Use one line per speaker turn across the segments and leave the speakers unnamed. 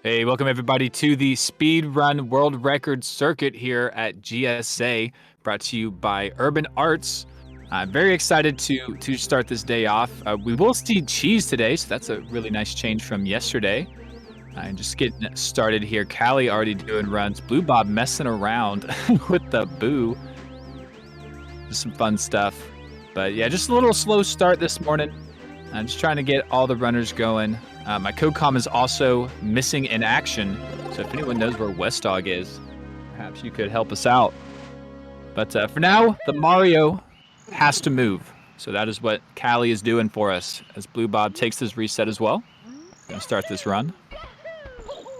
Hey, welcome everybody to the Speedrun World Record Circuit here at GSA, brought to you by Urban Arts. I'm very excited to start this day off. We will see cheese today, so that's a really nice change from yesterday. And just getting started here. Callie already doing runs. Blue Bob messing around with the boo. Just some fun stuff. But yeah, just a little slow start this morning. I'm just trying to get all the runners going. My co-com is also missing in action, so if anyone knows where West Dog is, perhaps you could help us out. But for now, the Mario has to move. So that is what Callie is doing for us as Blue Bob takes his reset as well. Gonna start this run.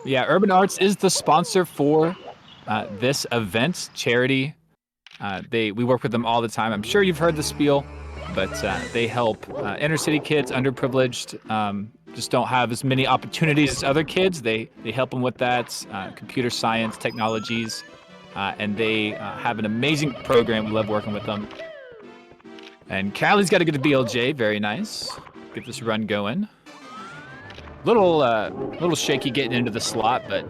Yeah, Urban Arts is the sponsor for this event, charity. We work with them all the time. I'm sure you've heard the spiel, but they help inner city kids, underprivileged, just don't have as many opportunities as other kids. They help them with that, computer science, technologies, and they have an amazing program. We love working with them. And Callie's got to get to BLJ, very nice. Get this run going. Little shaky getting into the slot, but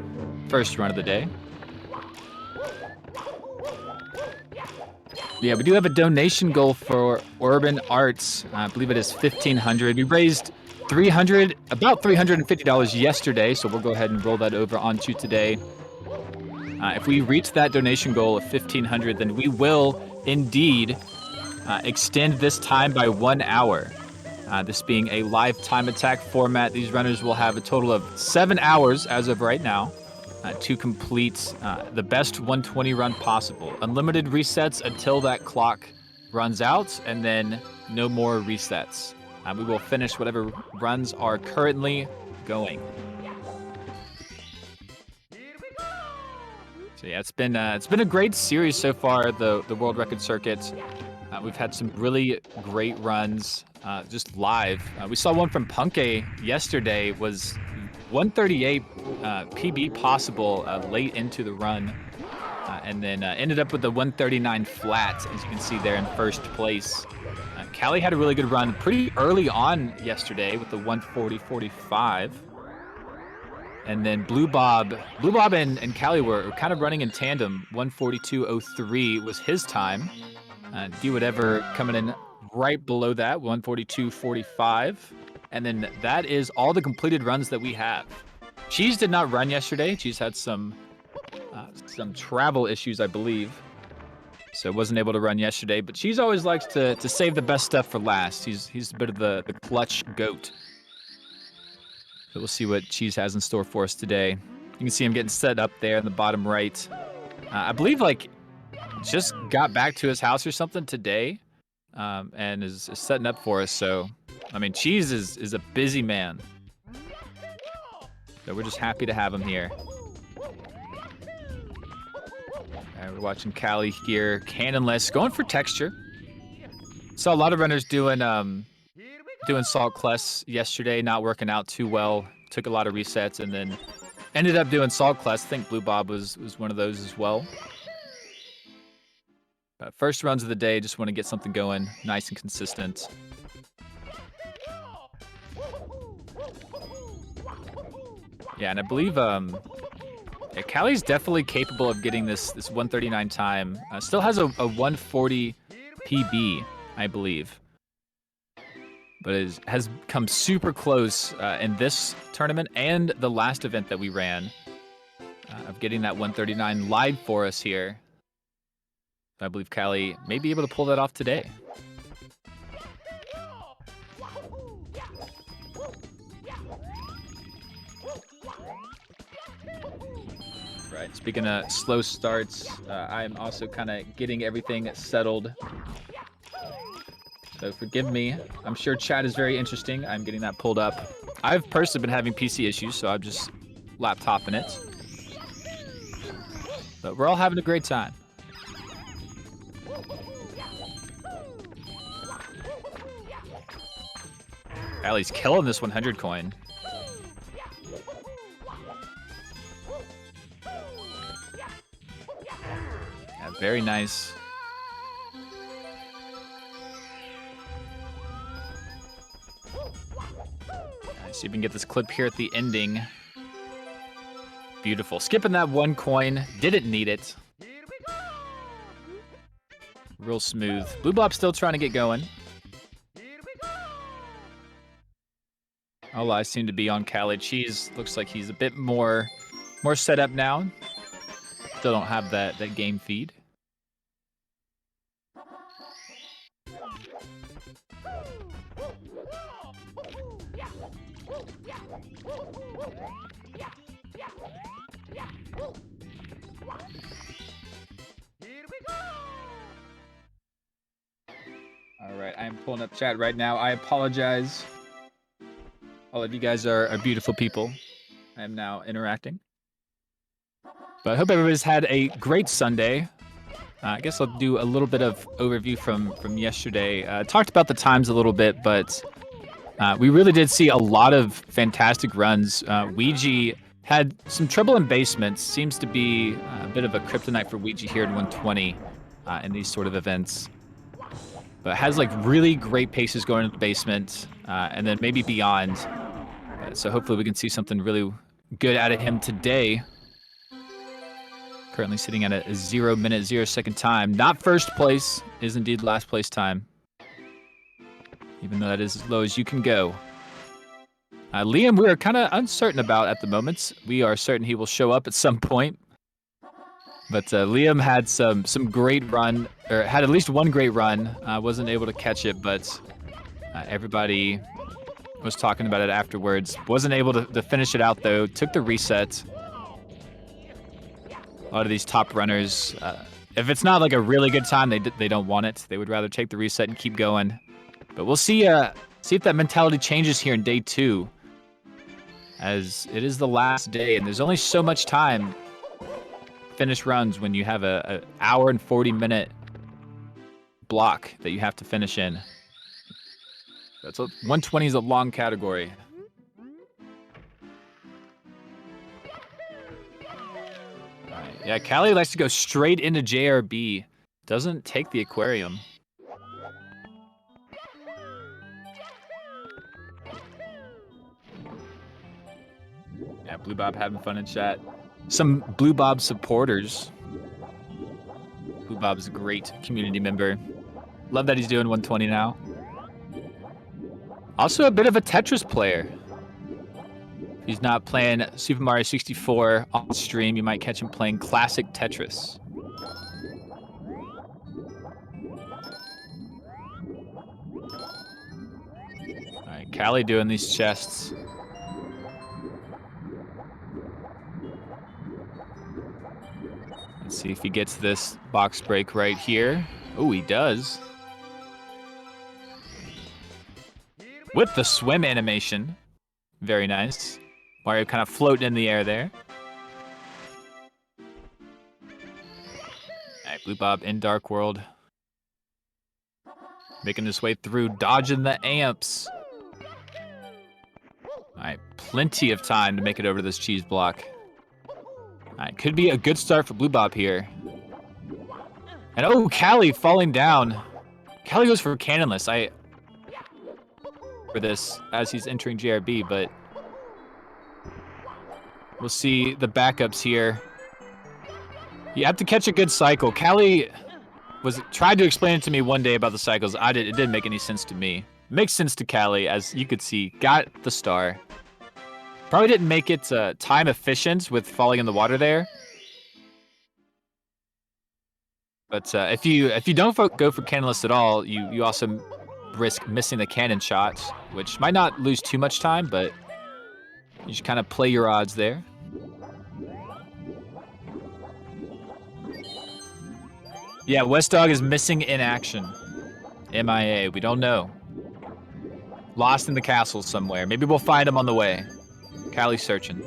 first run of the day. Yeah, we do have a donation goal for Urban Arts. I believe it is $1,500. We raised about $350 yesterday, so we'll go ahead and roll that over onto today. If we reach that donation goal of $1,500, then we will indeed extend this time by 1 hour. This being a live time attack format, these runners will have a total of 7 hours as of right now to complete the best 120 run possible. Unlimited resets until that clock runs out, and then no more resets. We will finish whatever runs are currently going. So yeah, it's been a great series so far. The World Record Circuit. We've had some really great runs just live. We saw one from Punke yesterday. Was 138 PB possible late into the run, and then ended up with the 139 flat, as you can see there in first place. Callie had a really good run pretty early on yesterday with the 140.45. And then Blue Bob and Callie were kind of running in tandem. 142.03 was his time. D Whatever coming in right below that, 142.45. And then that is all the completed runs that we have. Cheese did not run yesterday. Cheese had some travel issues, I believe. So wasn't able to run yesterday, but Cheese always likes to save the best stuff for last. He's a bit of the clutch goat. So we'll see what Cheese has in store for us today. You can see him getting set up there in the bottom right. I believe just got back to his house or something today, and is setting up for us. So, I mean, Cheese is a busy man. So we're just happy to have him here. We're watching Callie here, cannonless, going for texture. Saw a lot of runners doing Salt Clefs yesterday, not working out too well. Took a lot of resets and then ended up doing Salt Clefs. I think Blue Bob was one of those as well. But first runs of the day, just want to get something going, nice and consistent. Yeah, and I believe Callie's definitely capable of getting this 139 time. Still has a 140 PB, I believe. But has come super close in this tournament and the last event that we ran of getting that 139 live for us here. I believe Callie may be able to pull that off today. Right, speaking of slow starts, I'm also kind of getting everything settled. So forgive me. I'm sure chat is very interesting. I'm getting that pulled up. I've personally been having PC issues, so I'm just laptoping it. But we're all having a great time. Allie's killing this 100 coin. Yeah, very nice. See if we can get this clip here at the ending. Beautiful. Skipping that one coin. Didn't need it. Real smooth. Blue Bob still trying to get going. All eyes seem to be on Cali. Cheese looks like he's a bit more set up now. Still don't have that game feed. All right, I am pulling up chat right now. I apologize. All of you guys are beautiful people. I am now interacting. But I hope everybody's had a great Sunday. I guess I'll do a little bit of overview from yesterday. Talked about the times a little bit, but we really did see a lot of fantastic runs. Ouija had some trouble in basements. Seems to be a bit of a kryptonite for Ouija here at 120 in these sort of events. But has like really great paces going into the basement and then maybe beyond. So hopefully we can see something really good out of him today. Currently sitting at a 0 minute, 0 second time. Not first place, is indeed last place time. Even though that is as low as you can go. Liam, we are kind of uncertain about at the moment. We are certain he will show up at some point. But Liam had some great run, or had at least one great run. Wasn't able to catch it, but everybody was talking about it afterwards. Wasn't able to finish it out, though. Took the reset. A lot of these top runners, if it's not like a really good time, they don't want it. They would rather take the reset and keep going. But we'll see if that mentality changes here in day 2. As it is the last day, and there's only so much time finish runs when you have a hour and 40 minute block that you have to finish in. That's 120 is a long category. Right. Yeah, Callie likes to go straight into JRB. Doesn't take the aquarium. Yeah, Blue Bob having fun in chat. Some Blue Bob supporters. Blue Bob's a great community member. Love that he's doing 120 now. Also a bit of a Tetris player. If he's not playing Super Mario 64 on stream, you might catch him playing classic Tetris. All right, Callie doing these chests. Let's see if he gets this box break right here. Oh, he does. With the swim animation. Very nice. Mario kind of floating in the air there. All right, Blue Bob in Dark World. Making his way through, dodging the amps. All right, plenty of time to make it over this cheese block. All right, could be a good start for Blue Bob here. And oh, Callie falling down. Callie goes for cannonless. For this as he's entering JRB, but we'll see the backups here. You have to catch a good cycle. Callie tried to explain it to me one day about the cycles. It didn't make any sense to me. It makes sense to Callie, as you could see. Got the star. Probably didn't make it time efficient with falling in the water there. But if you don't go for cannonless at all, you also risk missing the cannon shot, which might not lose too much time, but you just kind of play your odds there. Yeah, West Dog is missing in action. MIA, we don't know. Lost in the castle somewhere. Maybe we'll find him on the way. Callie's searching.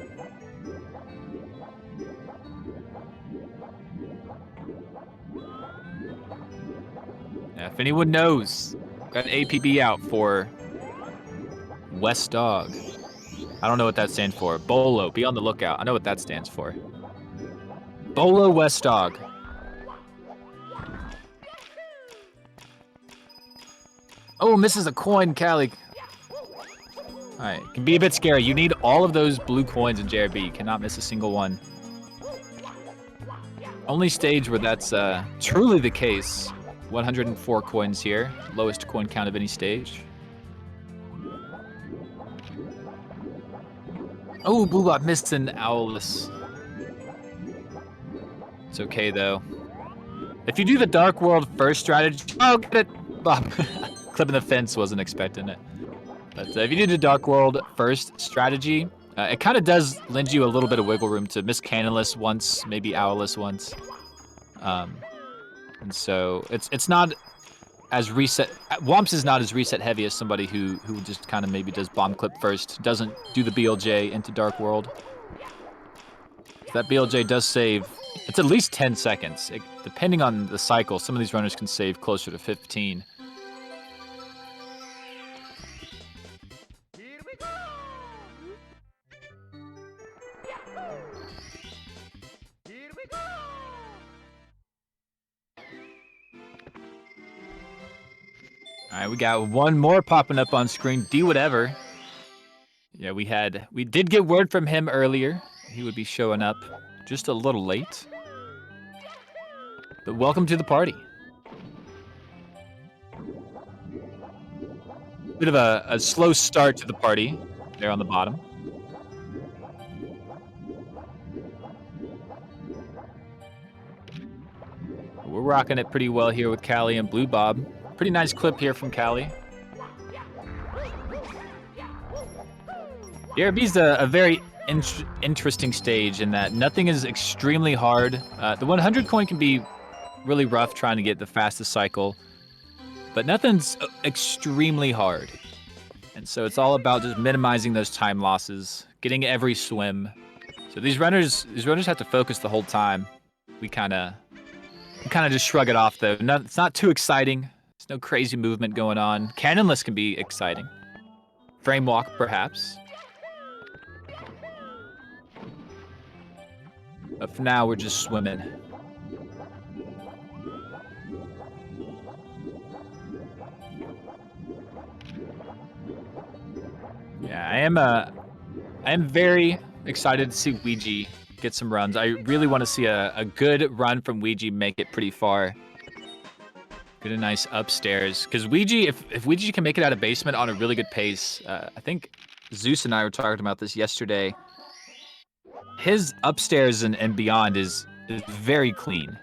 Yeah, if anyone knows, got an APB out for West Dog. I don't know what that stands for. Bolo, be on the lookout. I know what that stands for. Bolo West Dog. Oh, misses a coin, Callie. All right, it can be a bit scary. You need all of those blue coins in JRB. You cannot miss a single one. Only stage where that's truly the case. 104 coins here. Lowest coin count of any stage. Oh, Boobop missed an Owless. It's okay, though. If you do the Dark World first strategy... Oh, get it! Bob. Clipping the fence, wasn't expecting it. But if you do the Dark World first strategy, it kind of does lend you a little bit of wiggle room to miss Cannonless once, maybe Owless once. And so it's not as reset... Womps is not as reset heavy as somebody who just kind of maybe does Bomb Clip first, doesn't do the BLJ into Dark World. That BLJ does save... It's at least 10 seconds. Depending on the cycle, some of these runners can save closer to 15. All right, we got one more popping up on screen. D whatever. Yeah, we did get word from him earlier. He would be showing up just a little late. But welcome to the party. Bit of a slow start to the party there on the bottom. We're rocking it pretty well here with Callie and Blue Bob. Pretty nice clip here from Callie. DRB's a very interesting stage in that nothing is extremely hard. The 100 coin can be really rough trying to get the fastest cycle, but nothing's extremely hard. And so it's all about just minimizing those time losses, getting every swim. So these runners have to focus the whole time. We kind of just shrug it off though. It's not too exciting. There's no crazy movement going on. Cannonless can be exciting. Frame walk perhaps. But for now, we're just swimming. Yeah, I am very excited to see Ouija get some runs. I really want to see a good run from Ouija make it pretty far. Get a nice upstairs. Because Ouija, if Ouija can make it out of basement on a really good pace, I think Zeus and I were talking about this yesterday. His upstairs and beyond is very clean,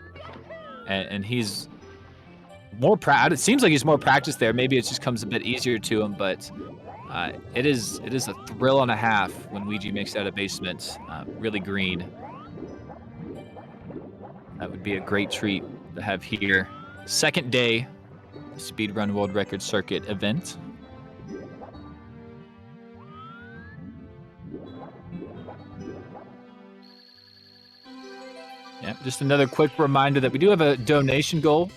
and he's more proud. It seems like he's more practiced there. Maybe it just comes a bit easier to him, but it is a thrill and a half when Ouija makes it out of basement. Really green. That would be a great treat to have here. Second day, Speedrun World Record Circuit event. Yeah, just another quick reminder that we do have a donation goal.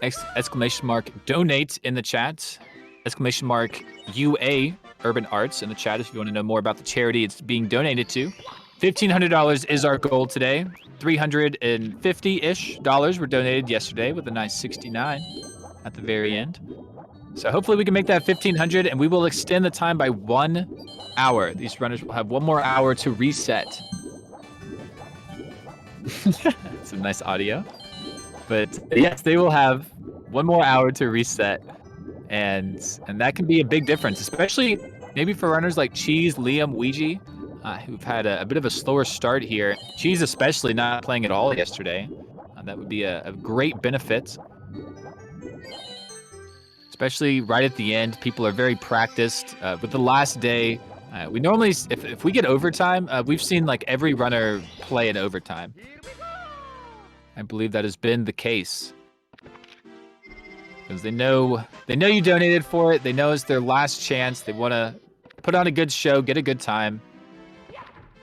Exclamation mark donate in the chat. Exclamation mark UA Urban Arts in the chat if you want to know more about the charity it's being donated to. $1,500 is our goal today. $350-ish were donated yesterday with a nice 69 at the very end. So hopefully we can make that 1,500 and we will extend the time by 1 hour. These runners will have 1 more hour to reset. Some nice audio. But yes, they will have 1 more hour to reset. And that can be a big difference, especially maybe for runners like Cheese, Liam, Ouija, who've had a bit of a slower start here. Cheese especially not playing at all yesterday. That would be a great benefit. Especially right at the end. People are very practiced. With the last day, we normally, if we get overtime, we've seen like every runner play in overtime. I believe that has been the case. Because they know you donated for it. They know it's their last chance. They want to put on a good show, get a good time.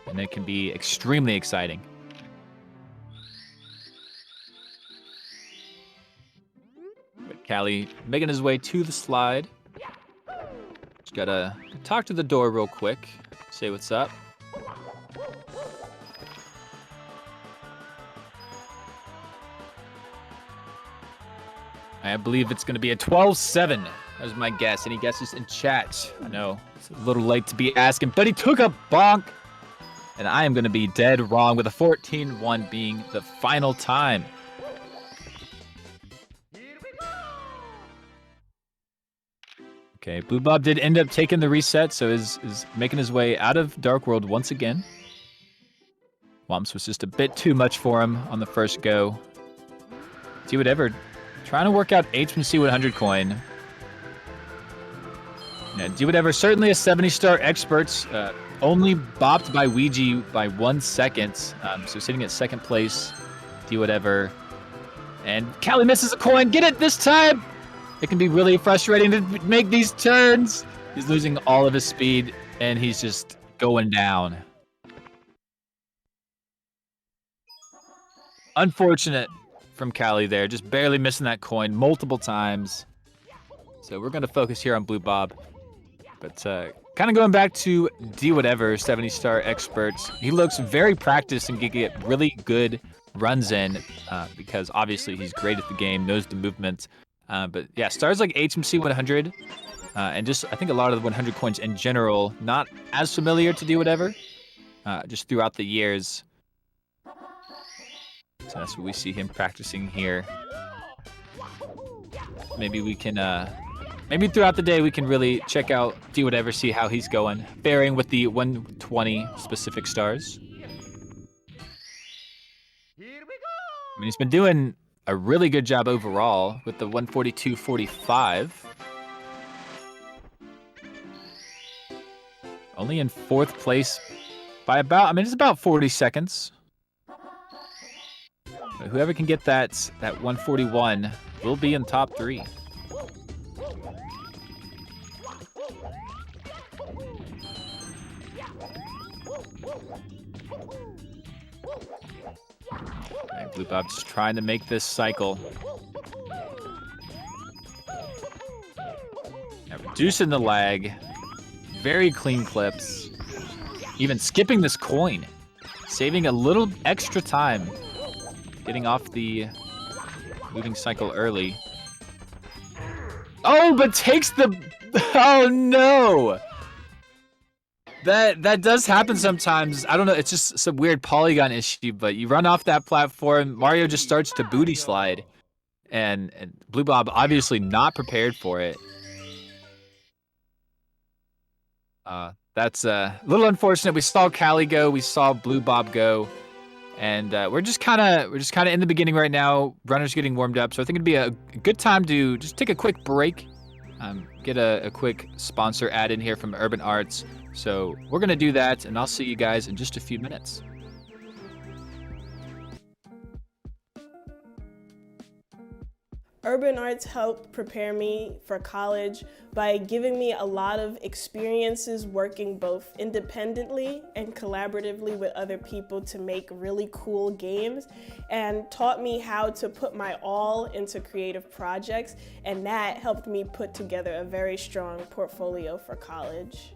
And it can be extremely exciting. But Callie making his way to the slide. Just gotta talk to the door real quick. Say what's up. I believe it's going to be a 12-7 That was my guess. Any guesses in chat? I know it's a little late to be asking, but he took a bonk. And I am going to be dead wrong with a 14-1 being the final time. Okay, Blue Bob did end up taking the reset, so is making his way out of Dark World once again. Womps was just a bit too much for him on the first go. Do whatever. Trying to work out HMC 100 coin. Yeah, do whatever. Certainly a 70-star experts. Only bopped by Ouija by 1 second. So sitting at second place. Do whatever. And Callie misses a coin. Get it this time! It can be really frustrating to make these turns. He's losing all of his speed, and he's just going down. Unfortunate from Callie there. Just barely missing that coin multiple times. So we're going to focus here on Blue Bob. But kind of going back to D whatever, 70-star experts. He looks very practiced and can get really good runs in because obviously he's great at the game, knows the movement. But yeah, stars like HMC 100 and just I think a lot of the 100 coins in general, not as familiar to do whatever, just throughout the years. So that's what we see him practicing here. Maybe we can, maybe throughout the day we can really check out, do whatever, see how he's going, faring with the 120 specific stars. I mean, he's been doing a really good job overall with the 142.45. Only in 4th place by about, I mean, it's about 40 seconds. But whoever can get that 141 will be in top 3. Right, Blue Bob just trying to make this cycle. Now, reducing the lag. Very clean clips. Even skipping this coin. Saving a little extra time. Getting off the moving cycle early. Oh, but takes the... Oh, no! That does happen sometimes. I don't know. It's just some weird polygon issue, but you run off that platform. Mario just starts to booty slide. And Blue Bob obviously not prepared for it. That's a little unfortunate. We saw Callie go. We saw Blue Bob go. And we're just kind of in the beginning right now. Runners getting warmed up. So I think it'd be a good time to just take a quick break. Get a quick sponsor ad in here from Urban Arts. So we're going to do that, and I'll see you guys in just a few minutes.
Urban Arts helped prepare me for college by giving me a lot of experiences working both independently and collaboratively with other people to make really cool games, and taught me how to put my all into creative projects, and that helped me put together a very strong portfolio for college.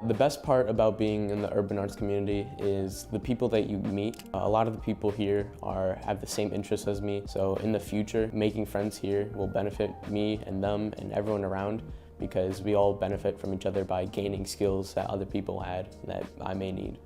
The best part about being in the urban arts community is the people that you meet. A lot of the people here have the same interests as me, so in the future, making friends here will benefit me and them and everyone around because we all benefit from each other by gaining skills that other people had that I may need.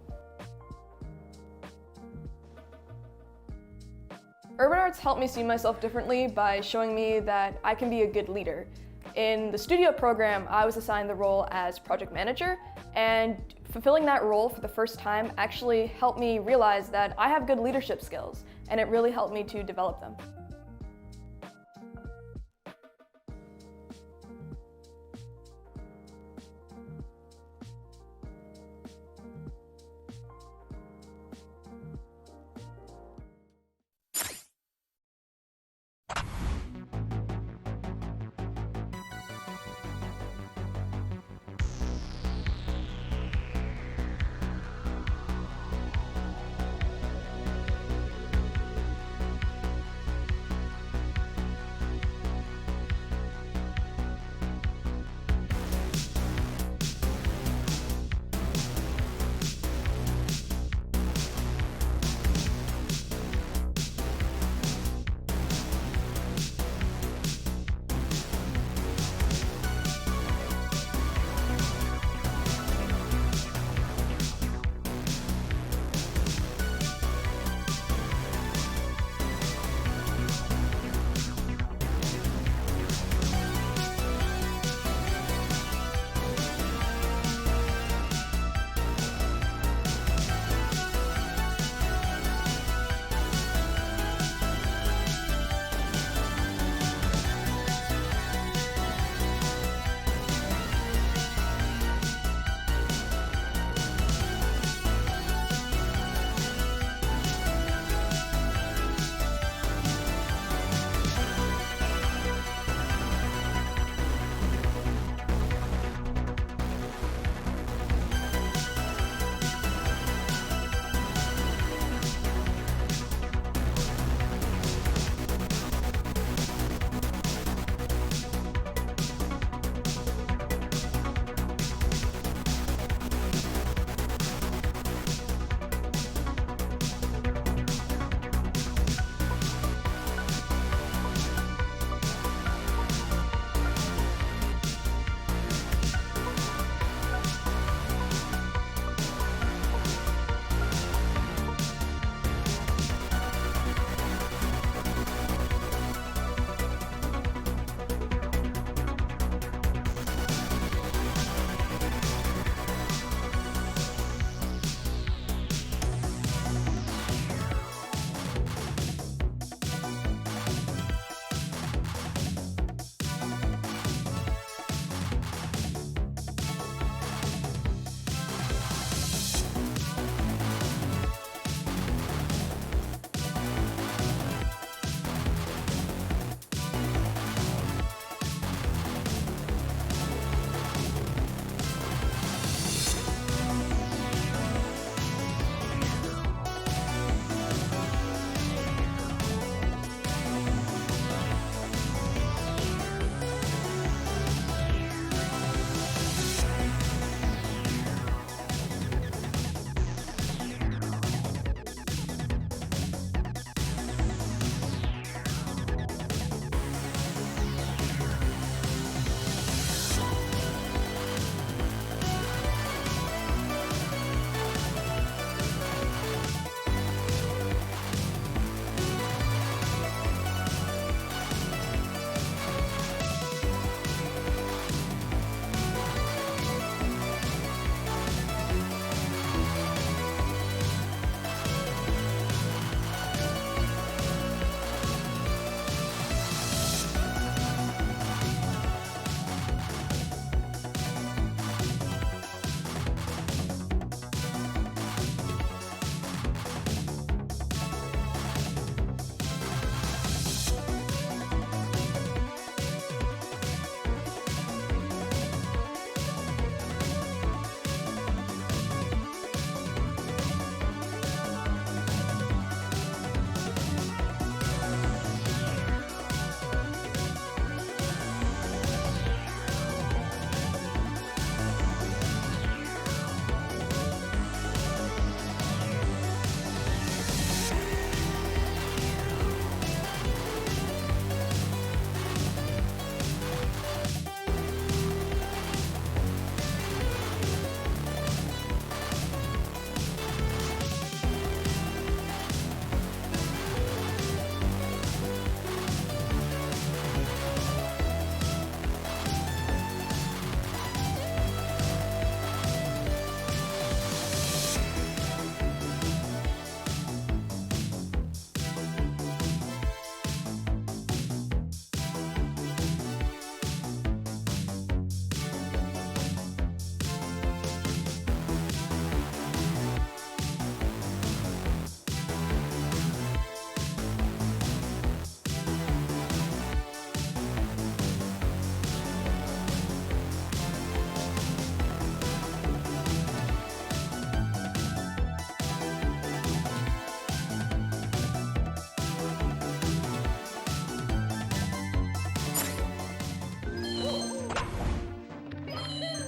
Urban Arts helped me see myself differently by showing me that I can be a good leader. In the studio program, I was assigned the role as project manager, and fulfilling that role for the first time actually helped me realize that I have good leadership skills, and it really helped me to develop them.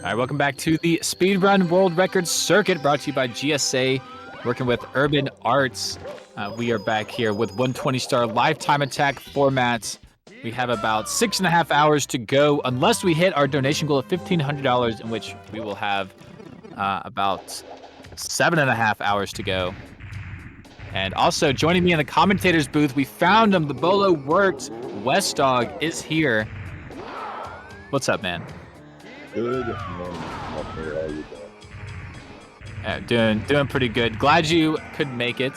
All right, welcome back to the Speedrun World Record Circuit, brought to you by GSA, working with Urban Arts. We are back here with 120-star lifetime attack formats. We have about 6.5 hours to go, unless we hit our donation goal of $1,500, in which we will have about 7.5 hours to go. And also joining me in the commentators booth, we found him. The bolo worked. West Dog is here. What's up, man?
Good.
Doing pretty good. Glad you could make it.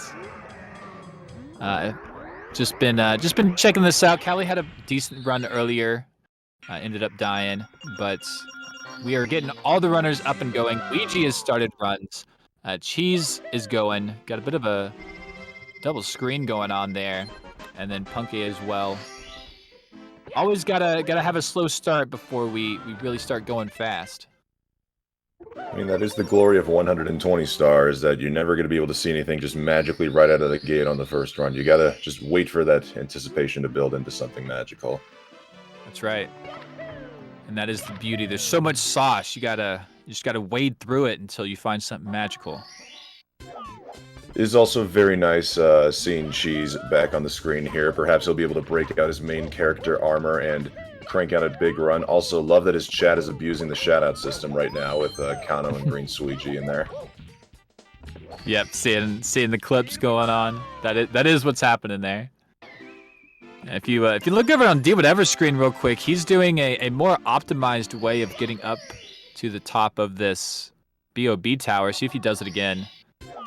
Just been checking this out. Callie had a decent run earlier. Ended up dying, but we are getting all the runners up and going. Ouija has started runs. Cheese is going. Got a bit of a double screen going on there, and then Punky as well. Always gotta have a slow start before we really start going fast.
I mean, that is the glory of 120 stars, that you're never going to be able to see anything just magically right out of the gate on the first run. You gotta just wait for that anticipation to build into something magical.
That's right. And that is the beauty. There's so much sauce. You just gotta wade through it until you find something magical.
It is also very nice seeing Cheese back on the screen here. Perhaps he'll be able to break out his main character armor and crank out a big run. Also, love that his chat is abusing the shout-out system right now with Kano and Green Suiji in there.
Yep, seeing the clips going on. That is what's happening there. If you look over on D Whatever's screen real quick, he's doing a more optimized way of getting up to the top of this BOB tower. See if he does it again.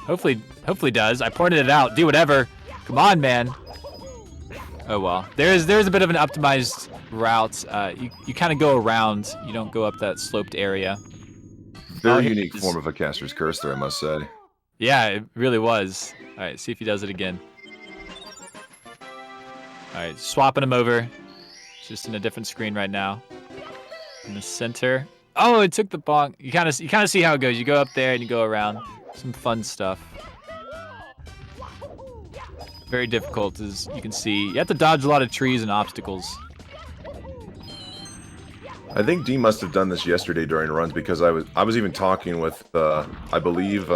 Hopefully does. I pointed it out. Do whatever. Come on, man. Oh well. There's a bit of an optimized route. You kind of go around. You don't go up that sloped area.
Very unique form of a caster's curse there, I must say.
Yeah, it really was. All right, see if he does it again. All right, swapping him over. It's just in a different screen right now. In the center. Oh, it took the bonk. You kind of see how it goes. You go up there and you go around. Some fun stuff. Very difficult, as you can see. You have to dodge a lot of trees and obstacles.
I think D must have done this yesterday during runs, because I was even talking with I believe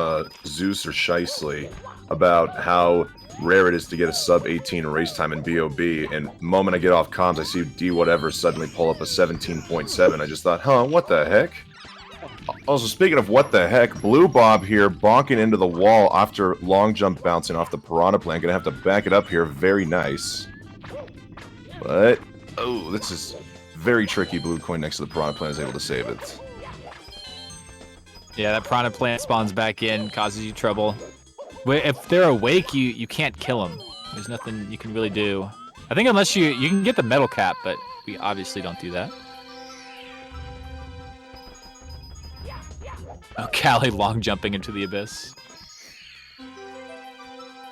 Zeus or Shicely about how rare it is to get a sub 18 race time in BOB, and the moment I get off comms, I see D Whatever suddenly pull up a 17.7. I just thought, huh, what the heck? Also, speaking of what the heck, Blue Bob here bonking into the wall after long jump bouncing off the Piranha Plant. Gonna have to back it up here. Very nice. But, oh, this is very tricky. Blue Coin next to the Piranha Plant is able to save it.
Yeah, that Piranha Plant spawns back in, causes you trouble. If they're awake, you can't kill them. There's nothing you can really do. I think unless you can get the metal cap, but we obviously don't do that. Oh, Callie long jumping into the abyss.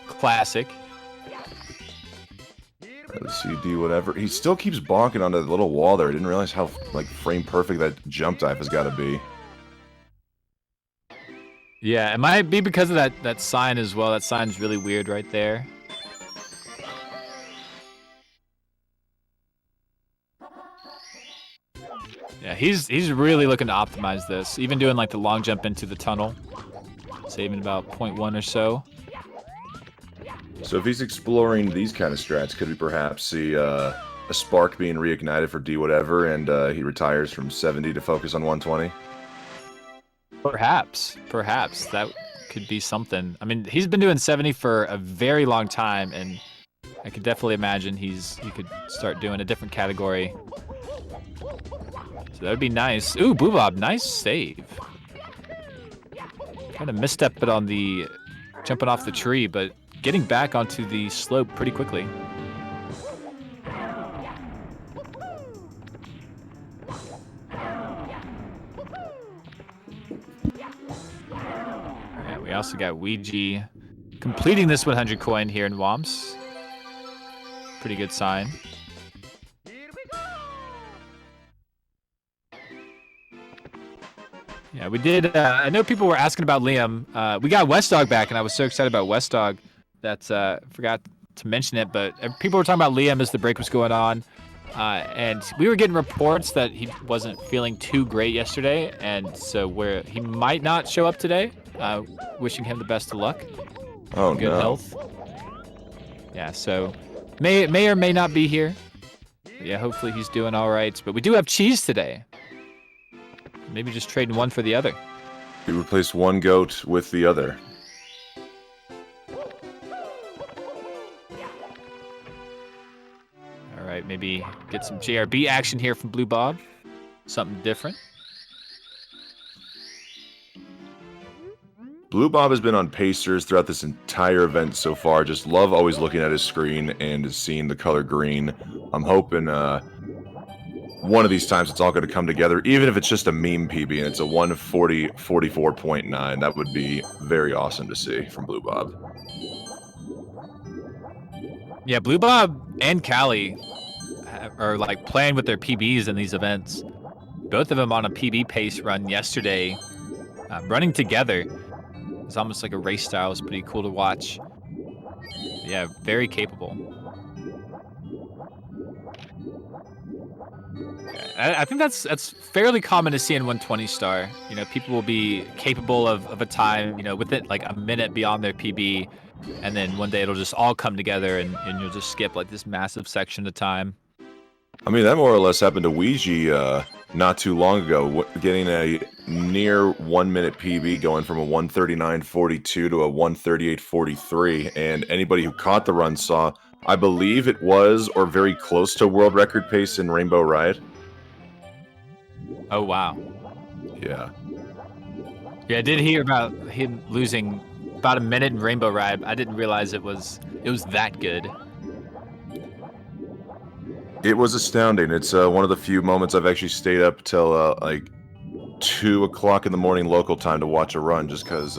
Classic.
Let's see, D Whatever. He still keeps bonking onto the little wall there. I didn't realize how frame perfect that jump dive has got to be.
Yeah, it might be because of that sign as well. That sign's really weird right there. Yeah, he's really looking to optimize this. Even doing like the long jump into the tunnel, saving about 0.1 or so.
So if he's exploring these kind of strats, could we perhaps see a spark being reignited for D Whatever, and he retires from 70 to focus on 120?
Perhaps that could be something. I mean, he's been doing 70 for a very long time, and I could definitely imagine he could start doing a different category. So that would be nice. Ooh, Boobob, nice save. Kind of misstepped it on the jumping off the tree, but getting back onto the slope pretty quickly. And we also got Ouija completing this 100 coin here in Womps. Pretty good sign. Yeah, we did. I know people were asking about Liam. We got West Dog back, and I was so excited about West Dog that forgot to mention it. But people were talking about Liam as the break was going on. and we were getting reports that he wasn't feeling too great yesterday, and so he might not show up today. Wishing him the best of luck.
Oh,
Good
no.
health. Yeah, so may or may not be here. Yeah, hopefully he's doing all right. But we do have cheese today. Maybe just trading one for the other.
We replaced one goat with the other.
All right, maybe get some JRB action here from Blue Bob. Something different.
Blue Bob has been on Pacers throughout this entire event so far. Just love always looking at his screen and seeing the color green. I'm hoping one of these times it's all going to come together, even if it's just a meme PB and it's a 140-44.9. That would be very awesome to see from Blue Bob.
Yeah, Blue Bob and Callie are like playing with their PBs in these events. Both of them on a PB pace run yesterday, running together. It's almost like a race style. It's pretty cool to watch. Yeah, very capable. I think that's fairly common to see in 120 star. You know, people will be capable of a time, you know, with it like a minute beyond their PB, and then one day it'll just all come together and you'll just skip like this massive section of time.
I mean, that more or less happened to Ouija not too long ago, getting a near 1 minute PB going from a 139.42 to a 138.43. And anybody who caught the run saw, I believe it was, or very close to world record pace in Rainbow Ride.
Oh, wow.
Yeah.
Yeah, I did hear about him losing about a minute in Rainbow Ride. I didn't realize it was that good.
It was astounding. It's one of the few moments I've actually stayed up till like 2 o'clock in the morning local time to watch a run, just because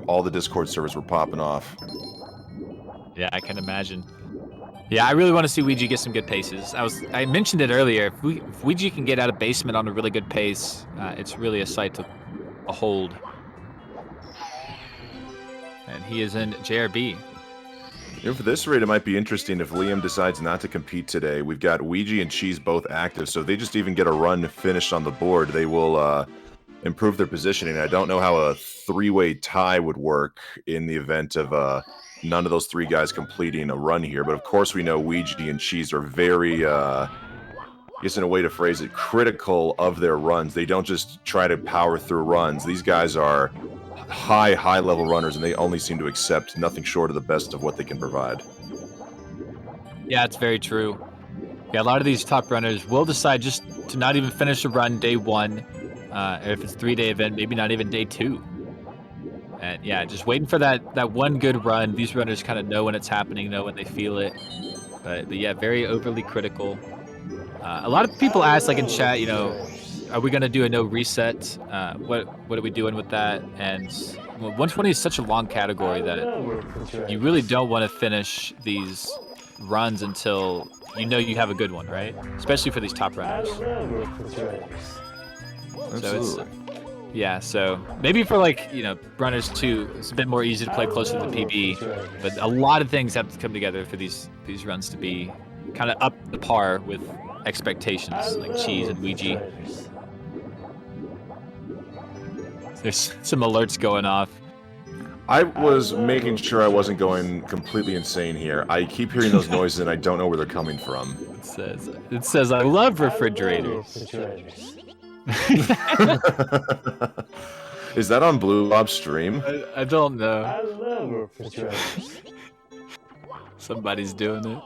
all the Discord servers were popping off.
Yeah, I can imagine. Yeah, I really want to see Ouija get some good paces. I mentioned it earlier. If Ouija can get out of basement on a really good pace, it's really a sight to behold. And he is in JRB.
You know, for this rate, it might be interesting if Liam decides not to compete today. We've got Ouija and Cheese both active, so if they just even get a run finished on the board, they will improve their positioning. I don't know how a three-way tie would work in the event of none of those three guys completing a run here. But of course, we know Ouija and Cheese are very, I guess in a way to phrase it, critical of their runs. They don't just try to power through runs. These guys are high level runners, and they only seem to accept nothing short of the best of what they can provide.
Yeah, it's very true. Yeah, a lot of these top runners will decide just to not even finish a run day one. If it's a 3-day event, maybe not even day 2. And yeah, just waiting for that one good run. These runners kind of know when it's happening, know when they feel it. But yeah, very overly critical. A lot of people ask, like in chat, you know, are we gonna do a no reset? What are we doing with that? And well, 120 is such a long category that you really don't want to finish these runs until you know you have a good one, right? Especially for these top runners.
Absolutely.
So maybe for like, you know, runners too, it's a bit more easy to play closer to the PB, but a lot of things have to come together for these runs to be kind of up the par with expectations, like Cheese and Ouija. There's some alerts going off.
I was making sure I wasn't going completely insane here. I keep hearing those noises and I don't know where they're coming from.
It says I love refrigerators.
Is that on Blue Bob's stream?
I don't know.
I love refrigerators.
Somebody's doing it.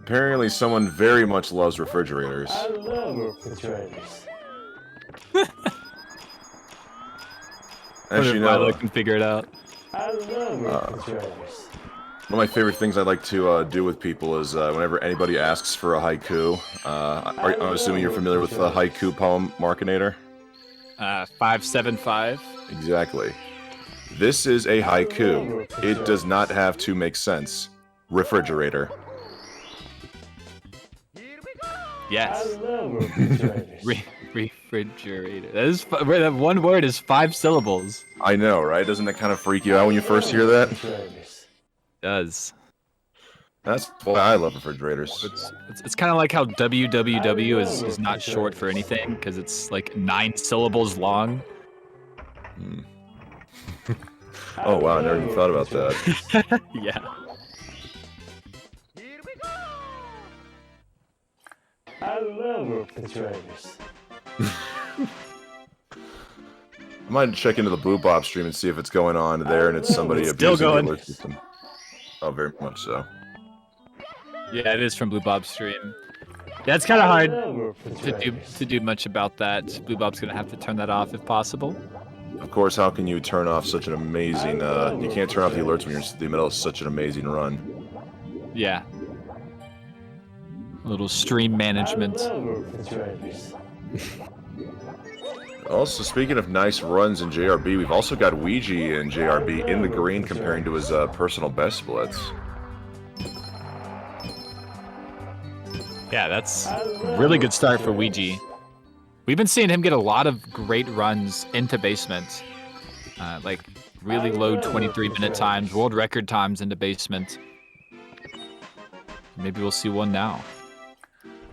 Apparently someone very much loves refrigerators.
I love refrigerators.
As you know,
I can figure it out.
I love refrigerators.
one of my favorite things I like to do with people is whenever anybody asks for a haiku. I'm assuming you're familiar with the haiku poem Markinator?
575.
Exactly. This is a haiku. It does not have to make sense. Refrigerator.
Yes.
I love refrigerators.
Refrigerator. That one word is 5 syllables.
I know, right? Doesn't that kind of freak you out when you first hear that?
Refrigerators.
It does.
That's why I love refrigerators.
It's kind of like how www is not short for anything because it's like 9 syllables long.
Oh wow, I never even thought about that.
Yeah.
I love refrigerators.
I might check into the Blue Bob stream and see if it's going on there and it's somebody
It's still
abusing
going.
the alert system. Oh, very much so.
Yeah, it is from Blue Bob's stream. Yeah, it's kind of hard
I love refrigerators.
to do much about that. Blue Bob's gonna have to turn that off if possible.
Of course, how can you turn off such an amazing, you can't turn off the alerts when you're in the middle of such an amazing run.
Yeah. A little stream management.
I love refrigerators.
Also, speaking of nice runs in JRB, we've also got Ouija in JRB in the green comparing to his personal best splits.
Yeah, that's a really good start for Ouija. We've been seeing him get a lot of great runs into basement. Like really low 23-minute times, world record times into basement. Maybe we'll see one now.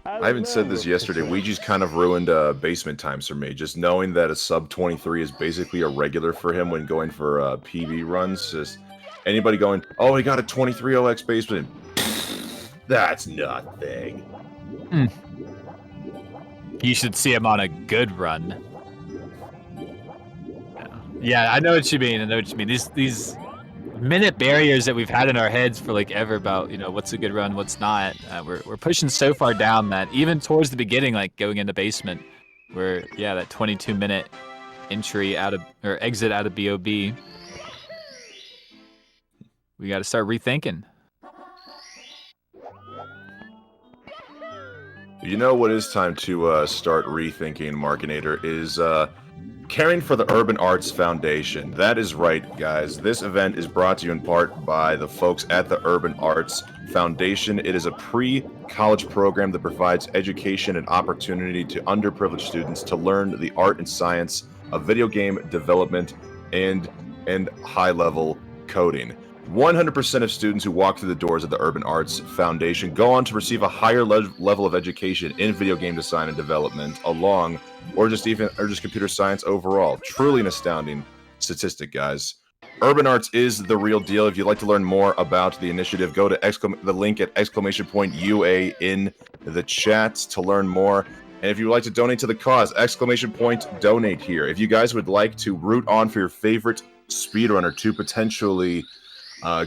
I even said this yesterday, Ouija's kind of ruined basement times for me. Just knowing that a sub 23 is basically a regular for him when going for PB runs. Just anybody going, oh, he got a 23-0x basement. That's nothing.
You should see him on a good run. Yeah, I know what you mean. I know what you mean. These minute barriers that we've had in our heads for like ever about, you know, what's a good run, what's not. We're pushing so far down that even towards the beginning, like going into basement, where yeah, that 22-minute entry out of or exit out of BOB, we got to start rethinking.
You know what is time to start rethinking, Markinator, is caring for the Urban Arts Foundation. That is right, guys. This event is brought to you in part by the folks at the Urban Arts Foundation. It is a pre-college program that provides education and opportunity to underprivileged students to learn the art and science of video game development and high-level coding. 100% of students who walk through the doors of the Urban Arts Foundation go on to receive a higher level of education in video game design and development, or just computer science overall. Truly an astounding statistic, guys. Urban Arts is the real deal. If you'd like to learn more about the initiative, go to the link at !UA in the chat to learn more. And if you would like to donate to the cause, !donate here. If you guys would like to root on for your favorite speedrunner to potentially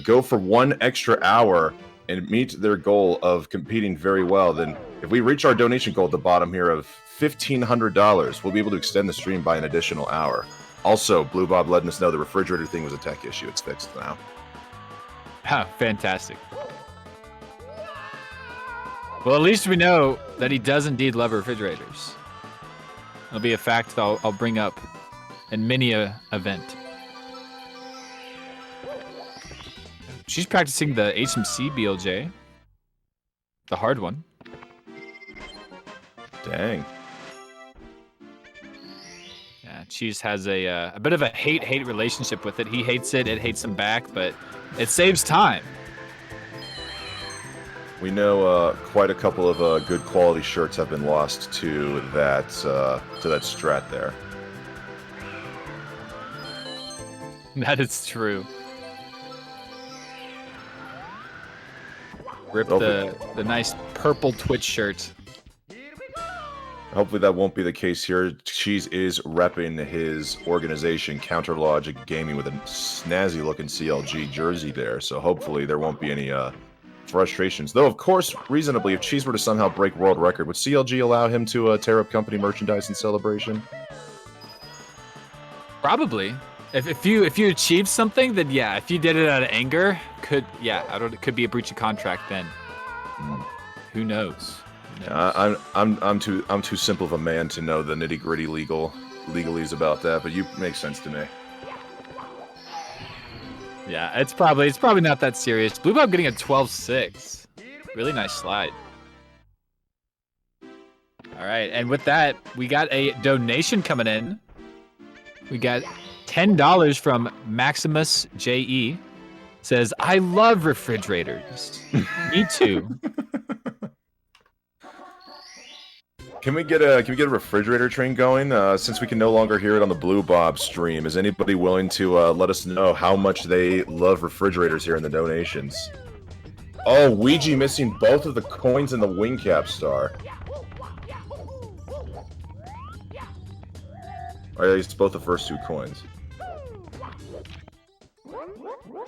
go for 1 extra hour and meet their goal of competing very well, then if we reach our donation goal at the bottom here of $1,500, we'll be able to extend the stream by an additional hour. Also, Blue Bob letting us know the refrigerator thing was a tech issue. It's fixed now.
Oh, fantastic. Well, at least we know that he does indeed love refrigerators. It'll be a fact that I'll bring up in many a event. She's practicing the HMC BLJ. The hard one.
Dang.
Yeah, Cheese has a bit of a hate-hate relationship with it. He hates it, it hates him back, but it saves time.
We know quite a couple of good quality shirts have been lost to that strat there.
That is true. Rip
Okay.
the nice purple Twitch shirt.
Hopefully that won't be the case here. Cheese is repping his organization, Counter Logic Gaming, with a snazzy looking CLG jersey there. So hopefully there won't be any frustrations. Though, of course, reasonably, if Cheese were to somehow break world record, would CLG allow him to tear up company merchandise in celebration?
Probably. If you achieved something, then yeah. If you did it out of anger, it could be a breach of contract then. Who knows?
I'm too simple of a man to know the nitty gritty legalese about that, but you make sense to me.
Yeah, it's probably not that serious. Blue Bob getting a 12-6. Really nice slide. All right, and with that, we got a donation coming in. We got $10 from Maximus JE. says, I love refrigerators. Me too.
Can we get a refrigerator train going? Since we can no longer hear it on the Blue Bob stream, is anybody willing to let us know how much they love refrigerators here in the donations? Oh, Ouija missing both of the coins in the wing cap star. Or at least both the first 2 coins.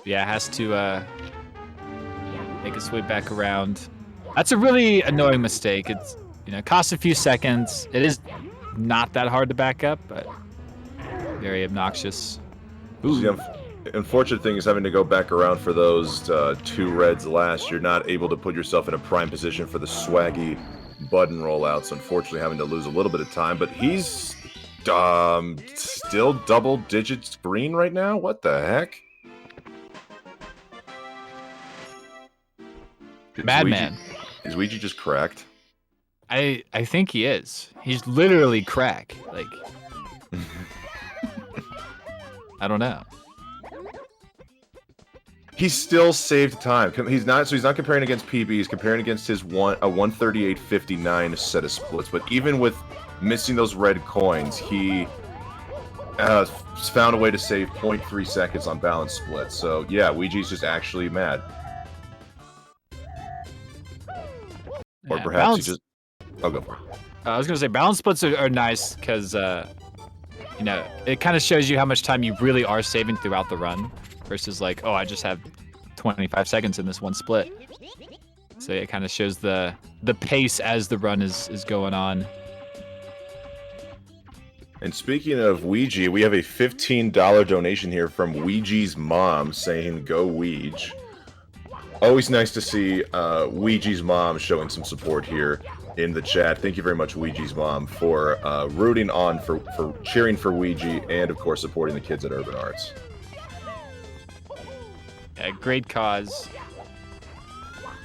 Yeah, it has to make its way back around. That's a really annoying mistake. It's, you know, it costs a few seconds. It is not that hard to back up, but very obnoxious. Ooh.
The unfortunate thing is having to go back around for those 2 reds last. You're not able to put yourself in a prime position for the swaggy button rollouts. Unfortunately, having to lose a little bit of time, but he's still double digits green right now. What the heck?
Madman.
Is Ouija just cracked?
I think he is. He's literally crack. Like, I don't know.
He still saved time. He's not comparing against PB. He's comparing against his a 138.59 set of splits. But even with missing those red coins, he found a way to save 0.3 seconds on balance splits. So yeah, Ouija's just actually mad. Or
Yeah,
perhaps
balance,
he just... I'll go for it.
I was going to say balance splits are nice because, you know, it kind of shows you how much time you really are saving throughout the run versus like, oh, I just have 25 seconds in this one split. So it kind of shows the pace as the run is going on.
And speaking of Ouija, we have a $15 donation here from Ouija's mom saying, go Ouija. Always nice to see Ouija's mom showing some support here in the chat. Thank you very much, Ouija's mom, for rooting on, for cheering for Ouija, and of course supporting the kids at Urban Arts.
A great cause.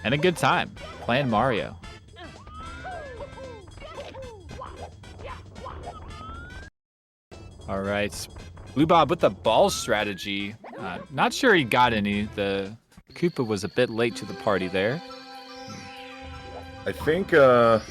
And a good time playing Mario. All right. Blue Bob with the ball strategy. Not sure he got any. The Koopa was a bit late to the party there.
I think, at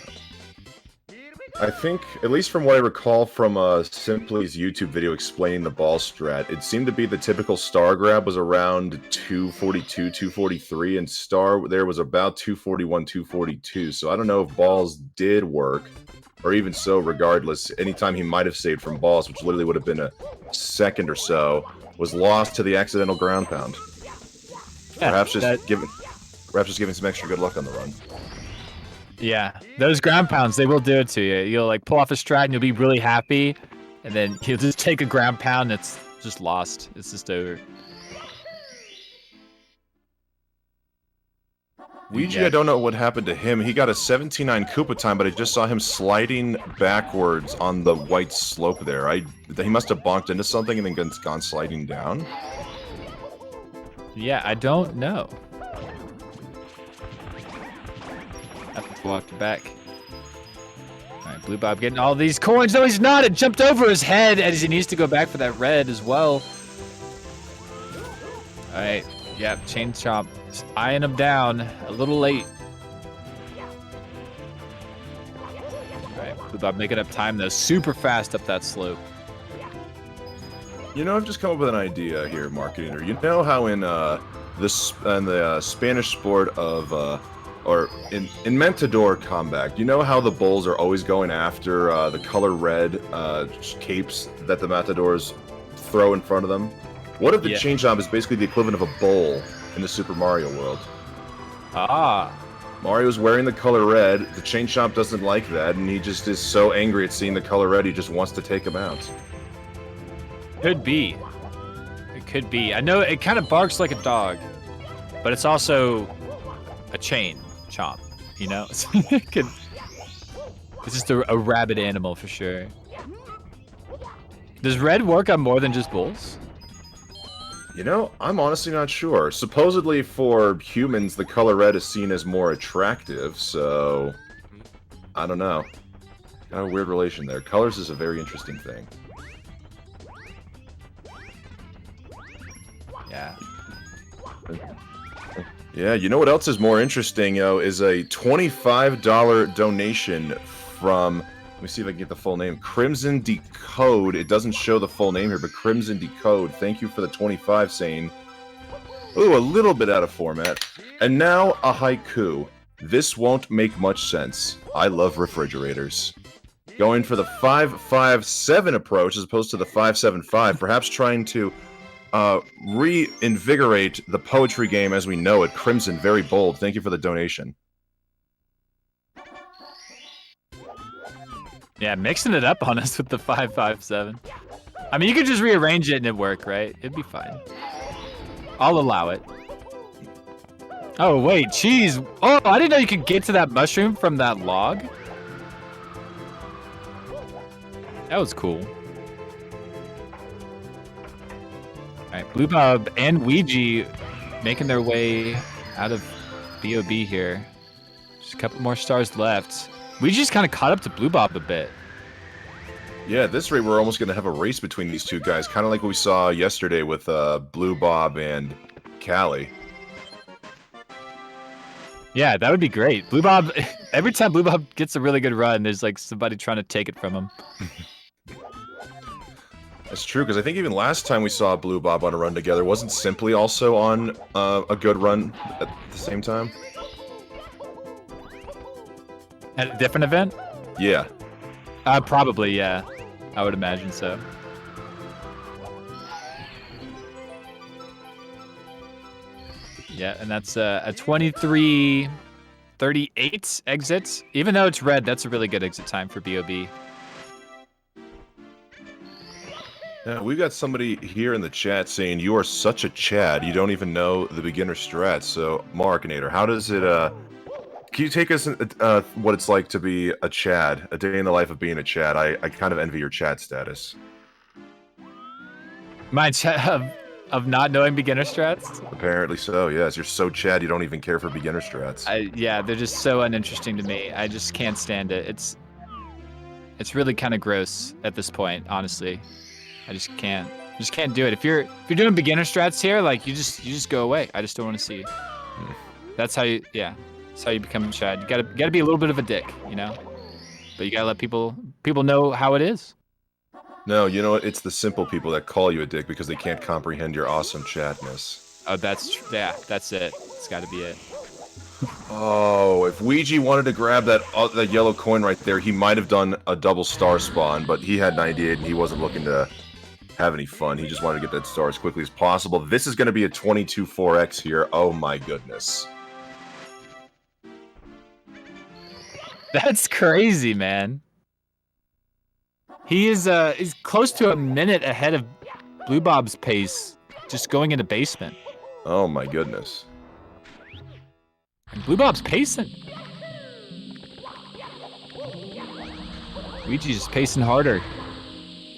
least from what I recall from Simply's YouTube video explaining the ball strat, it seemed to be the typical star grab was around 242, 243, and star there was about 241, 242. So I don't know if balls did work, or even so, regardless, anytime he might have saved from balls, which literally would have been a second or so, was lost to the accidental ground pound.
Yeah,
perhaps just giving some extra good luck on the run.
Yeah, those ground pounds, they will do it to you. You'll like pull off a strat and you'll be really happy, and then he'll just take a ground pound and it's just lost. It's just over.
Ouija, I don't know what happened to him. He got a 79 Koopa time, but I just saw him sliding backwards on the white slope there. He must have bonked into something and then gone sliding down.
Yeah, I don't know. Have to walk back. All right, Blue Bob getting all these coins. No, he's not. It jumped over his head as he needs to go back for that red as well. All right. Yep, Chain Chomp just eyeing him down a little late. All right, Blue Bob making up time though, super fast up that slope.
You know, I've just come up with an idea here, Marketer. You know how in the Spanish sport of or in Mentador combat, you know how the bulls are always going after the color red capes that the Matadors throw in front of them? What if the Chain Chomp is basically the equivalent of a bowl in the Super Mario world?
Ah.
Mario's wearing the color red, the Chain Chomp doesn't like that, and he just is so angry at seeing the color red, he just wants to take him out.
Could be. It could be. I know it kind of barks like a dog, but it's also a chain chomp, you know? It's just a rabid animal for sure. Does red work on more than just bulls?
You know, I'm honestly not sure. Supposedly for humans, the color red is seen as more attractive, so... I don't know. Kind of a weird relation there. Colors is a very interesting thing.
Yeah.
Yeah, you know what else is more interesting, yo, is a $25 donation from, let me see if I can get the full name, Crimson Decode. It doesn't show the full name here, but Crimson Decode. Thank you for the 25, saying, ooh, a little bit out of format. And now a haiku. This won't make much sense. I love refrigerators. Going for the 557 approach as opposed to the 575, perhaps trying to reinvigorate the poetry game as we know it. Crimson, very bold. Thank you for the donation.
Yeah, mixing it up on us with the 557. I mean, you could just rearrange it and it'd work, right? It'd be fine. I'll allow it. Oh, wait, cheese. Oh, I didn't know you could get to that mushroom from that log. That was cool. Alright, Blue Bob and Ouija making their way out of BOB here. Just a couple more stars left. Ouija's kind of caught up to Blue Bob a bit.
Yeah, at this rate, we're almost going to have a race between these two guys, kind of like what we saw yesterday with Blue Bob and Callie.
Yeah, that would be great. Blue Bob, every time Blue Bob gets a really good run, there's like somebody trying to take it from him.
That's true, because I think even last time we saw Blue Bob on a run together, wasn't Simply also on a good run at the same time?
At a different event?
Yeah.
Probably, yeah. I would imagine so. Yeah, and that's a 23:38 exit. Even though it's red, that's a really good exit time for BOB.
Yeah, we've got somebody here in the chat saying, you are such a Chad, you don't even know the beginner strats. So, Markinator, how does it, can you take us what it's like to be a Chad, a day in the life of being a Chad? I kind of envy your Chad status.
My of not knowing beginner strats?
Apparently so, yes. You're so Chad, you don't even care for beginner strats.
Yeah, they're just so uninteresting to me. I just can't stand it. It's really kind of gross at this point, honestly. I just can't do it. If you're doing beginner strats here, like you just go away. I just don't want to see you. That's how you that's how you become a Chad. You gotta be a little bit of a dick, you know? But you gotta let people know how it is.
No, you know what? It's the simple people that call you a dick because they can't comprehend your awesome Chadness.
Oh, that's it. It's gotta be it.
Oh, if Ouija wanted to grab that yellow coin right there, he might have done a double star spawn, but he had 98 and he wasn't looking to have any fun. He just wanted to get that star as quickly as possible. This is going to be a 22-4x here. Oh my goodness.
That's crazy, man. He is close to a minute ahead of Blue Bob's pace, just going into basement.
Oh my goodness.
And Blue Bob's pacing. Ouija's just pacing harder.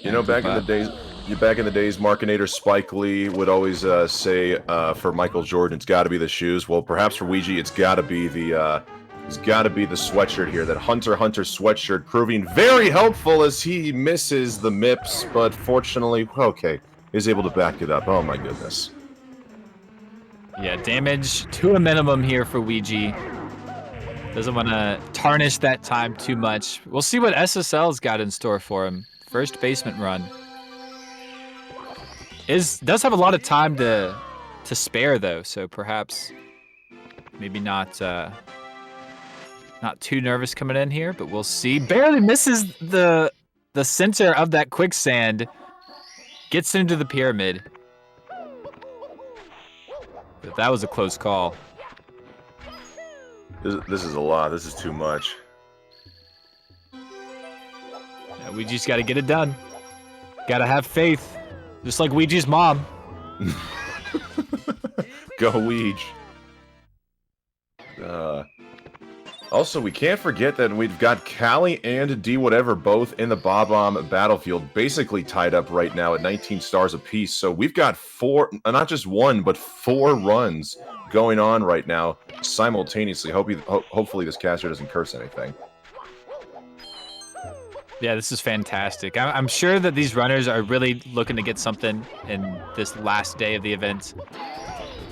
You know, back in the days, Markinator Spike Lee would always say for Michael Jordan, it's got to be the shoes. Well, perhaps for Ouija, it's got to be the sweatshirt here. That Hunter sweatshirt proving very helpful as he misses the MIPS, but fortunately, okay, is able to back it up. Oh my goodness.
Yeah, damage to a minimum here for Ouija. Doesn't want to tarnish that time too much. We'll see what SSL's got in store for him. First basement run. Does have a lot of time to spare though, so perhaps maybe not too nervous coming in here, but we'll see. Barely misses the center of that quicksand. Gets into the pyramid. But that was a close call.
This is a lot. This is too much.
Yeah, we just got to get it done. Got to have faith. Just like Ouija's mom.
Go Ouija. Also, we can't forget that we've got Callie and D whatever both in the Bob-omb battlefield, basically tied up right now at 19 stars apiece. So we've got not just one, but 4 runs going on right now simultaneously. Hopefully this caster doesn't curse anything.
Yeah, this is fantastic. I'm sure that these runners are really looking to get something in this last day of the event.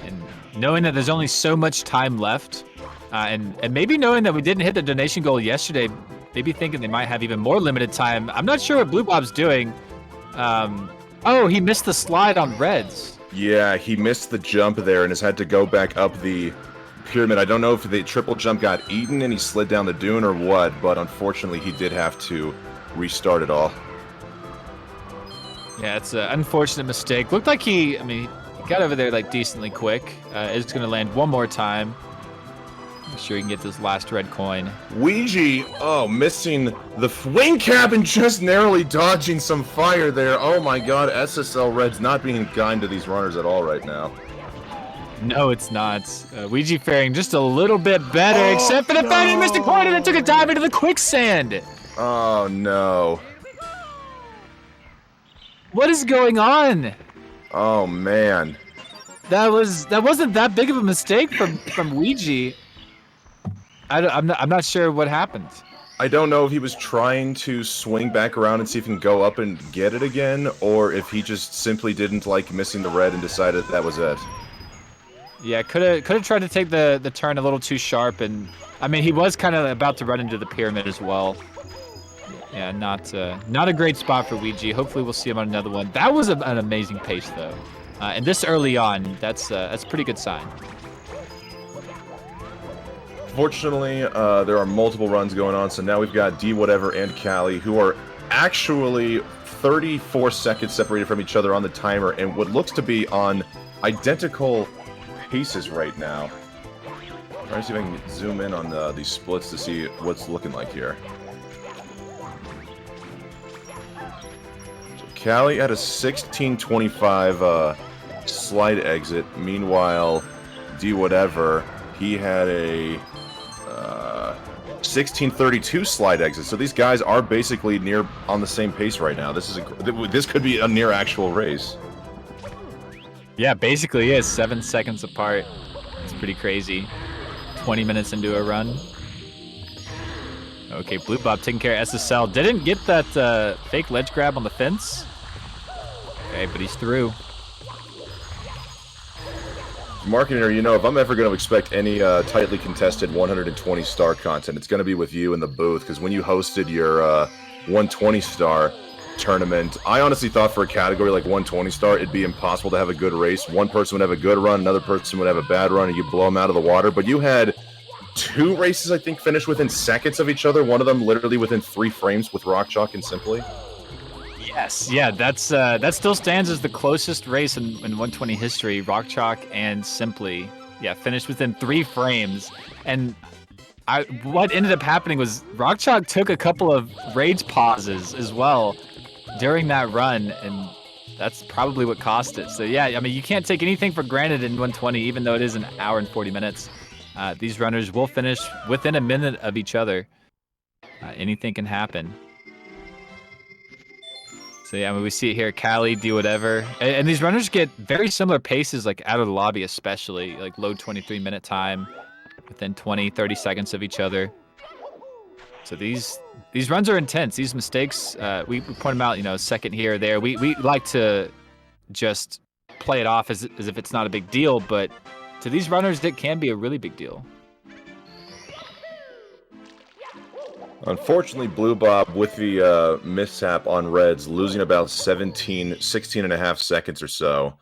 And knowing that there's only so much time left, and maybe knowing that we didn't hit the donation goal yesterday, maybe thinking they might have even more limited time. I'm not sure what Blue Bob's doing. Oh, he missed the slide on Reds.
Yeah, he missed the jump there and has had to go back up the pyramid. I don't know if the triple jump got eaten and he slid down the dune or what, but unfortunately he did have to restart it all.
Yeah, it's an unfortunate mistake. Looked like he got over there like decently quick. It's going to land one more time. Make sure he can get this last red coin.
Ouija, missing the wing cap and just narrowly dodging some fire there. Oh my god, SSL Reds not being kind to these runners at all right now.
No, it's not. Ouija faring just a little bit better, except for the fact he missed a coin and then took a dive into the quicksand.
Oh no.
What is going on?
Oh man.
That wasn't that big of a mistake from Ouija. I'm not sure what happened.
I don't know if he was trying to swing back around and see if he can go up and get it again, or if he just simply didn't like missing the red and decided that was it.
Yeah, could have tried to take the turn a little too sharp, and I mean he was kind of about to run into the pyramid as well. Yeah, not a great spot for Ouija. Hopefully we'll see him on another one. That was an amazing pace though, and this early on, that's a pretty good sign.
Fortunately, there are multiple runs going on, so now we've got D Whatever and Callie, who are actually 34 seconds separated from each other on the timer, and what looks to be on identical paces right now. Trying to see if I can zoom in on these splits to see what's looking like here. So Callie had a 16:25 slide exit. Meanwhile, D Whatever, he had a 16:32 slide exit. So these guys are basically near on the same pace right now. This could be a near actual race.
Yeah, basically is 7 seconds apart. It's pretty crazy. 20 minutes into a run. Okay, Blue Bob taking care of SSL. Didn't get that fake ledge grab on the fence. Okay, but he's through.
Marketer, you know, if I'm ever going to expect any tightly contested 120 star content, it's going to be with you in the booth, because when you hosted your 120 star tournament, I honestly thought for a category like 120 star, it'd be impossible to have a good race. One person would have a good run, another person would have a bad run, and you blow them out of the water. But you had 2 races, I think, finish within seconds of each other. One of them literally within 3 frames with Rock Chalk and Simply.
Yes, yeah, that still stands as the closest race in 120 history. Rock Chalk and Simply, yeah, finished within 3 frames. And what ended up happening was Rock Chalk took a couple of rage pauses as well during that run, and that's probably what cost it. So yeah, I mean, you can't take anything for granted in 120, even though it is an hour and 40 minutes. These runners will finish within a minute of each other. Anything can happen. So yeah, I mean, we see it here, Callie, D Whatever. And these runners get very similar paces, like out of the lobby especially, like low 23-minute time, within 20, 30 seconds of each other. So these runs are intense. These mistakes, we point them out, you know, a second here or there. We like to just play it off as if it's not a big deal, but to these runners, it can be a really big deal.
Unfortunately, Blue Bob, with the mishap on Reds, losing about 16 and a half seconds or so.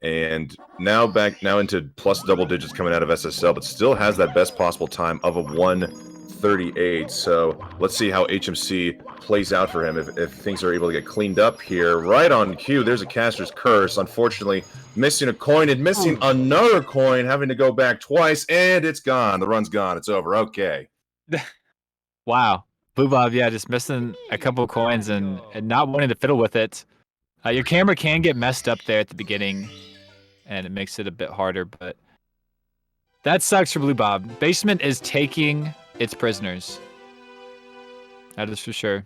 And now into plus double digits coming out of SSL, but still has that best possible time of a 1:38. So let's see how HMC plays out for him if things are able to get cleaned up here. Right on cue, there's a caster's curse. Unfortunately, missing a coin and missing another coin, having to go back twice, and it's gone. The run's gone. It's over. Okay.
Wow. Blue Bob, yeah, just missing a couple of coins and not wanting to fiddle with it. Your camera can get messed up there at the beginning, and it makes it a bit harder, but that sucks for Blue Bob. Basement is taking its prisoners. That is for sure.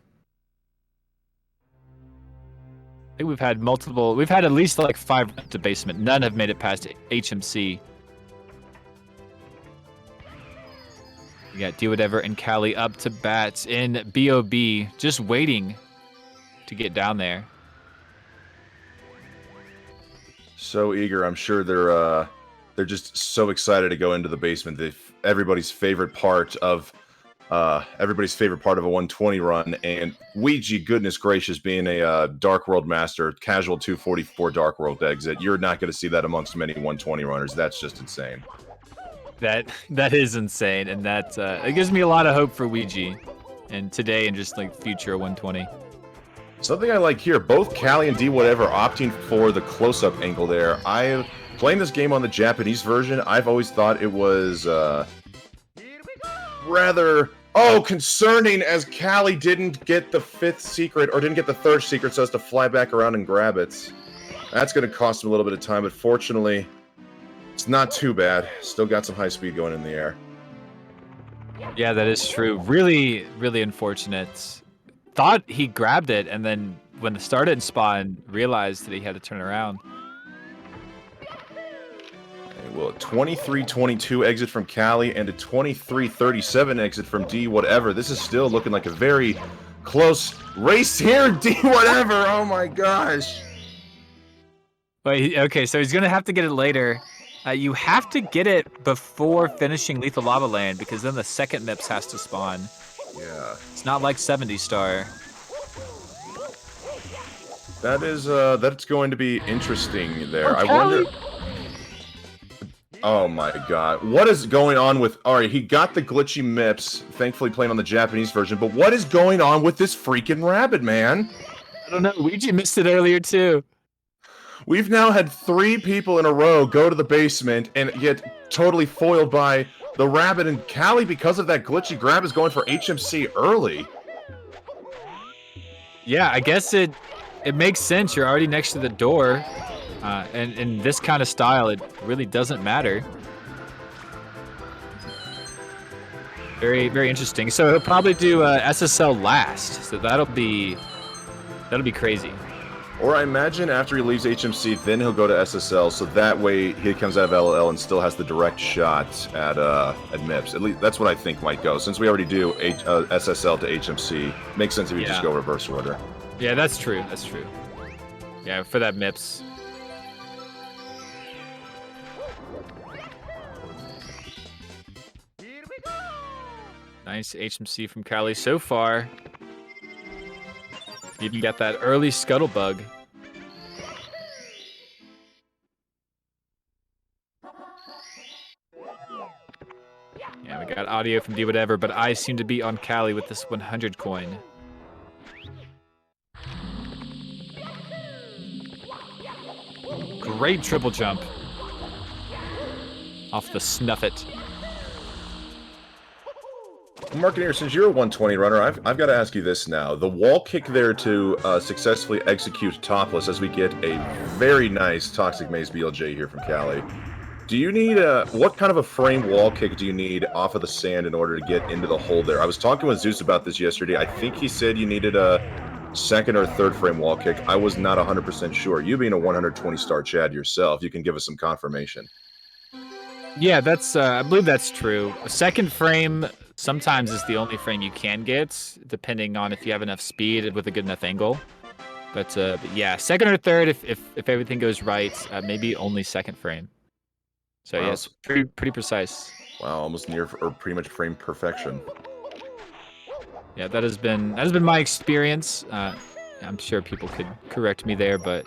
I think we've had at least like 5 to Basement. None have made it past HMC. We got D Whatever and Callie up to bat in BOB, just waiting to get down there.
So eager. I'm sure they're they're just so excited to go into the basement. Everybody's favorite part of a 120 run, and Ouija, goodness gracious, being a Dark World master, casual 244 Dark World exit, you're not going to see that amongst many 120 runners. That's just insane.
That is insane, and that it gives me a lot of hope for Ouija, and today and just like future 120.
Something I like here, both Callie and D whatever opting for the close-up angle there. Playing this game on the Japanese version, I've always thought it was rather concerning, as Callie didn't get the 5th secret, or didn't get the 3rd secret, so has to fly back around and grab it. That's going to cost him a little bit of time, but fortunately, it's not too bad. Still got some high speed going in the air.
Yeah, that is true. Really, really unfortunate. Thought he grabbed it, and then when it started in spawn, realized that he had to turn around.
Well, a 23-22 exit from Callie and a 23-37 exit from D whatever. This is still looking like a very close race here. D whatever. Oh my gosh.
Wait, okay, so he's gonna have to get it later. You have to get it before finishing Lethal Lava Land, because then the second MIPS has to spawn.
Yeah.
It's not like 70 Star.
That's going to be interesting there.
Oh,
I wonder. Oh my god. What is going on with... Alright, he got the glitchy MIPS, thankfully playing on the Japanese version, but what is going on with this freaking rabbit, man?
I don't know, Ouija missed it earlier too.
We've now had 3 people in a row go to the basement and get totally foiled by the rabbit, and Callie, because of that glitchy grab, is going for HMC early.
Yeah, I guess it makes sense. You're already next to the door. And in this kind of style, it really doesn't matter. Very, very interesting. So he'll probably do SSL last. So that'll be crazy.
Or I imagine after he leaves HMC, then he'll go to SSL, so that way he comes out of LLL and still has the direct shot at MIPS. At least that's what I think might go. Since we already do SSL to HMC, makes sense if you just go reverse order.
Yeah, that's true. That's true. Yeah, for that MIPS. Nice HMC from Callie so far. Even got that early scuttlebug. Yeah, we got audio from D whatever, but eyes seem to be on Callie with this 100 coin. Great triple jump. Off the Snuffit.
Marketeer, since you're a 120 runner, I've got to ask you this now. The wall kick there to successfully execute topless as we get a very nice Toxic Maze BLJ here from Callie. Do you need what kind of a frame wall kick do you need off of the sand in order to get into the hole there? I was talking with Zeus about this yesterday. I think he said you needed a 2nd or 3rd frame wall kick. I was not 100% sure. You being a 120 star Chad yourself, you can give us some confirmation.
Yeah, that's I believe that's true. A 2nd frame sometimes is the only frame you can get, depending on if you have enough speed with a good enough angle. But yeah, 2nd or 3rd, if everything goes right, maybe only 2nd frame. So
wow.
Yes, pretty precise.
Wow, almost near or pretty much frame perfection.
Yeah, that has been my experience. I'm sure people could correct me there, but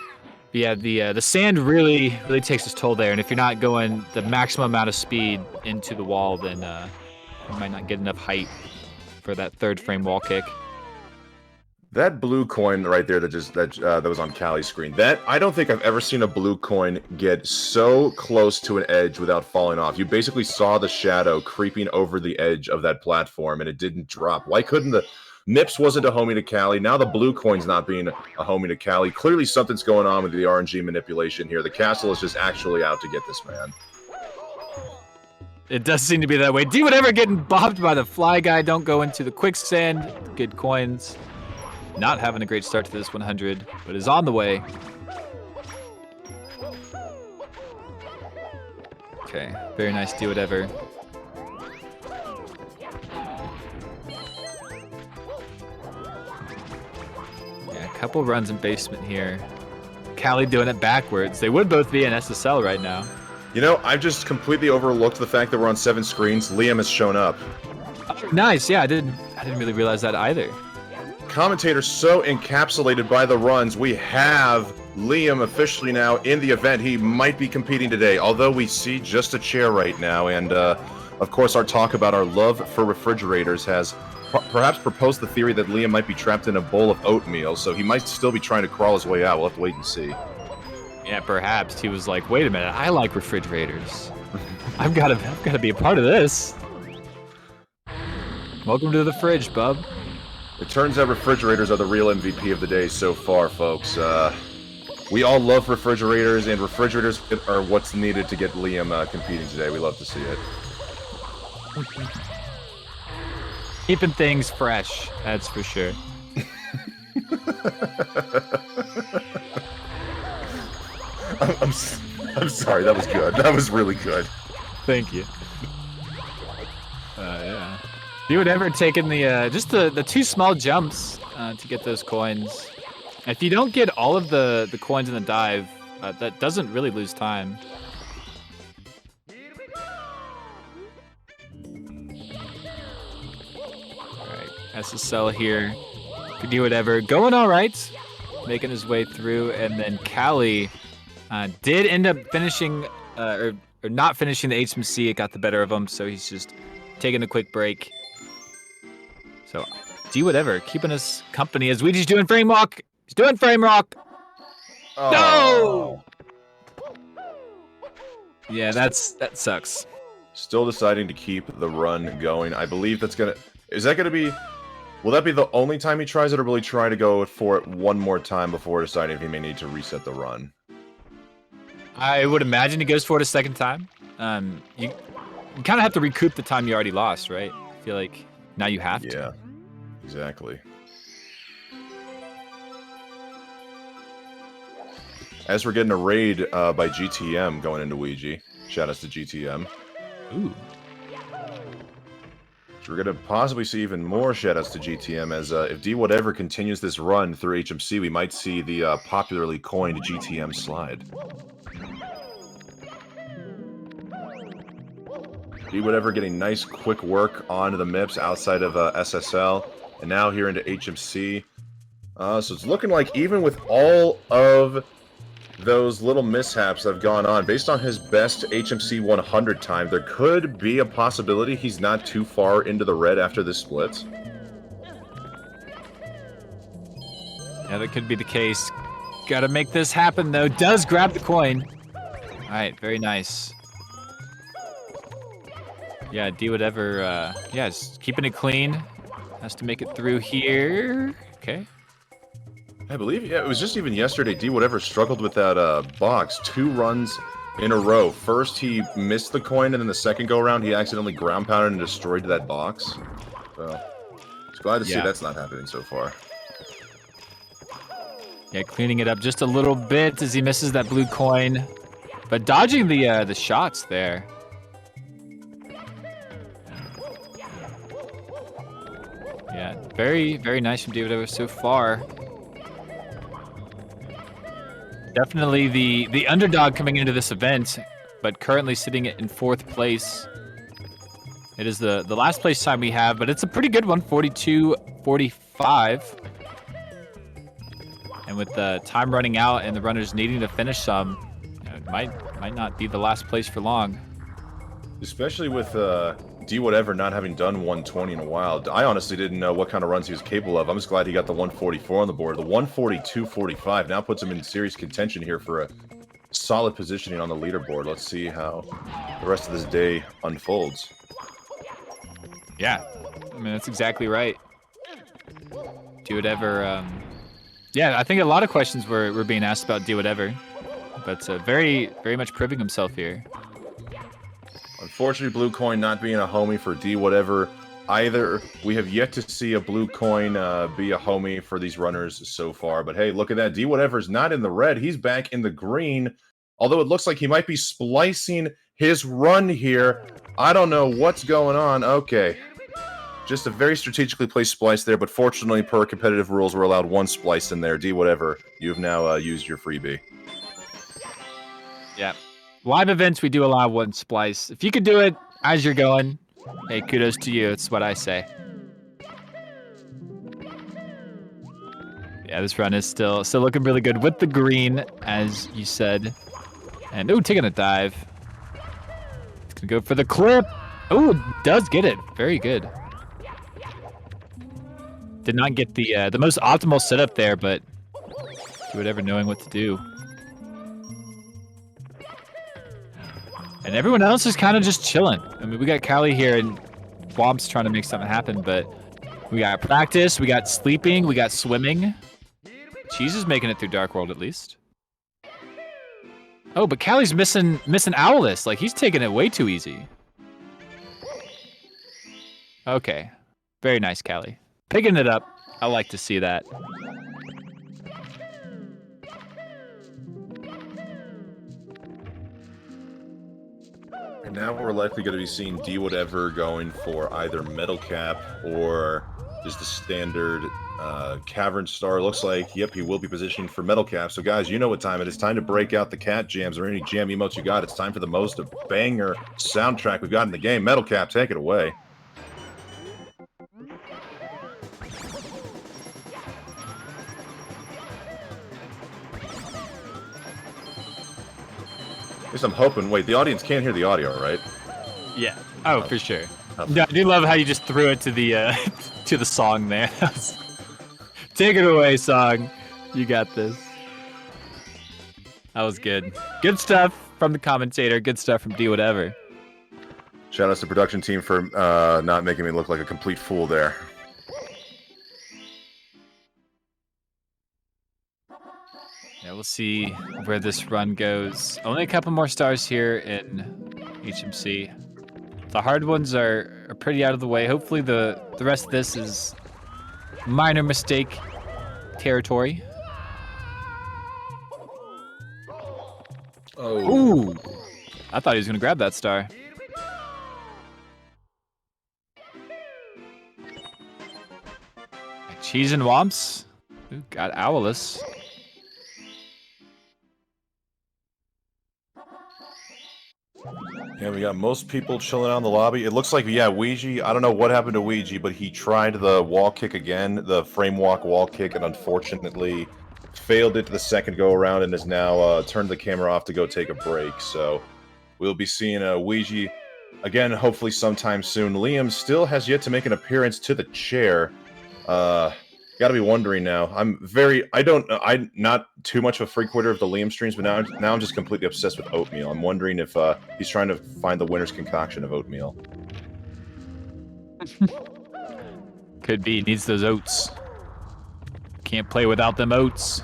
yeah, the sand really takes its toll there, and if you're not going the maximum amount of speed into the wall, then you might not get enough height for that 3rd frame wall kick.
That blue coin right there that was on Callie's screen, that I don't think I've ever seen a blue coin get so close to an edge without falling off. You basically saw the shadow creeping over the edge of that platform and it didn't drop. Why couldn't the MIPS wasn't a homie to Callie? Now the blue coin's not being a homie to Callie. Clearly something's going on with the RNG manipulation here. The castle is just actually out to get this man.
It does seem to be that way. Do whatever, getting bobbed by the fly guy. Don't go into the quicksand. Good coins. Not having a great start to this 100, but is on the way. Okay, very nice. Do whatever. Yeah, a couple runs in basement here. Callie doing it backwards. They would both be in SSL right now.
You know, I've just completely overlooked the fact that we're on 7 screens. Liam has shown up.
Nice. Yeah, I didn't really realize that either.
Commentator so encapsulated by the runs. We have Liam officially now in the event. He might be competing today, although we see just a chair right now. And, of course, our talk about our love for refrigerators has perhaps proposed the theory that Liam might be trapped in a bowl of oatmeal, so he might still be trying to crawl his way out. We'll have to wait and see.
Yeah, perhaps he was like, "Wait a minute, I like refrigerators. I've got to be a part of this." Welcome to the fridge, bub.
It turns out refrigerators are the real MVP of the day so far, folks. We all love refrigerators, and refrigerators are what's needed to get Liam competing today. We love to see it.
Keeping things fresh, that's for sure.
I'm sorry, that was good. That was really good.
Thank you. Yeah. You would ever taken the just the 2 small jumps to get those coins. If you don't get all of the coins in the dive, that doesn't really lose time. Alright, SSL here. Could do whatever. Going alright. Making his way through, and then Callie did end up finishing or not finishing the HMC. It got the better of him, so he's just taking a quick break. So, do whatever, keeping us company as Ouija's doing frame walk. He's doing frame walk.
Oh.
No! Yeah, that sucks.
Still deciding to keep the run going. I believe that's gonna... Is that gonna be... Will that be the only time he tries it, or will he try to go for it one more time before deciding if he may need to reset the run?
I would imagine he goes for it a second time. You kind of have to recoup the time you already lost, right? I feel like now you have to.
Yeah, exactly. As we're getting a raid by GTM going into Ouija. Shoutouts to GTM.
Ooh.
So we're going to possibly see even more shoutouts to GTM as if D whatever continues this run through HMC, we might see the popularly coined GTM slide. D whatever getting nice quick work on the MIPS outside of SSL, and now here into HMC. So it's looking like even with all of those little mishaps that have gone on, based on his best HMC 100 time, there could be a possibility he's not too far into the red after this split.
Yeah, that could be the case. Gotta make this happen, though. Does grab the coin. Alright, very nice. Yeah, D whatever, yeah, just keeping it clean. Has to make it through here. Okay.
I believe, yeah, it was just even yesterday, D whatever struggled with that box 2 runs in a row. First, he missed the coin, and then the second go-around, he accidentally ground-pounded and destroyed that box. So, just glad to see that's not happening so far.
Yeah, cleaning it up just a little bit as he misses that blue coin. But dodging the shots there. Yeah, very, very nice from David so far. Definitely the underdog coming into this event, but currently sitting in 4th place. It is the last place time we have, but it's a pretty good one, 42-45. And with the time running out and the runners needing to finish some, it might not be the last place for long.
Especially with D whatever not having done 120 in a while. I honestly didn't know what kind of runs he was capable of. I'm just glad he got the 144 on the board. The 142.45 now puts him in serious contention here for a solid positioning on the leaderboard. Let's see how the rest of this day unfolds.
Yeah, I mean, that's exactly right. Do whatever. Yeah, I think a lot of questions were being asked about do whatever, but very, very much proving himself here.
Unfortunately, blue coin not being a homie for D whatever either. We have yet to see a blue coin be a homie for these runners so far. But hey, look at that. D whatever's not in the red. He's back in the green. Although it looks like he might be splicing his run here. I don't know what's going on. Okay. Just a very strategically placed splice there. But fortunately, per competitive rules, we're allowed 1 splice in there. D whatever, you've now used your freebie.
Yeah. live events, we do allow one splice. If you could do it as you're going, hey, kudos to you. It's what I say. Yeah, this run is still looking really good with the green, as you said. And taking a dive. It's gonna go for the clip. Oh, does get it. Very good. Did not get the most optimal setup there, but do whatever, knowing what to do. And everyone else is kind of just chilling. I mean, we got Callie here and Womp's trying to make something happen, but we got practice, we got sleeping, we got swimming. Cheese is making it through Dark World at least. Oh, but Callie's missing Owlus. Like, he's taking it way too easy. Okay. Very nice, Callie. Picking it up. I like to see that.
And now we're likely going to be seeing D whatever going for either Metal Cap or just the standard Cavern Star. Looks like, yep, he will be positioning for Metal Cap. So guys, you know what time it is. Time to break out the cat jams or any jam emotes you got. It's time for the most banger soundtrack we've got in the game. Metal Cap, take it away. At least I'm hoping. Wait, the audience can't hear the audio, right?
Yeah. Oh, for sure. Yeah, I do love how you just threw it to the to the song there. Take it away, song. You got this. That was good. Good stuff from the commentator. Good stuff from D whatever.
Shout out to the production team for not making me look like a complete fool there.
Yeah, we'll see where this run goes. Only a couple more stars here in HMC. The hard ones are pretty out of the way. Hopefully the rest of this is minor mistake territory.
Oh.
Ooh! I thought he was going to grab that star. Cheese and Womps. Ooh, got Owlus.
Yeah, we got most people chilling out in the lobby. It looks like, yeah, Ouija, I don't know what happened to Ouija, but he tried the wall kick again, the frame walk wall kick, and unfortunately failed it to the second go around and has now turned the camera off to go take a break. So we'll be seeing Ouija again, hopefully sometime soon. Liam still has yet to make an appearance to the chair. Gotta be wondering now. I'm not too much of a frequenter of the Liam streams, but now I'm just completely obsessed with oatmeal. I'm wondering if he's trying to find the winner's concoction of oatmeal.
Could be. Needs those oats. Can't play without them oats.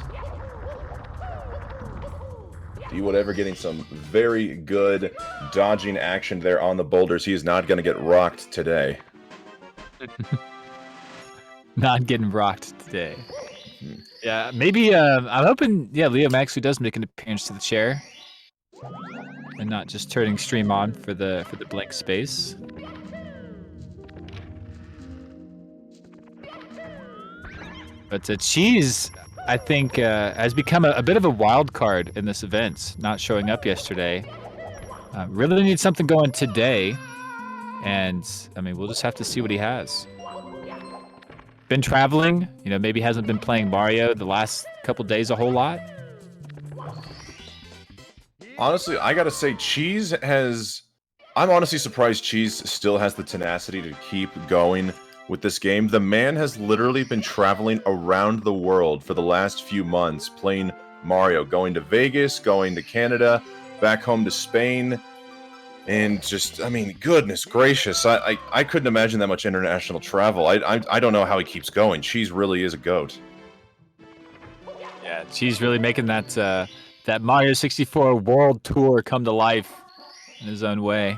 D whatever getting some very good dodging action there on the boulders. He is not going to get rocked today.
Not getting rocked today. Yeah, maybe I'm hoping, yeah, Liam actually does make an appearance to the chair. And not just turning stream on for the blank space. But Cheese, I think, has become a bit of a wild card in this event, not showing up yesterday. Really need something going today. And, I mean, we'll just have to see what he has. Been traveling, you know, maybe hasn't been playing Mario the last couple days a whole lot.
Honestly, I gotta say, Cheese has... I'm honestly surprised Cheese still has the tenacity to keep going with this game. The man has literally been traveling around the world for the last few months, playing Mario, going to Vegas, going to Canada, back home to Spain, and just, I mean, goodness gracious, I couldn't imagine that much international travel. I don't know how he keeps going. Cheese really is a goat.
Yeah, Cheese really making that that Mario 64 World Tour come to life in his own way.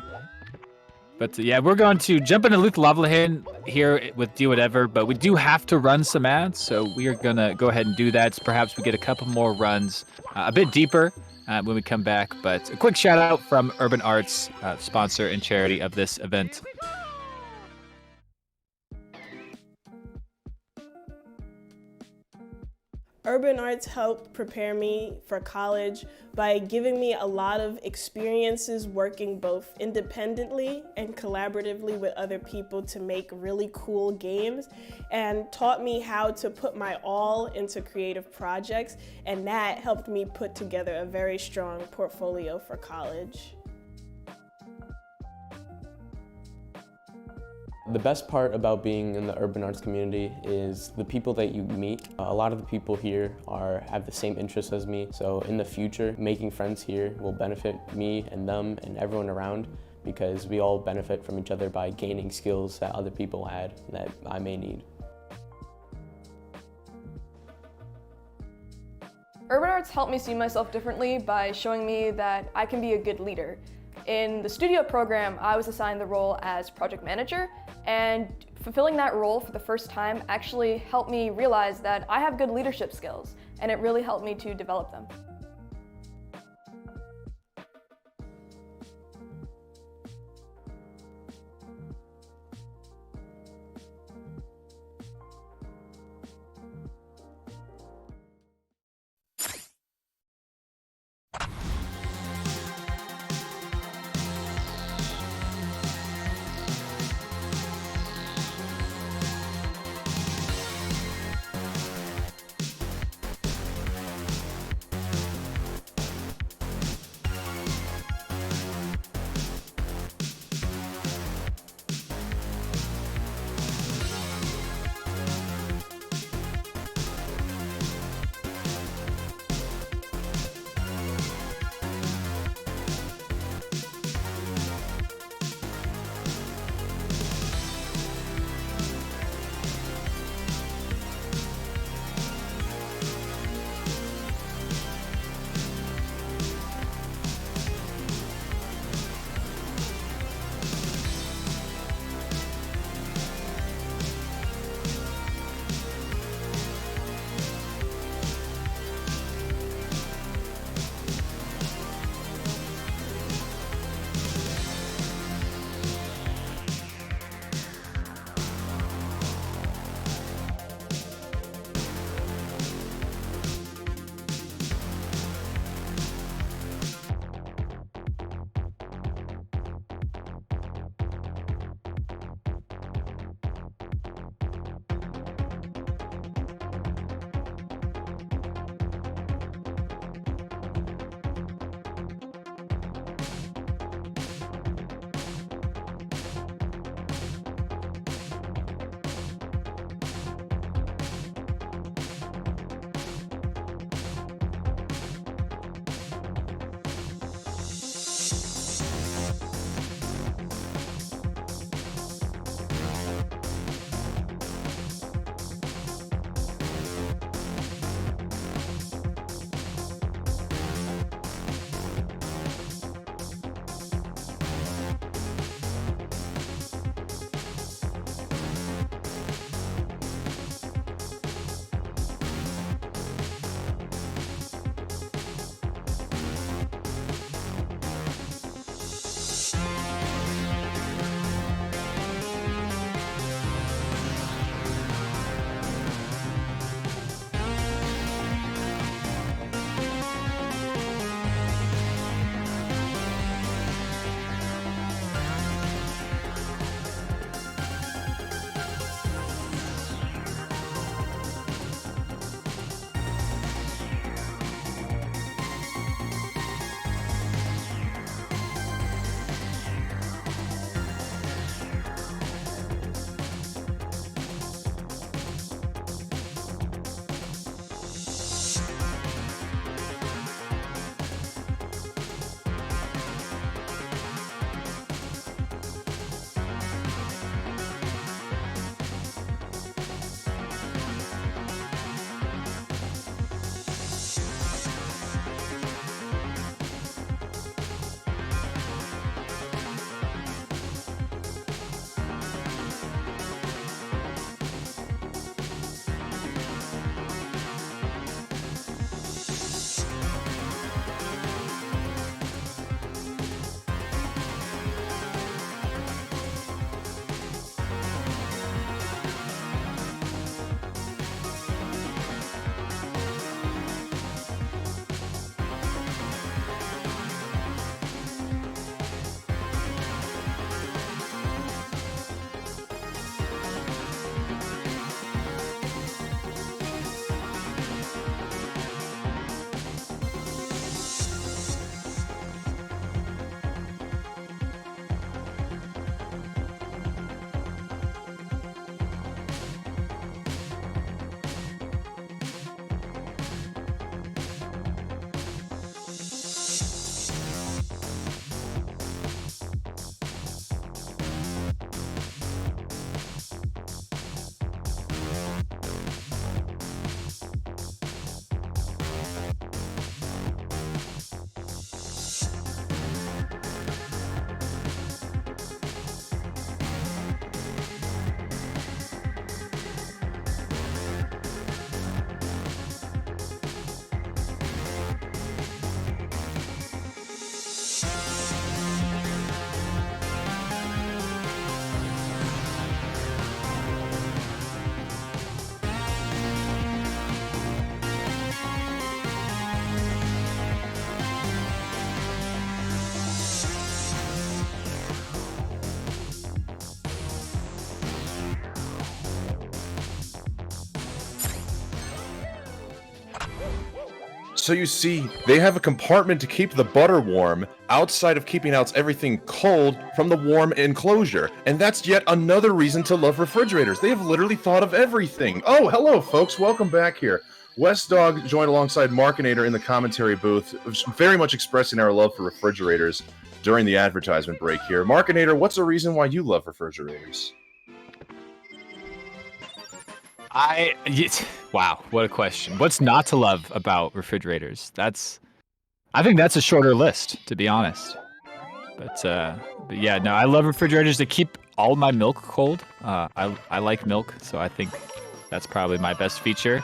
But yeah, we're going to jump into Luke Lavalahan here with Do Whatever, but we do have to run some ads, so we are gonna go ahead and do that. So perhaps we get a couple more runs a bit deeper when we come back. But a quick shout out from Urban Arts, sponsor and charity of this event.
Urban Arts helped prepare me for college by giving me a lot of experiences working both independently and collaboratively with other people to make really cool games, and taught me how to put my all into creative projects, and that helped me put together a very strong portfolio for college.
The best part about being in the urban arts community is the people that you meet. A lot of the people here have the same interests as me, so in the future, making friends here will benefit me and them and everyone around, because we all benefit from each other by gaining skills that other people had that I may need.
Urban Arts helped me see myself differently by showing me that I can be a good leader. In the studio program, I was assigned the role as project manager, and fulfilling that role for the first time actually helped me realize that I have good leadership skills, and it really helped me to develop them.
So you see, they have a compartment to keep the butter warm outside of keeping out everything cold from the warm enclosure. And that's yet another reason to love refrigerators. They have literally thought of everything. Oh, hello, folks. Welcome back here. West Dog joined alongside Markinator in the commentary booth, very much expressing our love for refrigerators during the advertisement break here. Markinator, what's the reason why you love refrigerators?
Wow, what a question. What's not to love about refrigerators? I think that's a shorter list, to be honest. But yeah, no, I love refrigerators to keep all my milk cold. I like milk, so I think that's probably my best feature.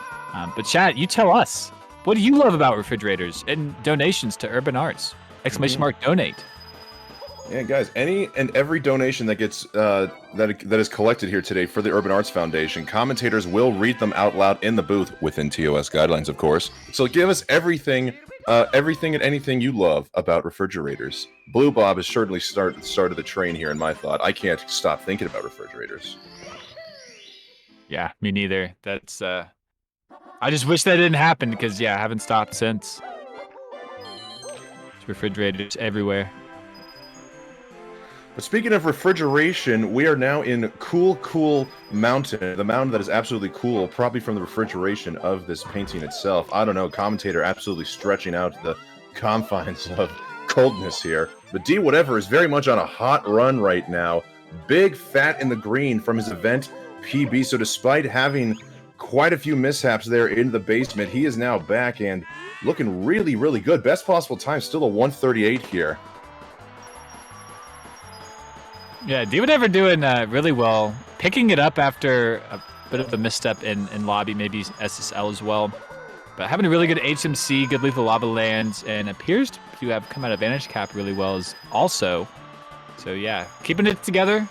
But chat, you tell us, what do you love about refrigerators and donations to Urban Arts? ! Donate.
Yeah, guys, any and every donation that gets that is collected here today for the Urban Arts Foundation, commentators will read them out loud in the booth within TOS guidelines, of course. So give us everything and anything you love about refrigerators. Blue Bob has certainly started the train here in my thought. I can't stop thinking about refrigerators.
Yeah, me neither. That's I just wish that didn't happen because yeah, I haven't stopped since. There's refrigerators everywhere.
But speaking of refrigeration, we are now in Cool Mountain, the mountain that is absolutely cool, probably from the refrigeration of this painting itself. I don't know, commentator absolutely stretching out the confines of coldness here. But D Whatever is very much on a hot run right now. Big fat in the green from his event PB. So despite having quite a few mishaps there in the basement, he is now back and looking really, really good. Best possible time, still a 138 here.
Yeah, D Whatever doing really well. Picking it up after a bit of a misstep in lobby, maybe SSL as well. But having a really good HMC, good lethal lava lands, and appears to have come out of Vanish Cap really well as also. So yeah, keeping it together.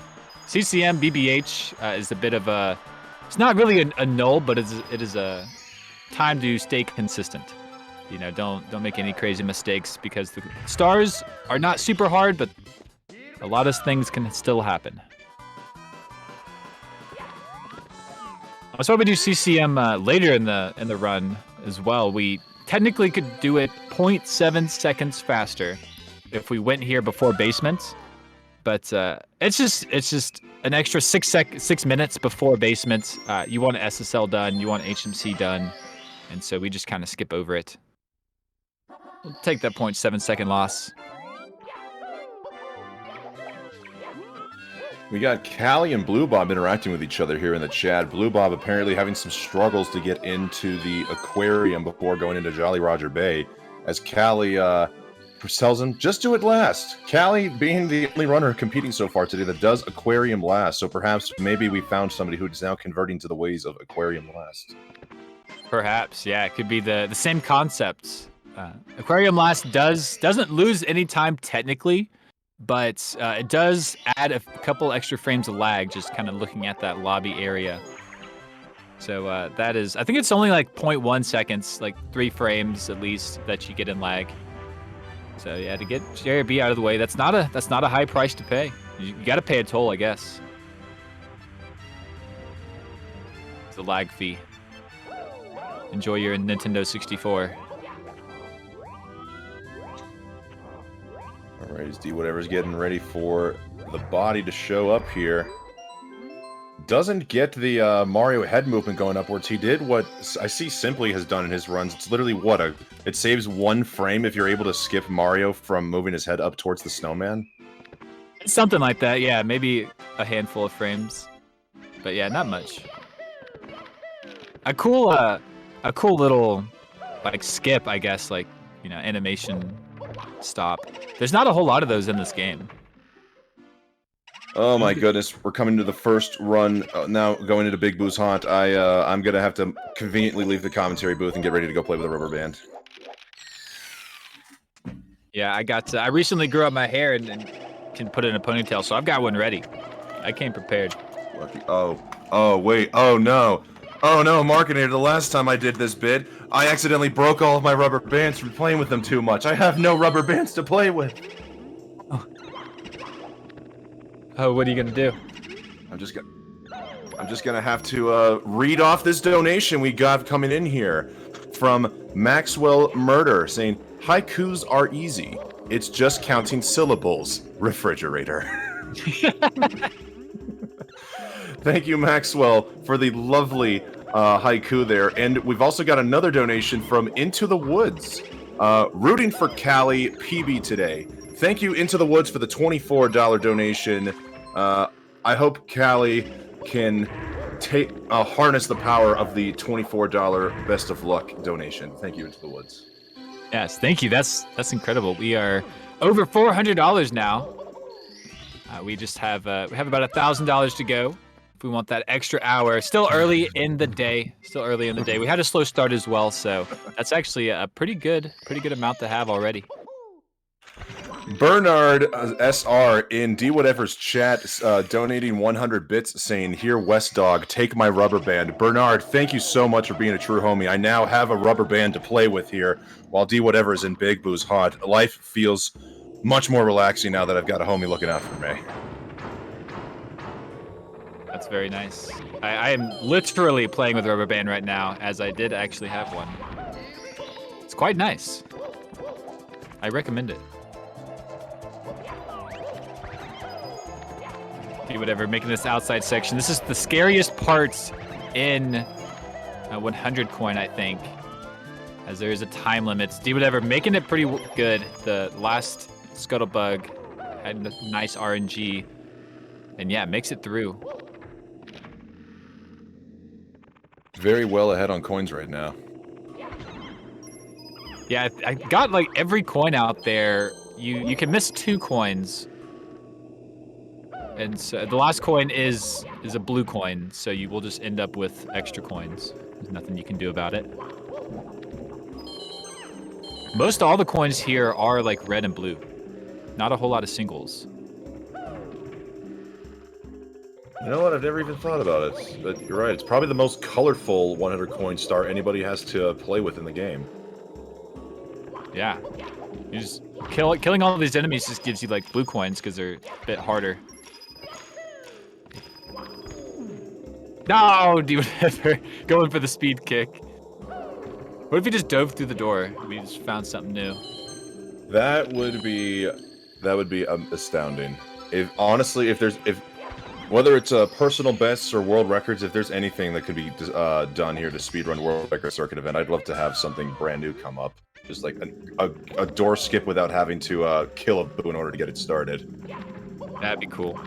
CCM, BBH is a bit of a... It's not really a null, but it is a time to stay consistent. You know, don't make any crazy mistakes because the stars are not super hard, but a lot of things can still happen. I was hoping to do CCM later in the run as well. We technically could do it 0.7 seconds faster if we went here before basements, but it's just an extra 6 minutes before basements. You want SSL done, you want HMC done, and so we just kind of skip over it. We'll take that 0.7 second loss.
We got Callie and Blue Bob interacting with each other here in the chat. Blue Bob apparently having some struggles to get into the aquarium before going into Jolly Roger Bay, as Callie tells him, just do it last. Callie being the only runner competing so far today that does aquarium last, so perhaps maybe we found somebody who is now converting to the ways of aquarium last.
Perhaps, yeah, it could be the same concepts. Aquarium last doesn't lose any time technically, but it does add a couple extra frames of lag just kind of looking at that lobby area. So that is, I think it's only like 0.1 seconds, like 3 frames at least that you get in lag. So yeah, to get JRB out of the way, that's not a high price to pay. You got to pay a toll, I guess. It's a lag fee. Enjoy your Nintendo 64.
Alright, as D Whatever's getting ready for the body to show up here. Doesn't get the Mario head movement going upwards. He did what I see Simply has done in his runs. It's literally what it saves 1 frame if you're able to skip Mario from moving his head up towards the snowman.
Something like that, yeah. Maybe a handful of frames, but yeah, not much. A cool little like skip, I guess, like, you know, animation stop. There's not a whole lot of those in this game.
Oh my goodness, we're coming to the first run now, going into Big Boo's Haunt. I'm gonna have to conveniently leave the commentary booth and get ready to go play with a rubber band.
Yeah, I recently grew up my hair and can put it in a ponytail, so I've got one ready. I came prepared.
Lucky. Oh wait, oh no, Markinator, the last time I did this bit, I accidentally broke all of my rubber bands from playing with them too much. I have no rubber bands to play with.
Oh, what are you gonna do?
I'm just gonna have to read off this donation we got coming in here from Maxwell Murder saying, haikus are easy. It's just counting syllables. Refrigerator. Thank you, Maxwell, for the lovely haiku there. And we've also got another donation from Into the Woods. Rooting for Callie PB today. Thank you, Into the Woods, for the $24 donation. I hope Callie can harness the power of the $24 best of luck donation. Thank you, Into the Woods.
Yes, thank you. That's incredible. We are over $400 now. We just have about $1,000 to go. If we want that extra hour, still early in the day. We had a slow start as well, so that's actually a pretty good amount to have already.
Bernard SR in D Whatever's chat donating 100 bits saying, here, West Dog, take my rubber band. Bernard, thank you so much for being a true homie. I now have a rubber band to play with here while D Whatever is in Big Boo's haunt. Life feels much more relaxing now that I've got a homie looking out for me.
That's very nice. I am literally playing with rubber band right now, as I did actually have one. It's quite nice. I recommend it. Do whatever, making this outside section. This is the scariest part in 100 coin, I think, as there is a time limit. Do whatever, making it pretty good. The last Scuttlebug had nice RNG, and yeah, makes it through.
Very well ahead on coins right now.
Yeah, I got like every coin out there. You can miss 2 coins. And so the last coin is a blue coin, so you will just end up with extra coins. There's nothing you can do about it. Most all the coins here are like red and blue. Not a whole lot of singles.
You know what? I've never even thought about it. But you're right. It's probably the most colorful 100 coin star anybody has to play with in the game.
Yeah. You just killing all of these enemies just gives you like blue coins because they're a bit harder. No, do whatever. Going for the speed kick. What if he just dove through the door? We just found something new.
That would be astounding. If whether it's personal bests or world records, if there's anything that could be done here to speedrun world record circuit event, I'd love to have something brand new come up. Just like a door skip without having to kill a boo in order to get it started.
That'd be cool.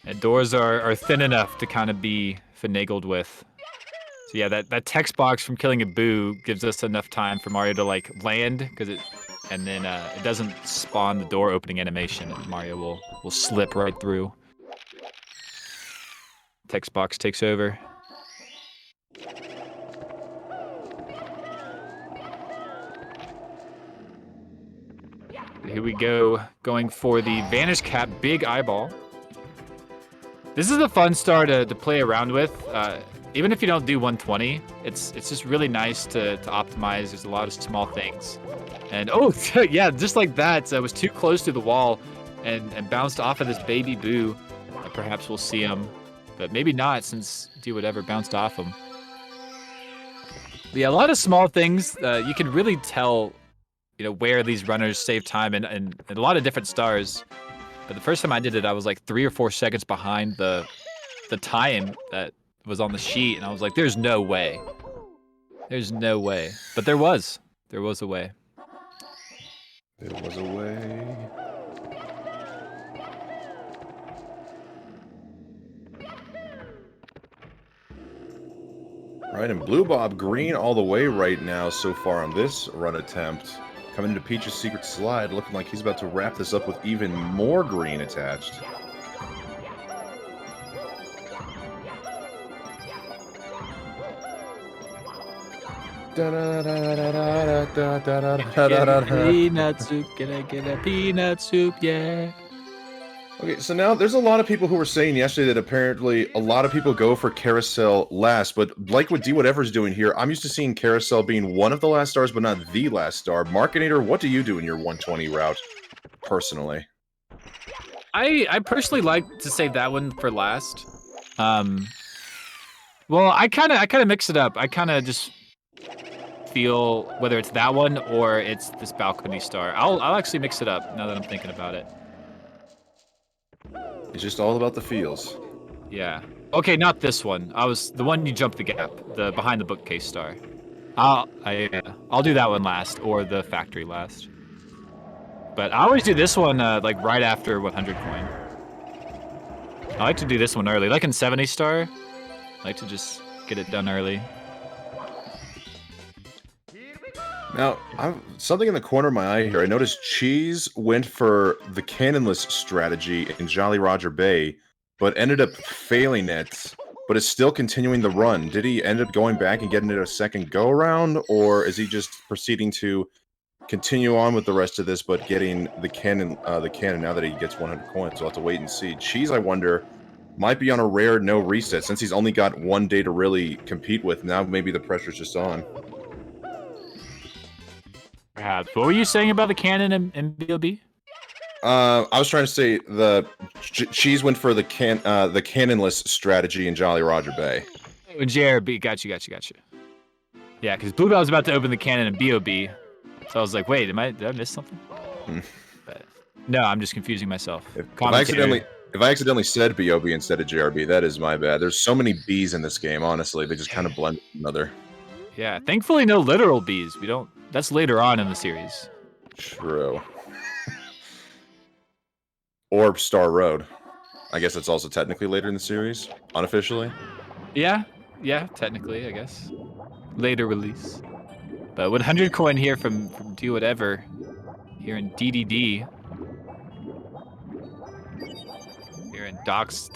And doors are thin enough to kind of be finagled with. So yeah, that text box from killing a boo gives us enough time for Mario to like land, and then it doesn't spawn the door opening animation, and Mario will slip right through. Text box takes over. Here we go, going for the Vanish Cap Big Eyeball. This is a fun star to play around with. Even if you don't do 120, it's just really nice to optimize. There's a lot of small things. And oh, yeah, just like that, I was too close to the wall and bounced off of this baby boo. Perhaps we'll see him, but maybe not since Do Whatever bounced off him. But yeah, a lot of small things. You can really tell, where these runners save time and a lot of different stars. But the first time I did it, I was like 3 or 4 seconds behind the time that was on the sheet, and I was like, there's no way. There's no way. But there was. There was a way.
There was a way. Right, and Blue Bob green all the way right now so far on this run attempt. Coming into Peach's secret slide, looking like he's about to wrap this up with even more green attached.
Get a peanut soup, can I get a peanut soup, yeah.
Okay, so now there's a lot of people who were saying yesterday that apparently a lot of people go for Carousel last, but like what D Whatever's doing here, I'm used to seeing Carousel being one of the last stars, but not the last star. Markinator, what do you do in your 120 route, personally?
I personally like to save that one for last. Well, I kind of mix it up. I kind of just feel whether it's that one or it's this balcony star. I'll actually mix it up now that I'm thinking about it.
It's just all about the feels.
Yeah. Okay, not this one. I was the one you jumped the gap, the behind the bookcase star. I'll do that one last, or the factory last. But I always do this one like right after 100 coin. I like to do this one early, like in 70 star. I like to just get it done early.
Now, something in the corner of my eye here. I noticed Cheese went for the cannonless strategy in Jolly Roger Bay, but ended up failing it, but is still continuing the run. Did he end up going back and getting it a second go-around, or is he just proceeding to continue on with the rest of this, but getting the cannon now that he gets 100 coins? We'll have to wait and see. Cheese, I wonder, might be on a rare no reset, since he's only got one day to really compete with. Now maybe the pressure's just on.
Perhaps. What were you saying about the cannon and BOB?
I was trying to say the Cheese went for the cannonless strategy in Jolly Roger Bay.
Oh, JRB, got you. Yeah, because Bluebell was about to open the cannon and BOB, so I was like, wait, did I miss something? But, no, I'm just confusing myself.
If I accidentally said BOB instead of JRB, that is my bad. There's so many B's in this game, honestly. They just kind of blend with another.
Yeah, thankfully no literal B's. We don't. That's later on in the series.
True. Or Star Road. I guess it's also technically later in the series, unofficially.
Yeah, technically, I guess. Later release. But 100 coin here from Do Whatever here in DDD. Here in Docs.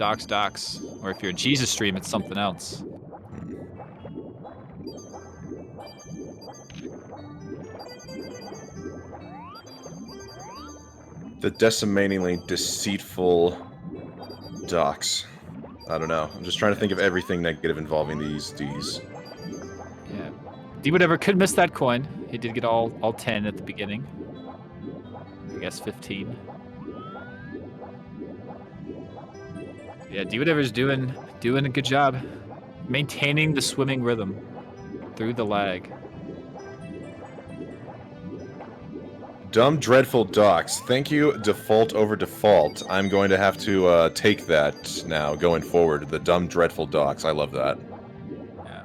Or if you're in Jesus Stream, it's something else.
The decimatingly deceitful Docs. I don't know. I'm just trying to think of everything negative involving these Ds.
Yeah. D Whatever could miss that coin. He did get all 10 at the beginning. I guess 15. Yeah, D Whatever's doing a good job maintaining the swimming rhythm through the lag.
Dumb Dreadful Docs. Thank you, default over default. I'm going to have to take that now going forward. The Dumb Dreadful Docs. I love that.
Yeah.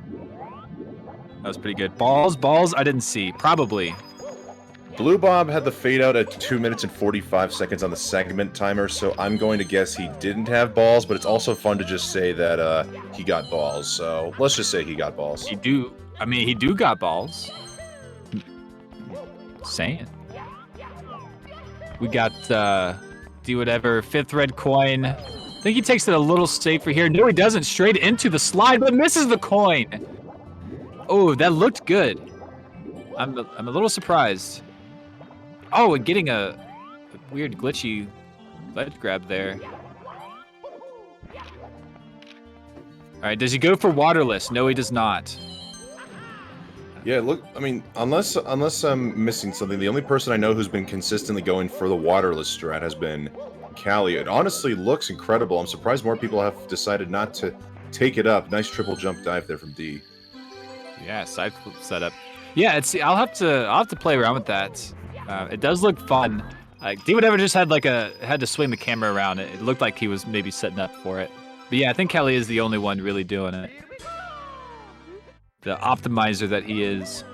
That was pretty good. Balls, I didn't see. Probably.
Blue Bob had the fade out at 2 minutes and 45 seconds on the segment timer, so I'm going to guess he didn't have balls, but it's also fun to just say that he got balls. So let's just say he got balls.
He do got balls. Saying. We got Do Whatever, 5th red coin. I think he takes it a little safer here. No, he doesn't. Straight into the slide, but misses the coin. Oh, that looked good. I'm a little surprised. Oh, and getting a weird glitchy ledge grab there. All right, does he go for waterless? No, he does not.
Yeah, look, I mean, unless I'm missing something, the only person I know who's been consistently going for the waterless strat has been Callie. It honestly looks incredible. I'm surprised more people have decided not to take it up. Nice triple jump dive there from D.
Yeah, side flip setup. Yeah, I'll have to play around with that. It does look fun. D Whatever just had to swing the camera around. It looked like he was maybe setting up for it. But yeah, I think Kelly is the only one really doing it. The optimizer that he is.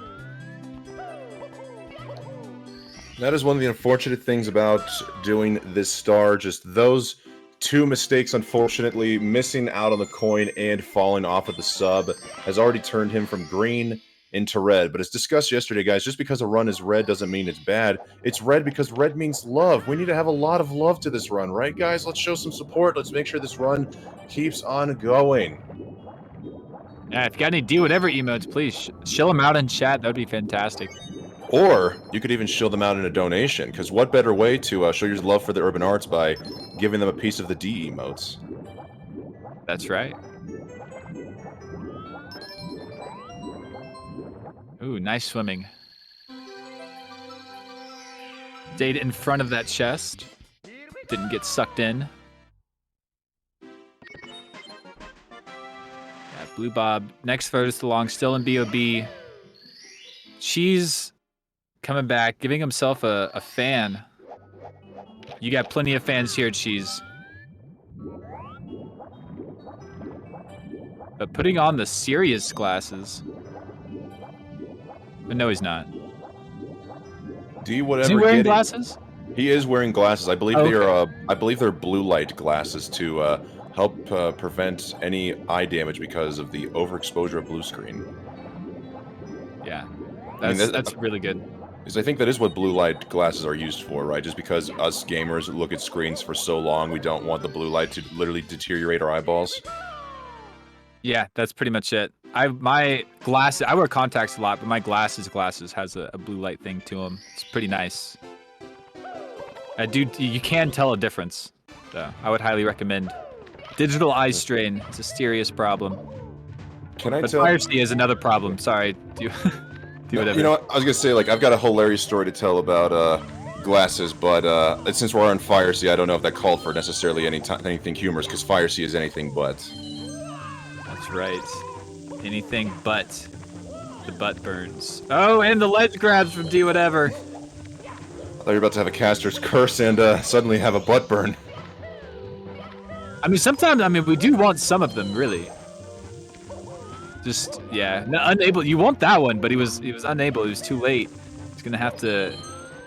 That is one of the unfortunate things about doing this star. Just those two mistakes, unfortunately, missing out on the coin and falling off of the sub has already turned him from green into red. But as discussed yesterday, guys, just because a run is red doesn't mean it's bad. It's red because red means love. We need to have a lot of love to this run, right, guys? Let's show some support. Let's make sure this run keeps on going.
Yeah, if you got any Do Whatever emotes, please shill them out in chat. That would be fantastic.
Or you could even shill them out in a donation, because what better way to show your love for the urban arts by giving them a piece of the D emotes?
That's right. Ooh, nice swimming. Stayed in front of that chest. Didn't get sucked in. Yeah, Blue Bob next furthest along, still in BOB. Cheese coming back, giving himself a fan. You got plenty of fans here, Cheese. But putting on the serious glasses. But no, he's not.
D whatever.
Is he wearing glasses?
He is wearing glasses. I believe they're blue light glasses to help prevent any eye damage because of the overexposure of blue screen.
Yeah, that's really good.
Because I think that is what blue light glasses are used for, right? Just because us gamers look at screens for so long, we don't want the blue light to literally deteriorate our eyeballs.
Yeah, that's pretty much it. My glasses, I wear contacts a lot, but my glasses has a blue light thing to them. It's pretty nice. You can tell a difference, so I would highly recommend. Digital eye strain is a serious problem. But piracy is another problem. Sorry, do whatever.
You know what? I was gonna say, like, I've got a hilarious story to tell about glasses, but since we're on Fire-C, I don't know if that called for necessarily anything humorous, because Fire-C is anything but.
That's right. Anything but the butt burns. Oh, and the ledge grabs from D whatever.
I thought you were about to have a caster's curse and suddenly have a butt burn.
I mean, sometimes, we do want some of them, really. Just, yeah, unable. You want that one, but he was unable. He was too late. He's gonna have to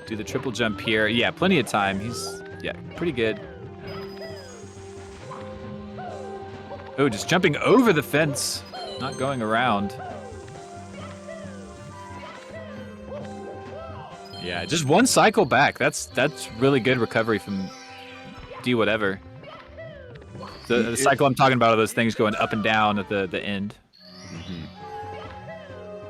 do the triple jump here. Yeah, plenty of time. He's, yeah, pretty good. Oh, just jumping over the fence, not going around. Yeah, just one cycle back. That's really good recovery from D whatever. The cycle I'm talking about are those things going up and down at the end.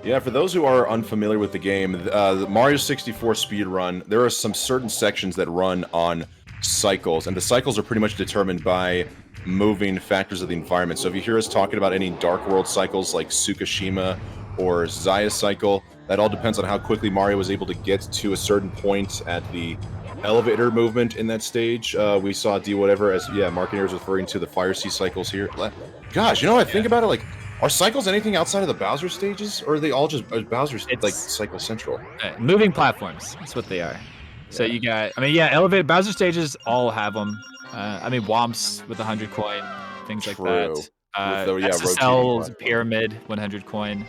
Yeah, for those who are unfamiliar with the game, the Mario 64 speedrun, there are some certain sections that run on cycles, and the cycles are pretty much determined by moving factors of the environment. So if you hear us talking about any Dark World cycles like Tsukishima or Zaya cycle, that all depends on how quickly Mario was able to get to a certain point at the elevator movement in that stage. We saw D whatever as, yeah, Marketeer is referring to the Fire-C cycles here. Gosh, you know what I think about it? Like, are cycles anything outside of the Bowser stages, or are they all just Bowser, like, cycle central?
Moving platforms, that's what they are. Yeah. So you got, elevated Bowser stages all have them. Womps with 100 coin, things like that. SSL's Pyramid 100 coin,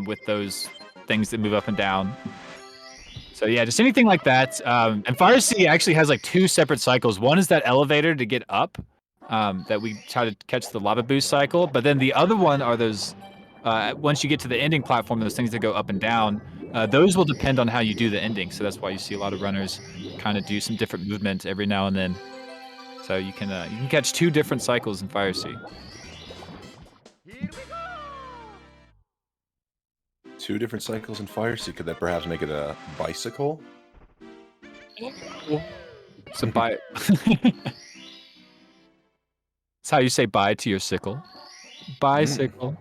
with those things that move up and down. So yeah, just anything like that. And Fire-C actually has like two separate cycles. One is that elevator to get up, that we try to catch the lava boost cycle. But then the other one are those, once you get to the ending platform, those things that go up and down. Those will depend on how you do the ending. So that's why you see a lot of runners kind of do some different movement every now and then. So you can catch two different cycles in Fire-C.
Two different cycles in Fire-C. Could that perhaps make it a bicycle?
Some bye. That's how you say bye to your sickle. Bicycle.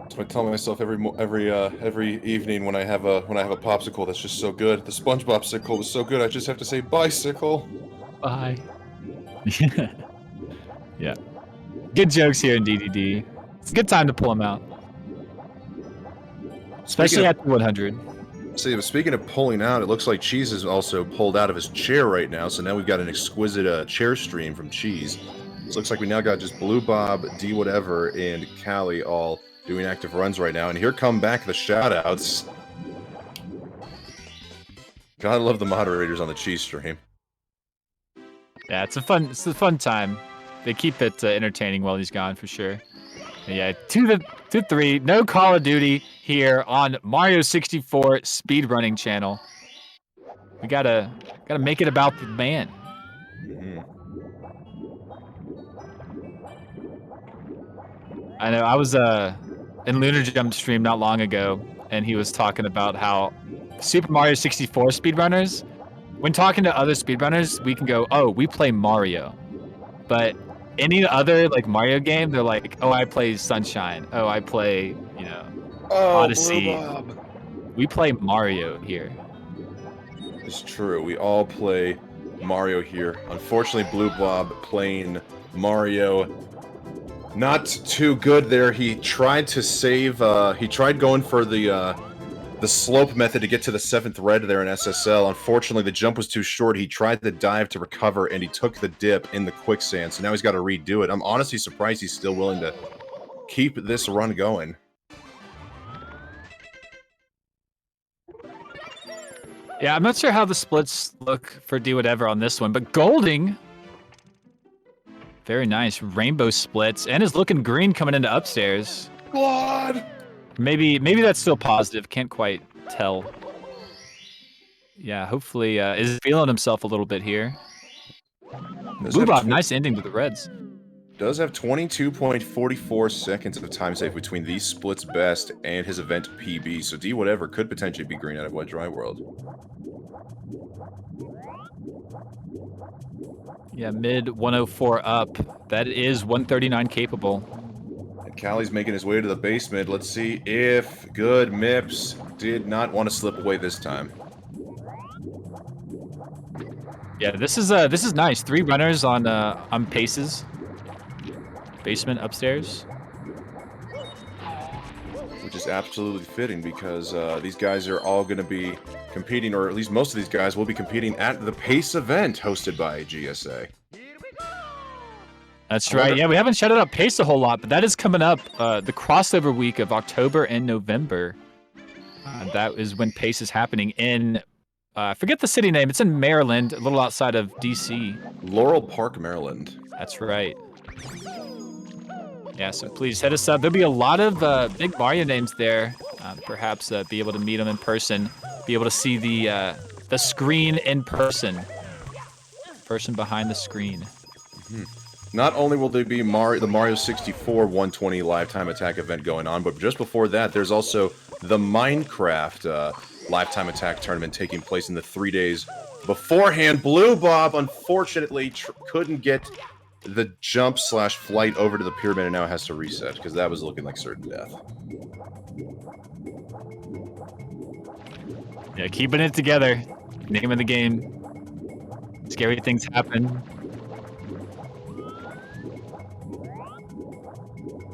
So I tell myself every evening when I have a popsicle that's just so good. The SpongeBob sickle was so good. I just have to say bicycle.
Bye. Yeah. Good jokes here in DDD. It's a good time to pull them out. Especially at 100.
See, but speaking of pulling out, it looks like Cheese is also pulled out of his chair right now, so now we've got an exquisite chair stream from Cheese. So it looks like we now got just Blue Bob, D whatever, and Callie all doing active runs right now. And here come back the shoutouts. Gotta love the moderators on the Cheese stream.
Yeah, it's a fun time. They keep it entertaining while he's gone for sure. Yeah, 2-3, no Call of Duty here on Mario 64 speedrunning channel. We gotta make it about the man. I know, I was in Lunar Jump stream not long ago, and he was talking about how Super Mario 64 speedrunners, when talking to other speedrunners, we can go, oh, we play Mario. But any other like Mario game, they're like, oh, I play Sunshine. Oh, I play, Odyssey.
Blue Bob.
We play Mario here.
It's true. We all play Mario here. Unfortunately, Blue Bob playing Mario, not too good there. He tried to save. He tried going for the slope method to get to the 7th red there in SSL. Unfortunately, the jump was too short. He tried to dive to recover, and he took the dip in the quicksand. So now he's got to redo it. I'm honestly surprised he's still willing to keep this run going.
Yeah, I'm not sure how the splits look for Do Whatever on this one, but Golding, very nice. Rainbow splits, and is looking green coming into upstairs.
God!
Maybe that's still positive. Can't quite tell. Yeah, hopefully is feeling himself a little bit here. Boobop, nice ending to the Reds.
Does have 22.44 seconds of time save between these splits best and his event PB, so D Whatever could potentially be green out of Wet Dry World.
Yeah, mid 104 up. That is 139 capable.
And Callie's making his way to the basement. Let's see if good Mips did not want to slip away this time.
Yeah, this is nice. 3 runners on paces. Basement upstairs.
Which is absolutely fitting because these guys are all going to be competing, or at least most of these guys will be competing at the PACE event hosted by GSA.
That's right. Yeah, we haven't shouted out PACE a whole lot, but that is coming up the crossover week of October and November. That is when PACE is happening in, forget the city name. It's in Maryland, a little outside of DC.
Laurel Park, Maryland.
That's right. Yeah, so please hit us up. There'll be a lot of big Mario names there. Perhaps be able to meet them in person. Be able to see the screen in person. Person behind the screen.
Mm-hmm. Not only will there be the Mario 64 120 Lifetime Attack event going on, but just before that, there's also the Minecraft Lifetime Attack tournament taking place in the 3 days beforehand. Blue Bob, unfortunately, couldn't get the jump/flight over to the pyramid and now has to reset because that was looking like certain death.
Yeah, keeping it together. Name of the game. Scary things happen.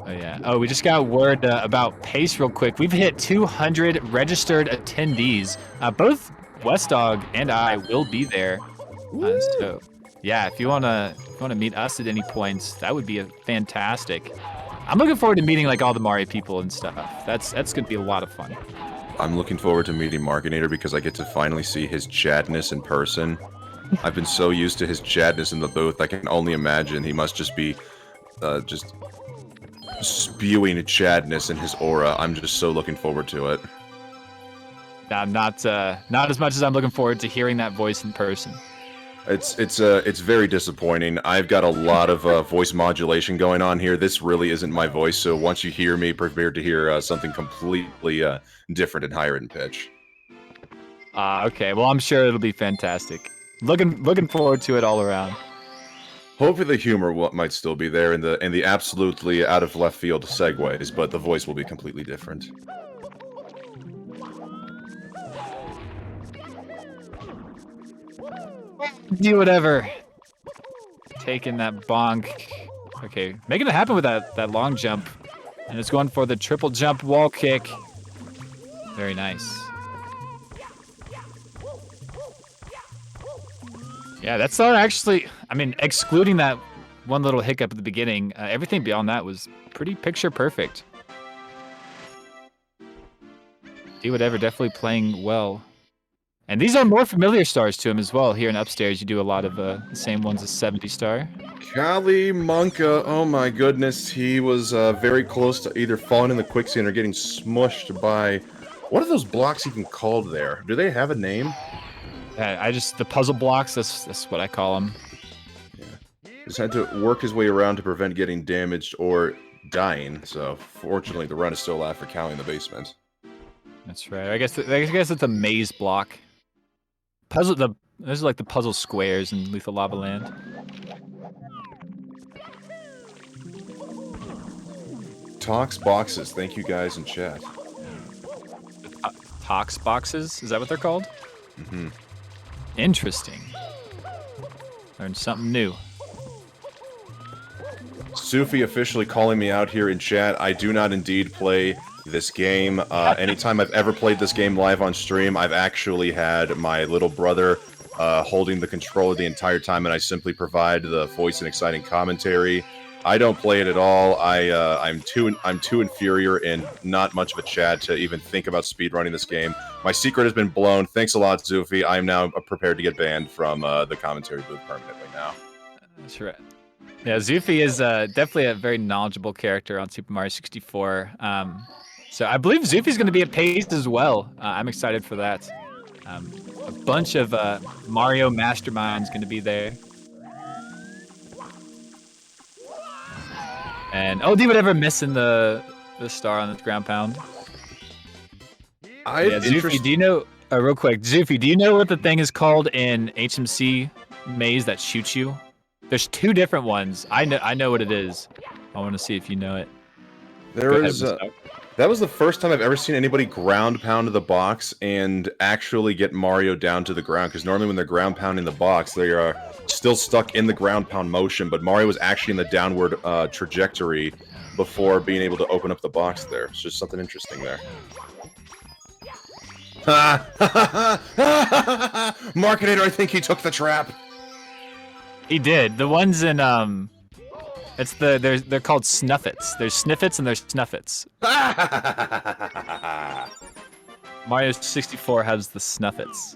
Oh yeah. Oh, we just got word about PACE real quick. We've hit 200 registered attendees. Both West Dog and I will be there. So yeah, if you wanna meet us at any points, that would be fantastic. I'm looking forward to meeting like all the Mario people and stuff. That's gonna be a lot of fun.
I'm looking forward to meeting Markinator because I get to finally see his Chadness in person. I've been so used to his Chadness in the booth, I can only imagine he must just be just spewing Chadness in his aura. I'm just so looking forward to it.
Not as much as I'm looking forward to hearing that voice in person.
It's very disappointing. I've got a lot of voice modulation going on here. This really isn't my voice, so once you hear me, prepare to hear something completely different and higher in pitch.
Okay. Well, I'm sure it'll be fantastic. Looking forward to it all around.
Hopefully the humor might still be there and the absolutely out of left field segues, but the voice will be completely different.
Do whatever. Taking that bonk. Okay, making it happen with that long jump. And it's going for the triple jump wall kick. Very nice. Yeah, that's not actually, I mean, excluding that one little hiccup at the beginning, everything beyond that was pretty picture perfect. Do whatever, definitely playing well. And these are more familiar stars to him as well. Here in Upstairs, you do a lot of the same ones as 70 star.
Kali Monka, oh my goodness, he was very close to either falling in the quicksand or getting smushed by... What are those blocks even called there? Do they have a name?
The puzzle blocks, that's what I call them.
Yeah. Just had to work his way around to prevent getting damaged or dying, so fortunately the run is still alive for Kali in the basement.
That's right. I guess it's a maze block. Those are like the puzzle squares in Lethal Lava Land.
Tox boxes, thank you guys in chat.
Tox boxes? Is that what they're called?
Mm-hmm.
Interesting. Learned something new.
Sufi officially calling me out here in chat. I do not indeed play this game. Anytime I've ever played this game live on stream, I've actually had my little brother holding the controller the entire time, and I simply provide the voice and exciting commentary. I don't play it at all. I'm too inferior and not much of a Chad to even think about speedrunning this game. My secret has been blown. Thanks a lot, Zufi. I am now prepared to get banned from the commentary booth permanently now.
That's right. Yeah, Zufi is definitely a very knowledgeable character on Super Mario 64. So I believe Zufi's going to be at PACE as well. I'm excited for that. A bunch of Mario masterminds going to be there. And oh, would ever missing the star on the ground pound? Zufi, do you know real quick? Zufi, do you know what the thing is called in HMC maze that shoots you? There's 2 different ones. I know what it is. I want to see if you know it.
There is. That was the first time I've ever seen anybody ground pound the box and actually get Mario down to the ground. Because normally when they're ground pounding the box, they are still stuck in the ground pound motion. But Mario was actually in the downward trajectory before being able to open up the box there. It's just something interesting there. Markinator, I think he took the trap.
He did. The ones in they're called snuffets. There's sniffets and there's snuffets. Mario 64 has the snuffets.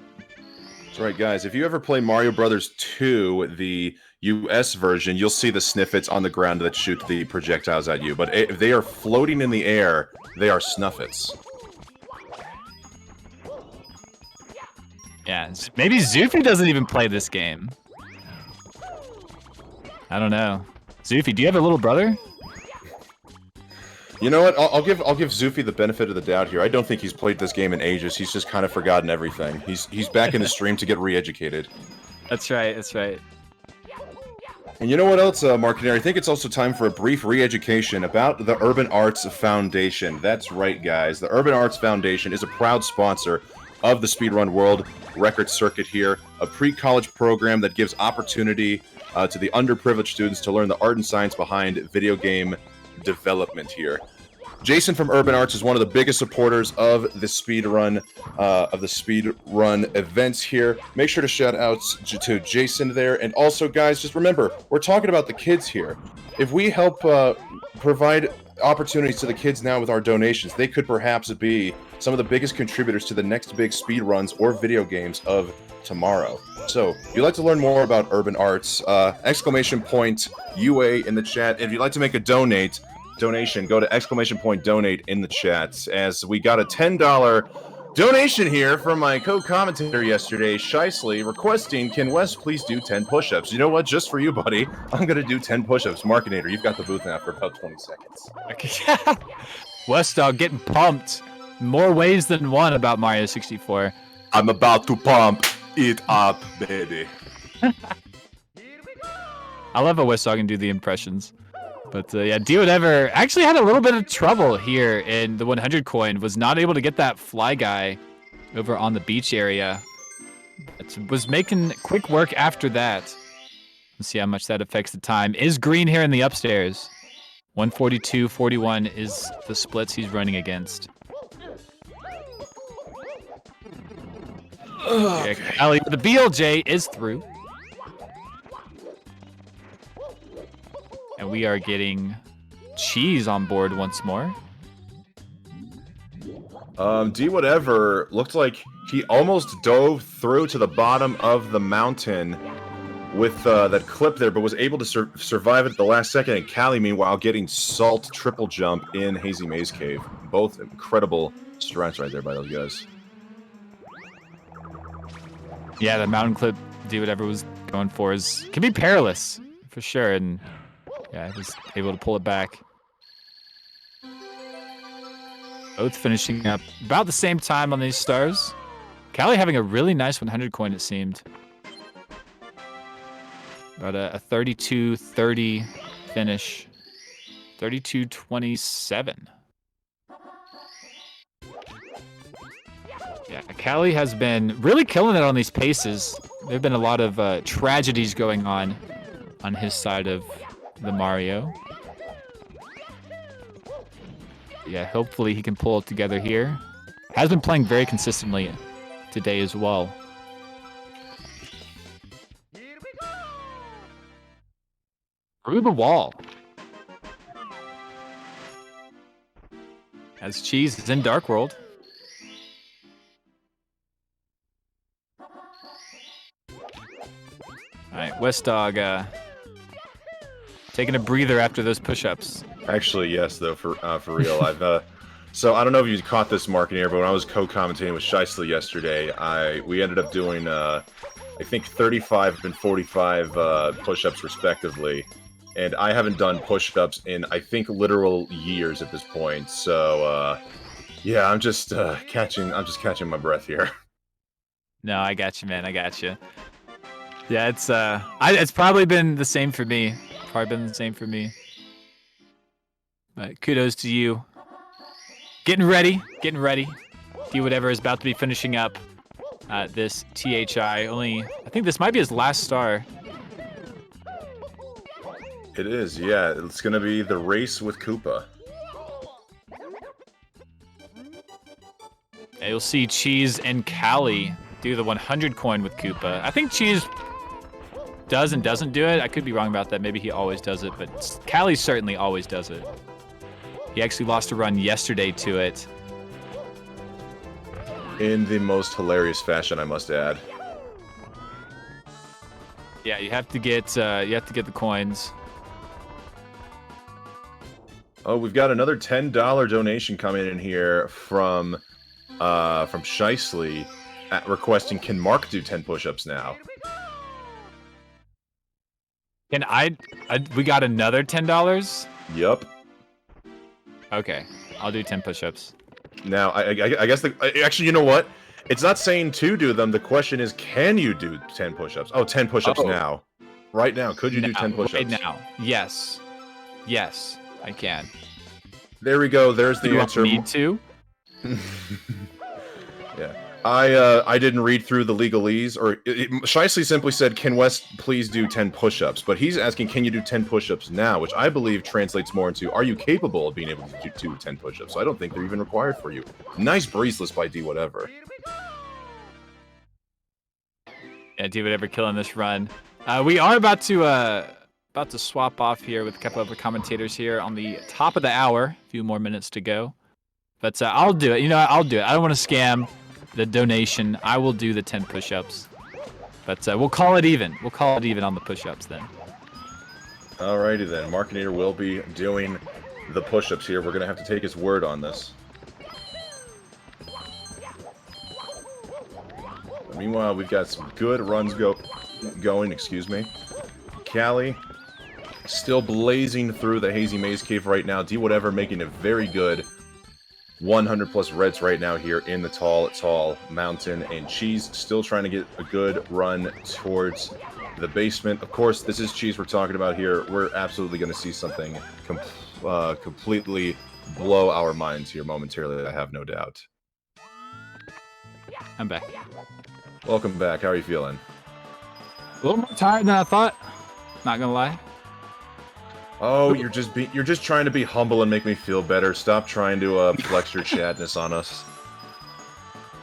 That's right, guys. If you ever play Mario Brothers 2, the US version, you'll see the sniffets on the ground that shoot the projectiles at you. But if they are floating in the air, they are snuffets.
Yeah, maybe Zufi doesn't even play this game. I don't know. Zufi, do you have a little brother?
You know what? I'll give Zufi the benefit of the doubt here. I don't think he's played this game in ages. He's just kind of forgotten everything. He's back in the stream to get re-educated.
That's right. That's right.
And you know what else, Markinator? I think it's also time for a brief re-education about the Urban Arts Foundation. That's right, guys. The Urban Arts Foundation is a proud sponsor of the Speedrun World Record Circuit here, a pre-college program that gives opportunity to the underprivileged students to learn the art and science behind video game development here. Jason from Urban Arts is one of the biggest supporters of the speedrun events here. Make sure to shout out to Jason there. And also, guys, just remember, we're talking about the kids here. If we help provide opportunities to the kids now with our donations, they could perhaps be some of the biggest contributors to the next big speedruns or video games of tomorrow. So, if you'd like to learn more about Urban Arts, !UA in the chat. If you'd like to make a donation, go to !donate in the chat, as we got a $10 donation here from my co-commentator yesterday, Shicely, requesting, can Wes please do 10 push-ups? You know what? Just for you, buddy, I'm going to do 10 push-ups. Markinator, you've got the booth now for about 20 seconds.
Okay. Wes Dog getting pumped more ways than one about Mario 64.
I'm about to pump it up, baby.
I love how Wes Dog can do the impressions. But yeah, Do Whatever actually had a little bit of trouble here in the 100 coin. Was not able to get that fly guy over on the beach area. It was making quick work after that. Let's see how much that affects the time. Is green here in the upstairs. 142-41 is the splits he's running against. Okay, Kelly, the BLJ is through. And we are getting Cheese on board once more.
D Whatever looked like he almost dove through to the bottom of the mountain with that clip there, but was able to survive at the last second. And Callie, meanwhile, getting Salt triple jump in Hazy Maze Cave. Both incredible strats right there by those guys.
Yeah, the mountain clip D Whatever was going for can be perilous for sure, and yeah, he was able to pull it back. Both finishing up about the same time on these stars. Callie having a really nice 100 coin, it seemed. About a 32-30 finish. 32-27. Yeah, Callie has been really killing it on these paces. There have been a lot of tragedies going on his side of the Mario. Yeah, hopefully he can pull it together here. Has been playing very consistently today as well. Through the wall. As Cheese is in Dark World. Alright, West Dog taking a breather after those push-ups.
Actually, yes, though, for real. So I don't know if you caught this, Marketeer, but when I was co-commentating with Shicely yesterday, we ended up doing I think 35 and 45 push-ups respectively, and I haven't done push-ups in I think literal years at this point. So yeah, I'm just catching my breath here.
No, I got you, man. I got you. Yeah, it's probably been the same for me. But kudos to you. Getting ready. Do whatever is about to be finishing up this THI. I think this might be his last star.
It is, yeah. It's gonna be the race with Koopa.
Yeah, you'll see Cheese and Callie do the 100 coin with Koopa. I think Cheese does and doesn't do it. I could be wrong about that. Maybe he always does it, but Callie certainly always does it. He actually lost a run yesterday to it.
In the most hilarious fashion, I must add.
Yeah, you have to get the coins.
Oh, we've got another $10 donation coming in here from Shicely requesting, can Mark do 10 push-ups now?
And we got another $10?
Yup.
Okay, I'll do 10 push-ups.
Now, I guess actually, you know what? It's not saying to do them. The question is, can you do 10 push-ups? Oh, 10 push-ups now. Right now. Could you do 10 push-ups?
Right now. Yes. Yes, I can.
There we go. There's the answer.
You want me to?
Yeah. I didn't read through the legalese, or Shicely simply said, can West please do 10 push-ups? But he's asking, can you do 10 push-ups now? Which I believe translates more into, are you capable of being able to do 10 push-ups? So I don't think they're even required for you. Nice breezeless by D whatever.
Yeah, do whatever, killing this run. We are about to swap off here with a couple of the commentators here on the top of the hour. A few more minutes to go. But I'll do it. You know, I'll do it. I don't want to scam the donation. I will do the 10 push-ups. But we'll call it even. We'll call it even on the push-ups then.
Alrighty then. Marketeer will be doing the push-ups here. We're going to have to take his word on this. Meanwhile, we've got some good runs going. Excuse me. Callie still blazing through the Hazy Maze Cave right now. D whatever making a very good 100 plus reds right now here in the tall mountain, and Cheese still trying to get a good run towards the basement. Of course, this is Cheese we're talking about here. We're absolutely going to see something completely blow our minds here momentarily, I have no doubt.
I'm back.
Welcome back. How are you feeling?
A little more tired than I thought. Not gonna lie.
Oh, you're just trying to be humble and make me feel better. Stop trying to flex your chatness on us.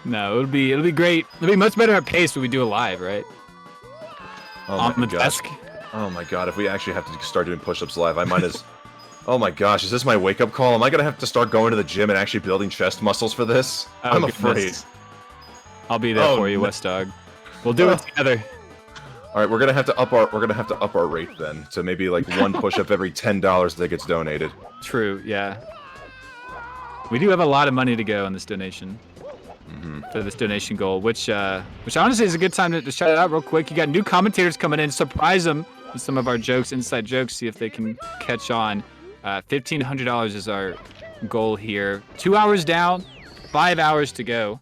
No, it'll be great. It'll be much better at pace when we do it live, right?
Oh
on the desk.
Oh my god, if we actually have to start doing push-ups live, I might as... Oh my gosh, is this my wake-up call? Am I gonna have to start going to the gym and actually building chest muscles for this?
Oh,
I'm
goodness.
afraid.
I'll be there for you, West Dog. We'll do it together.
All right, we're gonna have to up our rate then to maybe like one push-up every $10 that gets donated.
True, yeah. We do have a lot of money to go on this donation. For this donation goal, which honestly is a good time to shout it out real quick. You got new commentators coming in. Surprise them with some of our jokes, inside jokes. See if they can catch on. $1,500 is our goal here. 2 hours down, 5 hours to go.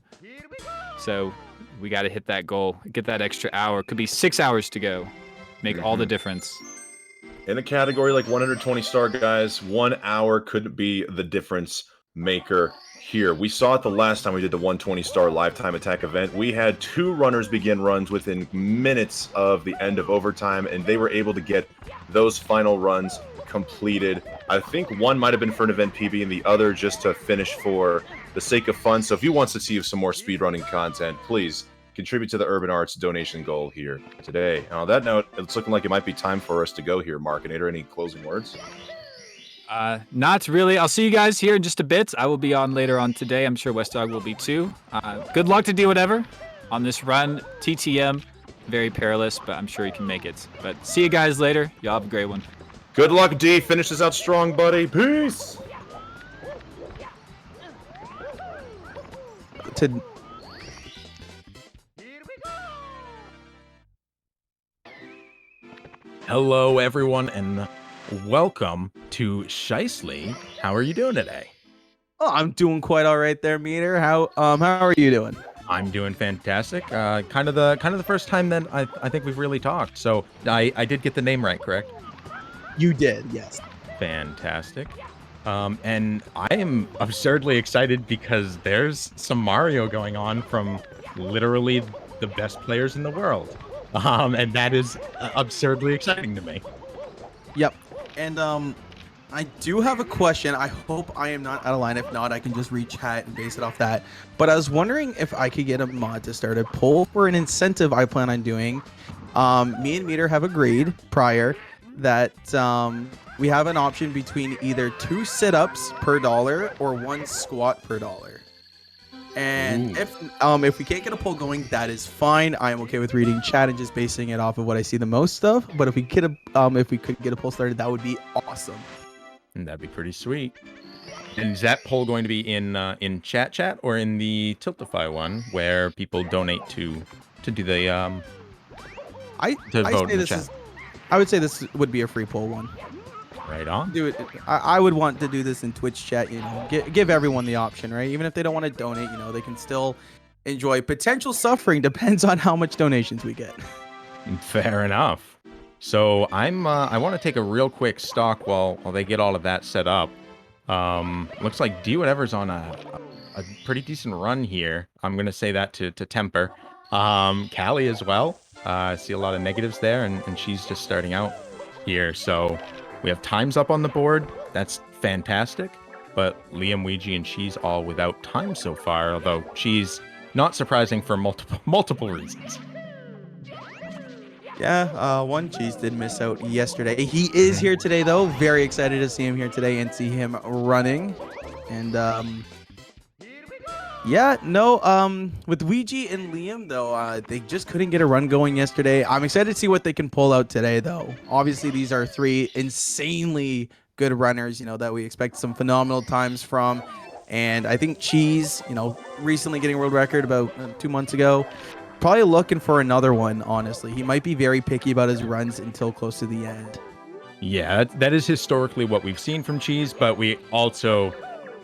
So we got to hit that goal. Get that extra hour. Could be 6 hours to go. Make all the difference.
In a category like 120 star guys, 1 hour could be the difference maker here. We saw it the last time we did the 120 star lifetime attack event. We had 2 runners begin runs within minutes of the end of overtime, and they were able to get those final runs completed. I think one might have been for an event PB and the other just to finish for the sake of fun. So if you want to see some more speedrunning content, please contribute to the Urban Arts donation goal here today. And on that note, it's looking like it might be time for us to go here. Markinator, any closing words?
Not really. I'll see you guys here in just a bit. I will be on later on today. I'm sure West Dog will be too. Good luck to do whatever on this run. TTM, very perilous, but I'm sure you can make it. But see you guys later. Y'all have a great one.
Good luck, D. Finish this out strong, buddy. Peace.
Hello, everyone, and welcome to Shicely. How are you doing today?
Oh, I'm doing quite all right there, Meter. How are you doing?
I'm doing fantastic. Kind of the first time that I think we've really talked. So I did get the name right, correct?
You did, yes.
Fantastic. And I am absurdly excited because there's some Mario going on from literally the best players in the world. And that is absurdly exciting to me.
Yep. And I do have a question. I hope I am not out of line. If not, I can just reach chat and base it off that. But I was wondering if I could get a mod to start a poll for an incentive I plan on doing. Me and Meter have agreed prior that we have an option between either 2 sit-ups per dollar or 1 squat per dollar. And if we can't get a poll going, that is fine. I am okay with reading chat and just basing it off of what I see the most of. But if we could get a poll started, that would be awesome.
And that'd be pretty sweet. And is that poll going to be in chat or in the Tiltify one where people donate to do the vote in the chat?
I would say this would be a free poll one.
Right on.
Do it. I would want to do this in Twitch chat. You know, give everyone the option, right? Even if they don't want to donate, you know, they can still enjoy. Potential suffering depends on how much donations we get.
Fair enough. So I want to take a real quick stock while they get all of that set up. Looks like D Whatever's on a pretty decent run here. I'm gonna say that to temper. Callie as well. I see a lot of negatives there, and she's just starting out here. So we have times up on the board. That's fantastic. But Liam, Ouija, and Cheese all without time so far, although Cheese not surprising for multiple reasons.
Yeah, one Cheese did miss out yesterday. He is here today, though. Very excited to see him here today and see him running. And yeah, no, with Ouija and Liam, though, they just couldn't get a run going yesterday. I'm excited to see what they can pull out today, though. Obviously, these are 3 insanely good runners, you know, that we expect some phenomenal times from. And I think Cheese, you know, recently getting a world record about 2 months ago, probably looking for another one, honestly. He might be very picky about his runs until close to the end.
Yeah, that is historically what we've seen from Cheese, but we also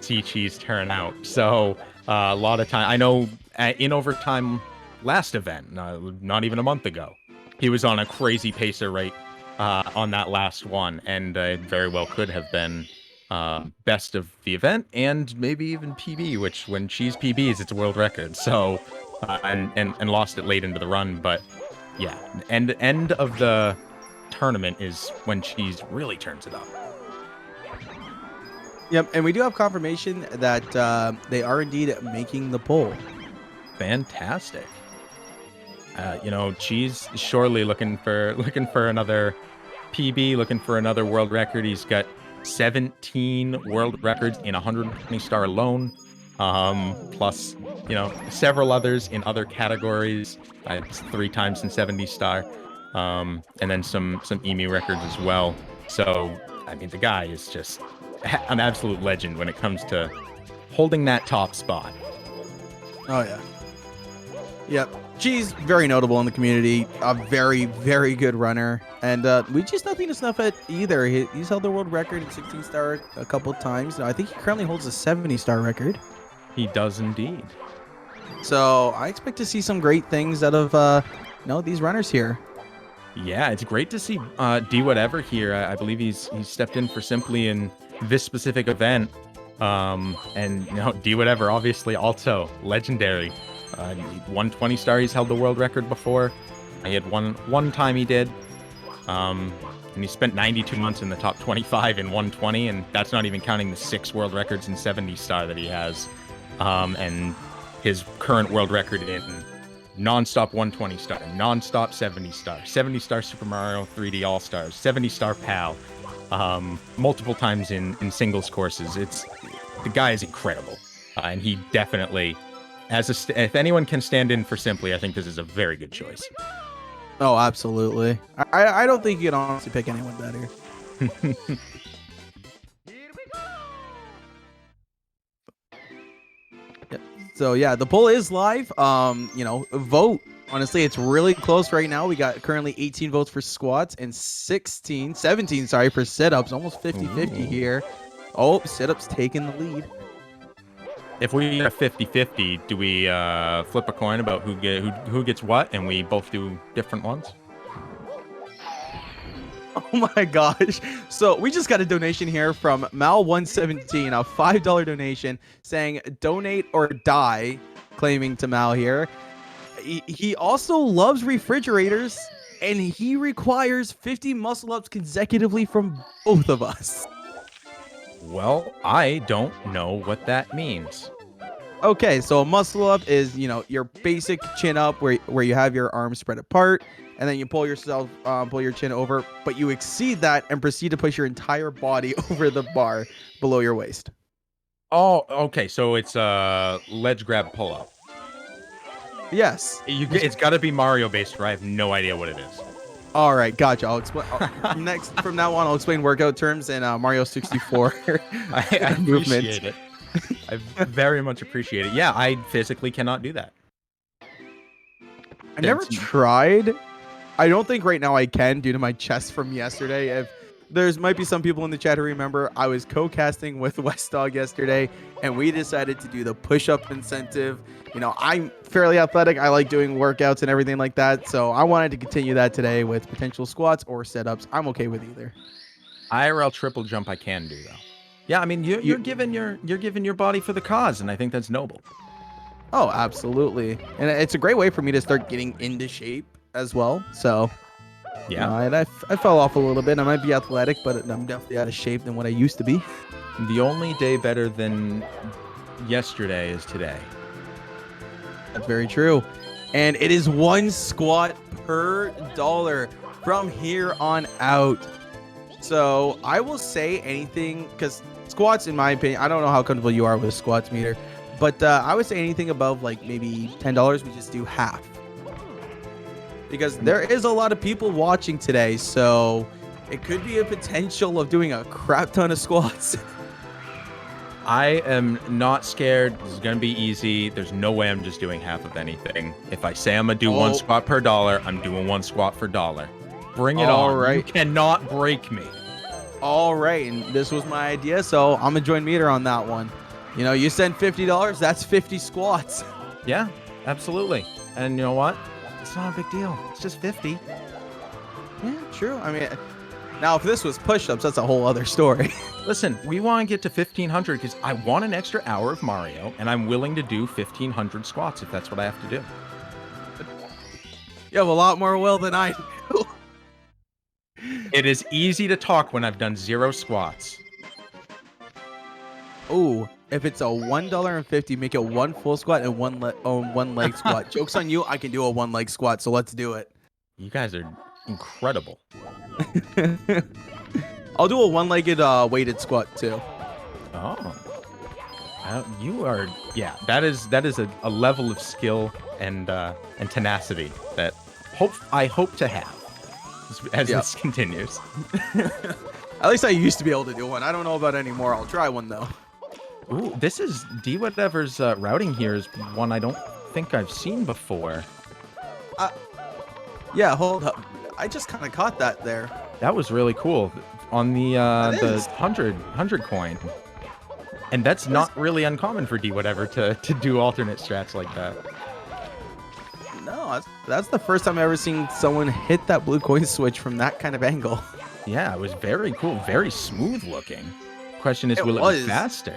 see Cheese turn out. So a lot of time, I know in overtime last event, not even a month ago, he was on a crazy pacer right on that last one, and very well could have been best of the event and maybe even PB, which when Cheese PBs, it's a world record. So and lost it late into the run, but yeah, end of the tournament is when Cheese really turns it up.
Yep, and we do have confirmation that they are indeed making the poll.
Fantastic. You know, Cheese surely looking for another PB, looking for another world record. He's got 17 world records in 120 star alone. Plus, you know, several others in other categories. 3 times in 70 star. And then some EMU records as well. So, I mean, the guy is just an absolute legend when it comes to holding that top spot.
Oh, yeah. Yep. She's very notable in the community. A very, very good runner. And we just nothing to snuff at either. He's held the world record in 16 star a couple times. I think he currently holds a 70 star record.
He does indeed.
So I expect to see some great things out of these runners here.
Yeah, it's great to see D Whatever here. I believe he's stepped in for Simply in this specific event. And you know, D Whatever obviously also legendary. 120 star, he's held the world record before. He had one time he did. And he spent 92 months in the top 25 in 120, and that's not even counting the 6 world records in 70 star that he has, and his current world record in non-stop 120 star, non-stop 70 star, 70 star Super Mario 3D All Stars, 70 star PAL, multiple times in singles courses. The guy is incredible, and he definitely, if anyone can stand in for Simply, I think this is a very good choice.
Oh, absolutely. I don't think you can honestly pick anyone better. Yeah. So yeah, the poll is live. Vote. Honestly, it's really close right now. We got currently 18 votes for squats and 17, sorry, for sit-ups. Almost 50-50 here. Oh, sit-ups taking the lead.
If we get a 50-50, do we flip a coin about who gets what, and we both do different ones?
Oh my gosh. So we just got a donation here from Mal117, a $5 donation saying donate or die, claiming to Mal here. He also loves refrigerators, and he requires 50 muscle ups consecutively from both of us.
Well, I don't know what that means.
Okay, so a muscle up is, your basic chin up where you have your arms spread apart, and then you pull your chin over, but you exceed that and proceed to push your entire body over the bar below your waist.
Oh, okay, so it's a ledge grab pull up.
Yes.
It's got to be Mario based, or I have no idea what it is.
All right, gotcha. I'll explain. From now on, I'll explain workout terms and Mario 64
I appreciate it. I very much appreciate it. Yeah, I physically cannot do that.
I never tried. I don't think right now I can due to my chest from yesterday. If there's might be some people in the chat who remember, I was co-casting with West Dog yesterday, and we decided to do the push-up incentive. I'm fairly athletic. I like doing workouts and everything like that. So I wanted to continue that today with potential squats or sit-ups. I'm okay with either.
IRL triple jump I can do though. Yeah, I mean you're giving your body for the cause, and I think that's noble.
Oh, absolutely. And it's a great way for me to start getting into shape as well. So
yeah,
I fell off a little bit. I might be athletic, but I'm definitely out of shape than what I used to be.
The only day better than yesterday is today.
That's very true. And it is 1 squat per dollar from here on out. So I will say anything, because squats, in my opinion, I don't know how comfortable you are with squats meter, but I would say anything above like maybe $10, we just do half. Because there is a lot of people watching today, so it could be a potential of doing a crap ton of squats.
I am not scared. This is going to be easy. There's no way I'm just doing half of anything. If I say I'm going to do 1 squat per dollar, I'm doing 1 squat per dollar. Bring it on.
Right.
You cannot break me.
All right. And this was my idea, so I'm going to join Meter on that one. You send $50, that's 50 squats.
Yeah, absolutely. And you know what? It's not a big deal. It's just 50.
Yeah, true. I mean, now if this was push-ups, that's a whole other story.
Listen, we want to get to 1,500 because I want an extra hour of Mario, and I'm willing to do 1,500 squats if that's what I have to do.
You have a lot more will than I do.
It is easy to talk when I've done 0 squats.
Ooh, if it's a $1.50, make it 1 full squat and one leg squat. Joke's on you, I can do a 1 leg squat, so let's do it.
You guys are incredible.
I'll do a 1-legged weighted squat too.
Oh, you are, yeah. That is a level of skill and tenacity that I hope to have as this continues.
At least I used to be able to do one. I don't know about anymore. I'll try one though.
Ooh, this is D whatever's routing here is one I don't think I've seen before.
Yeah, hold up. I just kind of caught that there.
That was really cool on the 100 coin. And that's not really uncommon for D whatever to do alternate strats like that.
No, that's the first time I've ever seen someone hit that blue coin switch from that kind of angle.
Yeah, it was very cool, very smooth looking. Question is, will it be faster?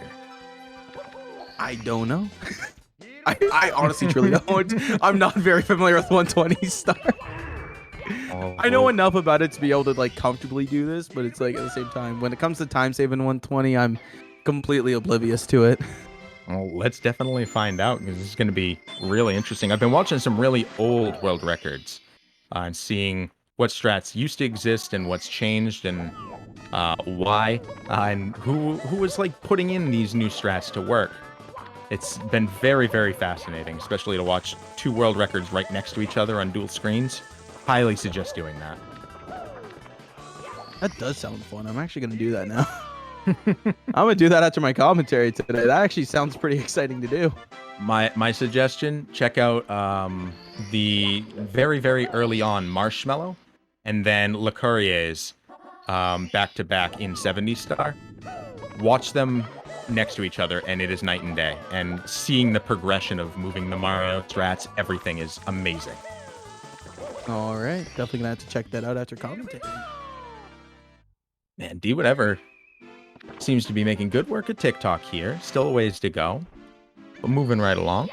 I don't know. I honestly truly don't. I'm not very familiar with 120 star. I know enough about it to be able to like comfortably do this, but it's like at the same time, when it comes to time saving 120, I'm completely oblivious to it.
Well, let's definitely find out because this is going to be really interesting. I've been watching some really old world records and seeing what strats used to exist and what's changed and why and who was like putting in these new strats to work. It's been very, very fascinating, especially to watch two world records right next to each other on dual screens. Highly suggest doing that.
That does sound fun. I'm actually going to do that now. I'm going to do that after my commentary today. That actually sounds pretty exciting to do.
My suggestion, check out the very, very early on Marshmallow and then Le Courrier's back-to-back in 70 star. Watch them next to each other, and it is night and day. And seeing the progression of moving the Mario strats, everything is amazing.
All right. Definitely going to have to check that out after commentating.
Man, D Whatever seems to be making good work at TikTok here. Still a ways to go, but moving right along.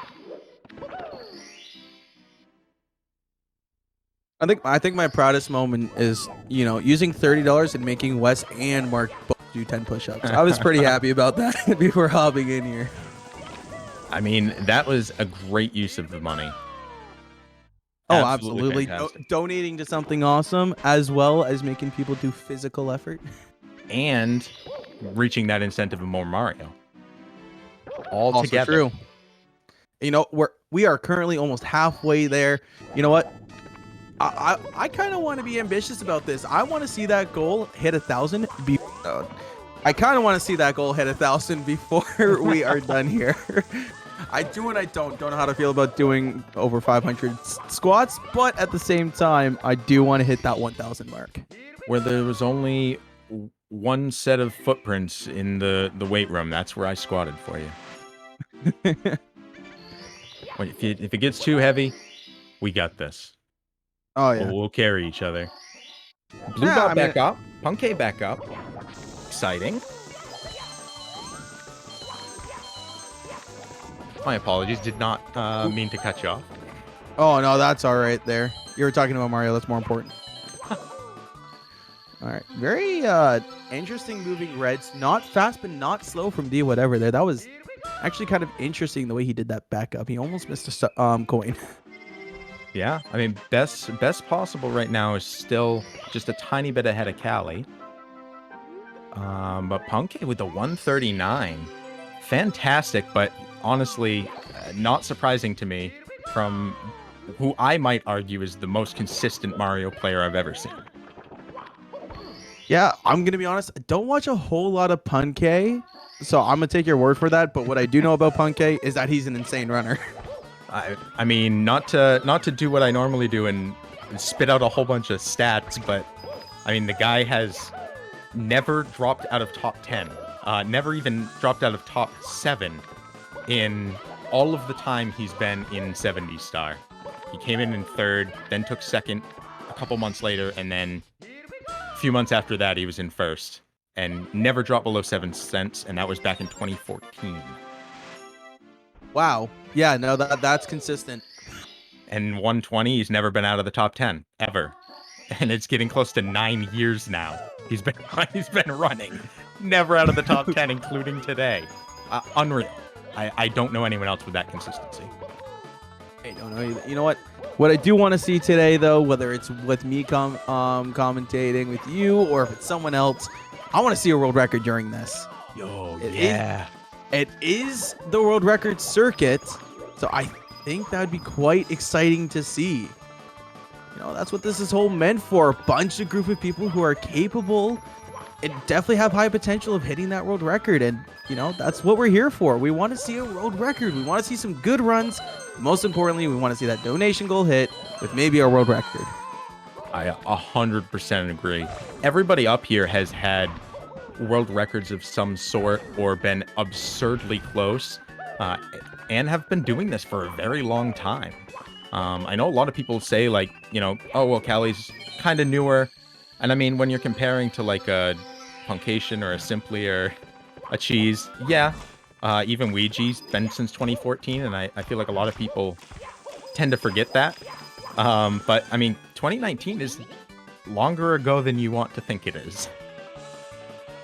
I think my proudest moment is, you know, using $30 and making Wes and Mark both do 10 push-ups. I was pretty happy about that before hopping in here.
I mean, that was a great use of the money.
Oh, absolutely. Donating to something awesome, as well as making people do physical effort.
And reaching that incentive of more Mario. All
Also
together.
True. You know, we are currently almost halfway there. You know what? I kind of want to be ambitious about this. I want to see that goal hit 1,000. I kind of want to see that goal hit 1,000 before we are done here. I do and I don't know how to feel about doing over 500 squats, but at the same time, I do want to hit that 1,000 mark.
Where there was only one set of footprints in the weight room, that's where I squatted for you. If it gets too heavy, we got this.
Oh, yeah.
We'll carry each other. Blue dot back up. Punkay back up. Exciting. My apologies. Did not mean to cut you off.
Oh, no, that's all right there. You were talking about Mario. That's more important. All right. Very interesting moving reds. Not fast, but not slow from D Whatever there. That was actually kind of interesting the way he did that back up. He almost missed a coin.
Yeah, I mean, best possible right now is still just a tiny bit ahead of Callie. But Punkay with the 139. Fantastic, but honestly, not surprising to me from who I might argue is the most consistent Mario player I've ever seen.
Yeah, I'm going to be honest. I don't watch a whole lot of Punkay, so I'm going to take your word for that. But what I do know about Punkay is that he's an insane runner.
I mean, not to do what I normally do and spit out a whole bunch of stats, but I mean, the guy has never dropped out of top 10, never even dropped out of top 7 in all of the time he's been in 70 star. He came in third, then took second a couple months later, and then a few months after that, he was in first and never dropped below 7 cents, and that was back in 2014.
Wow. Yeah, no, that's consistent.
And 120, he's never been out of the top 10 ever, and it's getting close to 9 years now. He's been running, never out of the top 10, including today. Unreal. I don't know anyone else with that consistency.
I don't know either. You know what? What I do want to see today, though, whether it's with me commentating with you or if it's someone else, I want to see a world record during this.
Yo,
It is the world record circuit, so I think that would be quite exciting to see. You know, that's what this is whole meant for. A bunch of group of people who are capable and definitely have high potential of hitting that world record. And, you know, that's what we're here for. We want to see a world record. We want to see some good runs. Most importantly, we want to see that donation goal hit with maybe a world record.
I 100% agree. Everybody up here has had world records of some sort or been absurdly close and have been doing this for a very long time. I know a lot of people say, like, you know, oh, well, Callie's kind of newer. And I mean, when you're comparing to like a Puncation or a Simply or a Cheese, yeah, even Ouija's been since 2014. And I feel like a lot of people tend to forget that. But I mean, 2019 is longer ago than you want to think it is.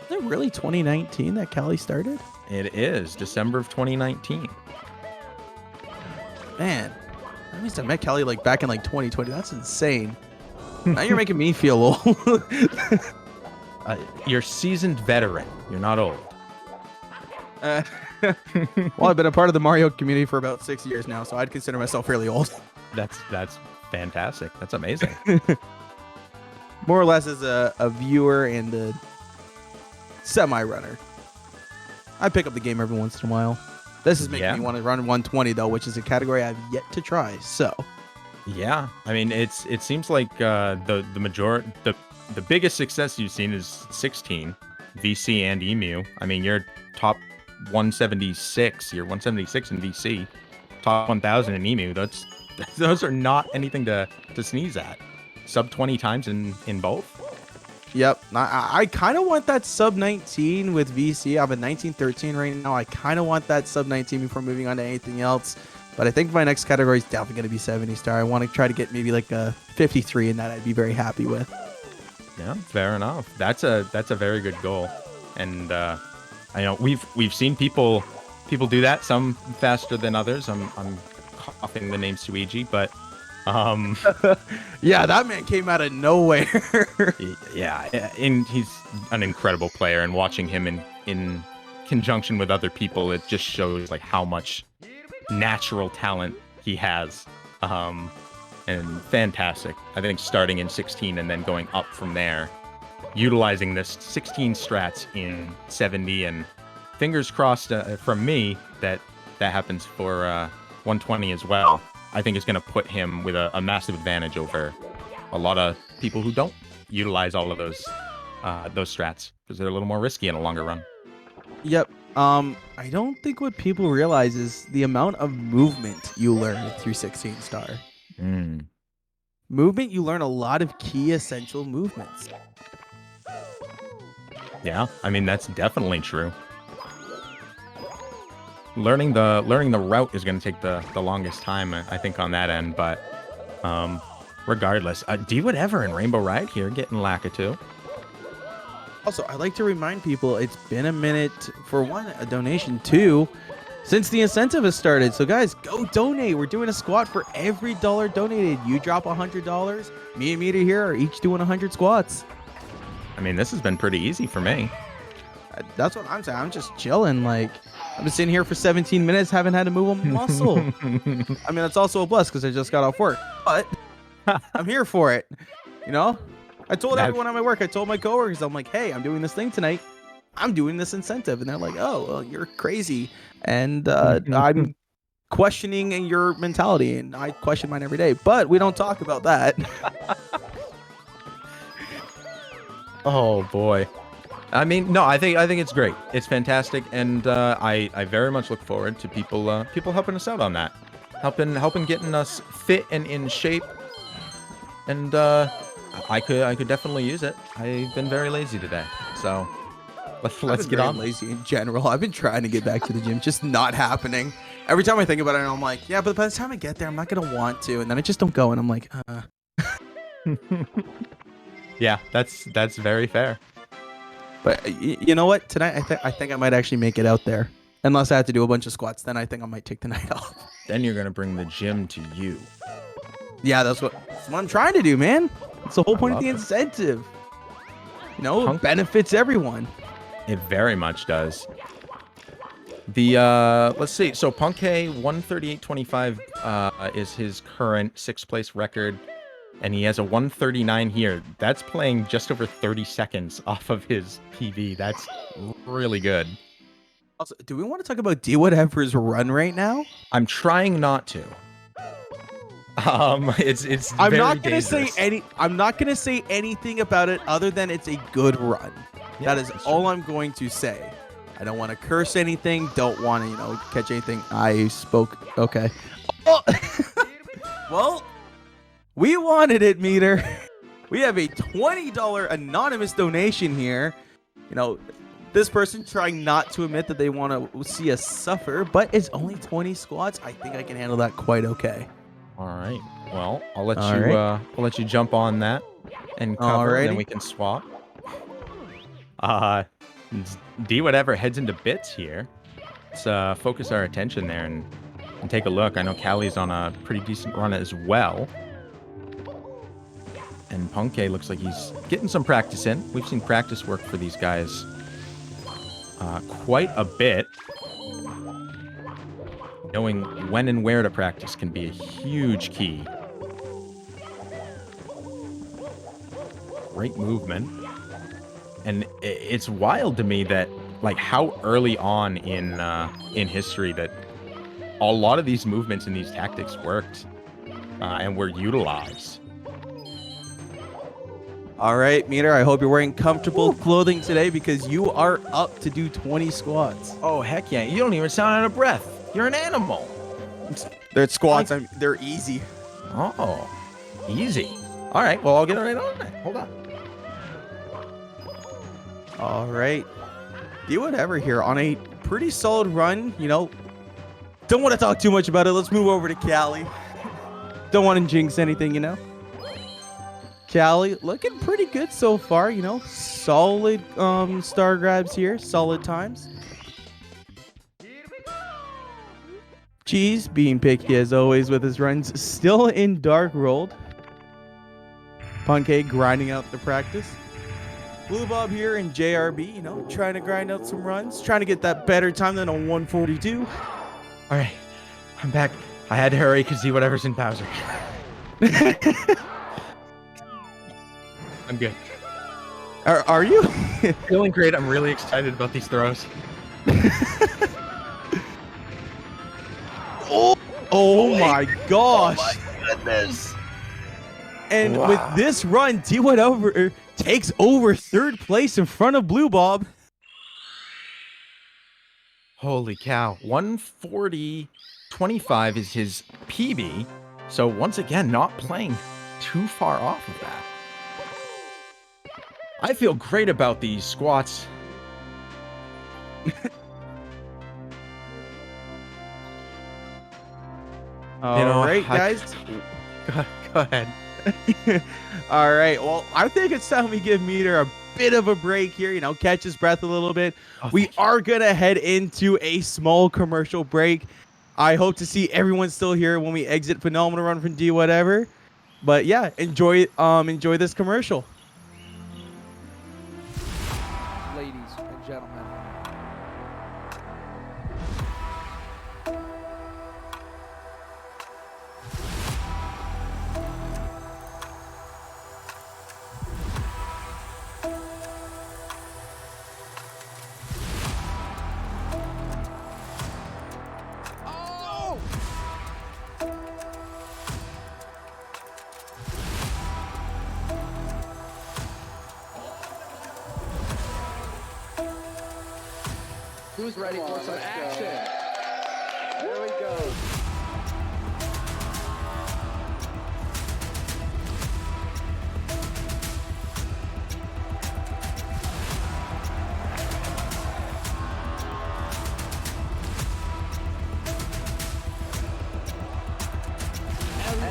Is it really 2019 that Cali started?
It is December of 2019.
Man, that means I met Kelly like back in like 2020. That's insane. Now you're making me feel old.
You're seasoned veteran. You're not old.
Well, I've been a part of the Mario community for about 6 years now, so I'd consider myself fairly old.
That's fantastic. That's amazing.
More or less as a viewer and a semi-runner. I pick up the game every once in a while. This is making me want to run 120 though, which is a category I've yet to try. So,
yeah, I mean, it seems like the biggest success you've seen is 16, VC and Emu. I mean, you're top 176. You're 176 in VC, top 1,000 in Emu. Those are not anything to sneeze at. Sub 20 times in both.
Yep. I kind of want that sub 19 with VC. I have a 1913 right now. I kind of want that sub 19 before moving on to anything else. But I think my next category is definitely going to be 70 star. I want to try to get maybe like a 53 in that. I'd be very happy with.
Yeah, fair enough. That's a very good goal. And I know we've seen people do that. Some faster than others. I'm coughing the name Suigi, but
yeah, that man came out of nowhere.
Yeah, and he's an incredible player, and watching him in conjunction with other people, it just shows like how much natural talent he has. And fantastic. I think starting in 16 and then going up from there, utilizing this 16 strats in 70, and fingers crossed from me that happens for 120 as well. I think it's going to put him with a massive advantage over a lot of people who don't utilize all of those strats because they're a little more risky in a longer run.
Yep. I don't think what people realize is the amount of movement you learn through 16 star. Movement, you learn a lot of key essential movements.
Yeah, I mean that's definitely true. Learning the route is going to take the longest time, I think, on that end. But regardless, do whatever in Rainbow Ride here, getting Lakitu.
Also, I'd like to remind people it's been a minute for one, a donation, two, since the incentive has started. So guys, go donate. We're doing a squat for every dollar donated. You drop $100, me and Meter here are each doing 100 squats.
I mean, this has been pretty easy for me.
That's what I'm saying. I'm just chilling. Like, I've been sitting here for 17 minutes, haven't had to move a muscle. I mean, that's also a plus because I just got off work, but I'm here for it. You know, I told everyone at my work, I told my coworkers, I'm like, hey, I'm doing this thing tonight. I'm doing this incentive. And they're like, oh, well, you're crazy. And I'm questioning your mentality, and I question mine every day, but we don't talk about that.
Oh boy. I mean, no, I think it's great. It's fantastic, and I very much look forward to people helping us out on that, helping getting us fit and in shape. And I could definitely use it. I've been very lazy today, so let's get on.
Lazy in general. I've been trying to get back to the gym, just not happening. Every time I think about it, I'm like, yeah, but by the time I get there, I'm not gonna want to, and then I just don't go, and I'm like,
Yeah, that's very fair.
But you know what? Tonight, I think I might actually make it out there. Unless I have to do a bunch of squats, then I think I might take the night off.
Then you're gonna bring the gym to you.
Yeah, that's what I'm trying to do, man. It's the whole point of the incentive. You know, it benefits everyone.
It very much does. The let's see. So Punkay 138.25 is his current 6th place record. And he has a 139 here. That's playing just over 30 seconds off of his PB. That's really good.
Also, do we want to talk about Do Whatever's run right now?
I'm trying not to. It's
I'm
very
not gonna
dangerous.
I'm not gonna say anything about it other than it's a good run.
Yeah,
that is all I'm going to say. I don't want to curse anything. Don't want to, catch anything. I spoke. Okay. Oh. Well. We wanted it, Meter. We have a $20 anonymous donation here. This person trying not to admit that they want to see us suffer, but it's only 20 squats. I think I can handle that quite okay.
All right. Well, I'll let
All
you.
right.
I'll let you jump on that and cover, and then
Alrighty.
we can swap. Uh, D whatever heads into bits here. Let's focus our attention there and take a look. I know Callie's on a pretty decent run as well. And Punke looks like he's getting some practice in. We've seen practice work for these guys quite a bit. Knowing when and where to practice can be a huge key. Great movement. And it's wild to me that, like, how early on in history that a lot of these movements and these tactics worked and were utilized.
All right, Meter, I hope you're wearing comfortable clothing today because you are up to do 20 squats.
Oh, heck yeah. You don't even sound out of breath. You're an animal.
They're squats. They're easy.
Oh, easy. All right, well, I'll get it right on that. Hold on.
All right. Do whatever here on a pretty solid run. You know, don't want to talk too much about it. Let's move over to Callie. Don't want to jinx anything, you know. Callie looking pretty good so far, you know. Solid star grabs here, solid times. Cheese being picky as always with his runs, still in dark rolled. Punke grinding out the practice. Blue Bob here in JRB, you know, trying to grind out some runs, trying to get that better time than a 142.
All right, I'm back. I had to hurry because see whatever's in Bowser. I'm good.
Are you?
Feeling great. I'm really excited about these throws.
Oh my gosh.
Oh my goodness.
And with this run, D1 takes over third place in front of Blue Bob.
Holy cow. 140.25 is his PB. So once again, not playing too far off of that. I feel great about these squats.
All right, guys.
Go ahead.
All right. Well, I think it's time we give Meter a bit of a break here, you know, catch his breath a little bit. We are going to head into a small commercial break. I hope to see everyone still here when we exit Phenomenal Run from D whatever. But yeah, enjoy this commercial.
Ladies and gentlemen. Who's ready for some action? There we go.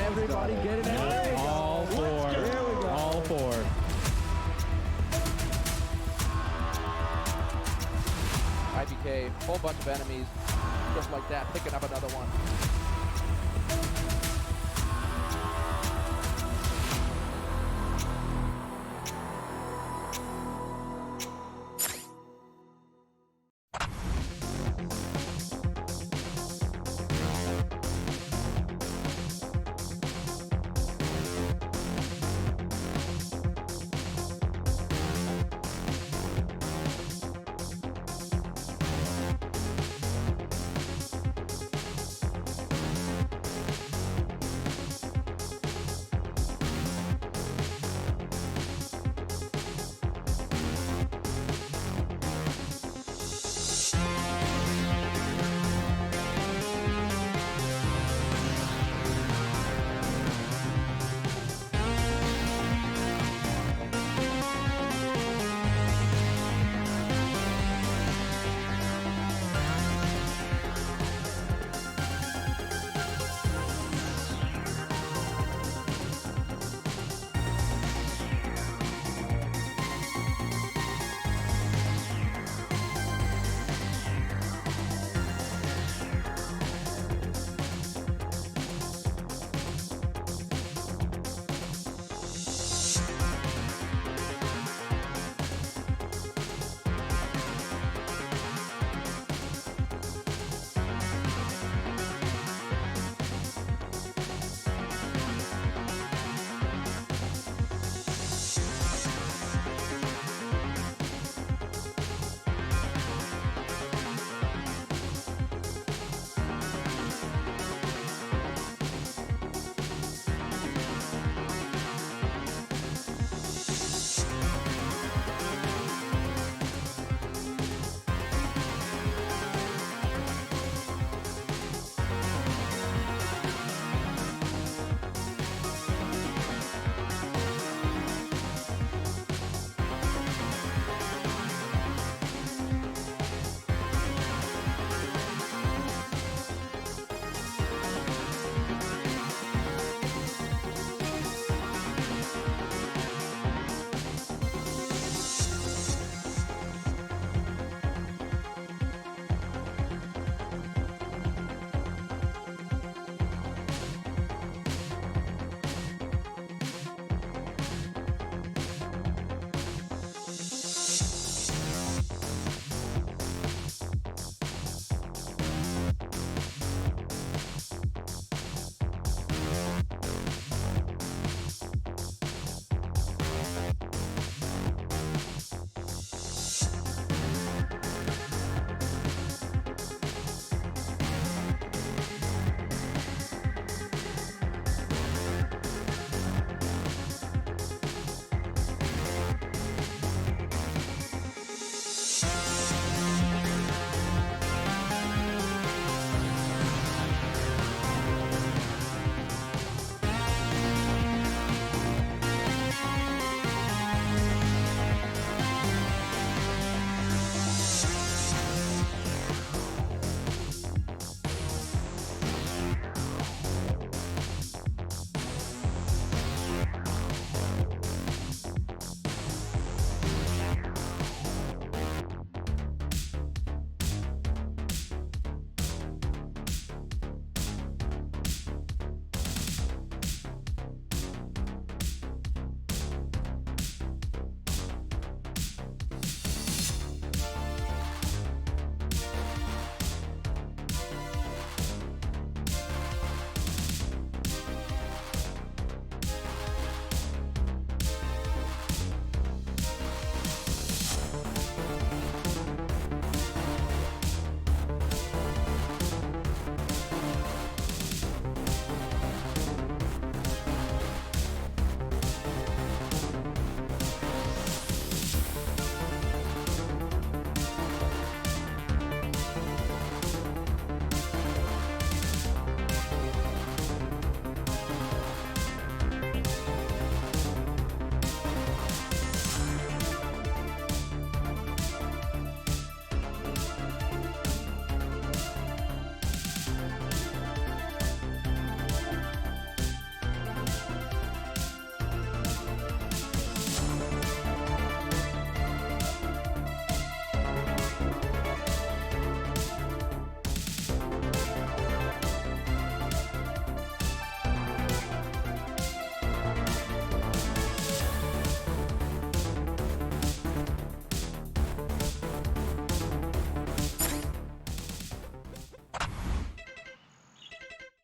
Everybody get it out. All four. There we go. All four. IBK, whole bunch of enemies, just like that, picking up another one.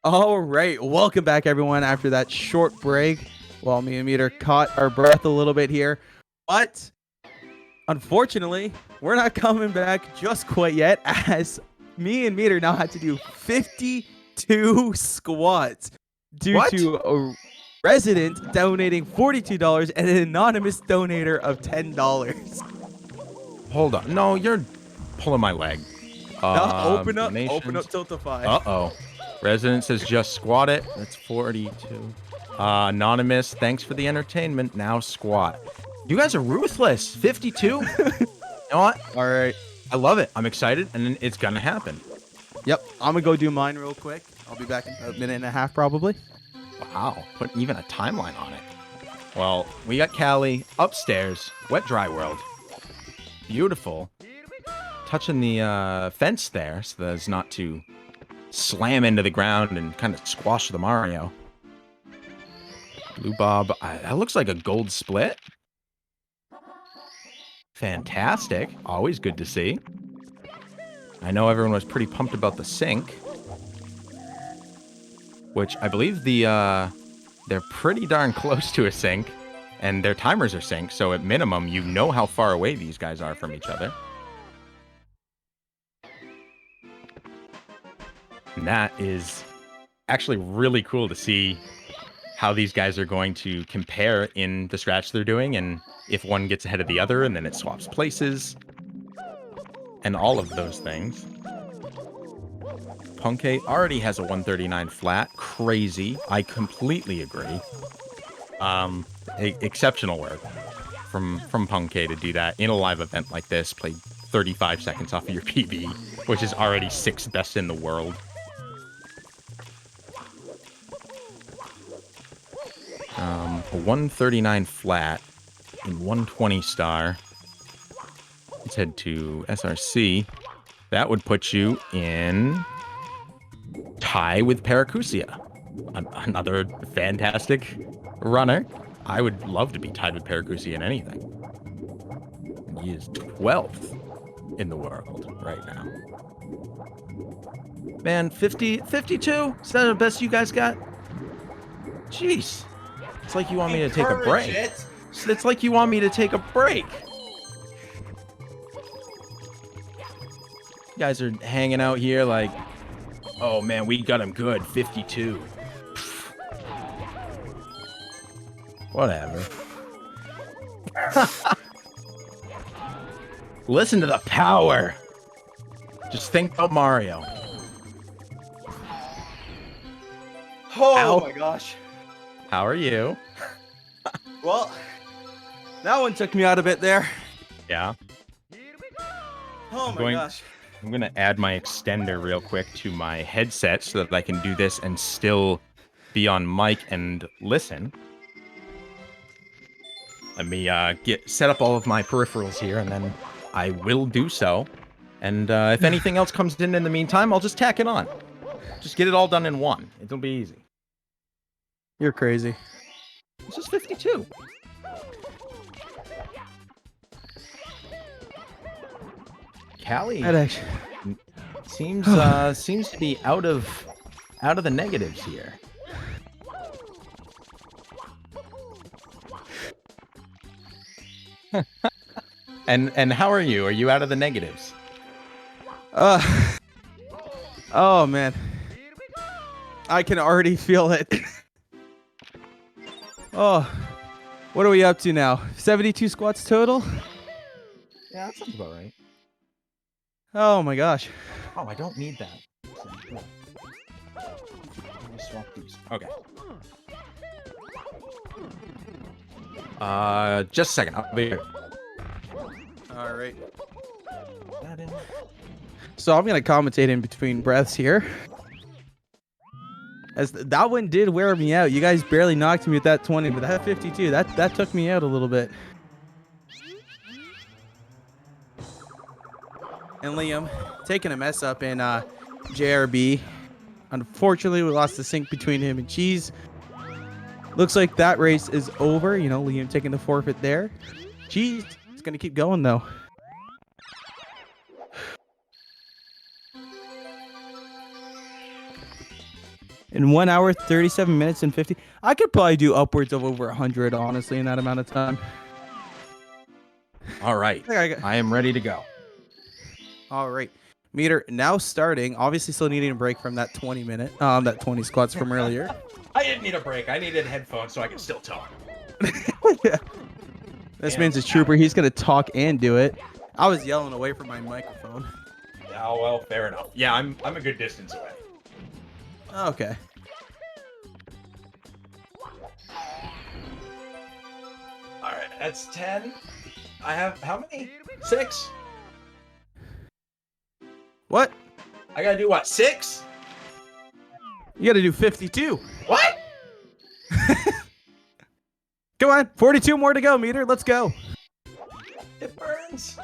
All right, welcome back, everyone. After that short break, well, me and Meter caught our breath a little bit here, but unfortunately, we're not coming back just quite yet, as me and Meter now had to do 52 squats due to a resident donating $42 and an anonymous donator of $10.
Hold on. No, you're pulling my leg.
Open up
donations.
Tiltify.
Uh-oh. Resident says just squat it. That's 42. Anonymous, thanks for the entertainment. Now squat. You guys are ruthless. 52? You know what?
All right.
I love it. I'm excited, and it's going to happen.
Yep, I'm going to go do mine real quick. I'll be back in a minute and a half, probably.
Wow. Put even a timeline on it. Well, we got Callie upstairs. Wet dry world. Beautiful. Touching the fence there so that it's not too slam into the ground and kind of squash the Mario. Blue Bob, that looks like a gold split. Fantastic. Always good to see. I know everyone was pretty pumped about the sync, which I believe they're pretty darn close to a sync, and their timers are synced, so at minimum, you know how far away these guys are from each other. And that is actually really cool to see how these guys are going to compare in the scratch they're doing, and if one gets ahead of the other, and then it swaps places, and all of those things. Punkay already has a 139 flat. Crazy. I completely agree. Exceptional work from Punkay to do that in a live event like this. Played 35 seconds off of your PB, which is already 6th best in the world. A 139 flat and 120 star. Let's head to SRC. That would put you in tie with Paracusia. Another fantastic runner. I would love to be tied with Paracusia in anything. He is 12th in the world right now. Man, 52? Is that the best you guys got? Jeez. It's like you want me to take a break. It's like you want me to take a break. You guys are hanging out here like, oh man, we got him good, 52. Whatever. Listen to the power. Just think about Mario.
Oh
Ow.
my gosh.
How are you?
Well, that one took me out a bit there.
Yeah.
Oh my
going-
gosh.
I'm going to add my extender real quick to my headset so that I can do this and still be on mic and listen. Let me set up all of my peripherals here, and then I will do so. And if anything else comes in the meantime, I'll just tack it on. Just get it all done in one. It'll be easy.
You're crazy.
This is 52. Callie
That actually...
seems to be out of the negatives here. And how are you? Are you out of the negatives?
Oh man. I can already feel it. Oh. What are we up to now? 72 squats total?
Yeah, that sounds about right.
Oh my gosh.
Oh, I don't need that. Let me swap these. Okay. Just a second. I'll be here.
All right.
That in.
So I'm gonna commentate in between breaths here. As that one did wear me out. You guys barely knocked me with that 20, but that 52, that took me out a little bit. And Liam taking a mess up in JRB. Unfortunately, we lost the sync between him and Cheese. Looks like that race is over. You know, Liam taking the forfeit there. Cheese is gonna keep going though. In 1 hour, 37 minutes and 50. I could probably do upwards of over 100, honestly, in that amount of time.
All right. I am ready to go.
All right. Meter, now starting. Obviously still needing a break from that 20 squats from earlier.
I didn't need a break. I needed headphones so I could still talk.
Yeah. This man's a trooper. He's going to talk and do it. I was yelling away from my microphone.
Oh, well, fair enough. Yeah, I'm a good distance away.
Okay.
All right, that's 10. I have how many? 6?
What?
I gotta do what? 6?
You got to do 52.
What?
Come on. 42 more to go, Meter. Let's go.
It burns.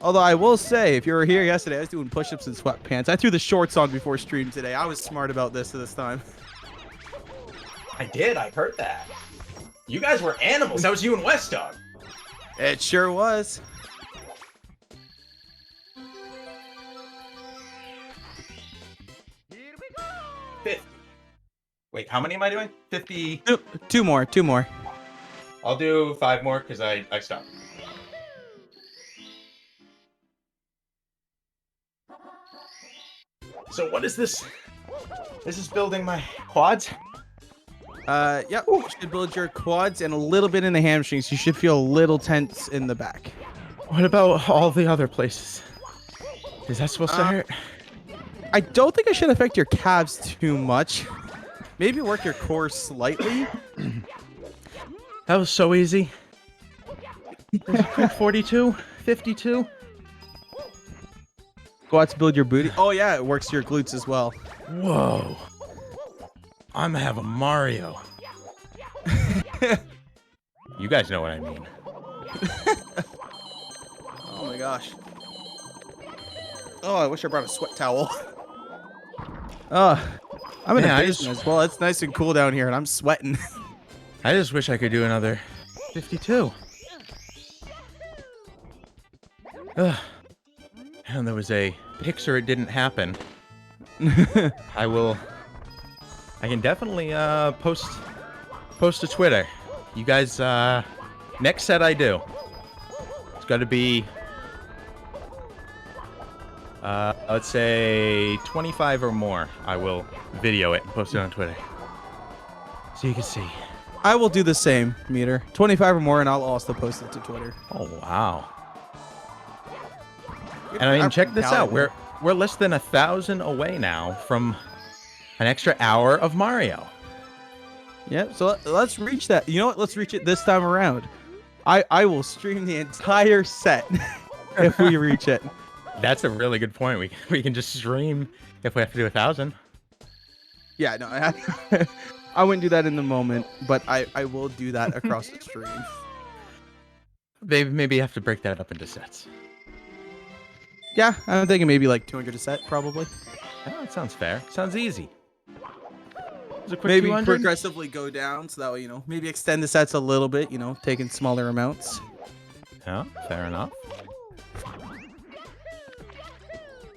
Although I will say, if you were here yesterday, I was doing push-ups in sweatpants. I threw the shorts on before stream today. I was smart about this time.
I did. I heard that. You guys were animals. That was you and West Dog.
It sure was.
Wait, how many am I doing? 50.
Two more.
I'll do 5 more because I stopped. So what is this? This is building my quads?
Yep. You should build your quads and a little bit in the hamstrings. You should feel a little tense in the back.
What about all the other places? Is that supposed to hurt?
I don't think it should affect your calves too much. Maybe work your core slightly.
That was so easy. 42, 52.
Go out to build your booty. Oh yeah, it works your glutes as well.
Whoa. I'm gonna have a Mario. You guys know what I mean.
Oh my gosh. Oh, I wish I brought a sweat towel. I'm in a basement as well. It's nice and cool down here, and I'm sweating.
I just wish I could do another 52. Ugh. And there was a picture. It didn't happen. I can definitely post to Twitter. You guys, next set I do, it's got to be, let's say 25 or more. I will video it and post it on Twitter, so you can see.
I will do the same, Meter. 25 or more, and I'll also post it to Twitter.
Oh wow! And I mean, check this out. We're less than 1,000 away now from an extra hour of Mario.
Yep. So let's reach that. You know what? Let's reach it this time around. I will stream the entire set if we reach it.
That's a really good point. We can just stream if we have to do 1,000.
Yeah. No. I wouldn't do that in the moment, but I will do that across the stream.
Maybe you have to break that up into sets.
Yeah, I'm thinking maybe like 200 a set, probably.
Oh, that sounds fair. Sounds easy. A quick
Maybe
200?
progressively go down, so that way, maybe extend the sets a little bit, taking smaller amounts.
Yeah, fair enough.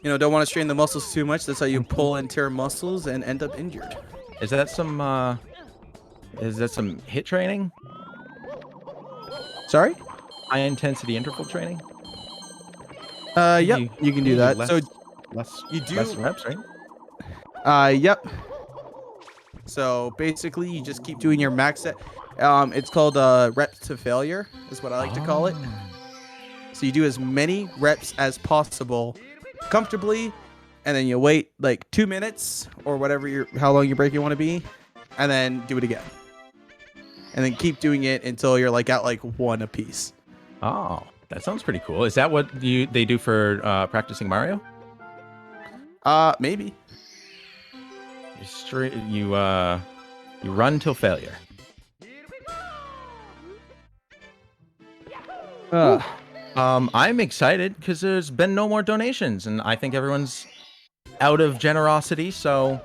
Don't want to strain the muscles too much. That's how you pull and tear muscles and end up injured.
Is that some HIIT training?
Sorry?
High intensity interval training?
Yep, you can do that.
Less reps, right?
Yep. So basically, you just keep doing your max set. It's called reps to failure, is what I like to call it. So you do as many reps as possible comfortably, and then you wait like 2 minutes or whatever how long your break you want to be, and then do it again. And then keep doing it until you're like at like 1 apiece.
Oh, that sounds pretty cool. Is that what they do for practicing Mario?
Maybe.
You run till failure. I'm excited because there's been no more donations, and I think everyone's out of generosity. So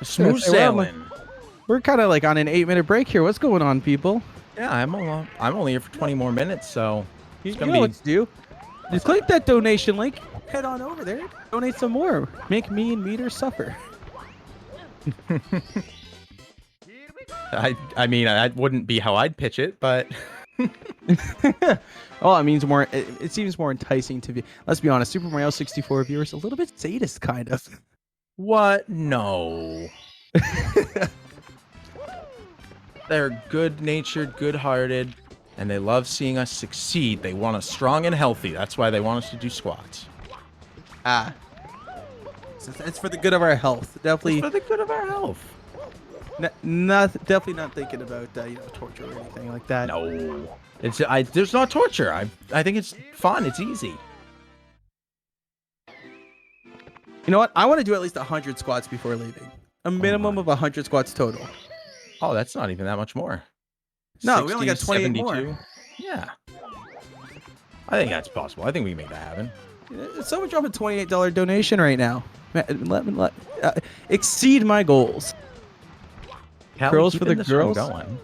smooth sailing.
We're kind of like on an 8-minute break here. What's going on, people?
Yeah, I'm only here for 20 more minutes, so
you know what to do. Just click that donation link. Head on over there. Donate some more. Make me and Meter suffer.
I mean, that wouldn't be how I'd pitch it, but
Oh, it means more. It seems more enticing to be. Let's be honest. Super Mario 64 viewers a little bit sadist, kind of.
what? No. They're good-natured, good-hearted, and they love seeing us succeed. They want us strong and healthy. That's why they want us to do squats.
Ah. It's for the good of our health. Definitely.
It's for the good of our health.
Definitely not thinking about torture or anything like that.
No. There's not torture. I think it's fun. It's easy.
You know what? I want to do at least 100 squats before leaving. A minimum of 100 squats total.
Oh, that's not even that much more.
No, we only got 28
72.
more.
Yeah. I think that's possible. I think we can make that happen.
Someone drop a $28 donation right now. Exceed my goals.
Callie,
Curls for the
keeping this one
girls.
Going.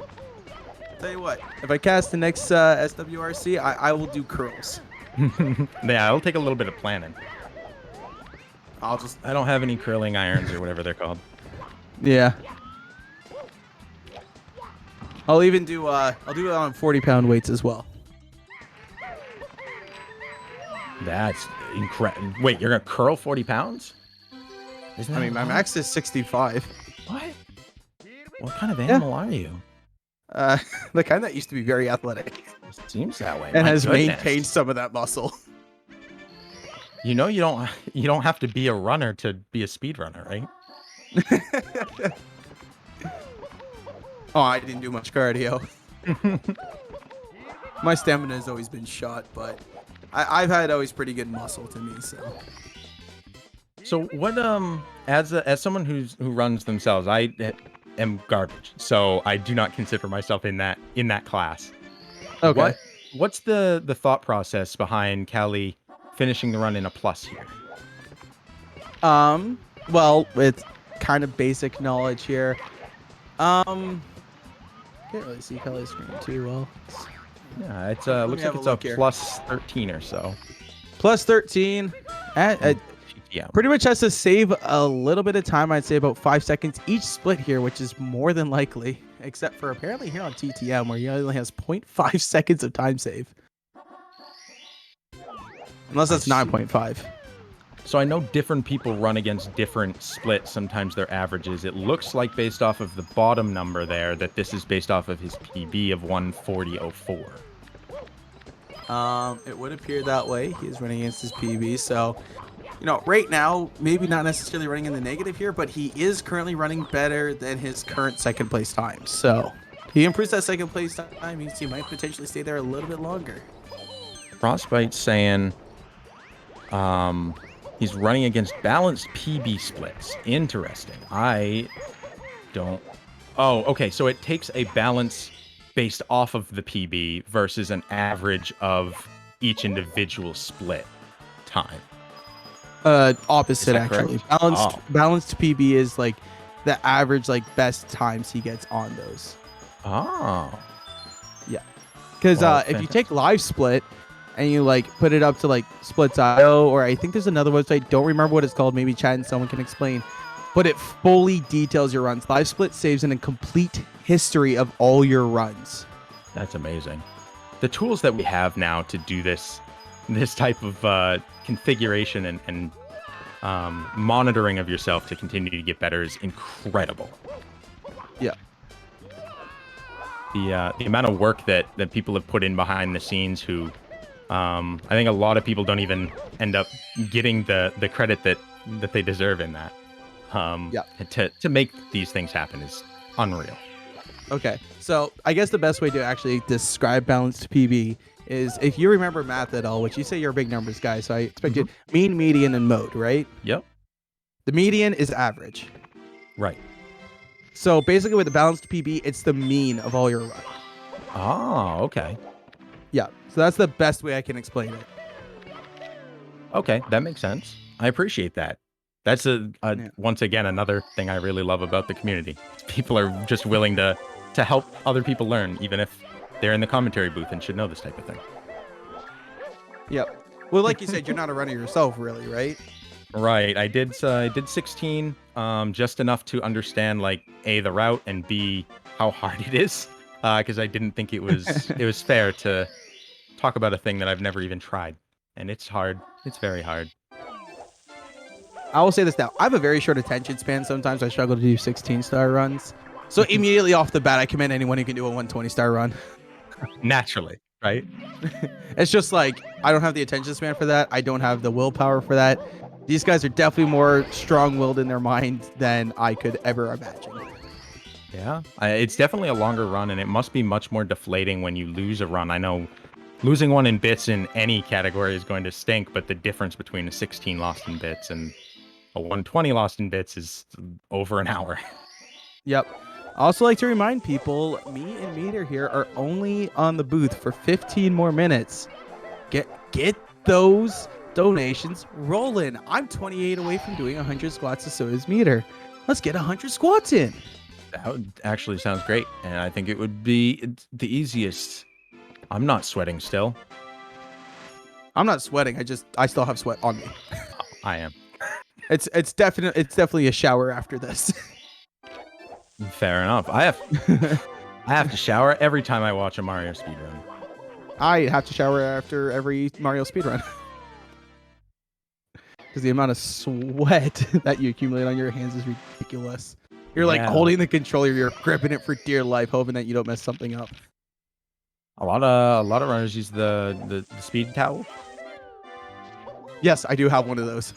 Tell you what, if I cast the next SWRC, I will do curls.
Yeah, it'll take a little bit of planning. I don't have any curling irons or whatever they're called.
Yeah. I'll even do I'll do it on 40-pound weights as well.
That's incredible. Wait, you're gonna curl 40 pounds? Isn't that
I mean, my max is 65.
What? What kind of animal are you?
The kind that used to be very athletic.
It seems that way.
And
My
has
goodness.
maintained some of that muscle.
You know, you don't have to be a runner to be a speedrunner, right?
Oh, I didn't do much cardio. My stamina has always been shot, but I've had always pretty good muscle to me.
So what as someone who runs themselves, I am garbage. So I do not consider myself in that class.
Okay.
What's the thought process behind Callie finishing the run in a plus here?
Well, it's kind of basic knowledge here. Can't really see Kelly's screen too well.
Yeah, it's looks like it's a plus 13 or so.
Plus 13.
Yeah.
Pretty much has to save a little bit of time. I'd say about 5 seconds each split here, which is more than likely, except for apparently here on TTM where he only has 0.5 seconds of time save. Unless that's 9.5.
So I know different people run against different splits. Sometimes their averages. It looks like based off of the bottom number there that this is based off of his PB of 140.04.
It would appear that way. He is running against his PB, so right now maybe not necessarily running in the negative here, but he is currently running better than his current second place time. So he improves that second place time, means he might potentially stay there a little bit longer.
Frostbite saying he's running against balanced PB splits. Interesting. I don't... Oh, okay. So it takes a balance based off of the PB versus an average of each individual split time.
Opposite, actually. Balanced PB is like the average, best times he gets on those.
Oh.
Yeah. Because if you take live split and you put it up to Splits.io, or I think there's another website, don't remember what it's called, maybe chat and someone can explain, but it fully details your runs. Live split saves in a complete history of all your runs.
That's amazing. The tools that we have now to do this type of configuration and monitoring of yourself to continue to get better is incredible.
Yeah.
The amount of work that people have put in behind the scenes who I think a lot of people don't even end up getting the credit that they deserve in that. To make these things happen is unreal.
Okay, so I guess the best way to actually describe balanced PB is if you remember math at all, which you say you're a big numbers guy, so I expect you mean, median, and mode, right?
Yep.
The median is average.
Right.
So basically with the balanced PB, it's the mean of all your runs.
Oh, okay.
Yeah, so that's the best way I can explain it.
Okay, that makes sense. I appreciate that. That's once again another thing I really love about the community. People are just willing to help other people learn, even if they're in the commentary booth and should know this type of thing.
Yep. Well, like you said, you're not a runner yourself, really, right?
Right. I did 16, just enough to understand like A, the route, and B, how hard it is. Because I didn't think it was fair to talk about a thing that I've never even tried. And it's hard. It's very hard.
I will say this now. I have a very short attention span. Sometimes I struggle to do 16-star runs. So immediately off the bat, I commend anyone who can do a 120-star run.
Naturally, right?
It's just like, I don't have the attention span for that. I don't have the willpower for that. These guys are definitely more strong-willed in their mind than I could ever imagine.
Yeah, it's definitely a longer run, and it must be much more deflating when you lose a run. I know losing one in bits in any category is going to stink, but the difference between a 16 lost in bits and a 120 lost in bits is over an hour.
Yep. I also like to remind people, me and Meter here are only on the booth for 15 more minutes. Get those donations rolling. I'm 28 away from doing 100 squats, and so is Meter. Let's get 100 squats in.
That actually sounds great, and I think it would be the easiest. I'm not sweating still.
I'm not sweating. I still have sweat on me.
I am.
It's definitely a shower after this.
Fair enough. I have to shower every time I watch a Mario speedrun.
I have to shower after every Mario speedrun. Because the amount of sweat that you accumulate on your hands is ridiculous. You're like holding the controller, you're gripping it for dear life, hoping that you don't mess something up.
A lot of runners use the speed towel.
Yes, I do have one of those.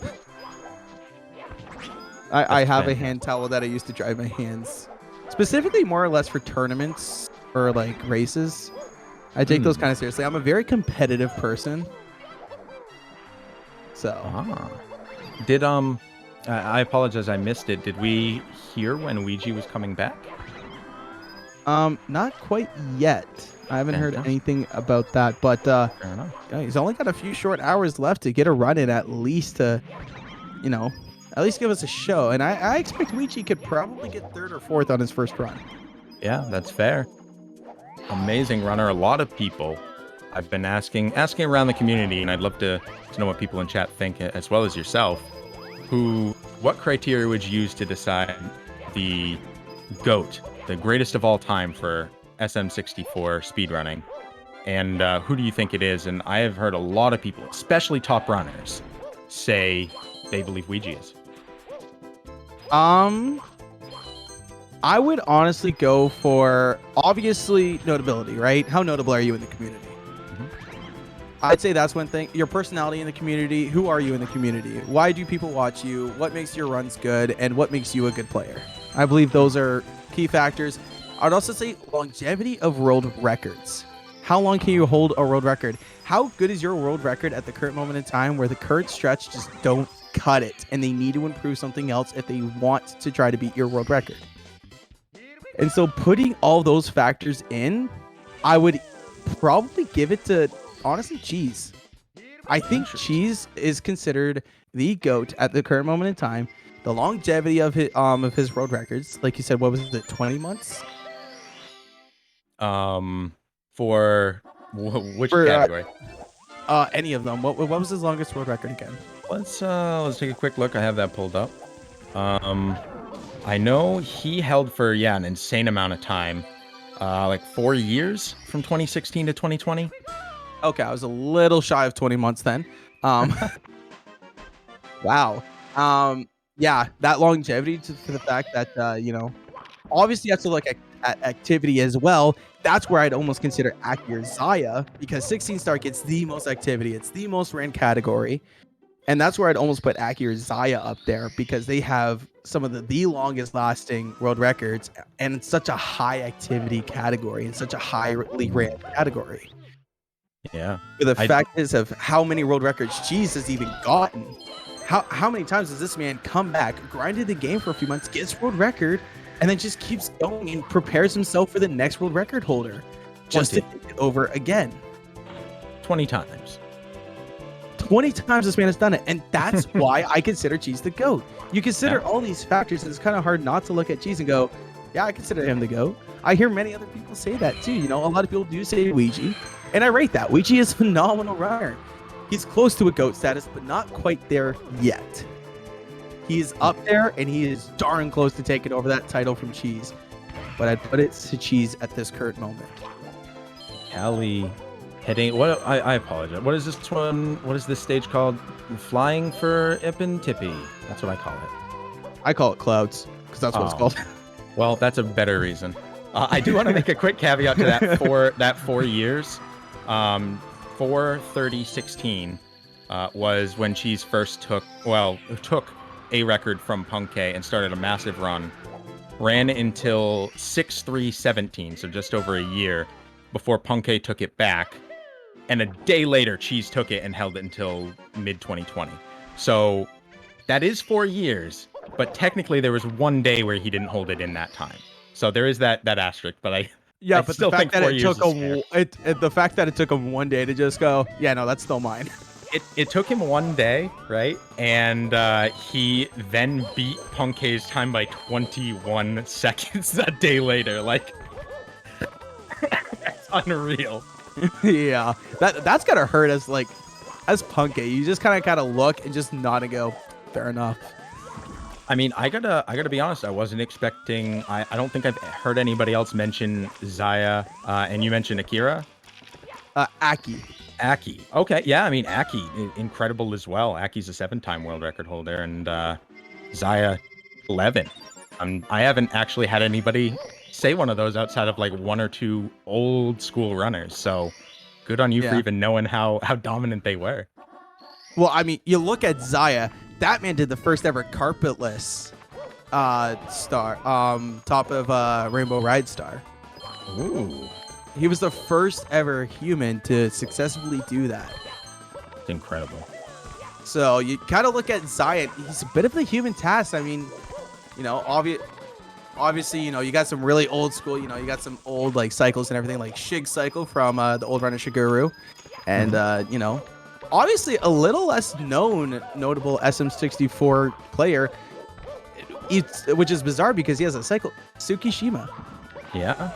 I have a hand towel that I used to dry my hands, specifically more or less for tournaments or like races. I take those kind of seriously. I'm a very competitive person. So.
Did I apologize, I missed it. Did we hear when Ouija was coming back?
Not quite yet. I haven't heard anything about that, but
fair enough.
He's only got a few short hours left to get a run in, at least to, at least give us a show. And I expect Ouija could probably get 3rd or 4th on his first run.
Yeah, that's fair. Amazing runner. A lot of people I've been asking around the community, and I'd love to know what people in chat think, as well as yourself. What criteria would you use to decide the GOAT, the greatest of all time for SM64 speedrunning? And who do you think it is? And I have heard a lot of people, especially top runners, say they believe Ouija is.
I would honestly go for, obviously, notability, right? How notable are you in the community? I'd say that's one thing. Your personality in the community. Who are you in the community? Why do people watch you? What makes your runs good? And what makes you a good player? I believe those are key factors. I'd also say longevity of world records. How long can you hold a world record? How good is your world record at the current moment in time where the current stretch just don't cut it and they need to improve something else if they want to try to beat your world record? And so putting all those factors in, I would probably give it to, honestly, Cheese. I think Cheese is considered the GOAT at the current moment in time. The longevity of his world records, like you said, what was it, 20 months?
For which category?
Any of them. What was his longest world record again?
Let's take a quick look. I have that pulled up. I know he held for an insane amount of time, like 4 years from 2016 to 2020.
Okay, I was a little shy of 20 months then. Wow. Yeah, that longevity to the fact that obviously that's like activity as well. That's where I'd almost consider Akir Zaya, because 16-star gets the most activity. It's the most ran category. And that's where I'd almost put Akir Zaya up there, because they have some of the longest lasting world records, and it's such a high activity category and such a highly ran category.
Yeah.
But the fact is of how many world records Cheese has even gotten. How many times has this man come back, grinded the game for a few months, gets world record, and then just keeps going and prepares himself for the next world record holder just to take it over again?
20 times.
20 times this man has done it, and that's why I consider Cheese the GOAT. You consider all these factors, and it's kind of hard not to look at Cheese and go, yeah, I consider him the GOAT. I hear many other people say that too. A lot of people do say Ouija, and I rate that. Ouija is a phenomenal runner. He's close to a GOAT status, but not quite there yet. He's up there, and he is darn close to taking over that title from Cheese. But I'd put it to Cheese at this current moment.
Callie heading. What? I apologize. What is this one? What is this stage called? Flying for Ippin Tippy. That's what I call it.
I call it Clouds, because that's what it's called.
Well, that's a better reason. I do want to make a quick caveat to that. For that 4 years, 4:30:16 was when Cheese first took a record from Punkay and started a massive run. Ran until 6:3:17, so just over a year before Punkay took it back. And a day later, Cheese took it and held it until mid-2020. So that is 4 years, but technically there was one day where he didn't hold it in that time. So there is that asterisk, but I
but
still
the fact
think
that
4
it
years
took
is fair.
the fact that it took him one day to just go, yeah, no, that's still mine.
It took him one day, right? And he then beat Punkay's time by 21 seconds a day later. Like, that's unreal.
Yeah, that's gotta hurt as Punkay. You just kind of look and just nod and go, fair enough.
I mean, I gotta be honest. I wasn't expecting. I don't think I've heard anybody else mention Zaya. And you mentioned Akira. Aki. Okay, yeah. I mean, Aki, incredible as well. Aki's a 7-time world record holder, and Zaya, 11. I haven't actually had anybody say one of those outside of like 1 or 2 old school runners. So good on you for even knowing how dominant they were.
Well, I mean, you look at Zaya. That man did the first ever carpetless star, top of Rainbow Ride Star.
Ooh.
He was the first ever human to successfully do that.
It's incredible.
So you kind of look at Zaya. He's a bit of the human task. I mean, you know, obviously, you know, you got some really old school, you know, you got some old like cycles and everything, like Shig cycle from the old runner Shiguru. And, you know, obviously a little less notable SM64 player, which is bizarre because he has a cycle, Tsukishima.
Yeah.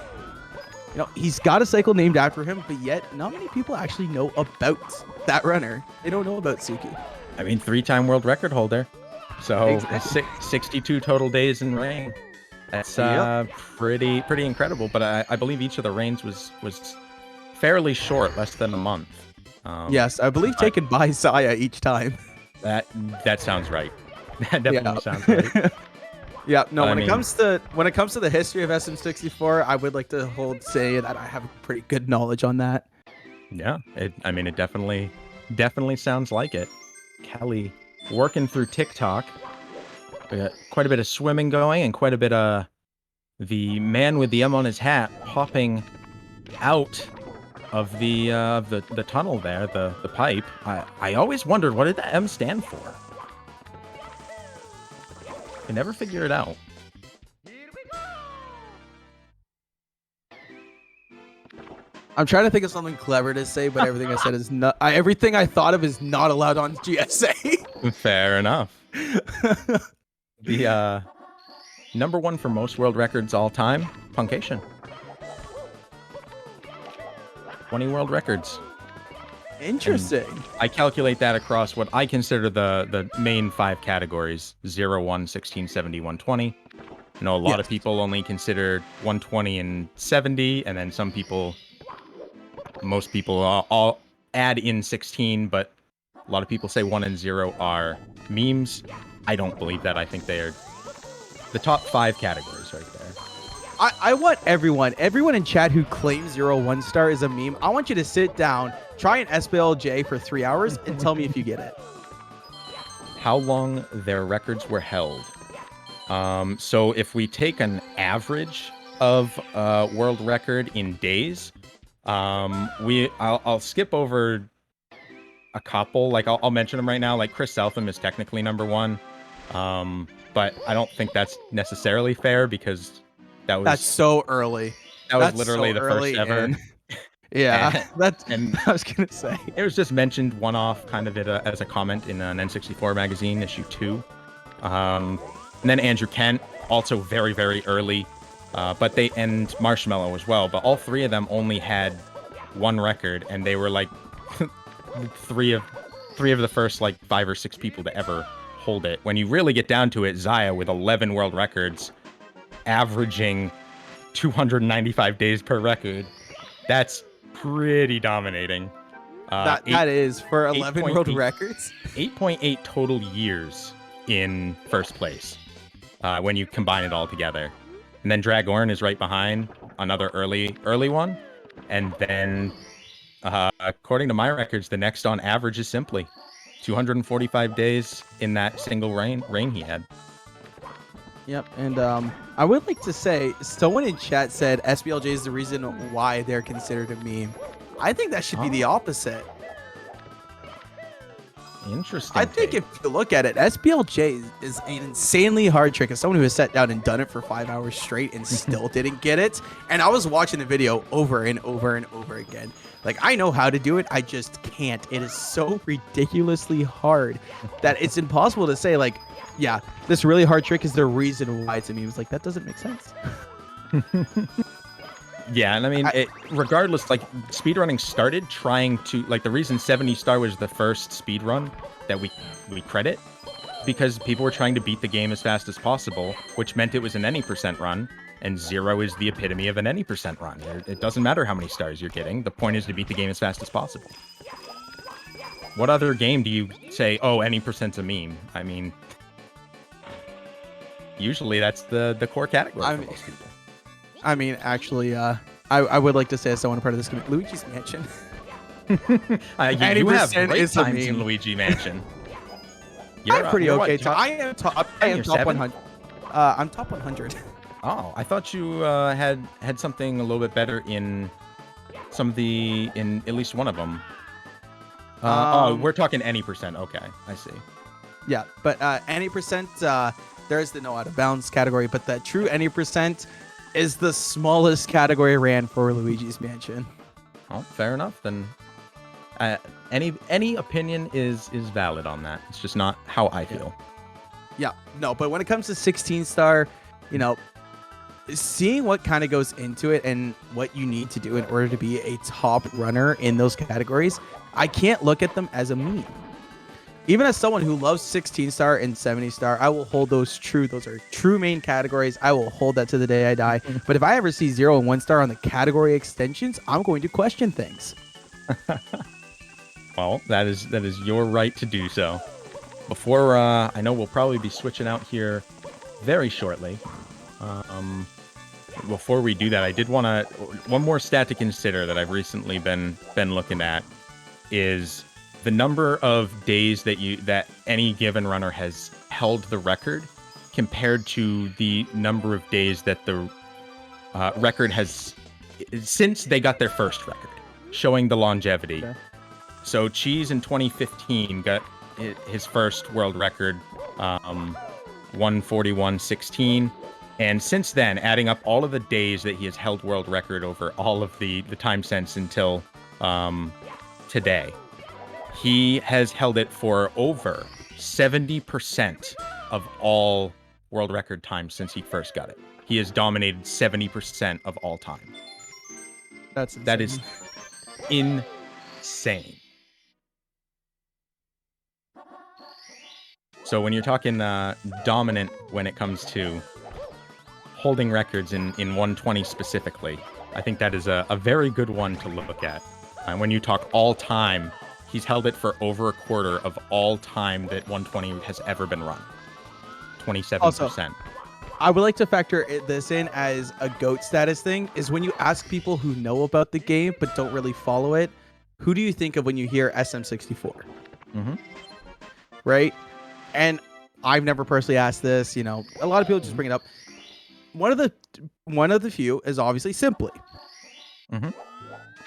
You know, he's got a cycle named after him, but yet not many people actually know about that runner. They don't know about Tsuki.
I mean, 3-time world record holder. So
Exactly.
62 total days in reign. That's pretty incredible. But I believe each of the reigns was fairly short, less than a month.
Yes, I believe taken by Zaya each time.
That sounds right. That definitely sounds right.
Yeah, no.
But
When it comes to the history of SM64, I would like to say that I have pretty good knowledge on that.
Yeah, it definitely sounds like it. Callie working through TikTok. We got quite a bit of swimming going and quite a bit of the man with the M on his hat popping out of the tunnel there, the pipe. I always wondered, what did the M stand for? I never figure it out.
I'm trying to think of something clever to say, but everything I said is not. Everything I thought of is not allowed on GSA.
Fair enough. The number 1 for most world records all time, Punkation. 20 world records.
Interesting.
And I calculate that across what I consider the main 5 categories: 0, 1, 16, 70, 120. I know a lot of people only consider 120 and 70, and then most people all add in 16, but a lot of people say 1 and 0 are memes. I don't believe that. I think they are the top 5 categories right there.
I want everyone in chat who claims 0 1 star is a meme. I want you to sit down, try an SPLJ for 3 hours, and tell me if you get it.
How long their records were held. So if we take an average of world record in days, I'll skip over a couple. Like I'll mention them right now. Like Chris Southam is technically number 1, but I don't think that's necessarily fair because that's
so early.
That was literally the first ever.
Yeah,
and
I was gonna say
it was just mentioned one-off, kind of as a comment in an N64 magazine issue 2. And then Andrew Kent, also very, very early, but and Marshmallow as well. But all 3 of them only had 1 record, and they were like 3 of 3 of the first like 5 or 6 people to ever hold it. When you really get down to it, Zaya with 11 world records, averaging 295 days per record. That's pretty dominating.
That is for 11 world records.
8.8 total years in first place when you combine it all together. And then Dragorn is right behind, another early one. And then, according to my records, the next on average is Simply 245 days in that single reign he had.
Yep, and I would like to say, someone in chat said SBLJ is the reason why they're considered a meme. I think that should be the opposite.
Interesting.
I think if you look at it, SBLJ is an insanely hard trick. As someone who has sat down and done it for 5 hours straight and still didn't get it, and I was watching the video over and over and over again. Like, I know how to do it, I just can't. It is so ridiculously hard that it's impossible to say, like, yeah, this really hard trick is the reason why it's a meme. It's like, that doesn't make sense.
Yeah, and I mean, regardless, like, speedrunning started trying to, like, the reason 70 Star was the first speedrun that we credit, because people were trying to beat the game as fast as possible, which meant it was an any percent run, and 0 is the epitome of an any percent run. It doesn't matter how many stars you're getting. The point is to beat the game as fast as possible. What other game do you say, oh, any percent's a meme? I mean, usually that's the core category for most people.
I mean, actually, I would like to say, as someone part of this community, Luigi's Mansion.
You have great times in Luigi Mansion.
I'm pretty okay. I am top 100. I'm top 100.
Oh, I thought you had something a little bit better in in at least one of them. We're talking any percent. Okay, I see.
Yeah, but any percent, there's the no out of bounds category, but the true any percent is the smallest category ran for Luigi's Mansion.
Oh, fair enough. Then any opinion is valid on that. It's just not how I feel.
Yeah, no, but when it comes to 16 star, you know, seeing what kind of goes into it and what you need to do in order to be a top runner in those categories, I can't look at them as a meme. Even as someone who loves 16 star and 70 star, I will hold those true. Those are true main categories. I will hold that to the day I die. But if I ever see 0 and 1 star on the category extensions, I'm going to question things.
Well, that is your right to do so. Before I know we'll probably be switching out here very shortly. Before we do that, I did want to one more stat to consider that I've recently been looking at is the number of days that any given runner has held the record compared to the number of days that the record has since they got their first record, showing the longevity. Okay. So Cheese in 2015 got his first world record, 141.16. And since then, adding up all of the days that he has held world record over all of the time since until today, he has held it for over 70% of all world record time since he first got it. He has dominated 70% of all time. That is insane. So when you're talking dominant when it comes to holding records in 120 specifically, I think that is a very good one to look at. And when you talk all time, he's held it for over a quarter of all time that 120 has ever been run. 27%. Also,
I would like to factor this in as a GOAT status thing, is when you ask people who know about the game but don't really follow it, who do you think of when you hear SM64?
Mm-hmm.
Right? And I've never personally asked this, you know, a lot of people just bring it up. One of the few is obviously Simply.
Mm-hmm.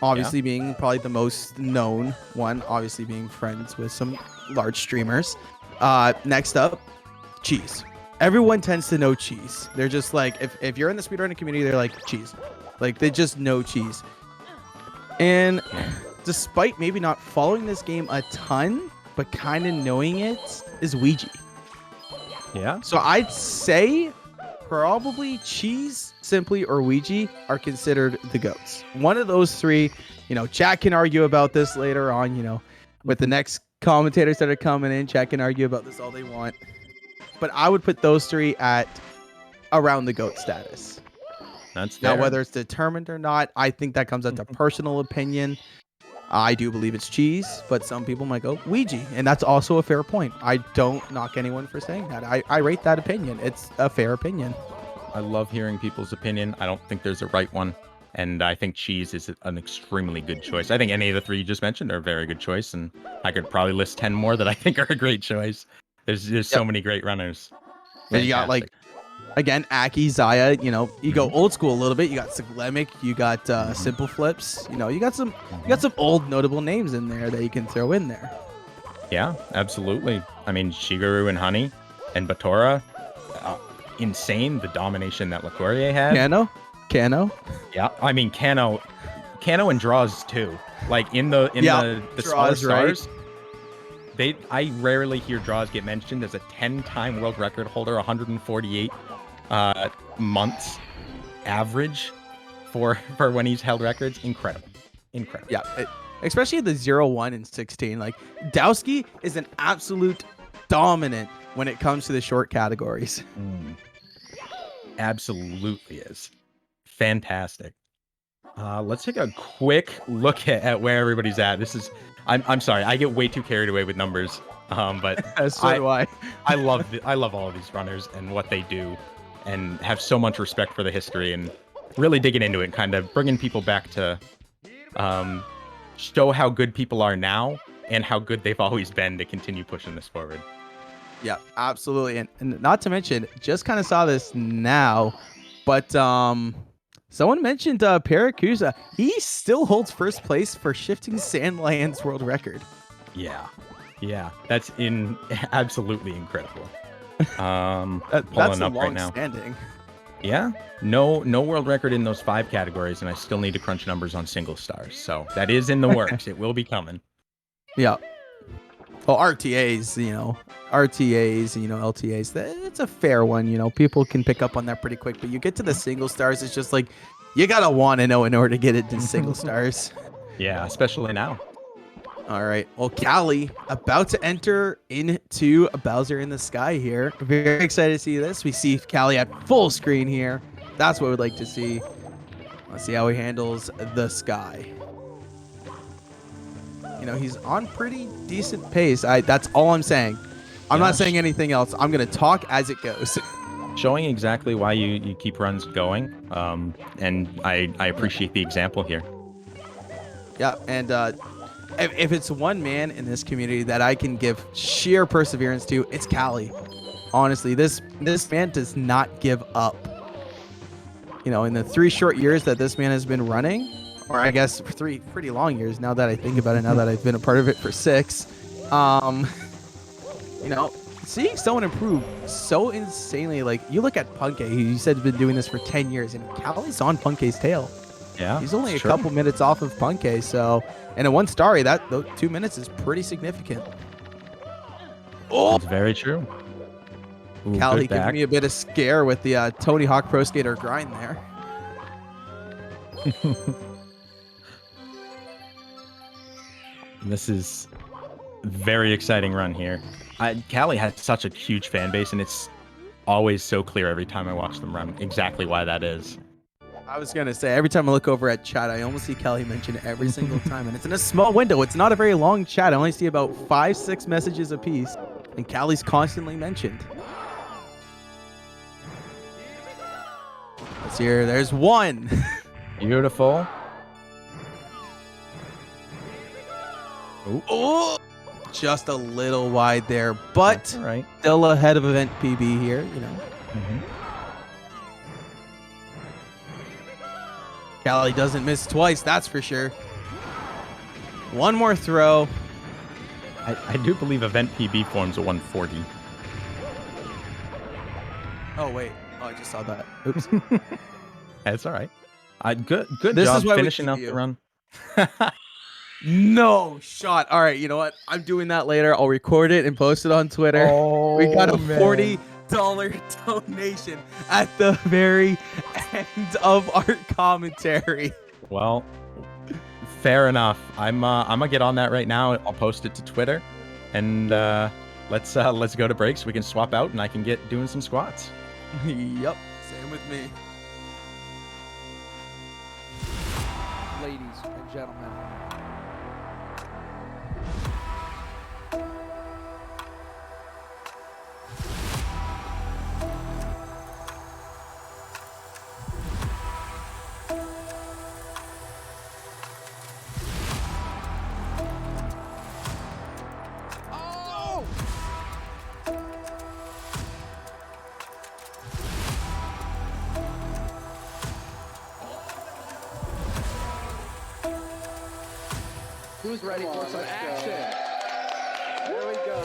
Obviously being probably the most known one, obviously being friends with some large streamers. Next up, Cheese. Everyone tends to know Cheese. They're just like, if you're in the speedrunning community, they're like, Cheese. Like, they just know Cheese. And despite maybe not following this game a ton, but kind of knowing it, is Ouija.
Yeah.
So I'd say probably Cheese, Simply, or Ouija are considered the GOATs. One of those three, you know, chat can argue about this later on, you know, with the next commentators that are coming in, chat can argue about this all they want. But I would put those three at around the GOAT status.
That's fair.
Now, whether it's determined or not, I think that comes up to personal opinion. I do believe it's cheese, but some people might go Ouija, and that's also a fair point. I don't knock anyone for saying that. I rate that opinion. It's a fair opinion.
I love hearing people's opinion. I don't think there's a right one. And I think cheese is an extremely good choice. I think any of the three you just mentioned are a very good choice. And I could probably list 10 more that I think are a great choice. There's so many great runners.
And you got like, again, Aki, Zaya, you know, you go old school a little bit. You got Siglemic, you got Simple Flips, you know, you got some old notable names in there that you can throw in there.
Yeah, absolutely. I mean, Shigeru and Honey and Batora, insane the domination that LeCourrier had.
Kano.
Yeah, I mean Kano and Draws too. Like in the smaller stars, I rarely hear Draws get mentioned as a 10-time world record holder, 148 months average for when he's held records. Incredible.
Yeah, especially the 0-1 and 16. Like Dowski is an absolute dominant when it comes to the short categories.
Absolutely is. Fantastic. Let's take a quick look at where everybody's at. I'm sorry, I get way too carried away with numbers. But
so do I.
I love all of these runners and what they do, and have so much respect for the history, and really digging into it and kind of bringing people back to show how good people are now and how good they've always been to continue pushing this forward.
Yeah, absolutely. And not to mention, just kind of saw this now, but someone mentioned Paracusa. He still holds first place for shifting sand lions world record.
Yeah, that's absolutely incredible.
That's
pulling up right now.
Standing.
Yeah, no world record in those 5 categories, and I still need to crunch numbers on single stars. So that is in the works. It will be coming.
Yeah. Well, RTAs, LTAs, it's a fair one. People can pick up on that pretty quick. But you get to the single stars, it's just like you gotta want to know in order to get it to single stars.
Yeah, especially now.
All right. Well, Callie about to enter into Bowser in the Sky here. Very excited to see this. We see Callie at full screen here. That's what we'd like to see. Let's see how he handles the sky. He's on pretty decent pace. That's all I'm saying. I'm not saying anything else. I'm going to talk as it goes.
Showing exactly why you keep runs going. And I appreciate the example here.
Yeah, and if it's one man in this community that I can give sheer perseverance to, it's Callie. Honestly, this man does not give up. In the 3 short years that this man has been running, or I guess 3 pretty long years now that I think about it, now that I've been a part of it for 6, seeing someone improve so insanely, like you look at Punke, who you said has been doing this for 10 years, and Callie's on Punke's tail.
Yeah,
he's only a couple minutes off of Punke, so, and a 1-starry, those 2 minutes is pretty significant.
Oh, that's very true. Ooh,
Callie giving me a bit of scare with the Tony Hawk Pro Skater grind there.
This is very exciting run here. Callie has such a huge fan base, and it's always so clear every time I watch them run exactly why that is.
I was going to say, every time I look over at chat, I almost see Callie mentioned every single time, and it's in a small window. It's not a very long chat. I only see about 5-6 messages apiece, and Callie's constantly mentioned. Let's hear. There's one.
Beautiful.
Oh, just a little wide there, but still ahead of event PB here, Callie doesn't miss twice, that's for sure. One more throw.
I do believe event PB forms a 140.
Oh, wait. Oh, I just saw that. Oops.
That's all right. Good
this
job
is why
finishing up the run.
No shot. All right, you know what? I'm doing that later. I'll record it and post it on Twitter.
Oh,
we got a $40 donation at the very end of our commentary.
Well, fair enough. I'm gonna get on that right now. I'll post it to Twitter. and let's go to break so we can swap out and I can get doing some squats.
Yep, same with me.
Ladies and gentlemen. Oh! Who's ready for some action? There we go.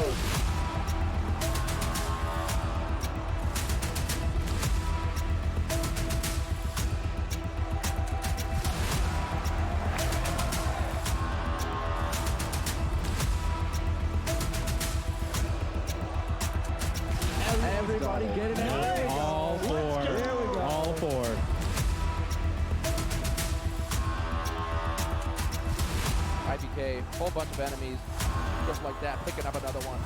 Everybody get it out.
All four.
There we go.
All four.
IBK, whole bunch of enemies, just like that, picking up another one.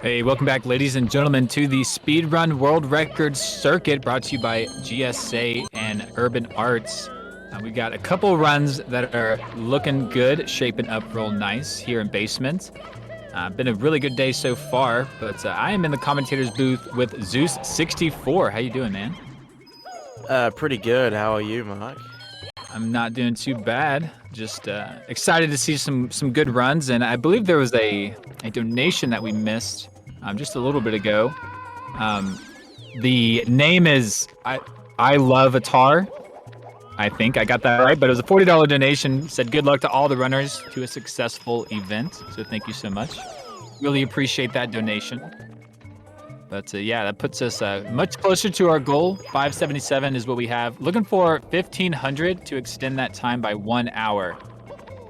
Hey, welcome back, ladies and gentlemen, to the Speedrun World Record Circuit, brought to you by GSA and Urban Arts. We got a couple runs that are looking good, shaping up real nice here in Basement. Been a really good day so far, but I am in the commentator's booth with Zeus64. How you doing, man?
Pretty good. How are you, Mark?
I'm not doing too bad. Just excited to see some good runs, and I believe there was a donation that we missed just a little bit ago. The name is I Love Atar. I think I got that right, but it was a $40 donation. Said good luck to all the runners to a successful event. So thank you so much. Really appreciate that donation. But yeah, that puts us much closer to our goal. 577 is what we have. Looking for 1,500 to extend that time by 1 hour.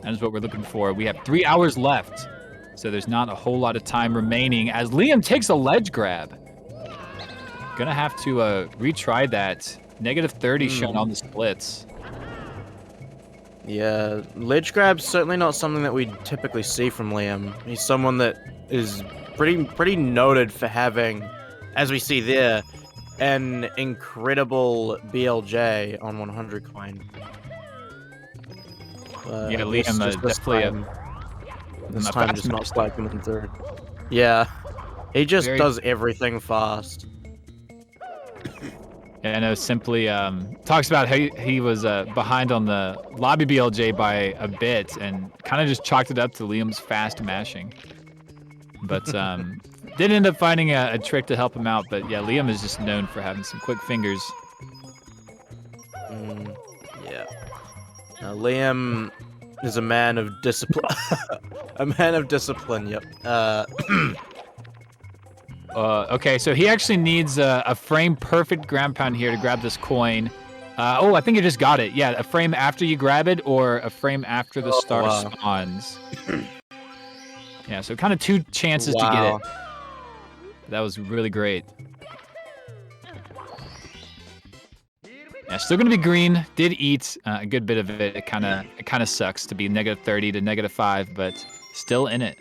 That is what we're looking for. We have 3 hours left, so there's not a whole lot of time remaining as Liam takes a ledge grab. Gonna have to retry that. -30 shown on the splits.
Yeah, ledge grab's certainly not something that we typically see from Liam. He's someone that is pretty noted for having, as we see there, an incredible BLJ on 100 coin.
Yeah, Liam definitely
this time just not quite coming through. Yeah, he just does everything fast.
Yeah, I know. Simply talks about how he was behind on the lobby BLJ by a bit and kind of just chalked it up to Liam's fast mashing. But did end up finding a trick to help him out. But yeah, Liam is just known for having some quick fingers.
Yeah. Now, Liam is a man of discipline. A man of discipline, yep.
Okay, so he actually needs a frame perfect ground pound here to grab this coin. Oh, I think you just got it. Yeah, a frame after you grab it or a frame after the star spawns. Yeah, so kind of 2 chances to get it. That was really great. Yeah, still gonna be green. Did eat a good bit of it. It kind of sucks to be -30 to -5, but still in it.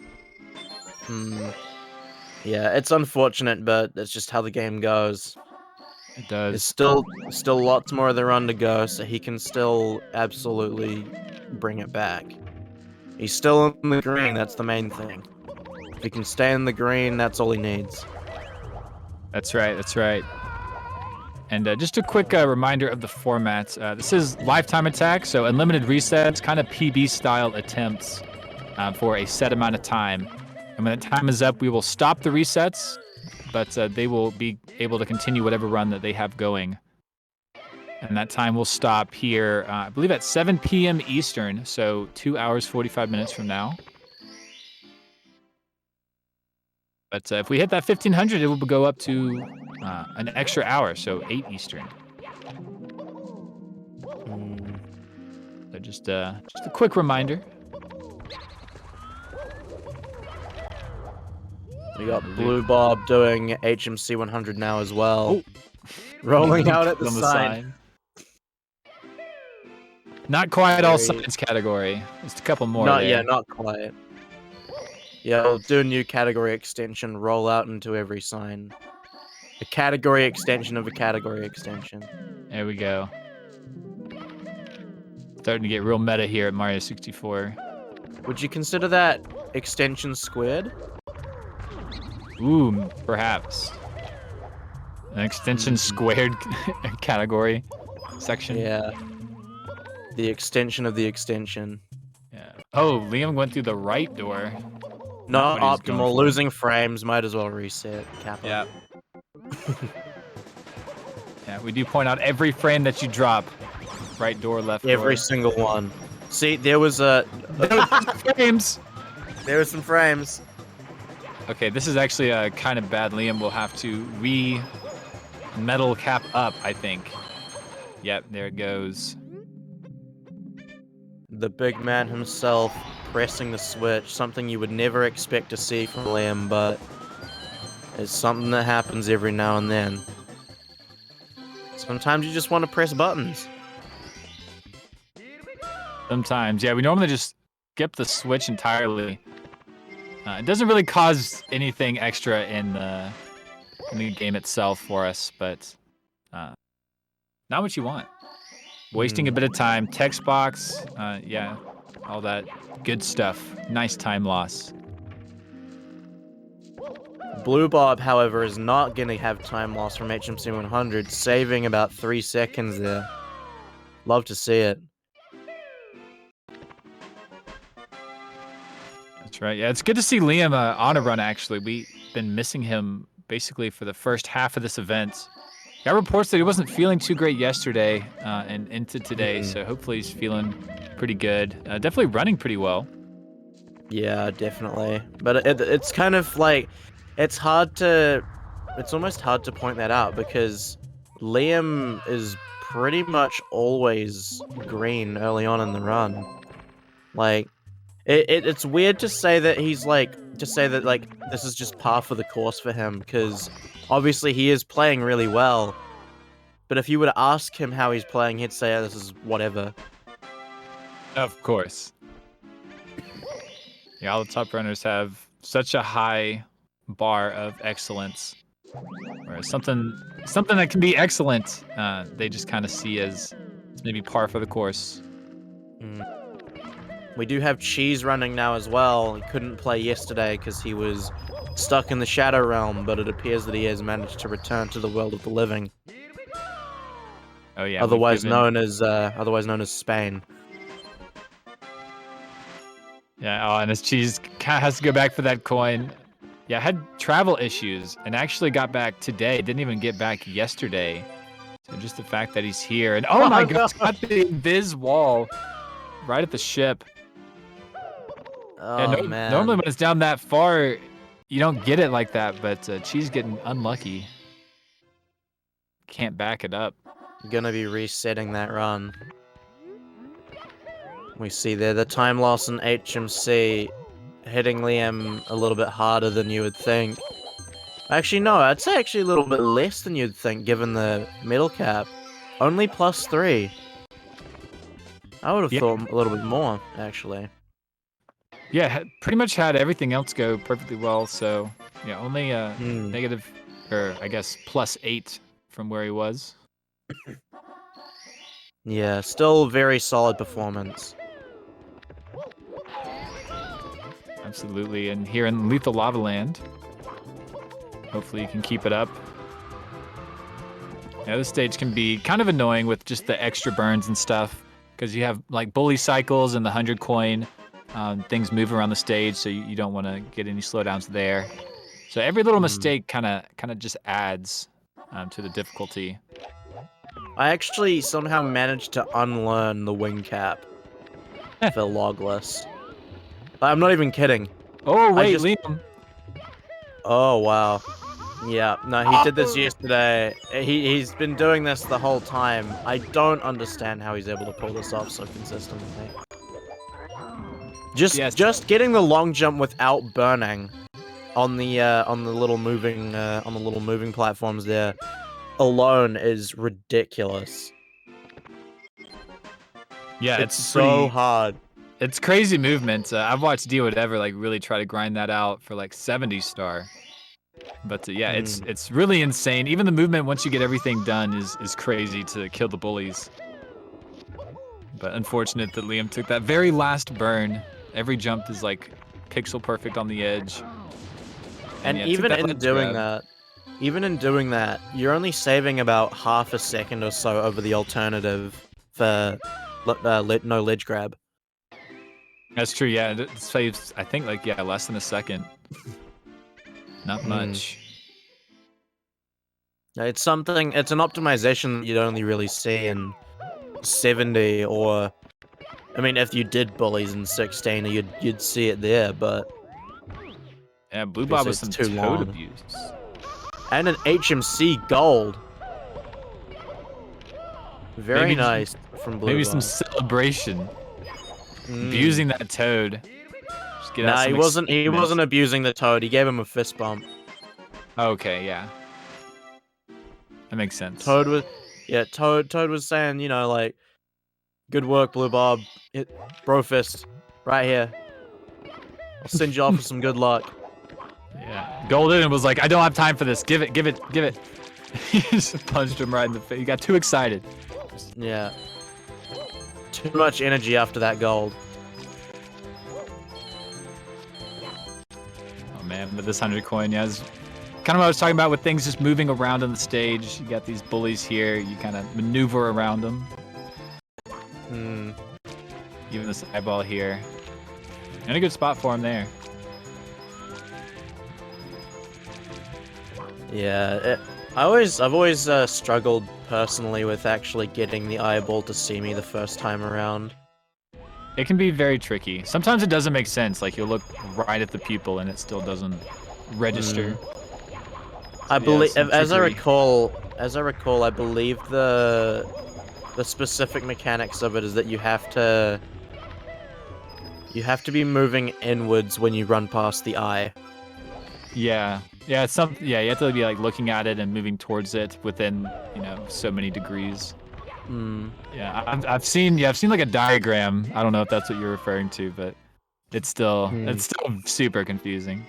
Yeah, it's unfortunate, but that's just how the game goes.
It does.
There's still lots more of the run to go, so he can still absolutely bring it back. He's still in the green, that's the main thing. If he can stay in the green, that's all he needs.
That's right, that's right. And just a quick reminder of the format. This is lifetime attack, so unlimited resets, kind of PB-style attempts for a set amount of time. And when that time is up, we will stop the resets, but they will be able to continue whatever run that they have going. And that time will stop here, I believe at 7 p.m. Eastern, so 2 hours, 45 minutes from now. But if we hit that 1,500, it will go up to an extra hour, so 8 Eastern. So just a quick reminder.
We got Blue Bob doing HMC 100 now as well. Rolling out at the sign.
Not quite all signs category. Just a couple more.
Not quite. Yeah, we'll do a new category extension, roll out into every sign. A category extension of a category extension.
There we go. Starting to get real meta here at Mario 64.
Would you consider that extension squared?
Ooh, perhaps. An extension squared category section.
Yeah. The extension of the extension.
Yeah. Oh, Liam went through the right door.
Not optimal. Losing frames. Might as well reset. Kappa.
Yeah. Yeah, we do point out every frame that you drop. Right door, left door.
Every single one. See, there was
frames.
There were some frames.
Okay, this is actually kind of bad. Liam will have to metal cap up, I think. Yep, there it goes.
The big man himself pressing the switch, something you would never expect to see from Liam, but it's something that happens every now and then. Sometimes you just want to press buttons.
Sometimes, yeah, we normally just skip the switch entirely. It doesn't really cause anything extra in the game itself for us, but not what you want. Wasting a bit of time, text box, yeah, all that good stuff. Nice time loss.
Blue Bob, however, is not going to have time loss from HMC 100, saving about 3 seconds there. Love to see it.
That's right. Yeah, it's good to see Liam on a run, actually. We've been missing him basically for the first half of this event. Got reports that he wasn't feeling too great yesterday and into today, so hopefully he's feeling pretty good. Definitely running pretty well.
Yeah, definitely. But it's kind of like, it's almost hard to point that out because Liam is pretty much always green early on in the run. Like, it's weird to say that he's like, this is just par for the course for him, because obviously he is playing really well. But if you were to ask him how he's playing, he'd say, oh, this is whatever.
Of course. Yeah, all the top runners have such a high bar of excellence. Whereas something that can be excellent, they just kind of see as maybe par for the course.
We do have Cheese running now as well. He couldn't play yesterday because he was stuck in the Shadow Realm, but it appears that he has managed to return to the world of the living.
Oh yeah,
otherwise known as Spain.
Yeah, oh, and his Cheese kind of has to go back for that coin. Yeah, I had travel issues and actually got back today. Didn't even get back yesterday. So just the fact that he's here. And oh my gosh, got the invis wall right at the ship.
Oh,
yeah,
man.
Normally when it's down that far, you don't get it like that, but Cheese getting unlucky. Can't back it up.
Gonna be resetting that run. We see there the time loss in HMC hitting Liam a little bit harder than you would think. Actually, no, I'd say actually a little bit less than you'd think given the medal cap. Only +3. I would have thought a little bit more, actually.
Yeah, pretty much had everything else go perfectly well, so yeah, only negative, or I guess +8 from where he was.
Yeah, still very solid performance.
Absolutely, and here in Lethal Lava Land, hopefully you can keep it up. Yeah, this stage can be kind of annoying with just the extra burns and stuff, because you have like bully cycles and the 100 coin. Things move around the stage, so you don't want to get any slowdowns there. So every little mistake kind of just adds to the difficulty.
I actually somehow managed to unlearn the wing cap for logless. I'm not even kidding.
Oh wait, Liam.
Oh wow. Yeah, no, he did this yesterday. He's been doing this the whole time. I don't understand how he's able to pull this off so consistently. Just getting the long jump without burning on the little moving platforms there alone is ridiculous.
Yeah,
it's so hard.
It's crazy movement. I've watched D Whatever like really try to grind that out for like 70 star. But yeah, it's really insane. Even the movement once you get everything done is crazy to kill the bullies. But unfortunate that Liam took that very last burn. Every jump is like pixel perfect on the edge.
And yeah, even in doing that, you're only saving about half a second or so over the alternative for no ledge grab.
That's true, yeah. It saves, I think, like, yeah, less than a second. Not much.
It's an optimization that you'd only really see in 70 or, I mean, if you did bullies in 16, you'd see it there, but...
Yeah, Blue Bob was some toad abuse.
And an HMC gold. Very nice from Blue Bob.
Maybe some celebration. Abusing that toad. Just get out some
he wasn't abusing the toad. He gave him a fist bump.
Okay, yeah. That makes sense.
Toad was saying, you know, like, good work, Blue Bob. Bro fist. Right here. I'll send you off with some good luck.
Yeah. Golden was like, I don't have time for this. Give it, give it, give it. He just punched him right in the face. He got too excited.
Yeah. Too much energy after that gold.
Oh man, but this 100 coin, yeah, is kind of what I was talking about with things just moving around on the stage. You got these bullies here. You kind of maneuver around them.
Hmm.
Even this eyeball here. And a good spot for him there.
Yeah, I've always struggled personally with actually getting the eyeball to see me the first time around.
It can be very tricky. Sometimes it doesn't make sense. Like you'll look right at the pupil and it still doesn't register.
I believe,
some
as I
trickery.
recall, I believe the specific mechanics of it is that you have to be moving inwards when you run past the eye.
Yeah. Yeah, it's yeah, you have to be like looking at it and moving towards it within, so many degrees.
Hmm.
Yeah, I've seen like a diagram. I don't know if that's what you're referring to, but it's still super confusing.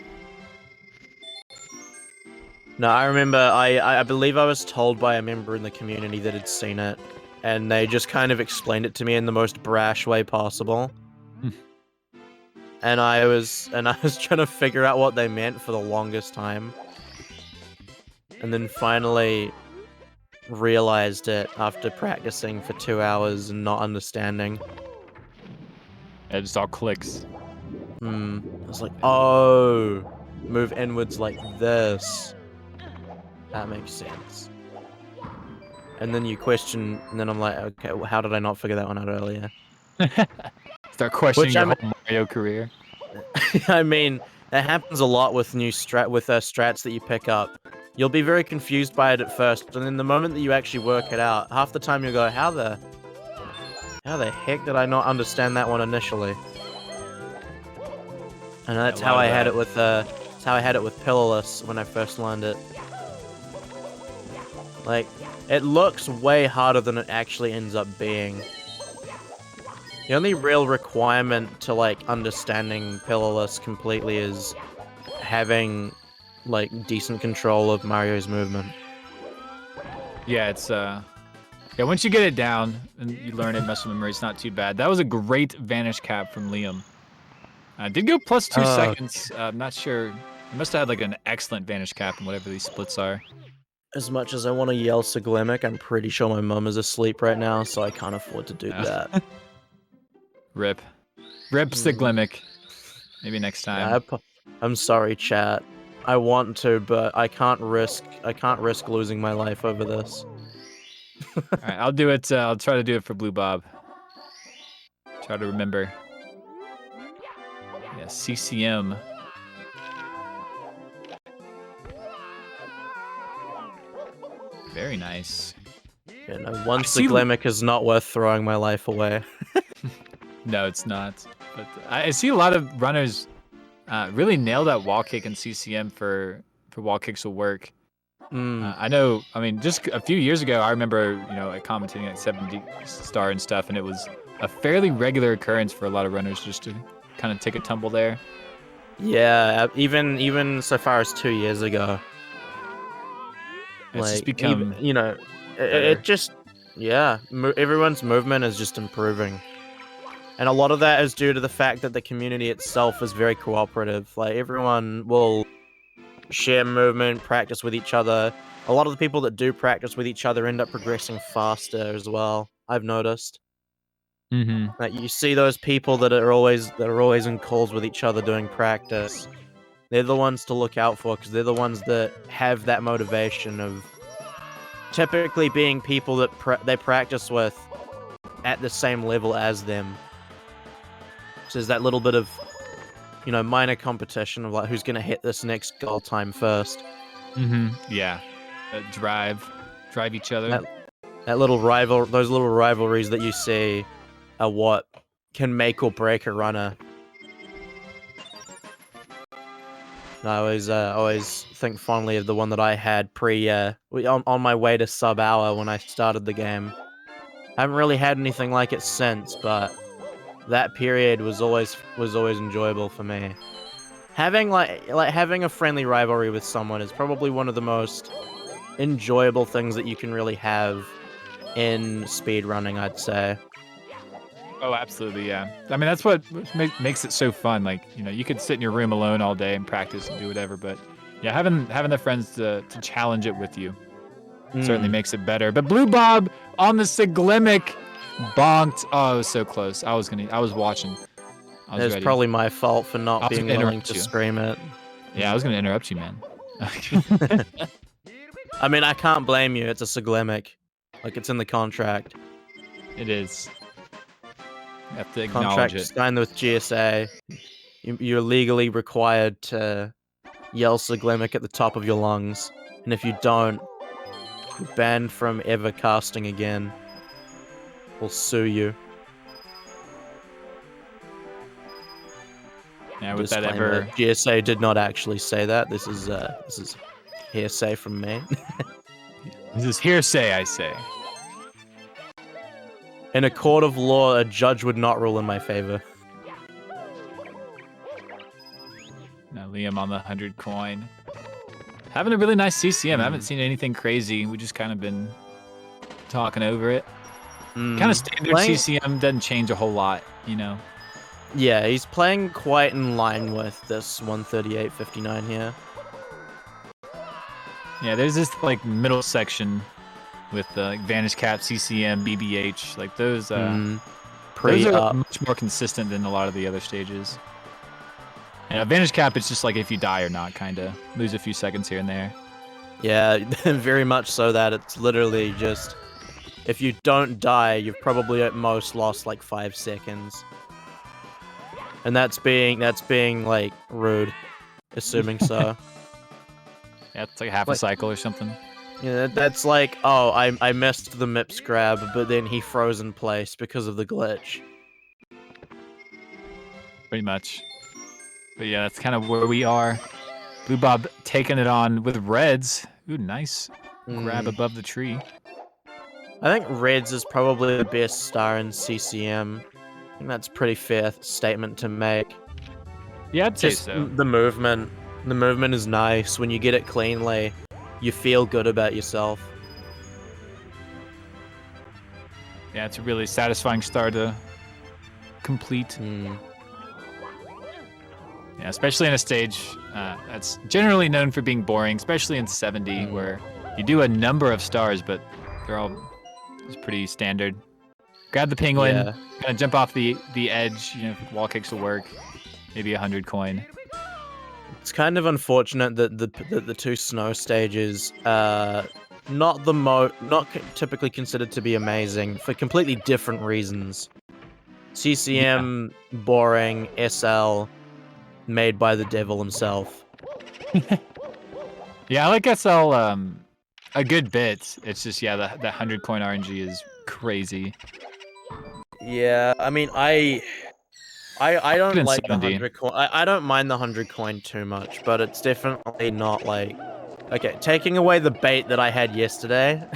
No, I remember. I believe I was told by a member in the community that had seen it, and they just kind of explained it to me in the most brash way possible. And I was trying to figure out what they meant for the longest time, and then finally realized it after practicing for 2 hours and not understanding.
It just all clicks.
I was like, oh, move inwards like this. That makes sense. And then you question, and then I'm like, okay, well, how did I not figure that one out earlier?
Start questioning your
I'm-
whole Mario career.
I mean, that happens a lot with new strats that you pick up. You'll be very confused by it at first, and then the moment that you actually work it out, half the time you'll go, how the heck did I not understand that one initially? And that's how I had it with Pillarless when I first learned it. Like, it looks way harder than it actually ends up being. The only real requirement to, like, understanding Pillarless completely is having, like, decent control of Mario's movement.
Yeah, it's once you get it down and you learn it, muscle memory, it's not too bad. That was a great vanish cap from Liam. Did go plus 2 seconds. I'm not sure. He must have had like an excellent vanish cap in whatever these splits are.
As much as I want to yell Siglemic, I'm pretty sure my mum is asleep right now, so I can't afford to do that.
Rip Siglemic. Maybe next time.
Yeah, I'm sorry, chat. I want to, but I can't risk losing my life over this.
All right, I'll do it. I'll try to do it for Blue Bob. Try to remember. Yeah, CCM. Very nice.
Yeah, no, one Siglemic is not worth throwing my life away.
No, it's not. But I see a lot of runners really nail that wall kick and CCM for wall kicks will work. I know. I mean, just a few years ago, I remember commentating at 70 star and stuff, and it was a fairly regular occurrence for a lot of runners just to kind of take a tumble there.
Yeah, even so far as 2 years ago.
It's just become
it just everyone's movement is just improving. And a lot of that is due to the fact that the community itself is very cooperative. Like, everyone will share movement, practice with each other. A lot of the people that do practice with each other end up progressing faster as well, I've noticed. Like, you see those people that are always in calls with each other doing practice. They're the ones to look out for, because they're the ones that have that motivation of typically being people that they practice with at the same level as them. So there's that little bit of, minor competition of like who's gonna hit this next goal time first.
Yeah, drive each other.
Those little rivalries that you see are what can make or break a runner. I always think fondly of the one that I had on my way to sub hour when I started the game. I haven't really had anything like it since, but that period was always enjoyable for me. Having having a friendly rivalry with someone is probably one of the most enjoyable things that you can really have in speedrunning, I'd say.
Oh, absolutely, yeah. I mean, that's what makes it so fun. Like, you know, you could sit in your room alone all day and practice and do whatever, but yeah, having the friends to challenge it with you certainly makes it better. But Blue Bob on the Siglimic bonked. Oh, it was so close. I was watching. I was
It's
ready.
probably my fault for not being
gonna
willing
interrupt
to
you.
stream it.
Yeah, I was gonna interrupt you, man.
I mean, I can't blame you. It's a Siglimic. Like, it's in the contract.
It is. You have to acknowledge
Contract
it.
signed with GSA. You're legally required to yell Siglimic at the top of your lungs. And if you don't, you're banned from ever casting again. We'll sue you.
Yeah, with that
Disclaimer,
ever.
GSA did not actually say that. This is hearsay from me.
This is hearsay, I say.
In a court of law, a judge would not rule in my favor.
Now Liam on the 100 coin. Having a really nice CCM. I haven't seen anything crazy. We just kind of been talking over it. Kind of standard CCM, doesn't change a whole lot, you know.
Yeah, he's playing quite in line with this 138.59 here.
Yeah, there's this like middle section with the Vanish Cap, CCM, BBH. Like those are much more consistent than a lot of the other stages. And Vanish Cap, it's just like if you die or not, kind of. Lose a few seconds here and there.
Yeah, very much so that it's literally just, if you don't die, you've probably at most lost like 5 seconds. And that's being like rude, assuming so.
Yeah, it's like half a cycle or something.
Yeah, that's like, oh, I missed the MIPS grab, but then he froze in place because of the glitch.
Pretty much. But yeah, that's kind of where we are. Blue Bob taking it on with Reds. Ooh, nice grab above the tree.
I think Reds is probably the best star in CCM. I think that's a pretty fair statement to make.
Yeah, I'd say
Just
so.
the movement. The movement is nice. When you get it cleanly, you feel good about yourself.
Yeah, it's a really satisfying star to complete. Yeah, especially in a stage that's generally known for being boring, especially in 70, where you do a number of stars, but they're all just pretty standard. Grab the penguin, kind of jump off the edge, you know, wall kicks will work. Maybe 100 coin.
It's kind of unfortunate that the two snow stages not typically considered to be amazing for completely different reasons. CCM boring, SL made by the devil himself.
Yeah, I like SL a good bit. It's just the 100 coin RNG is crazy.
Yeah, I mean I don't like the
70.
100 coin. I don't mind the 100 coin too much, but it's definitely not like, okay, taking away the bait that I had yesterday.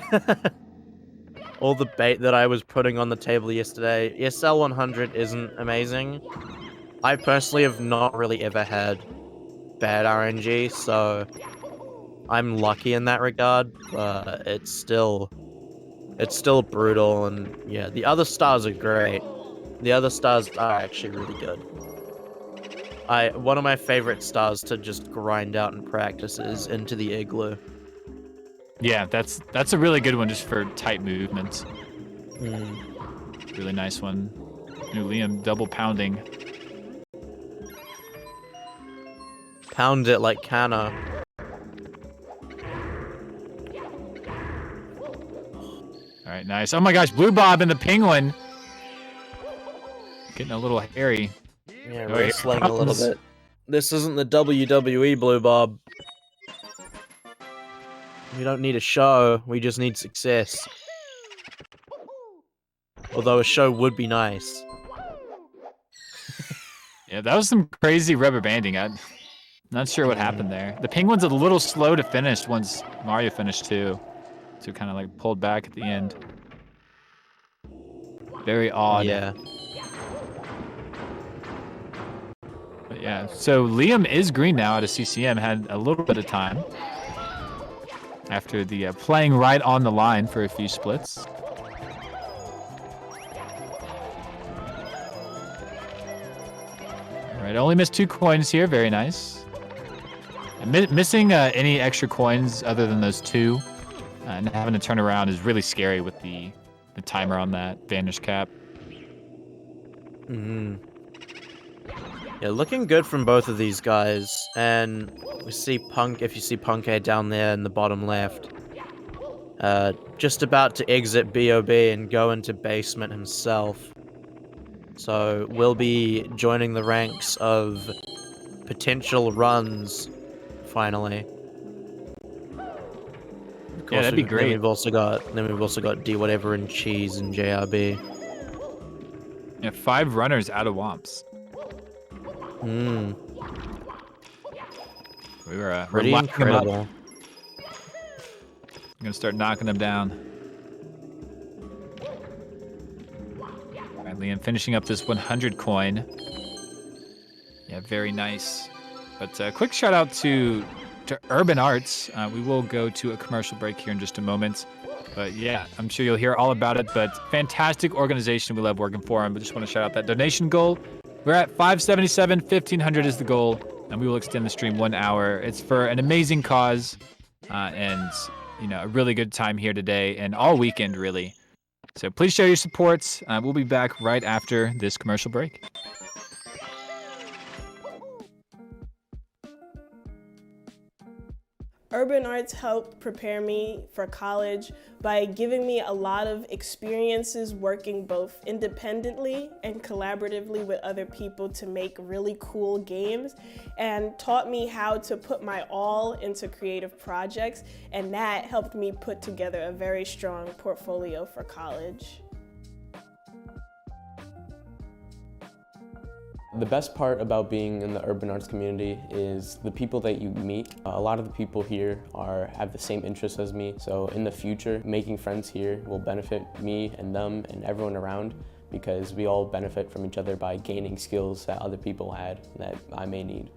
All the bait that I was putting on the table yesterday. SL 100 isn't amazing. I personally have not really ever had bad RNG, so I'm lucky in that regard, but it's still brutal, and yeah, the other stars are great. The other stars are actually really good. One of my favorite stars to just grind out and practice is Into the Igloo.
Yeah, that's a really good one just for tight movements. Really nice one. New Liam double pounding.
Pound it like Kana.
All right, nice. Oh my gosh, Blue Bob and the penguin. Getting a little hairy.
Yeah, wrestling a little bit. This isn't the WWE, Blue Bob. We don't need a show, we just need success. Although a show would be nice.
Yeah, that was some crazy rubber banding. I'm not sure what happened there. The penguin's a little slow to finish once Mario finished too. So kind of like pulled back at the end. Very odd.
Yeah.
Yeah, so Liam is green now at a CCM, had a little bit of time after the playing right on the line for a few splits. All right, only missed 2 coins here, very nice. Missing any extra coins other than those 2 and having to turn around is really scary with the timer on that vanish cap.
Yeah, looking good from both of these guys. And we see Punk, if you see Punkhead down there in the bottom left, just about to exit BOB and go into basement himself. So we'll be joining the ranks of potential runs, finally.
Yeah, that'd be great.
Then we've also got D Whatever and Cheese and JRB.
Yeah, 5 runners out of Womps. We're
Pretty
locking them up.
incredible.
I'm gonna start knocking them down. All right, Liam finishing up this 100 coin. Yeah, very nice. But quick shout out to Urban Arts. We will go to a commercial break here in just a moment. But yeah, I'm sure you'll hear all about it. But fantastic organization. We love working for them. But just want to shout out that donation goal. We're at 577. 1,500 is the goal. And we will extend the stream 1 hour. It's for an amazing cause. And, you know, a really good time here today and all weekend, really. So please show your supports. We'll be back right after this commercial break.
Urban Arts helped prepare me for college by giving me a lot of experiences working both independently and collaboratively with other people to make really cool games, and taught me how to put my all into creative projects, and that helped me put together a very strong portfolio for college.
The best part about being in the urban arts community is the people that you meet. A lot of the people here have the same interests as me, so in the future, making friends here will benefit me and them and everyone around, because we all benefit from each other by gaining skills that other people had that I may need.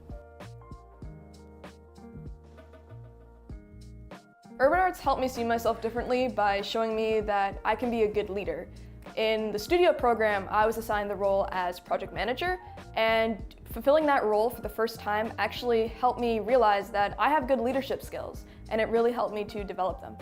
Urban Arts helped me see myself differently by showing me that I can be a good leader. In the studio program, I was assigned the role as project manager, and fulfilling that role for the first time actually helped me realize that I have good leadership skills, and it really helped me to develop them.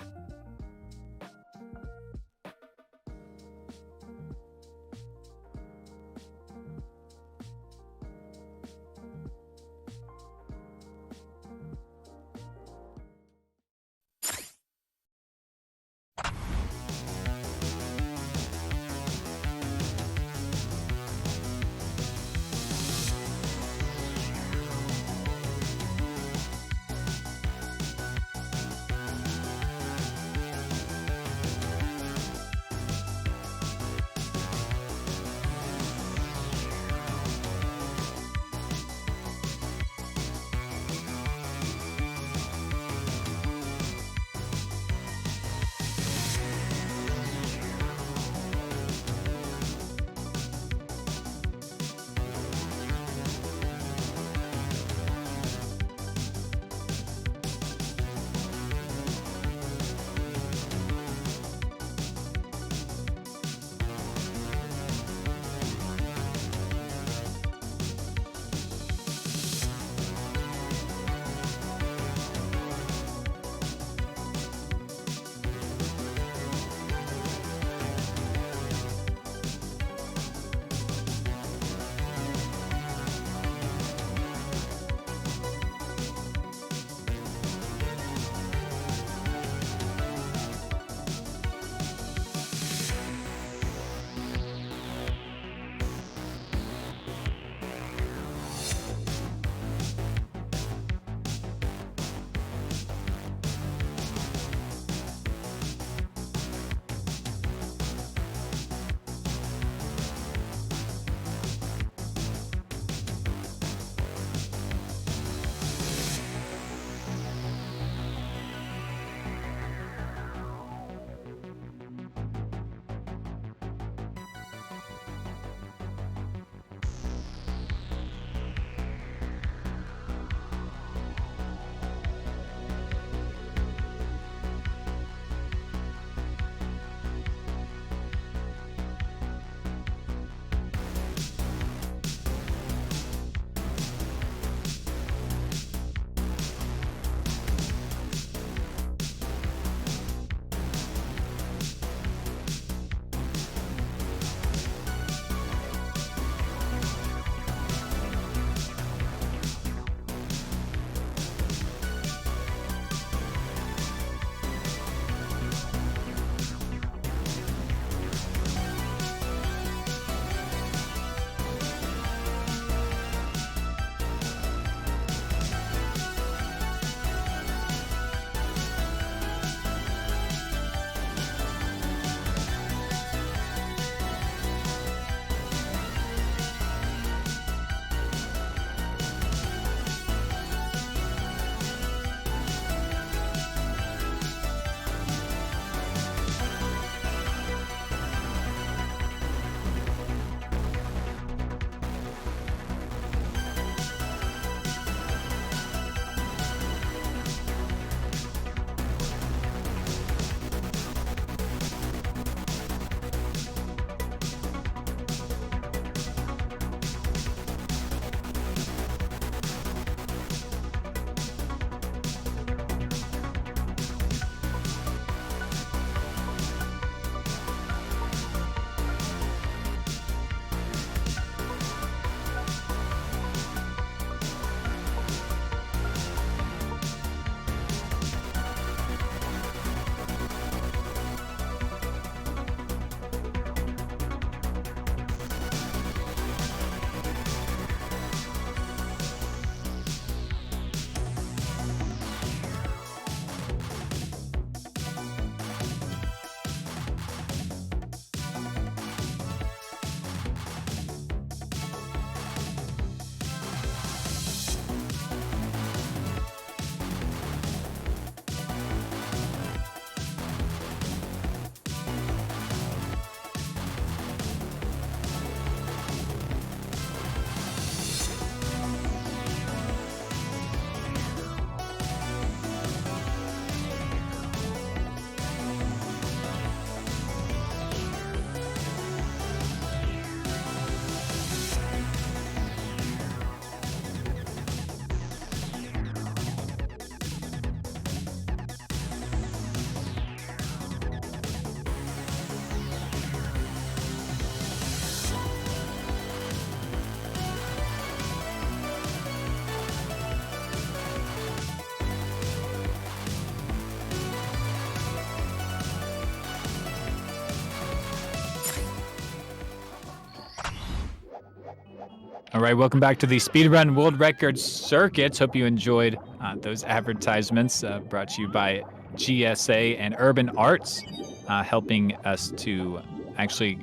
All right, welcome back to the Speedrun World Record Circuits. Hope you enjoyed those advertisements brought to you by GSA and Urban Arts, helping us to actually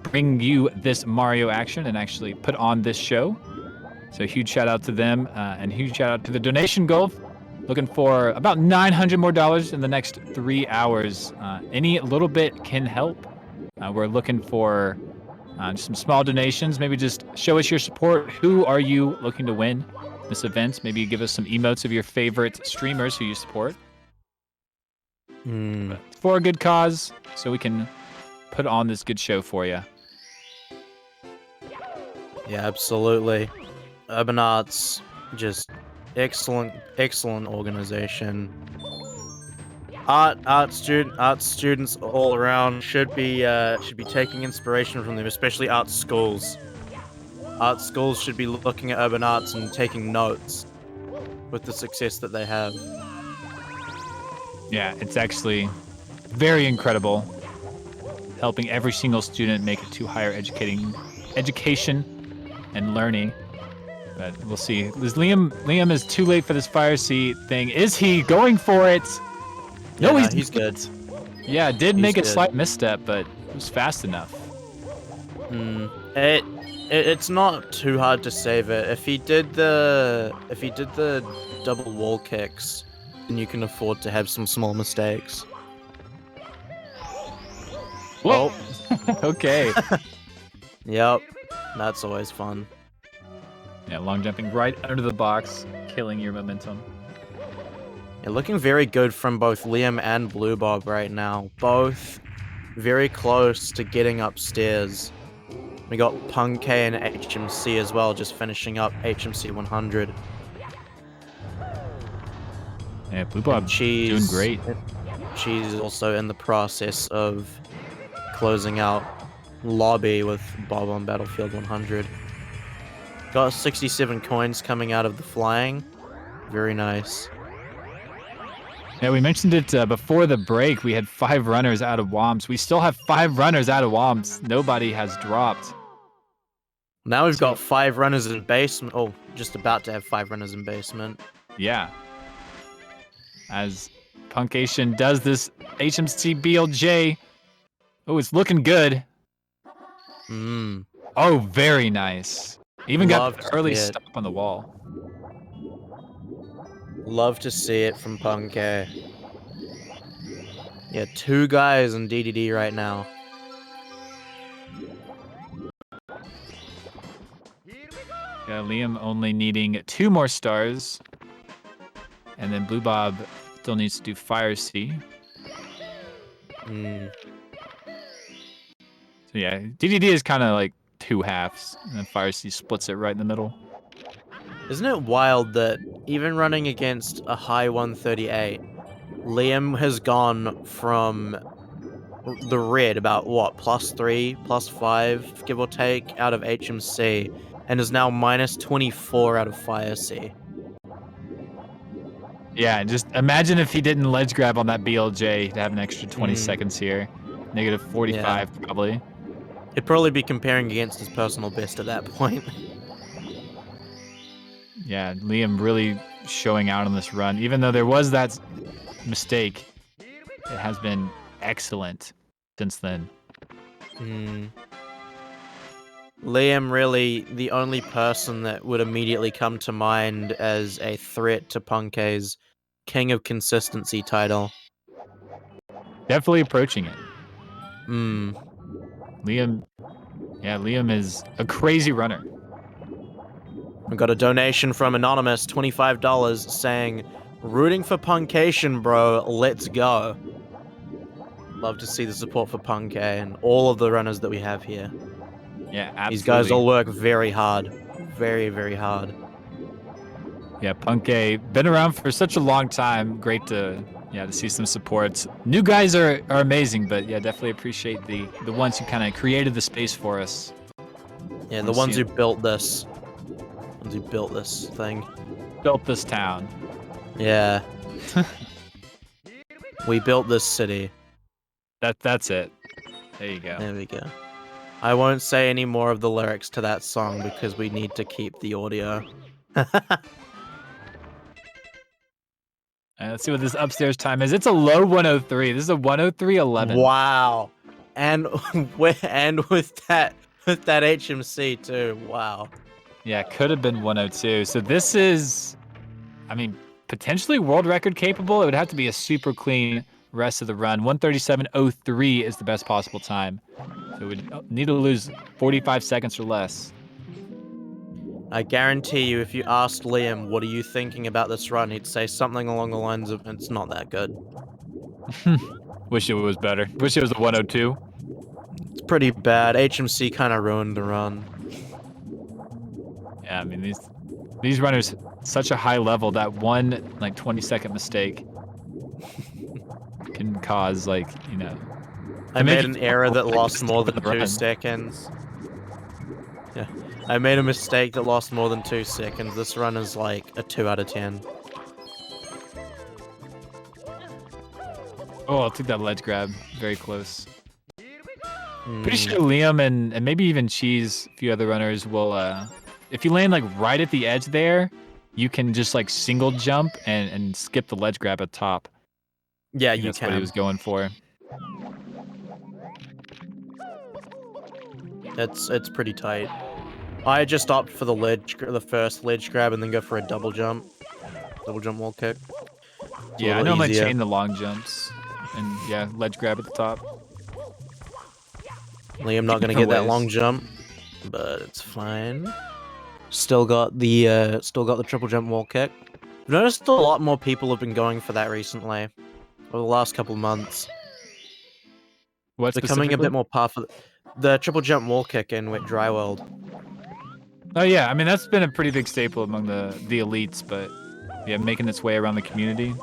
bring you this Mario action and actually put on this show. So huge shout out to them and huge shout out to the donation goal. Looking for about $900 more in the next 3 hours. Any little bit can help. We're looking for some small donations. Maybe just show us your support. Who are you looking to win this event? Maybe give us some emotes of your favorite streamers who you support. For a good cause, so we can put on this good show for you.
Yeah, absolutely. Urban Arts, just excellent organization. Art students all around should be taking inspiration from them, especially art schools. Art schools should be looking at Urban Arts and taking notes with the success that they have.
Yeah, it's actually very incredible, helping every single student make it to higher education and learning. But we'll see. Liam is too late for this fire seat thing. Is he going for it?
Yeah,
No,
he's good.
Yeah, did
He's
make a
good.
slight misstep, but it was fast enough.
It's not too hard to save it. If he did the double wall kicks, then you can afford to have some small mistakes.
Whoa. Okay.
Yep, that's always fun.
Yeah, long jumping right under the box, killing your momentum.
Yeah, looking very good from both Liam and Blue Bob right now. Both very close to getting upstairs. We got Punkay and HMC as well, just finishing up HMC 100.
Yeah, Blue Bob doing great.
She's also in the process of closing out Lobby with Bob on Battlefield 100. Got 67 coins coming out of the flying. Very nice.
Yeah, we mentioned it before the break. We had 5 runners out of WOMs. We still have 5 runners out of WOMs. Nobody has dropped.
Now we've got 5 runners in basement. Oh, just about to have 5 runners in basement.
Yeah. As Punkation does this HMC BLJ. Oh, it's looking good. Oh, very nice. Even got the early stop on the wall.
Love to see it from Punkay. Yeah, 2 guys in DDD right now.
Yeah, Liam only needing 2 more stars. And then Blue Bob still needs to do Fire C. So yeah, DDD is kind of like 2 halves, and then Fire C splits it right in the middle.
Isn't it wild that even running against a high 138, Liam has gone from the red about what, +3, +5, give or take, out of HMC, and is now -24 out of Fire C.
Yeah, just imagine if he didn't ledge grab on that BLJ to have an extra 20 seconds here. -45 probably.
He'd probably be comparing against his personal best at that point.
Yeah, Liam really showing out on this run. Even though there was that mistake, it has been excellent since then.
Liam really the only person that would immediately come to mind as a threat to Punkay's King of Consistency title.
Definitely approaching it.
Liam
is a crazy runner.
We got a donation from Anonymous, $25, saying, "Rooting for Punkation, bro. Let's go." Love to see the support for Punkay and all of the runners that we have here.
Yeah, absolutely.
These guys all work very hard. Very, very hard.
Yeah, Punkay, been around for such a long time. Great to see some support. New guys are amazing, but yeah, definitely appreciate the ones who kind of created the space for us.
Yeah, the ones who built this. Who built this thing.
Built this town.
Yeah. We built this city.
That's it. There you go.
There we go. I won't say any more of the lyrics to that song because we need to keep the audio.
Let's see what this upstairs time is. It's a low 103. This is a 103.11.
Wow. And with that HMC too. Wow.
Yeah, could have been 102. So this is, I mean, potentially world record capable. It would have to be a super clean rest of the run. 137.03 is the best possible time. So we'd need to lose 45 seconds or less.
I guarantee you, if you asked Liam, what are you thinking about this run, he'd say something along the lines of, it's not that good.
Wish it was better. Wish it was a 102.
It's pretty bad. HMC kind of ruined the run.
Yeah, I mean, these runners, such a high level, that one, 20-second mistake can cause,
I made an error that lost more than 2 seconds. Yeah. I made a mistake that lost more than 2 seconds. This run is like a 2 out of 10.
Oh, I'll take that ledge grab. Very close. Pretty sure Liam and maybe even Cheese, a few other runners will, if you land right at the edge there, you can just single jump and skip the ledge grab at top.
Yeah, you
that's
can.
What he was going for.
It's pretty tight. I just opt for the first ledge grab and then go for a double jump wall kick.
Yeah, I normally chain the long jumps and yeah, ledge grab at the top.
Liam not gonna get that long jump, but it's fine. Still got the triple jump wall kick. I've noticed a lot more people have been going for that recently, over the last couple months.
What's
becoming a bit more powerful. The triple jump wall kick in with Dry World.
Oh yeah, I mean that's been a pretty big staple among the elites, but yeah, making its way around the community.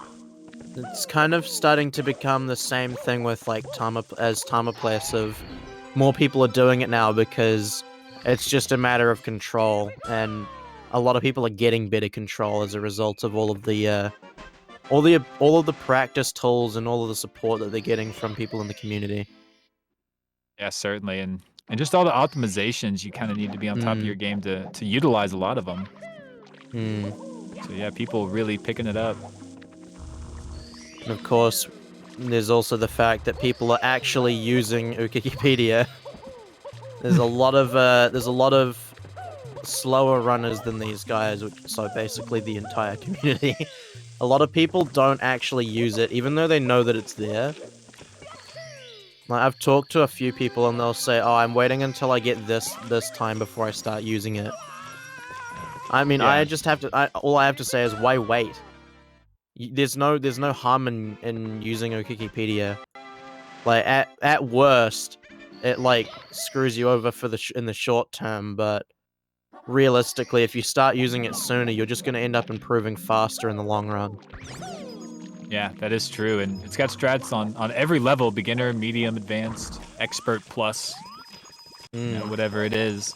It's kind of starting to become the same thing with Tama Place of more people are doing it now because it's just a matter of control, and a lot of people are getting better control as a result of all of the practice tools and all of the support that they're getting from people in the community.
Yeah, certainly, and just all the optimizations, you kind of need to be on top of your game to utilize a lot of them. So yeah, people really picking it up.
And of course, there's also the fact that people are actually using Wikipedia. There's a lot of slower runners than these guys, so basically the entire community. A lot of people don't actually use it, even though they know that it's there. I've talked to a few people and they'll say, "Oh, I'm waiting until I get this time before I start using it." I mean,
Yeah.
all I have to say is, why wait? There's no harm in using Wikipedia. At worst, it screws you over in the short term, but realistically, if you start using it sooner, you're just going to end up improving faster in the long run.
Yeah, that is true, and it's got strats on every level: beginner, medium, advanced, expert, plus, whatever it is.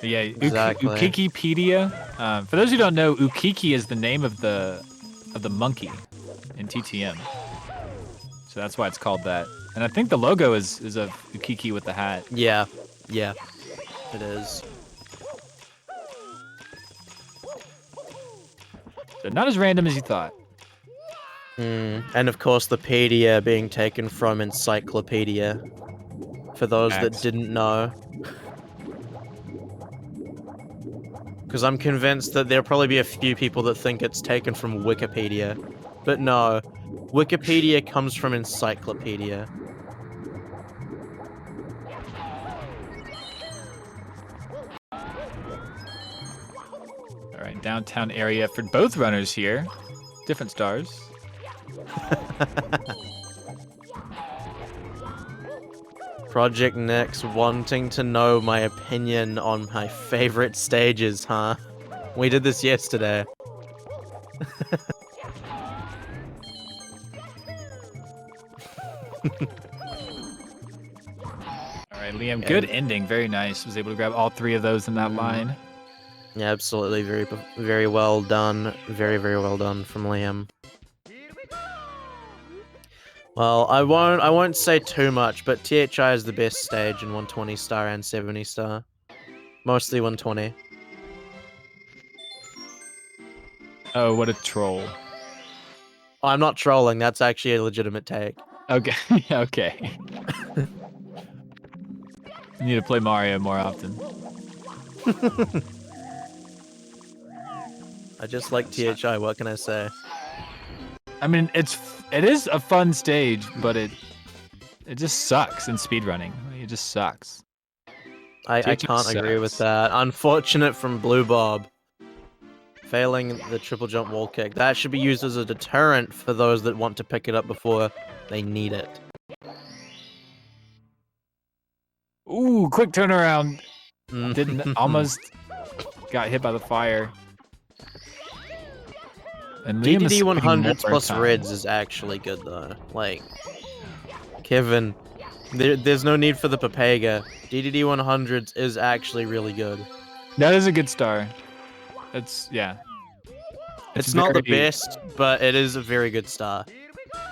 But yeah,
Exactly.
Wikipedia. For those who don't know, Ukiki is the name of the monkey in TTM, so that's why it's called that. And I think the logo is a Ukiki with the hat.
Yeah, it is.
So not as random as you thought.
And of course, the pedia being taken from encyclopedia. For those that didn't know. Because I'm convinced that there'll probably be a few people that think it's taken from Wikipedia. But no, Wikipedia comes from encyclopedia.
All right, downtown area for both runners here. Different stars.
Project Next wanting to know my opinion on my favorite stages, huh? We did this yesterday.
All right, Liam, good ending. Very nice. Was able to grab all three of those in that line.
Yeah, absolutely. Very, very well done. Very, very well done from Liam. Well, I won't say too much, but THI is the best stage in 120 star and 70 star. Mostly 120.
Oh, what a troll.
I'm not trolling, that's actually a legitimate take.
Okay, okay. You need to play Mario more often.
I just like THI, what can I say?
I mean, it is a fun stage, but it just sucks in speedrunning. It just sucks.
I can't agree with that. Unfortunate from Blue Bob. Failing the triple jump wall kick. That should be used as a deterrent for those that want to pick it up before they need it.
Ooh, quick turnaround.
Mm.
Didn't almost got hit by the fire. And Liam is
DDD
spending
100s
more
plus
time.
Reds is actually good though. Like, Kevin, there's no need for the Papega. DDD 100s is actually really good.
That is a good star. Yeah.
It's not the
very-
best, but it is a very good star.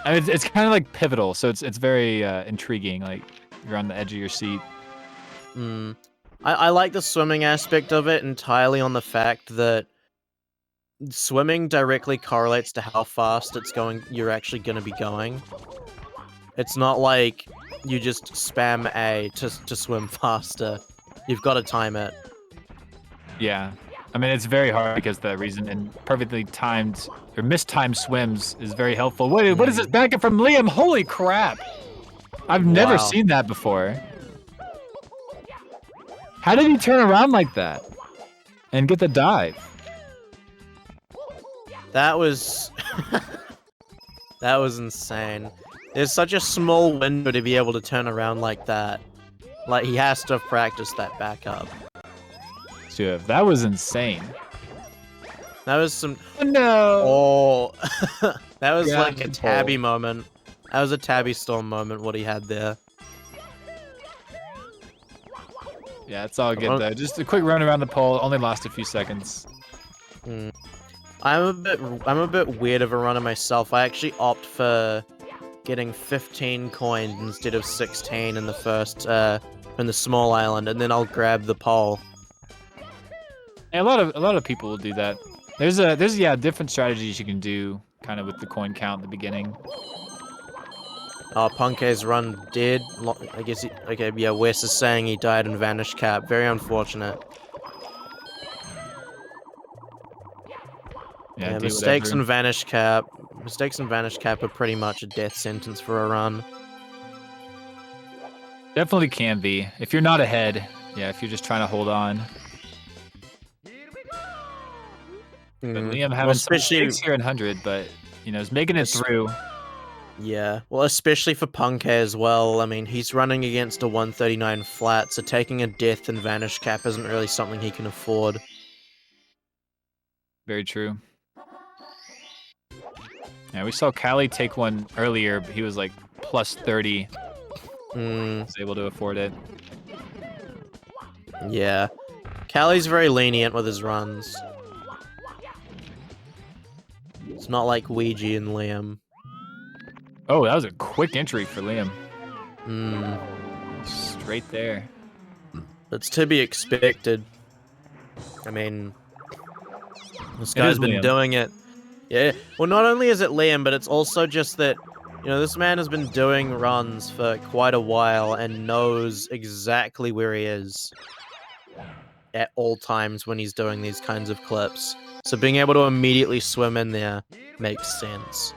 I mean, it's kind of like pivotal, so it's very intriguing. Like you're on the edge of your seat.
I like the swimming aspect of it entirely on the fact that swimming directly correlates to how fast you're actually going to be going. It's not like you just spam A to swim faster. You've got to time it.
Yeah. I mean, it's very hard because the reason, and perfectly timed or mistimed swims is very helpful. Wait, what is this backup from Liam? Holy crap! I've never
Wow.
seen that before. How did he turn around like that and get the dive?
That was that was insane. There's such a small window to be able to turn around like that. Like, he has to have practiced that back up.
That was insane.
That was some...
No!
Oh, that was
Yeah,
like a
the
Tabby
ball.
moment. That was a Tabby Storm moment, what he had there.
Yeah, it's all good though. Just a quick run around the pole. Only lost a few seconds.
I'm a bit weird of a runner myself. I actually opt for getting 15 coins instead of 16 in the first, in the small island, and then I'll grab the pole.
Yeah, a lot of people will do that. There's different strategies you can do, kind of with the coin count at the beginning.
Oh, Punk's run dead. I guess okay, yeah, Wes is saying he died in Vanish Cap. Very unfortunate.
Yeah, do
mistakes
whatever.
in Vanish Cap are pretty much a death sentence for a run.
Definitely can be. If you're not ahead, yeah, if you're just trying to hold on. But Liam having some mistakes here in 100, but, you know, he's making it through.
Yeah, well, especially for Punk as well. I mean, he's running against a 139 flat, so taking a death in Vanish Cap isn't really something he can afford.
Very true. Yeah, we saw Callie take one earlier, but he was like plus 30. Was able to afford it.
Yeah. Callie's very lenient with his runs. It's not like Ouija and Liam.
Oh, that was a quick entry for Liam.
Hmm.
Straight there.
It's to be expected. I mean, this guy's been
Liam.
doing it. Yeah, well, not only is it Liam, but it's also just that, you know, this man has been doing runs for quite a while and knows exactly where he is at all times when he's doing these kinds of clips. So being able to immediately swim in there makes sense.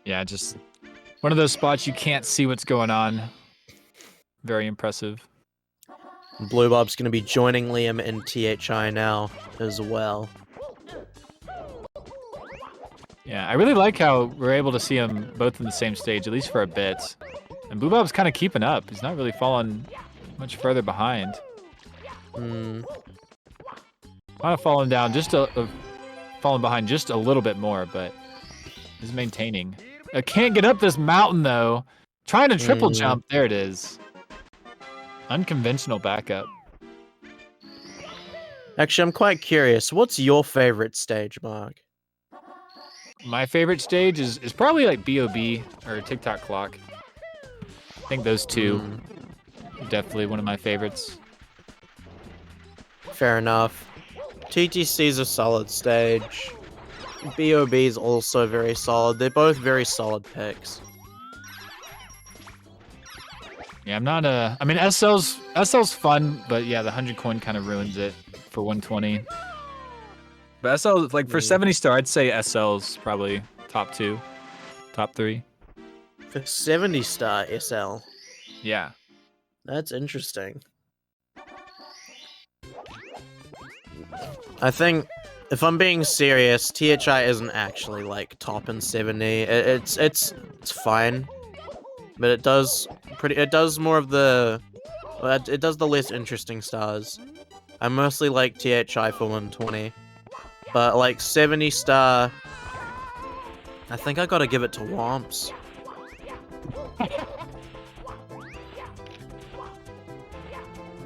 Yeah, just one of those spots you can't see what's going on. Very impressive.
Blue Bob's going to be joining Liam in THI now as well.
Yeah, I really like how we're able to see them both in the same stage, at least for a bit. And Blue Bob's kind of keeping up. He's not really falling much further behind.
Hmm.
Kind of falling down, falling behind just a little bit more, but is maintaining. I can't get up this mountain though. Trying to triple jump. There it is. Unconventional backup.
Actually, I'm quite curious. What's your favorite stage, Mark?
My favorite stage is probably like BOB or TikTok Clock. I think those two are definitely one of my favorites.
Fair enough. TTC's a solid stage. BOB is also very solid. They're both very solid picks.
Yeah, I'm not a. I mean, SL's fun, but yeah, the 100 coin kind of ruins it for 120. But SL, like for 70 star, I'd say SL's probably top 2, top 3.
For 70 star SL.
Yeah.
That's interesting. I think, if I'm being serious, THI isn't actually like top in 70. It's fine, but it does more of the, it does the less interesting stars. I mostly like THI for 120, but like 70 star, I think I gotta give it to Womps.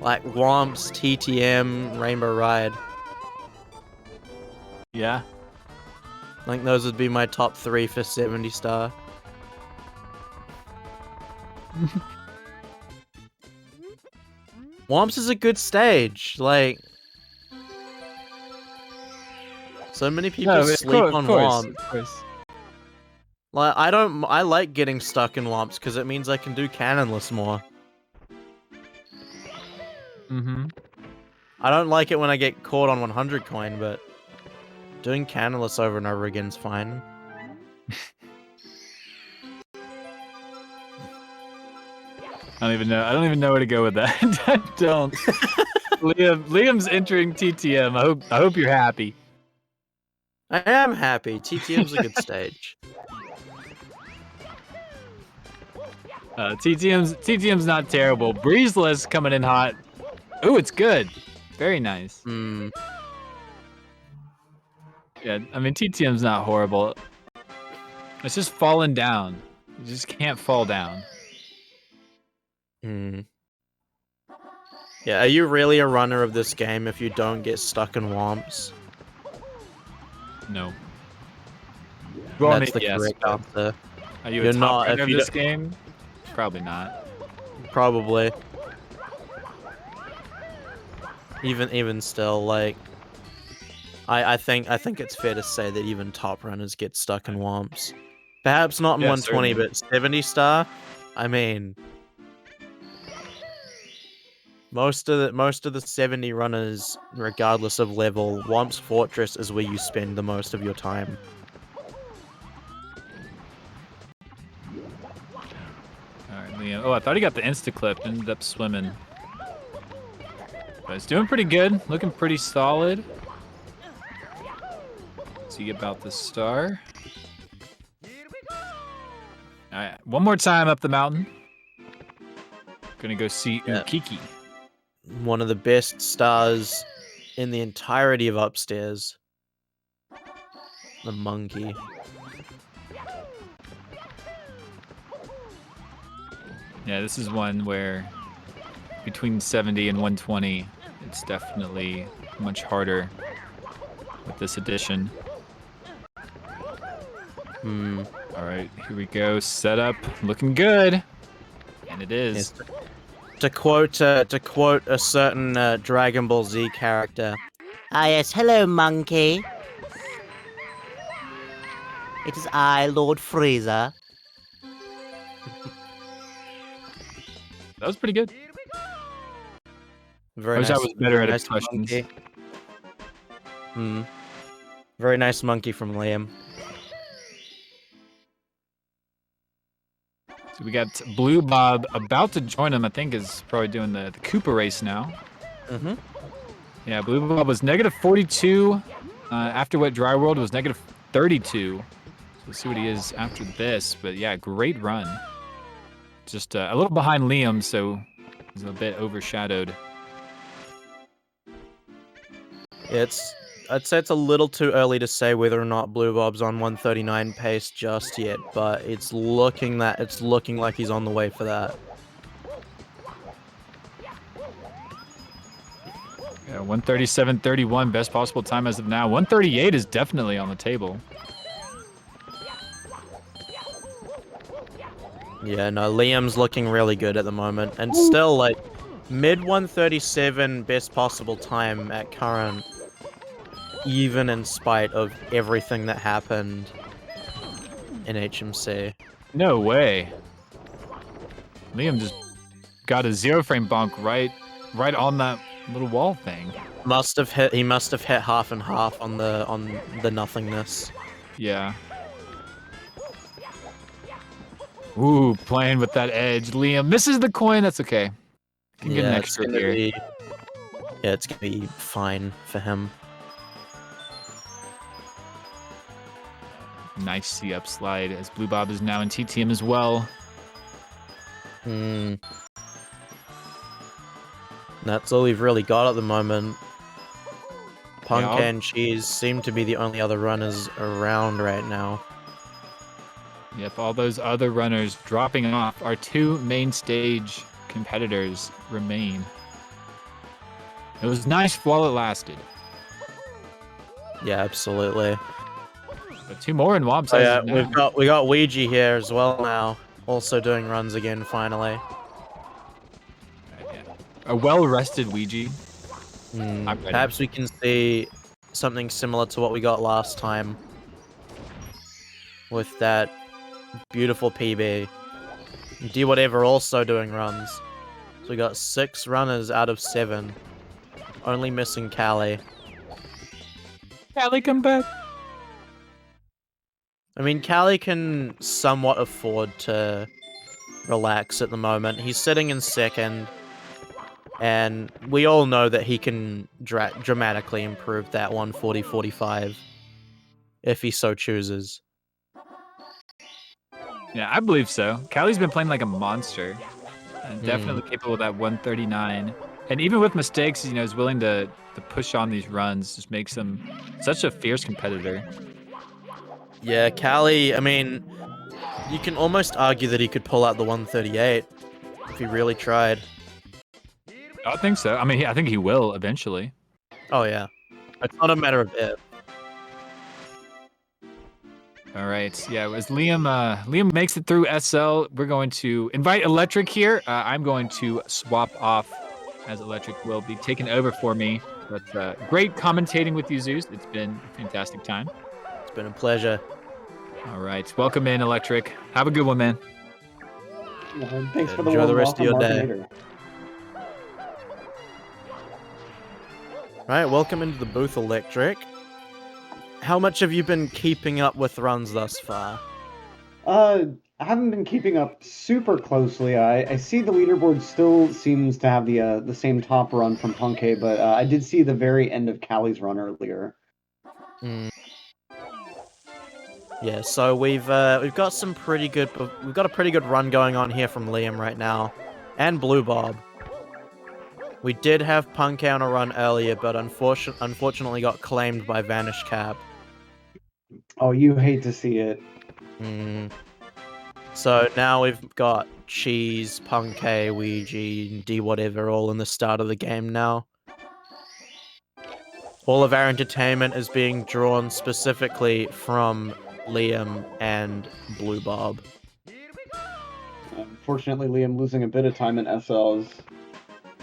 Like Womps, TTM, Rainbow Ride.
Yeah.
I think those would be my top 3 for 70 star. Womps is a good stage. Like, so many people sleep on Womps. Like, I like getting stuck in Womps because it means I can do cannonless more. I don't like it when I get caught on 100 coin, but doing cannonless over and over again is fine.
I don't even know where to go with that. I don't. Liam's entering TTM. I hope you're happy.
I am happy. TTM's a good stage.
TTM's not terrible. Breezeless coming in hot. Ooh, it's good. Very nice. Yeah, I mean, TTM's not horrible. It's just falling down. You just can't fall down.
Yeah, are you really a runner of this game if you don't get stuck in Womps?
No.
Well, that's the correct answer.
Are you a top runner of this game? Probably not.
Probably. Even still, like, I think it's fair to say that even top runners get stuck in Womps. Perhaps not in 120, certainly. But 70 star. I mean, most of the 70 runners, regardless of level, Womps Fortress is where you spend the most of your time.
Alright, Liam. Oh, I thought he got the insta clip. Ended up swimming. But it's doing pretty good. Looking pretty solid. See about the star. Alright, one more time up the mountain. Gonna go see Ukiki.
One of the best stars in the entirety of Upstairs. The monkey.
Yeah, this is one where between 70 and 120, it's definitely much harder with this edition. All right, here we go. Setup, looking good, and it is.
Yes. To quote a certain Dragon Ball Z character. Ah yes, hello monkey. It is I, Lord Frieza.
That was pretty good.
Very
I wish
nice,
I was better at
nice
questions.
Monkey. Very nice monkey from Liam.
So we got Blue Bob about to join him. I think is probably doing the Koopa race now. Yeah, Blue Bob was -42 after Wet Dry World was -32. So we'll see what he is after this. But yeah, great run. Just a little behind Liam, so he's a bit overshadowed.
I'd say it's a little too early to say whether or not Blue Bob's on 139 pace just yet, but it's looking like he's on the way for that.
Yeah, 137.31, best possible time as of now. 138 is definitely on the table.
Yeah, no, Liam's looking really good at the moment, and still like mid 137 best possible time at current, even in spite of everything that happened in HMC.
No way. Liam just got a 0-frame bonk right on that little wall thing.
He must have hit half and half on the nothingness.
Yeah. Ooh, playing with that edge. Liam misses the coin. That's okay. Can get an extra here.
Yeah, it's gonna be fine for him.
Nice C-up slide as Blue Bob is now in TTM as well.
That's all we've really got at the moment. Punk and Cheese seem to be the only other runners around right now.
Yep, all those other runners dropping off. Our two main stage competitors remain. It was nice while it lasted.
Yeah, absolutely.
But two more in Wob
Oh,
sizes
yeah,
now.
we got Ouija here as well now, also doing runs again finally.
A well-rested Ouija.
Perhaps we can see something similar to what we got last time with that beautiful PB. Do whatever also doing runs. So we got 6 runners out of 7. Only missing Callie.
Callie, come back.
I mean, Callie can somewhat afford to relax at the moment. He's sitting in second, and we all know that he can dramatically improve that 140-45 if he so chooses.
Yeah, I believe so. Callie's been playing like a monster. And definitely capable of that 139. And even with mistakes, you know, is willing to push on these runs. Just makes him such a fierce competitor.
Yeah, Callie, I mean, you can almost argue that he could pull out the 138 if he really tried.
I think so. I mean, I think he will eventually.
Oh, yeah. It's not a matter of if.
All right. Yeah, as Liam makes it through SL, we're going to invite Electric here. I'm going to swap off as Electric will be taken over for me. But great commentating with you, Zeus. It's been a fantastic time.
It's been a pleasure.
All right. Welcome in, Electric. Have a good one, man.
Thanks for the
Enjoy
warm
the rest of your
welcome,
day.
Mark.
Right, welcome into the booth, Electric. How much have you been keeping up with runs thus far?
I haven't been keeping up super closely. I see the leaderboard still seems to have the same top run from Punke, but I did see the very end of Callie's run earlier.
Yeah, so we've got a pretty good run going on here from Liam right now, and Blue Bob. We did have Punke on a run earlier, but unfortunately got claimed by Vanish Cap.
Oh, you hate to see it.
So now we've got Cheese, Punke, Ouija, D whatever all in the start of the game now. All of our entertainment is being drawn specifically from Liam and Blue Bob.
Unfortunately, Liam losing a bit of time in SLs.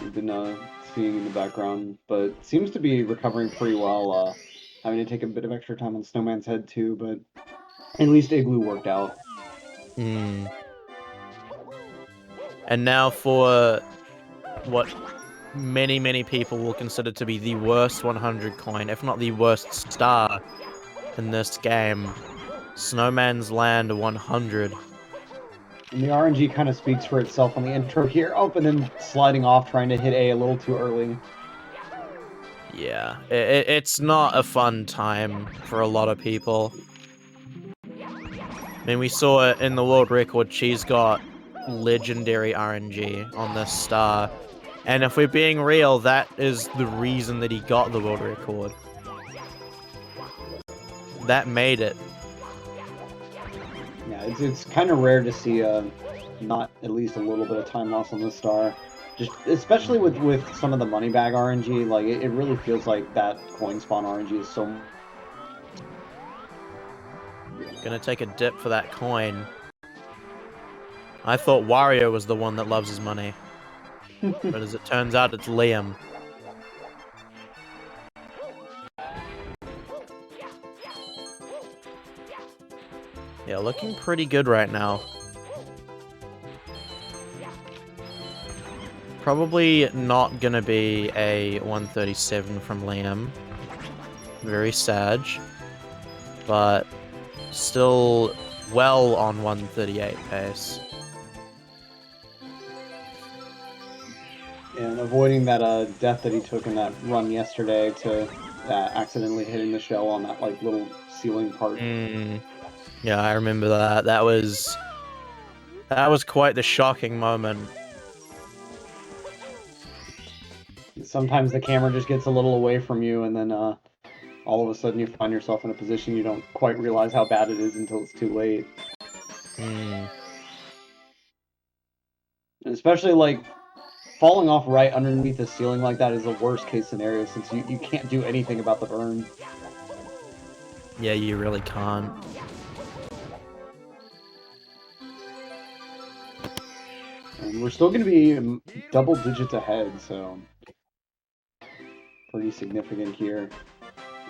We've been seeing in the background, but seems to be recovering pretty well. Having to take a bit of extra time on Snowman's Head too, but at least Igloo worked out.
And now for what many people will consider to be the worst 100 coin, if not the worst star in this game. Snowman's Land 100.
And the RNG kind of speaks for itself on the intro here. Oh, and then sliding off, trying to hit A a little too early.
Yeah, it's not a fun time for a lot of people. I mean, we saw it in the world record. She's got legendary RNG on this star. And if we're being real, that is the reason that he got the world record. That made it.
Yeah, it's kind of rare to see not at least a little bit of time loss on the star. Just especially with some of the money bag RNG, like it really feels like that coin spawn RNG is so.
Gonna take a dip for that coin. I thought Wario was the one that loves his money. But as it turns out, it's Liam. Yeah, looking pretty good right now. Probably not gonna be a 137 from Liam. Very sad. But still well on 138 pace.
And avoiding that death that he took in that run yesterday to accidentally hitting the shell on that like little ceiling part.
Yeah, I remember that. That was quite the shocking moment.
Sometimes the camera just gets a little away from you, and then all of a sudden you find yourself in a position you don't quite realize how bad it is until it's too late. And especially like falling off right underneath the ceiling like that is the worst case scenario, since you can't do anything about the burn.
Yeah, you really can't.
And we're still going to be double digits ahead, so pretty significant here.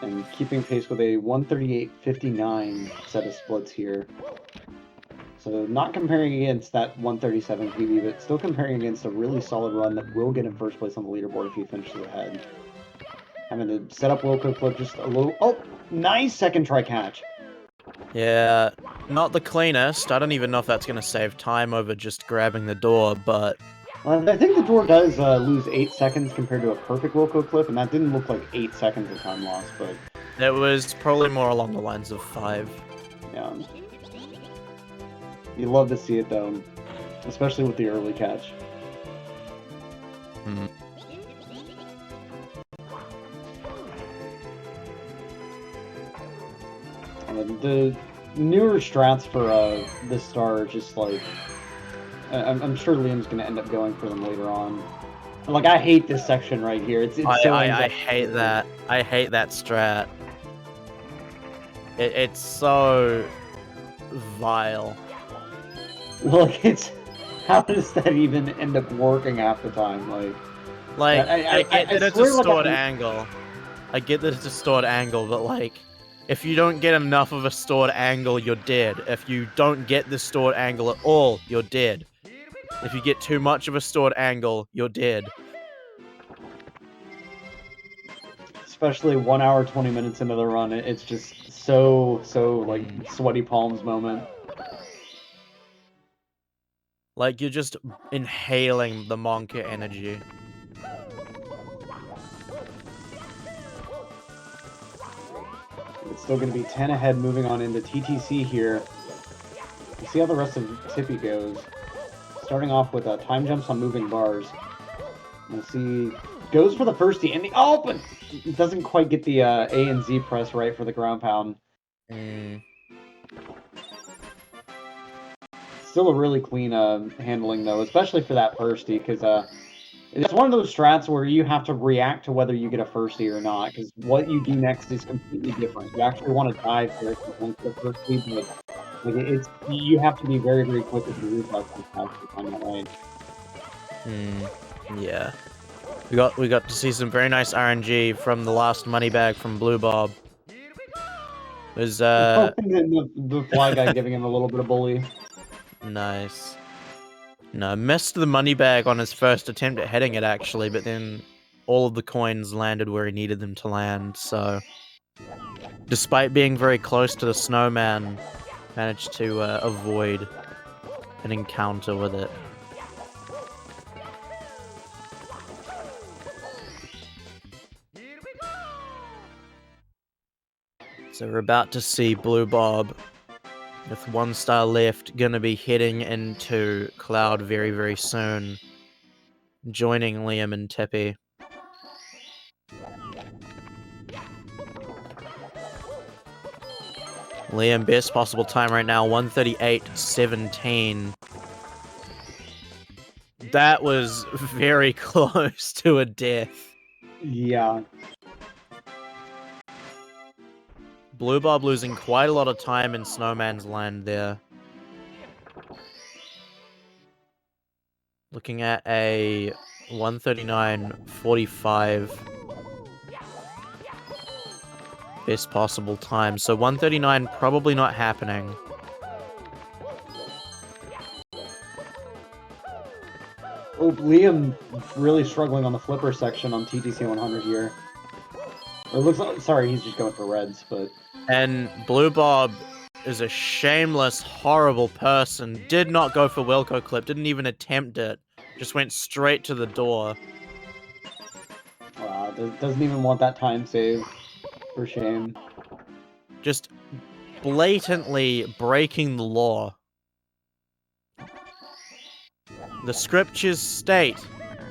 And keeping pace with a 138.59 set of splits here. So not comparing against that 137 PB, but still comparing against a really solid run that will get him first place on the leaderboard if he finishes ahead. Having to set up Wilco Flip just a little... Oh, nice second try catch.
Yeah, not the cleanest. I don't even know if that's going to save time over just grabbing the door, but...
I think the door does lose 8 seconds compared to a perfect Wilco Clip, and that didn't look like 8 seconds of time lost, but...
It was probably more along the lines of 5.
Yeah. You love to see it, though, especially with the early catch. The newer strats for this star are just like... I'm sure Liam's going to end up going for them later on. Like, I hate this section right here. It's
I hate that. I hate that strat. It's so... vile.
Like, it's... How does that even end up working half the time? Like
I get that it's a stored angle. I get that it's a stored angle, but like... If you don't get enough of a stored angle, you're dead. If you don't get the stored angle at all, you're dead. If you get too much of a stored angle, you're dead.
Especially 1 hour, 20 minutes into the run, it's just so, like, sweaty palms moment.
Like, you're just inhaling the Monka energy.
It's still going to be 10 ahead moving on into TTC here. We'll see how the rest of Tippy goes. Starting off with time jumps on moving bars. We'll see. Goes for the firstie, and oh, but it doesn't quite get the A and Z press right for the ground pound. Still a really clean handling, though, especially for that firstie, because it's one of those strats where you have to react to whether you get a firstie or not, because what you do next is completely different. You actually want to dive for it to the firstie, but like, you have to be very, very quick with your reflexes to find that right.
Yeah. We got to see some very nice RNG from the last money bag from Blue Bob. There's
the fly guy giving him a little bit of bully.
Nice. No, missed the money bag on his first attempt at hitting it, actually, but then all of the coins landed where he needed them to land, so... Despite being very close to the snowman, managed to avoid an encounter with it. So we're about to see Blue Bob, with 1 star left, gonna be heading into Cloud very, very soon, joining Liam and Tippy. Liam, best possible time right now, 138.17. That was very close to a death.
Yeah.
Blue Bob losing quite a lot of time in Snowman's Land there. Looking at a 1:39:45 best possible time. So 1:39 probably not happening.
Oh, Liam really struggling on the flipper section on TTC 100 here. Or it looks like, sorry, he's just going for reds, but...
And Blue Bob is a shameless, horrible person. Did not go for Wilco Clip, didn't even attempt it. Just went straight to the door.
Wow, doesn't even want that time save. For shame.
Just blatantly breaking the law. The scriptures state,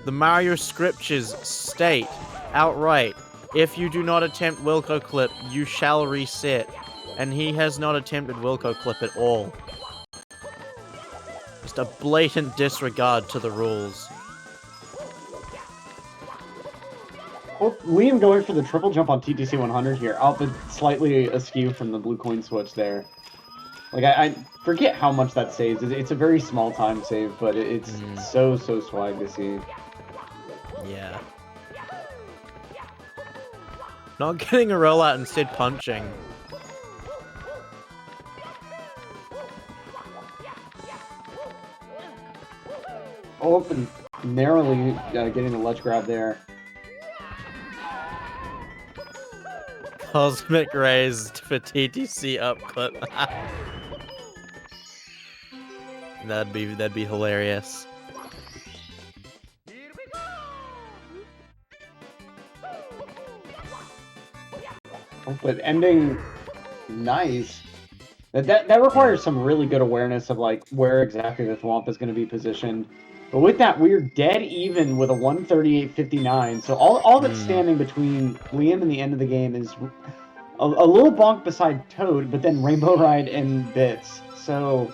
the Mario scriptures state outright, if you do not attempt Wilco Clip, you shall reset. And he has not attempted Wilco Clip at all. Just a blatant disregard to the rules.
Oh, Liam going for the triple jump on TTC 100 here, but slightly askew from the blue coin switch there. Like, I forget how much that saves. It's a very small time save, but it's so swag to see.
Yeah. Not getting a rollout, instead punching.
Oh, and narrowly getting the ledge grab there.
Cosmic raised for TTC up clip. That'd be hilarious.
Oh, but ending nice. That requires some really good awareness of like where exactly the thwomp is going to be positioned. But with that, we're dead even with a 138.59. So all that's standing between Liam and the end of the game is a little bonk beside Toad, but then Rainbow Ride and Bits. So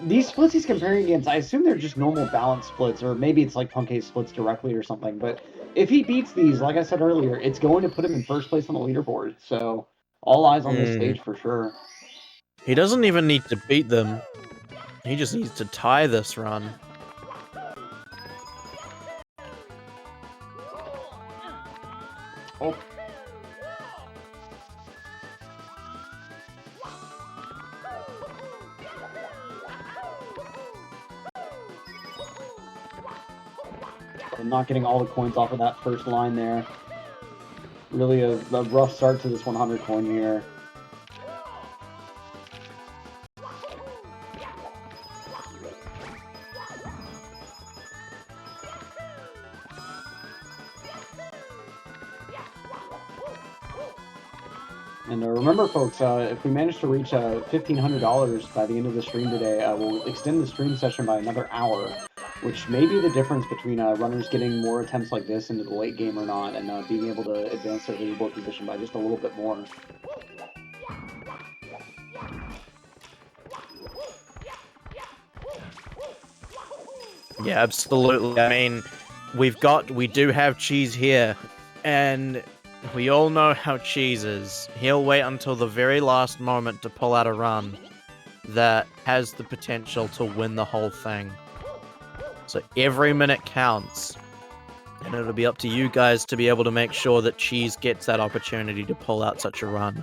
these splits he's comparing against, I assume they're just normal balance splits, or maybe it's like Punk's splits directly or something. But if he beats these, like I said earlier, it's going to put him in first place on the leaderboard. So all eyes on this stage for sure.
He doesn't even need to beat them. He just needs to tie this run.
Oh. I'm not getting all the coins off of that first line there. Really a rough start to this 100 coin here. And remember, folks, if we manage to reach $1,500 by the end of the stream today, we'll extend the stream session by another hour, which may be the difference between runners getting more attempts like this into the late game or not, and being able to advance their leaderboard position by just a little bit more.
Yeah, absolutely. I mean, we do have Cheese here, and we all know how Cheese is. He'll wait until the very last moment to pull out a run that has the potential to win the whole thing. So every minute counts, and it'll be up to you guys to be able to make sure that Cheese gets that opportunity to pull out such a run.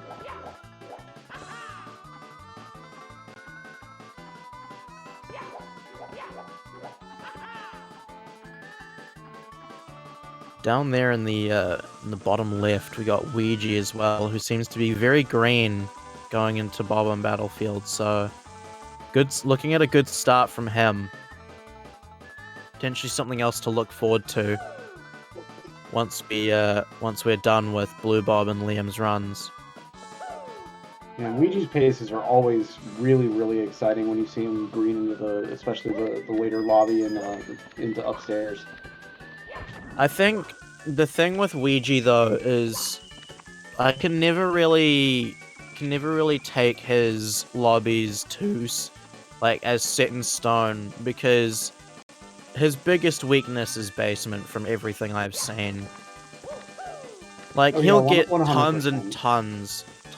Down there in the bottom left, we got Ouija as well, who seems to be very green going into Bob on Battlefield. So, looking at a good start from him. Potentially something else to look forward to once we're done with Blue Bob and Liam's runs.
Yeah, Ouija's paces are always really, really exciting when you see him green into especially the later lobby and into upstairs.
I think the thing with Ouija though is I can never really take his lobbies as set in stone, because his biggest weakness is basement from everything I've seen. Like, he'll get
100%.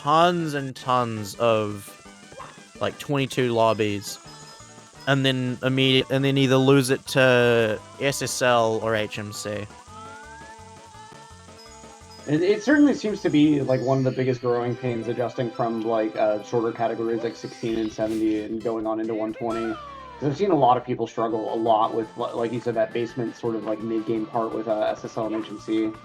tons and tons of like 22 lobbies, and then either lose it to SSL or HMC.
It certainly seems to be like one of the biggest growing pains adjusting from like shorter categories like 16 and 70 and going on into 120. Because I've seen a lot of people struggle a lot with, like you said, that basement sort of like mid-game part with SSL and HMC.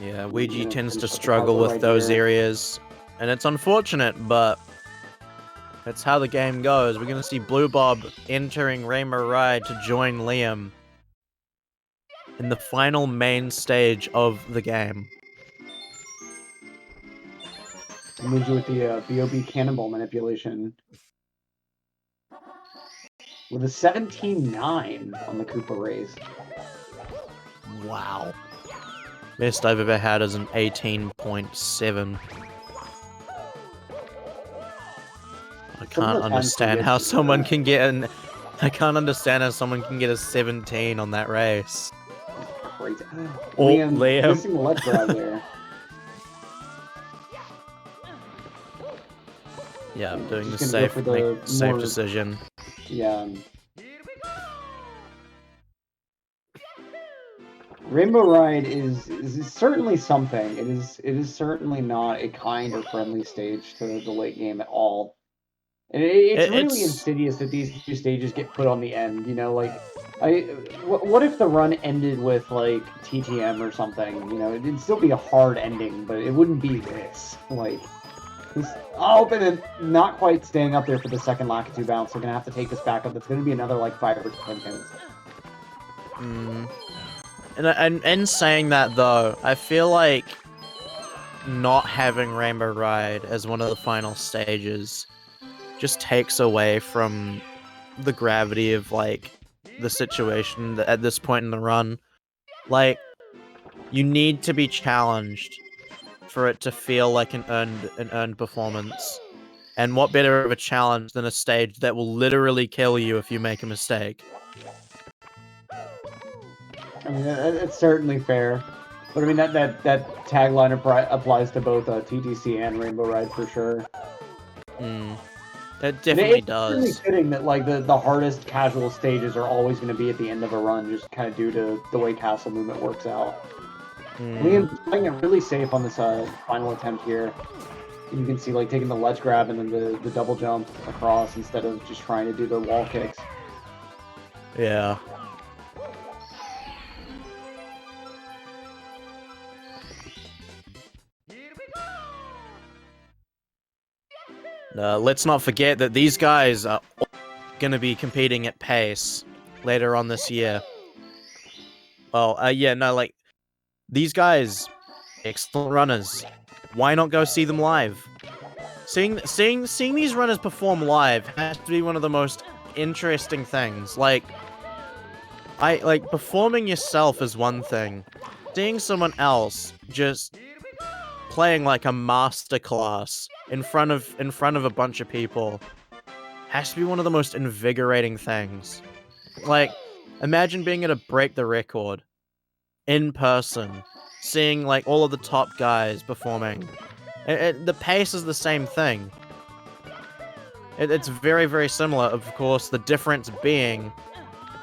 Yeah, Ouija tends to struggle with those areas, and it's unfortunate, but that's how the game goes. We're gonna see Blue Bob entering Rainbow Ride to join Liam in the final main stage of the game.
Moves with the BOB cannonball manipulation. With a 17-9 on the Koopa race.
Wow. Best I've ever had is an 18.7. I can't understand how someone can get an... I can't understand how someone can get a 17 on that race.
Crazy.
Oh,
Liam.
Liam.
Missing the ledge grab there.
Yeah, I'm doing the
Just gonna
safe,
go for the
safe
more-
decision.
Yeah. Rainbow Ride is certainly something. It is certainly not a kind or friendly stage to the late game at all. And it's really insidious that these two stages get put on the end. You know, like, what if the run ended with like TTM or something? You know, it'd still be a hard ending, but it wouldn't be this. Like, but it's not quite staying up there for the second Lakitu bounce. They're gonna have to take this back up. It's gonna be another like 5 or 10 minutes.
And in saying that though, I feel like not having Rainbow Ride as one of the final stages just takes away from the gravity of like the situation at this point in the run. Like, you need to be challenged for it to feel like an earned performance. And what better of a challenge than a stage that will literally kill you if you make a mistake?
I mean, it's certainly fair. But I mean, that tagline applies to both TTC and Rainbow Ride for sure.
It definitely
does. It's really fitting that like the hardest casual stages are always going to be at the end of a run, just kind of due to the way castle movement works out. Liam's playing it really safe on this final attempt here. You can see like taking the ledge grab and then the double jump across instead of just trying to do the wall kicks.
Yeah. Let's not forget that these guys are going to be competing at pace later on this year. Well, like, these guys, excellent runners. Why not go see them live? Seeing these runners perform live has to be one of the most interesting things. Like, performing yourself is one thing. Seeing someone else just playing like a masterclass in front of a bunch of people has to be one of the most invigorating things. Like, imagine being able to break the record in person, seeing like all of the top guys performing. The pace is the same thing. It's very, very similar. Of course, the difference being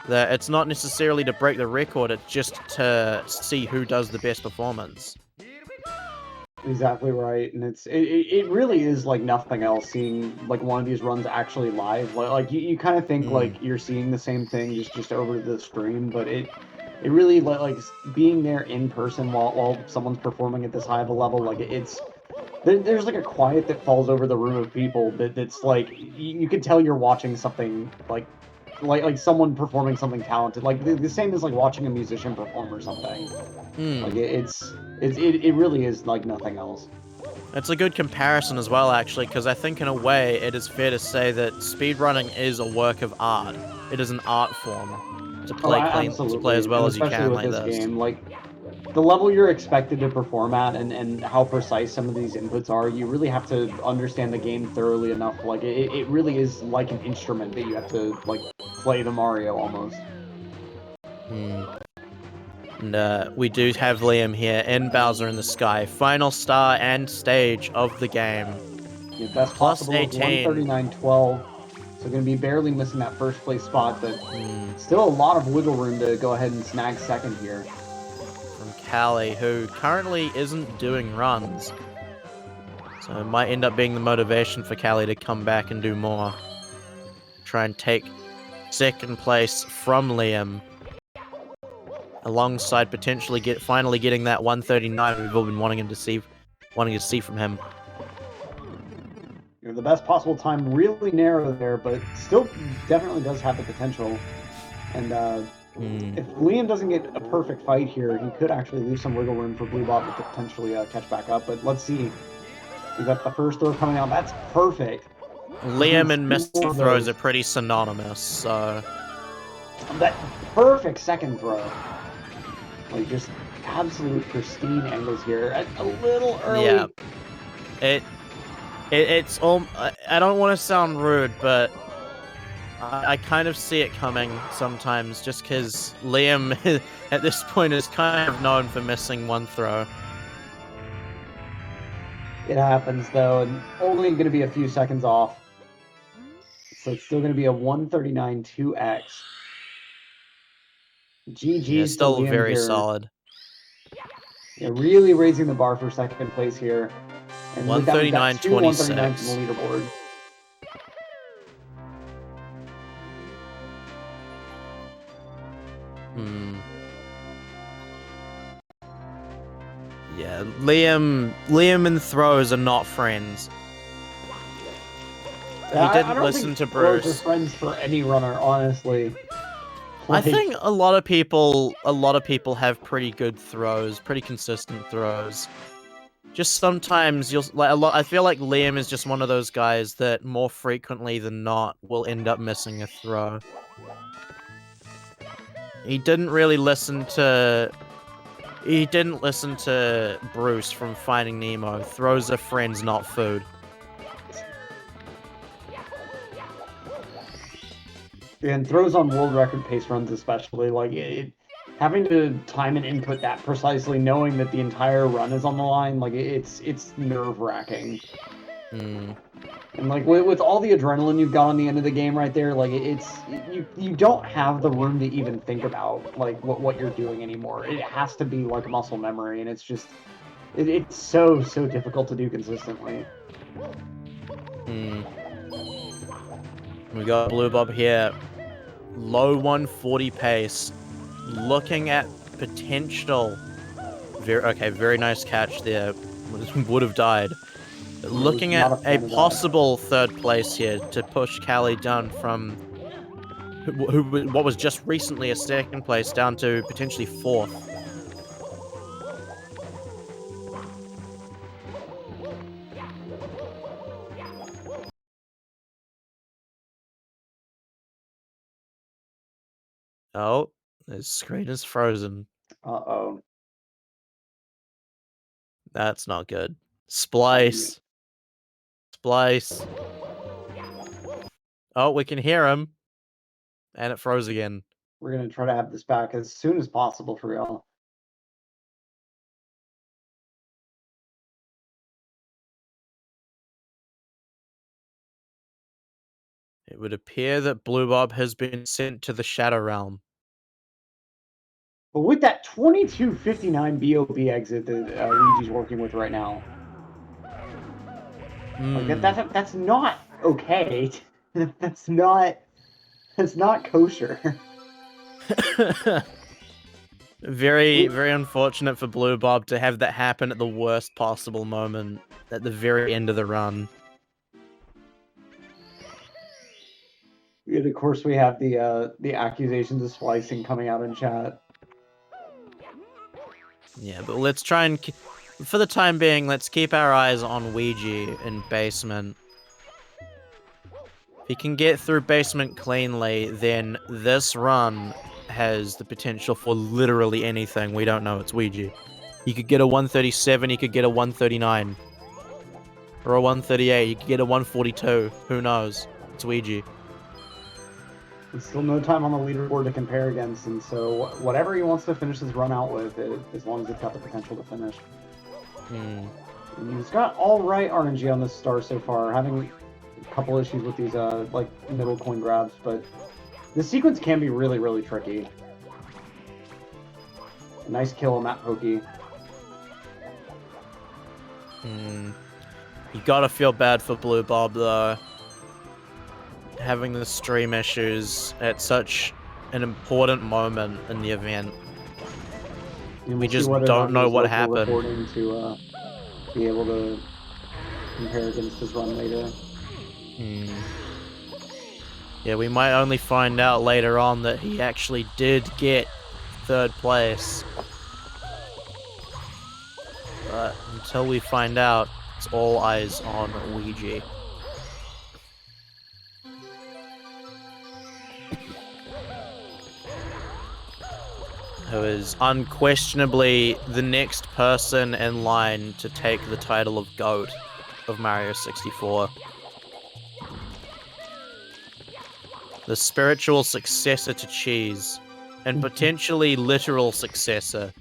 that it's not necessarily to break the record, it's just to see who does the best performance.
Exactly right, and it really is like nothing else seeing like one of these runs actually live. Like you kind of think like you're seeing the same thing just over the stream, but it really like being there in person while someone's performing at this high of a level, like there's like a quiet that falls over the room of people that's like you can tell you're watching something like someone performing something talented, like the same as like watching a musician perform or something. Like it really is like nothing else.
It's a good comparison as well, actually, because I think in a way it is fair to say that speedrunning is a work of art. It is an art form to play to play as well as you can like this.
Game, like the level you're expected to perform at and how precise some of these inputs are, you really have to understand the game thoroughly enough. Like it really is like an instrument that you have to like play the Mario almost.
And we do have Liam here in Bowser in the Sky. Final star and stage of the game.
Yeah, best
Plus
possible of
18.
139.12. So going to be barely missing that first place spot, but still a lot of wiggle room to go ahead and snag second here.
From Callie, who currently isn't doing runs. So it might end up being the motivation for Callie to come back and do more. Try and take second place from Liam. Alongside potentially finally getting that 139 we've all been wanting to see from him.
You know, the best possible time, really narrow there, but still definitely does have the potential. And if Liam doesn't get a perfect fight here, he could actually leave some wiggle room for Blue Bob to potentially catch back up. But let's see. We got the first throw coming out. That's perfect.
Liam and missed throws are pretty synonymous, so...
That perfect second throw. Like, just absolute pristine angles here. A little early.
Yeah. It's I don't want to sound rude, but I kind of see it coming sometimes, just because Liam at this point is kind of known for missing one throw.
It happens though, and only going to be a few seconds off. So it's still going to be a 139 2x. GG's
Yeah, still
to Liam
very
here.
solid.
Yeah, really raising the bar for second place here. And
139
two 139s
26.
on the leaderboard.
Yeah, Liam and throws are not friends. He didn't listen to Bruce.
Throws are friends for any runner, honestly.
I think a lot of people have pretty good throws, pretty consistent throws. Just sometimes I feel like Liam is just one of those guys that more frequently than not will end up missing a throw. He didn't listen to Bruce from Finding Nemo. Throws are friends, not food.
And throws on world record pace runs especially, like having to time and input that precisely, knowing that the entire run is on the line, like it's nerve-wracking. And like with all the adrenaline you've got on the end of the game right there, like you don't have the room to even think about like what you're doing anymore. It has to be like muscle memory, and it's just it's so difficult to do consistently.
We got Blue Bob here. Low 140 pace. Looking at potential. Very nice catch there. Would have died. Looking at a possible third place here to push Callie down from what was just recently a second place down to potentially fourth. Oh, his screen is frozen.
Uh-oh.
That's not good. Splice. Splice. Oh, we can hear him. And it froze again.
We're going to try to have this back as soon as possible for y'all.
It would appear that Blue Bob has been sent to the Shadow Realm.
But with that 2259 BOB exit that Luigi's working with right now, like that's not okay. that's not kosher.
Very unfortunate for Blue Bob to have that happen at the worst possible moment at the very end of the run.
And of course, we have the accusations of splicing coming out in chat.
Yeah, but let's try and, for the time being, let's keep our eyes on Ouija in basement. If he can get through basement cleanly, then this run has the potential for literally anything. We don't know. It's Ouija. He could get a 137, he could get a 139. Or a 138, he could get a 142. Who knows? It's Ouija.
There's still no time on the leaderboard to compare against, and so whatever he wants to finish his run out with, as long as it's got the potential to finish. And he's got all right RNG on this star so far, having a couple issues with these like middle coin grabs, but this sequence can be really, really tricky. Nice kill on that pokey.
You gotta feel bad for Blue Bob though. Having the stream issues at such an important moment in the event. We just don't know what happened.
To be able to compare against his run later.
Yeah, we might only find out later on that he actually did get 3rd place. But until we find out, it's all eyes on Ouija. Who is unquestionably the next person in line to take the title of GOAT of Mario 64. The spiritual successor to Cheese, and potentially literal successor,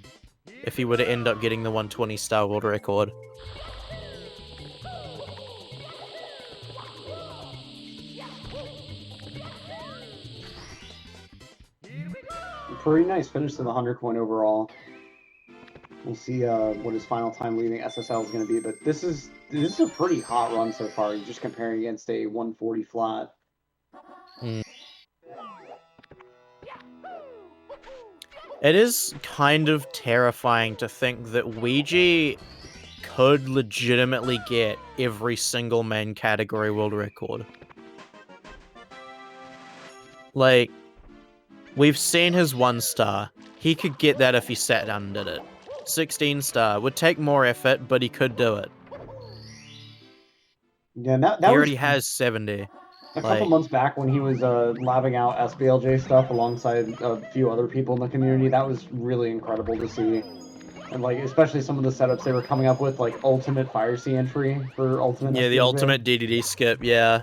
if he were to end up getting the 120-star world record.
Pretty nice finish to the 100 coin overall. We'll see what his final time leaving SSL is going to be, but this is a pretty hot run so far. You're just comparing against a 140 flat.
It is kind of terrifying to think that Ouija could legitimately get every single main category world record. Like, we've seen his 1-star. He could get that if he sat down and did it. 16-star would take more effort, but he could do it.
Yeah, that
he already has 70.
A couple months back when he was labbing out SBLJ stuff alongside a few other people in the community, that was really incredible to see. And like, especially some of the setups they were coming up with, like ultimate Fire Sea entry for ultimate.
Yeah, the ultimate DDD skip, yeah.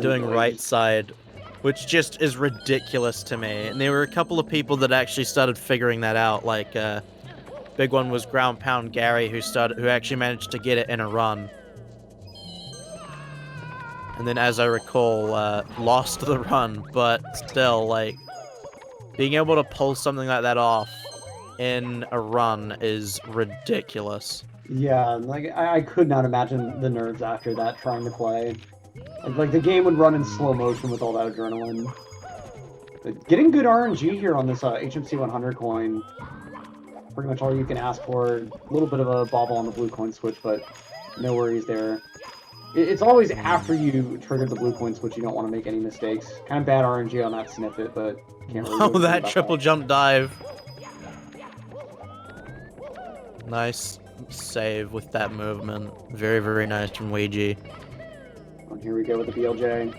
Doing right side, which just is ridiculous to me. And there were a couple of people that actually started figuring that out. Like, big one was Ground Pound Gary, who actually managed to get it in a run. And then, as I recall, lost the run, but still, like, being able to pull something like that off in a run is ridiculous.
Yeah, like, I could not imagine the nerds after that trying to play. Like the game would run in slow motion with all that adrenaline. But getting good RNG here on this HMC 100 coin, pretty much all you can ask for. A little bit of a bobble on the blue coin switch, but no worries there. It's always after you trigger the blue coin switch, you don't want to make any mistakes. Kind of bad RNG on that snippet, but can't really
Oh, that triple jump dive. Nice save with that movement. Very, very nice from Ouija.
And here we go with the BLJ.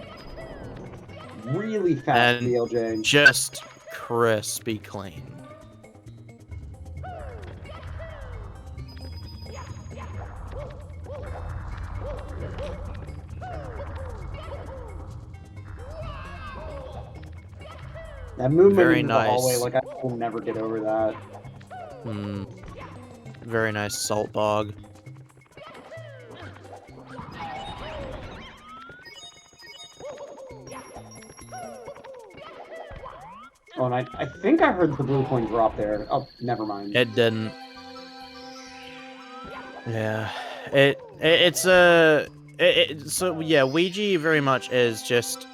Really fast
and
BLJ.
Just crispy clean.
That movement
Very
into
nice.
the hallway, like I will never get over that.
Very nice salt bog.
Oh, and I think I heard the blue coin drop there. Oh, never mind.
It didn't. Yeah, so yeah, Ouija very much is just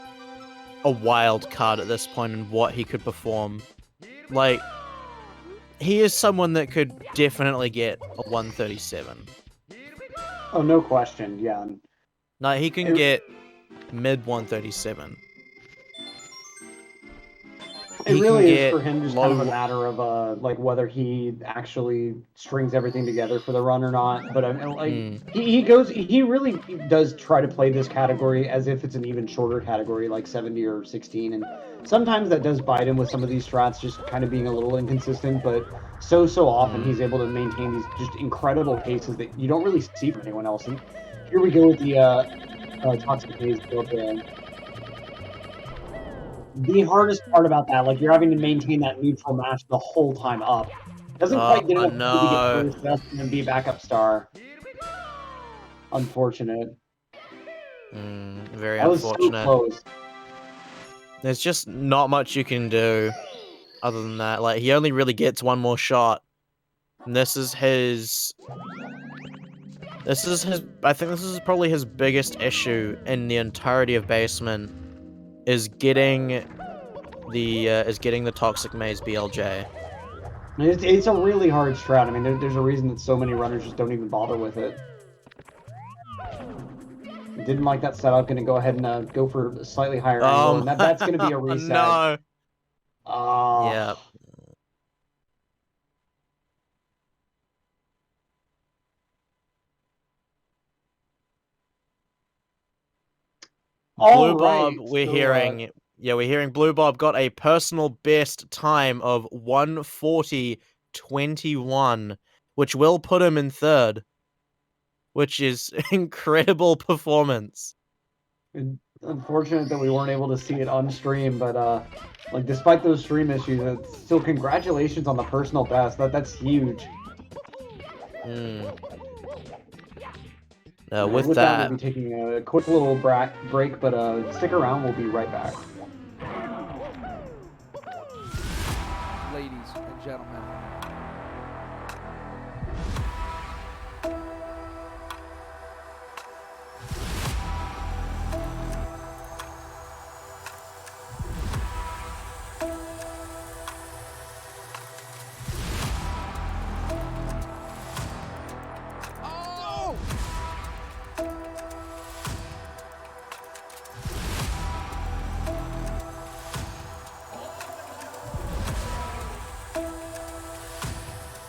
a wild card at this point in what he could perform. Like, he is someone that could definitely get a 137.
Oh, no question. Yeah.
No, he can get mid 137.
It really is for him just kind of a matter of like whether he actually strings everything together for the run or not. But I mean, like he really does try to play this category as if it's an even shorter category, like 70 or 16, and sometimes that does bite him with some of these strats, just kind of being a little inconsistent. But so often he's able to maintain these just incredible paces that you don't really see from anyone else. And here we go with the Toxic Haze build there.
the hardest part about that. Like, you're having to maintain that neutral match the whole time up. Doesn't quite get enough to get
no.
first best and then be backup star. Unfortunate.
Very
That was so
unfortunate.
close.
There's just not much you can do other than that. Like, he only really gets one more shot. And this is his... I think this is probably his biggest issue in the entirety of Basement, is getting the Toxic Maze BLJ.
It's a really hard strat. I mean, there's a reason that so many runners just don't even bother with it. Didn't like that setup. Going to go ahead and go for a slightly higher angle, and that's going to be a reset.
No.
Yeah.
Blue Bob, we're hearing Blue Bob got a personal best time of 1:40.21, which will put him in third, which is incredible performance.
Unfortunate that we weren't able to see it on stream, but like despite those stream issues, still congratulations on the personal best. That's huge.
With that,
we'll be taking a quick little break, but stick around. We'll be right back.
Ladies and gentlemen.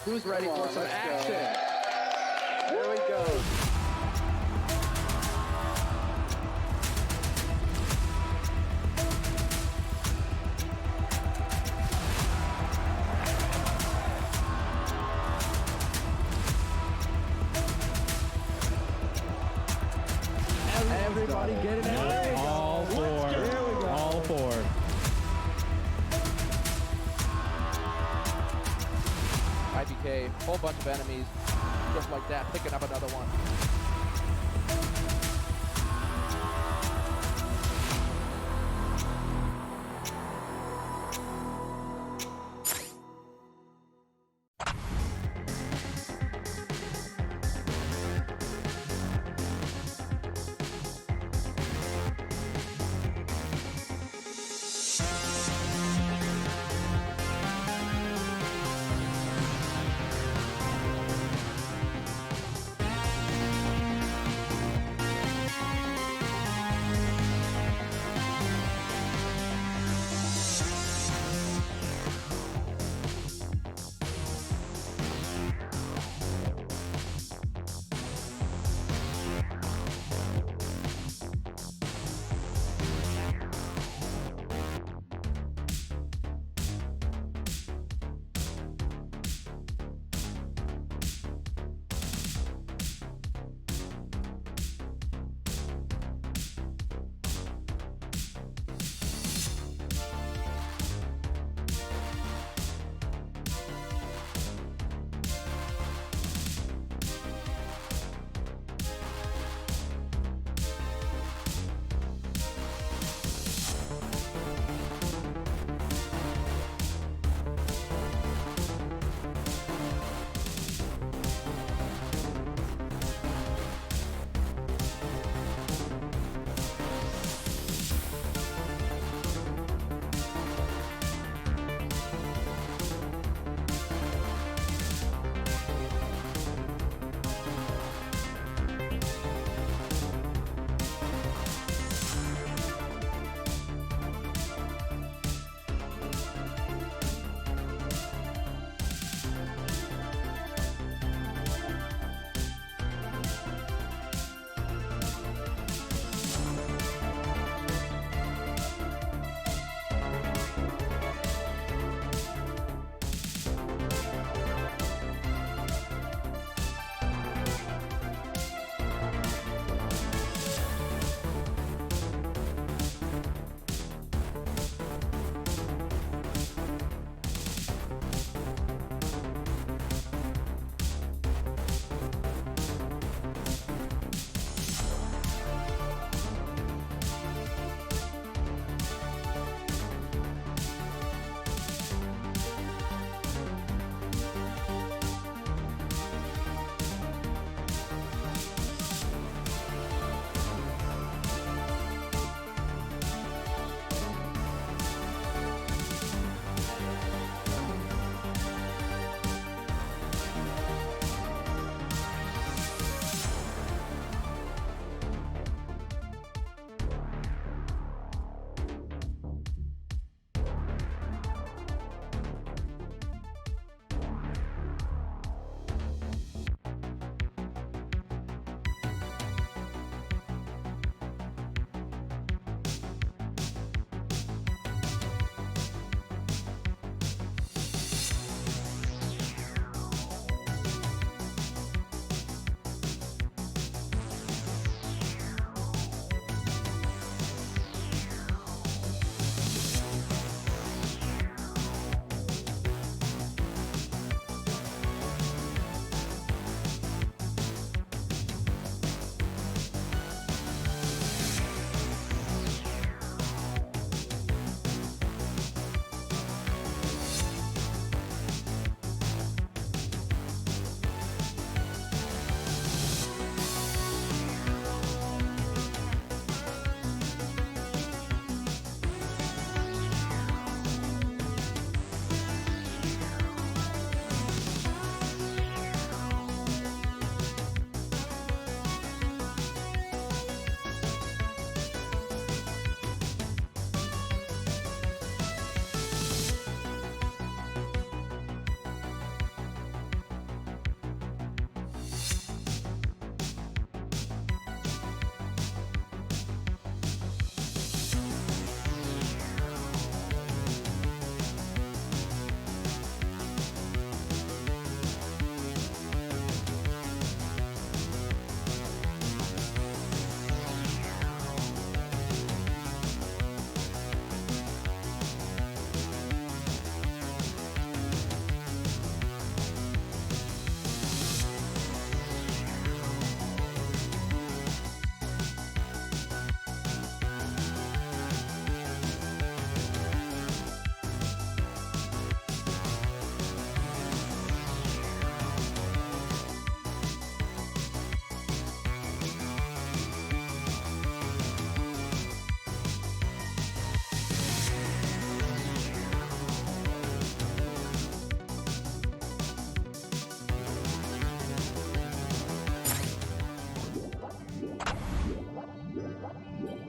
Who's ready for some action? There we go. Everybody get it out.
All four. All four.
IBK, whole bunch of enemies, just like that, picking up another one.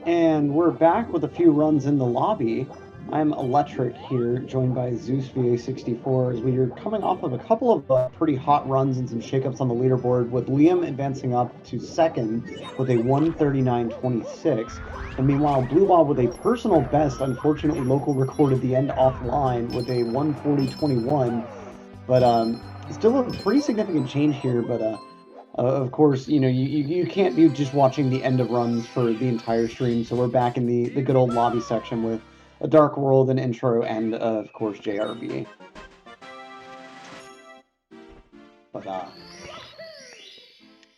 And we're back with a few runs in the lobby. I'm Electric here, joined by Zeus VA64, as we are coming off of a couple of pretty hot runs and some shakeups on the leaderboard, with Liam advancing up to second with a 139.26. And meanwhile, Blue Bob with a personal best, unfortunately local recorded the end offline with a 140.21. But still a pretty significant change here, but of course, you can't be just watching the end of runs for the entire stream, so we're back in the good old lobby section with a Dark World, an intro, and of course JRB. But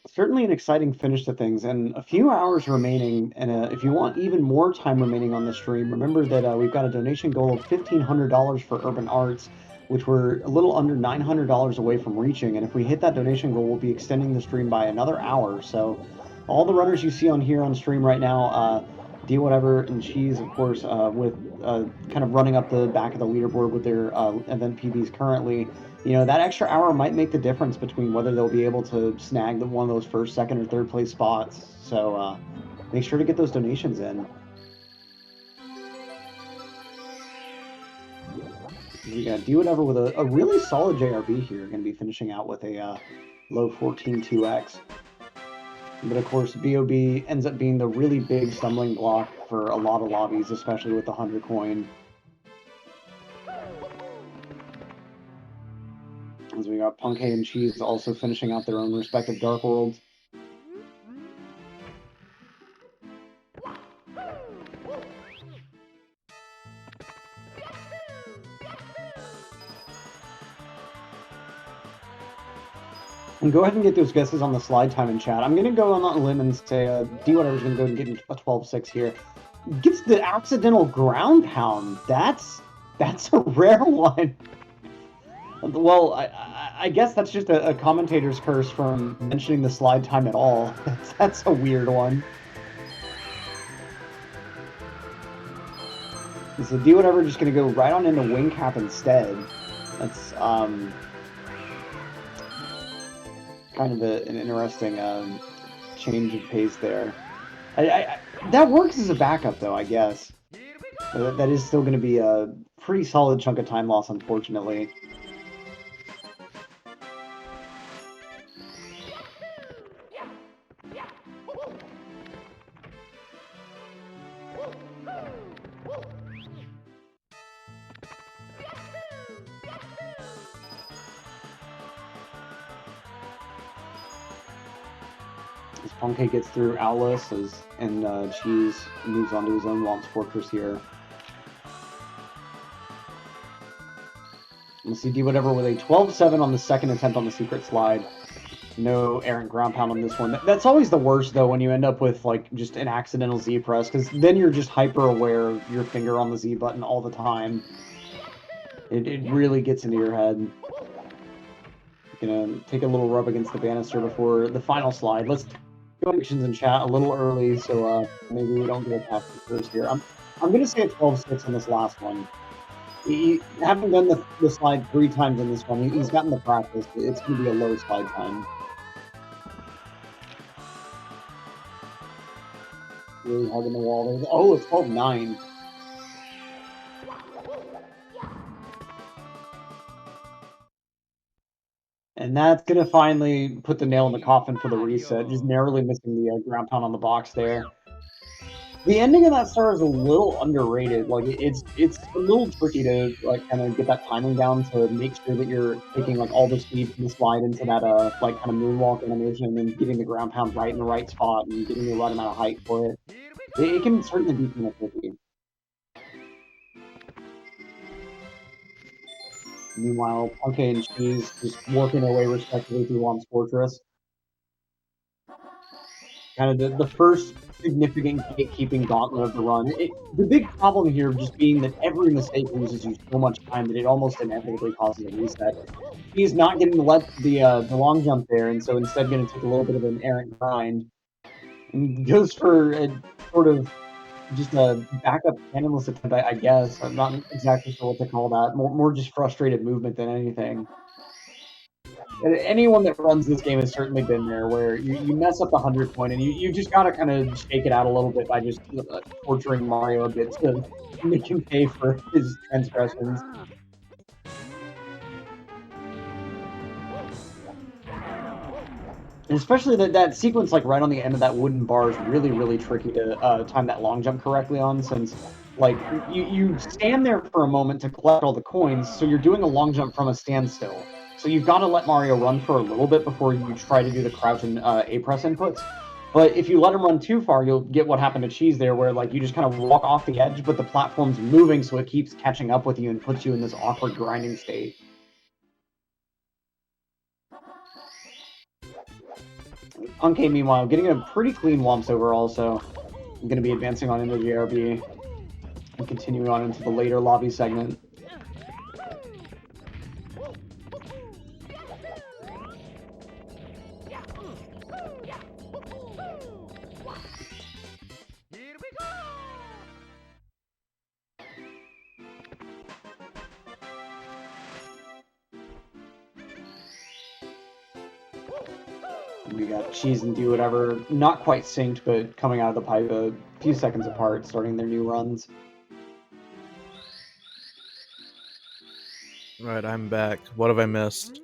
certainly an exciting finish to things, and a few hours remaining, and if you want even more time remaining on the stream, remember that we've got a donation goal of $1,500 for Urban Arts, which we're a little under $900 away from reaching, and if we hit that donation goal, we'll be extending the stream by another hour. So all the runners you see on here on stream right now, D Whatever and Cheese, of course, with kind of running up the back of the leaderboard with their event PBs currently, that extra hour might make the difference between whether they'll be able to snag one of those first, second, or third place spots. So make sure to get those donations in. We got Do Whatever with a really solid JRB here. Going to be finishing out with a low 14.2x. But of course, BOB ends up being the really big stumbling block for a lot of lobbies, especially with the 100 coin. As we got Punk and Cheese also finishing out their own respective Dark Worlds. And go ahead and get those guesses on the slide time in chat. I'm going to go on a limb and say D Whatever's going to go and get a 12.6 here. Gets the accidental ground pound. That's a rare one. Well, I guess that's just a commentator's curse from mentioning the slide time at all. That's a weird one. So D Whatever just going to go right on into wing cap instead. That's kind of an interesting change of pace there. That works as a backup, though, I guess. That is still going to be a pretty solid chunk of time loss, unfortunately. As Ponke gets through Owlus, and Cheese moves on to his own Launch Fortress here. We'll see D Whatever with a 12-7 on the second attempt on the secret slide. No errant ground pound on this one. That's always the worst, though, when you end up with like just an accidental Z press, because then you're just hyper aware of your finger on the Z button all the time. It really gets into your head. Gonna take a little rub against the banister before the final slide. Let's go predictions in chat a little early, so maybe we don't get past the first here. I'm gonna say a 12-6 on this last one. Having done the slide 3 times in this one, he's gotten the practice. It's gonna be a low slide time. Really hugging the wall there. Oh, it's 12-9. And that's going to finally put the nail in the coffin for the reset, just narrowly missing the ground pound on the box there. The ending of that star is a little underrated. Like, it's a little tricky to like kind of get that timing down to make sure that you're taking like all the speed from the slide into that like kind of moonwalk animation, and then getting the ground pound right in the right spot and getting the right amount of height for it. It can certainly be kind of tricky. Meanwhile, Punke and Cheese just working their way respectively through Launch Fortress. Kind of the first significant gatekeeping gauntlet of the run. The big problem here just being that every mistake loses you so much time that it almost inevitably causes a reset. He's not getting the long jump there, and so instead going to take a little bit of an errant grind. And goes for a sort of just a backup cannonless attempt, I guess. I'm not exactly sure what to call that. More just frustrated movement than anything. anyone that runs this game has certainly been there, where you mess up the 100 point, and you just got to kind of shake it out a little bit by just torturing Mario a bit to make him pay for his transgressions. And especially that sequence, like right on the end of that wooden bar, is really tricky to time that long jump correctly on, since like you stand there for a moment to collect all the coins, so you're doing a long jump from a standstill. So you've got to let Mario run for a little bit before you try to do the crouch and A press inputs. But if you let him run too far, you'll get what happened to Cheese there, where like you just kind of walk off the edge, but the platform's moving, so it keeps catching up with you and puts you in this awkward grinding state. Punke, meanwhile, getting a pretty clean Wumps overall, so I'm going to be advancing on into JRB and continuing on into the later lobby segment. We got Cheese and Do Whatever, not quite synced, but coming out of the pipe a few seconds apart, starting their new runs.
Right, I'm back. What have I missed?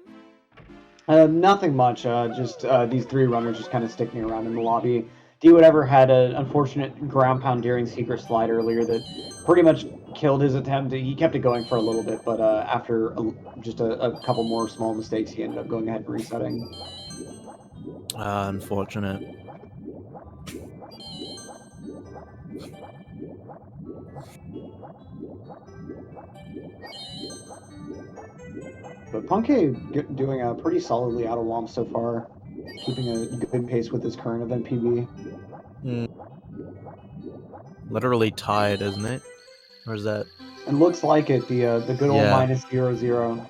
Nothing much, just these three runners just kind of sticking around in the lobby. Do Whatever had an unfortunate ground pound during Secret Slide earlier that pretty much killed his attempt. He kept it going for a little bit, but after just a couple more small mistakes, he ended up going ahead and resetting.
Unfortunate.
But Punke doing pretty solidly out of Womp so far, keeping a good pace with his current event PB.
Literally tied, isn't it? Or is that?
It looks like it. The good old -0-0.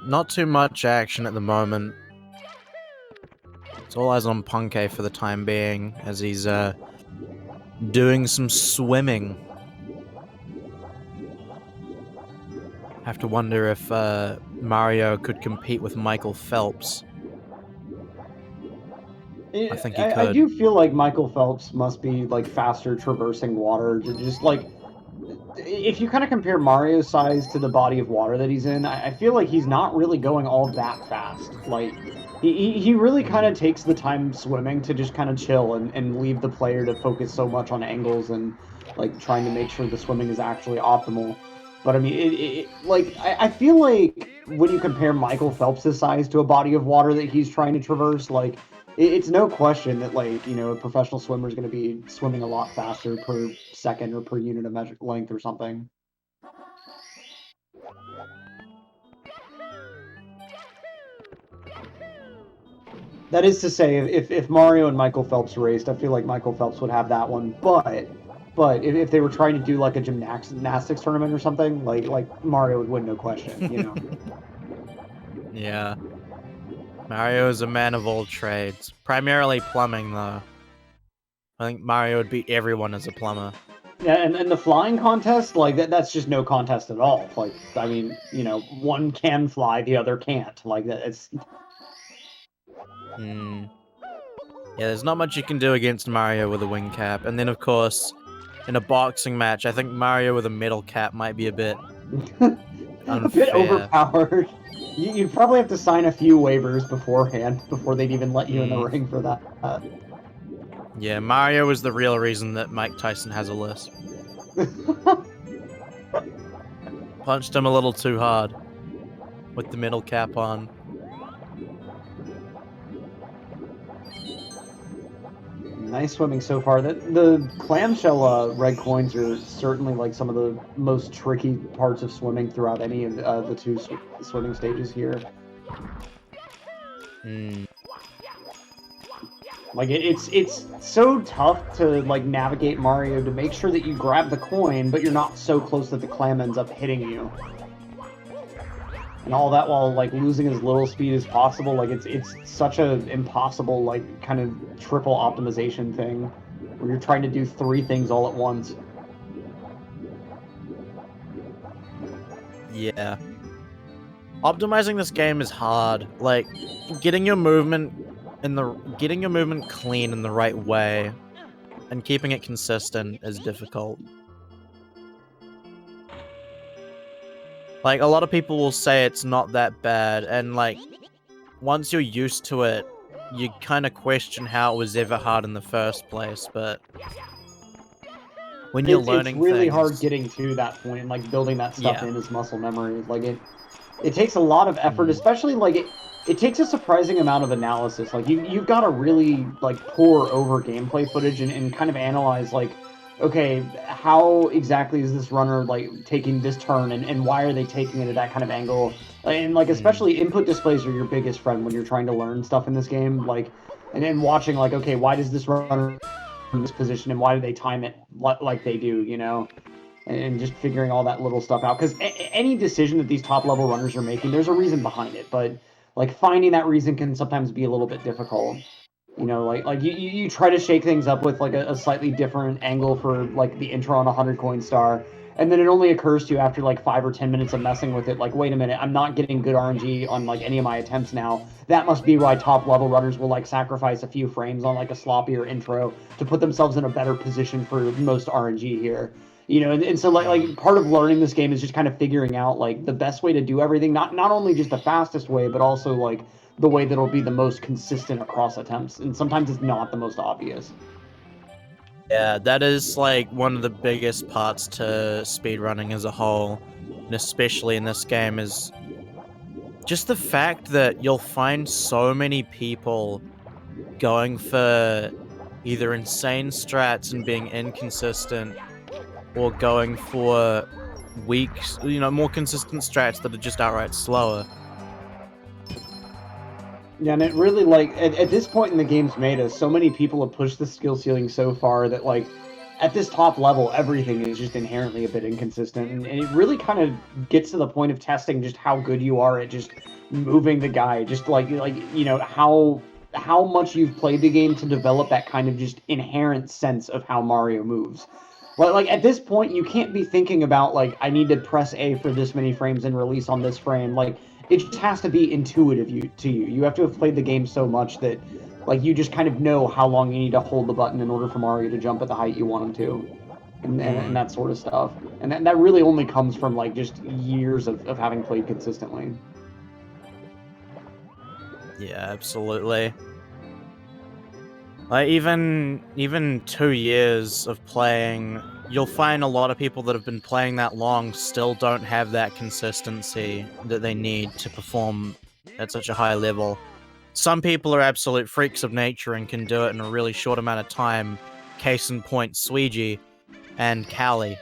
Not too much action at the moment. It's all eyes on Punke for the time being, as he's doing some swimming. Have to wonder if Mario could compete with Michael Phelps. I think he could.
I do feel like Michael Phelps must be like faster traversing water. Just like if you kind of compare Mario's size to the body of water that he's in, I feel like he's not really going all that fast. Like he really kind of takes the time swimming to just kind of chill and leave the player to focus so much on angles and like trying to make sure the swimming is actually optimal. But I mean, I feel like when you compare Michael Phelps' size to a body of water that he's trying to traverse, like it's no question that like, you know, a professional swimmer is going to be swimming a lot faster per second or per unit of measured length or something. That is to say, if Mario and Michael Phelps raced, I feel like Michael Phelps would have that one. But if they were trying to do like a gymnastics tournament or something, like Mario would win, no question. You know.
Yeah. Mario is a man of all trades. Primarily plumbing, though. I think Mario would beat everyone as a plumber.
Yeah, and the flying contest, like that's just no contest at all. Like, I mean, you know, one can fly, the other can't. Like that, it's.
Yeah, there's not much you can do against Mario with a wing cap, and then of course, in a boxing match, I think Mario with a metal cap might be a bit unfair.
A bit overpowered. You'd probably have to sign a few waivers beforehand before they'd even let you in the ring for that.
Yeah, Mario is the real reason that Mike Tyson has a lisp. Punched him a little too hard with the metal cap on.
Nice swimming so far. The clamshell red coins are certainly like some of the most tricky parts of swimming throughout any of the two swimming stages here. Like it's so tough to like navigate Mario to make sure that you grab the coin, but you're not so close that the clam ends up hitting you. And all that while like losing as little speed as possible. Like it's such a impossible like kind of triple optimization thing where you're trying to do 3 things all at once.
Yeah. Optimizing this game is hard. Like getting your movement clean in the right way and keeping it consistent is difficult. Like a lot of people will say it's not that bad, and like once you're used to it, you kind of question how it was ever hard in the first place, but when you're learning
it's really
things,
hard getting to that point and like building that stuff
Yeah.
in as muscle memory. Like it takes a lot of effort, especially like it takes a surprising amount of analysis. Like you've got to really like pore over gameplay footage and kind of analyze like, okay, how exactly is this runner like taking this turn and why are they taking it at that kind of angle? And like especially input displays are your biggest friend when you're trying to learn stuff in this game. Like and then watching like, okay, why does this runner in this position and why do they time it like they do, you know? And just figuring all that little stuff out, because any decision that these top level runners are making, there's a reason behind it, but like finding that reason can sometimes be a little bit difficult, you know. Like you try to shake things up with like a slightly different angle for like the intro on a 100 coin star, and then it only occurs to you after like 5 or 10 minutes of messing with it, like, wait a minute, I'm not getting good RNG on like any of my attempts now. That must be why top level runners will like sacrifice a few frames on like a sloppier intro to put themselves in a better position for most RNG here. You know, and so like part of learning this game is just kind of figuring out like the best way to do everything, not only just the fastest way, but also like the way that'll be the most consistent across attempts. And sometimes it's not the most obvious.
Yeah, that is like one of the biggest parts to speedrunning as a whole, and especially in this game, is just the fact that you'll find so many people going for either insane strats and being inconsistent, or going for weak, more consistent strats that are just outright slower.
Yeah, and it really like at this point in the game's meta, so many people have pushed the skill ceiling so far that like at this top level, everything is just inherently a bit inconsistent, and it really kind of gets to the point of testing just how good you are at just moving the guy, just like you know how much you've played the game to develop that kind of just inherent sense of how Mario moves. Like at this point, you can't be thinking about like I need to press A for this many frames and release on this frame. Like it just has to be intuitive to you. You have to have played the game so much that like you just kind of know how long you need to hold the button in order for Mario to jump at the height you want him to, and that sort of stuff. And that really only comes from like just years of having played consistently.
Yeah, absolutely. Like even 2 years of playing, you'll find a lot of people that have been playing that long still don't have that consistency that they need to perform at such a high level. Some people are absolute freaks of nature and can do it in a really short amount of time. Case in point, Sweegie and Callie.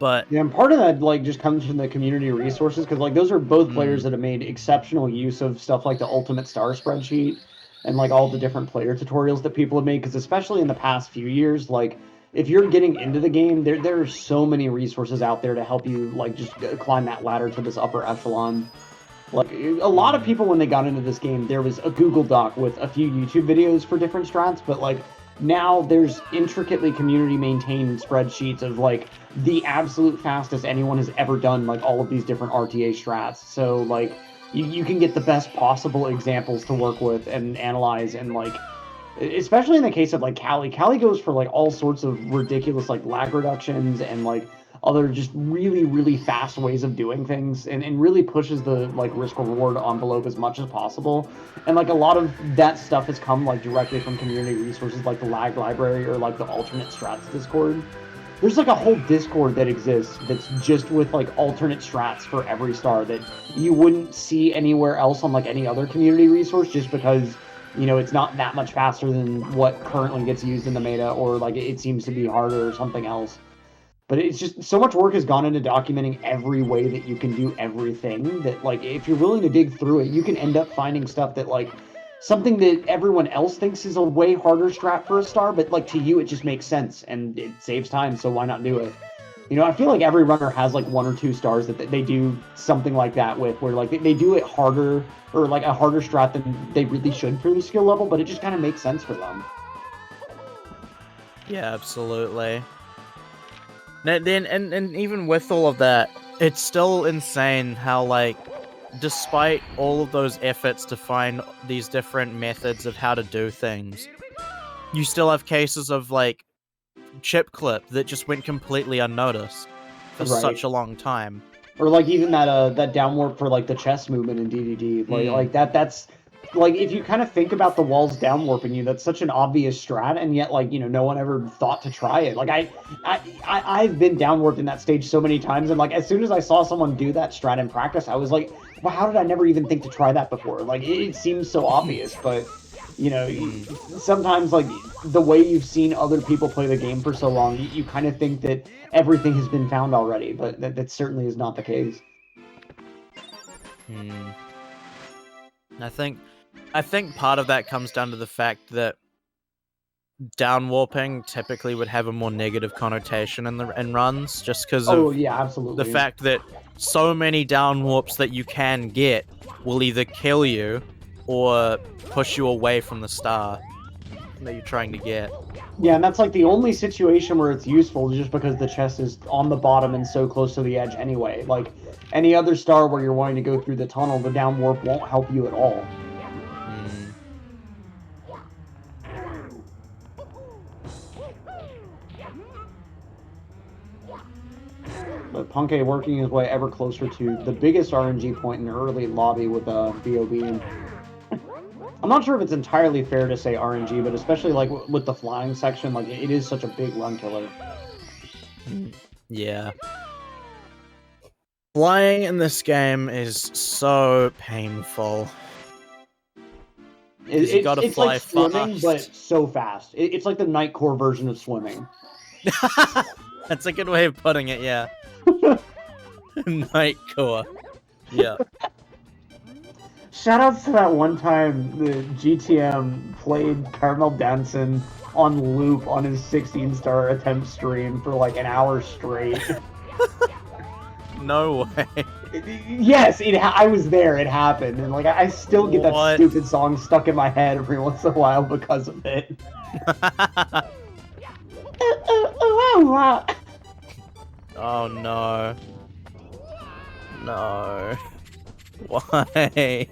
But
yeah, and part of that like just comes from the community resources, because like those are both players that have made exceptional use of stuff like the Ultimate Star spreadsheet and like all the different player tutorials that people have made, because especially in the past few years, like if you're getting into the game, there are so many resources out there to help you like just climb that ladder to this upper echelon. Like a lot of people when they got into this game, there was a Google Doc with a few YouTube videos for different strats, but like now there's intricately community maintained spreadsheets of like the absolute fastest anyone has ever done like all of these different RTA strats. So like you can get the best possible examples to work with and analyze, and like especially in the case of like Callie goes for like all sorts of ridiculous like lag reductions and like other just really fast ways of doing things, and really pushes the like risk reward envelope as much as possible. And like a lot of that stuff has come like directly from community resources like the lag library or like the alternate strats Discord. There's like a whole Discord that exists that's just with like alternate strats for every star that you wouldn't see anywhere else on like any other community resource, just because you know it's not that much faster than what currently gets used in the meta, or like it seems to be harder or something else. But it's just so much work has gone into documenting every way that you can do everything that like if you're willing to dig through it, you can end up finding stuff that like something that everyone else thinks is a way harder strat for a star, but like to you it just makes sense and it saves time, so why not do it? You know, I feel like every runner has like 1 or 2 stars that they do something like that with, where like they do it harder or like a harder strat than they really should for the skill level, but it just kind of makes sense for them.
Yeah, absolutely. And even with all of that, it's still insane how, like, despite all of those efforts to find these different methods of how to do things, you still have cases of, like, chip clip that just went completely unnoticed for such a long time.
Or like even that down warp for like the chest movement in DDD, like that's like if you kind of think about the walls down warping you, that's such an obvious strat, and yet like, you know, no one ever thought to try it. Like I've been down warped in that stage so many times, and like as soon as I saw someone do that strat in practice, I was like, well, how did I never even think to try that before? Like it seems so obvious, but you know, sometimes like the way you've seen other people play the game for so long, you kind of think that everything has been found already, but that certainly is not the case.
I think part of that comes down to the fact that down warping typically would have a more negative connotation in runs, just because of
absolutely.
the fact that so many down warps that you can get will either kill you or push you away from the star that you're trying to get.
Yeah, and that's like the only situation where it's useful, just because the chest is on the bottom and so close to the edge anyway. Like any other star where you're wanting to go through the tunnel, the down warp won't help you at all. But Punkei working his way ever closer to the biggest RNG point in the early lobby with BOB. I'm not sure if it's entirely fair to say RNG, but especially like with the flying section, like it is such a big run killer.
Yeah. Flying in this game is so painful. You gotta
it's
fly
like swimming,
fast.
but so fast. It's like the Nightcore version of swimming.
That's a good way of putting it, yeah. Nightcore. Yeah.
Shoutouts to that one time the GTM played Caramel Dancing on loop on his 16-star attempt stream for like an hour straight.
No way.
Yes, I was there. It happened, and like I still get that stupid song stuck in my head every once in a while because of it.
Oh no. No. Why?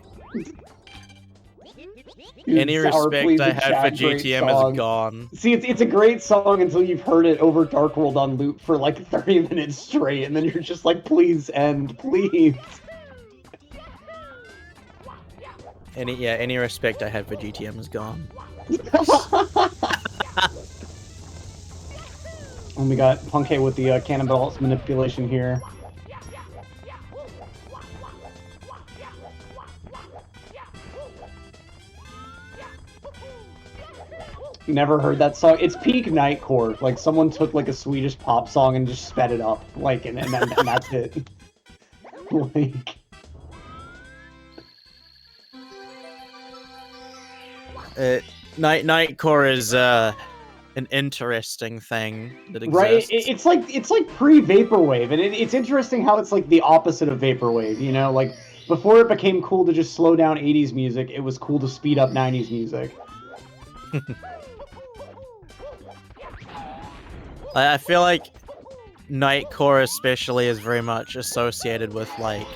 Any respect I had for GTM is gone.
See, it's a great song until you've heard it over Dark World on loop for like 30 minutes straight, and then you're just like, please end, please.
Any respect I had for GTM is gone.
And we got Punkei with the Cannonball's manipulation here. Never heard that song. It's peak Nightcore. Like someone took like a Swedish pop song and just sped it up, like, and that's it. Like,
Nightcore is an interesting thing that exists.
Right? It's like pre-vaporwave, and it's interesting how it's like the opposite of vaporwave. You know, like before it became cool to just slow down 80s music, it was cool to speed up 90s music.
I feel like Nightcore especially is very much associated with, like,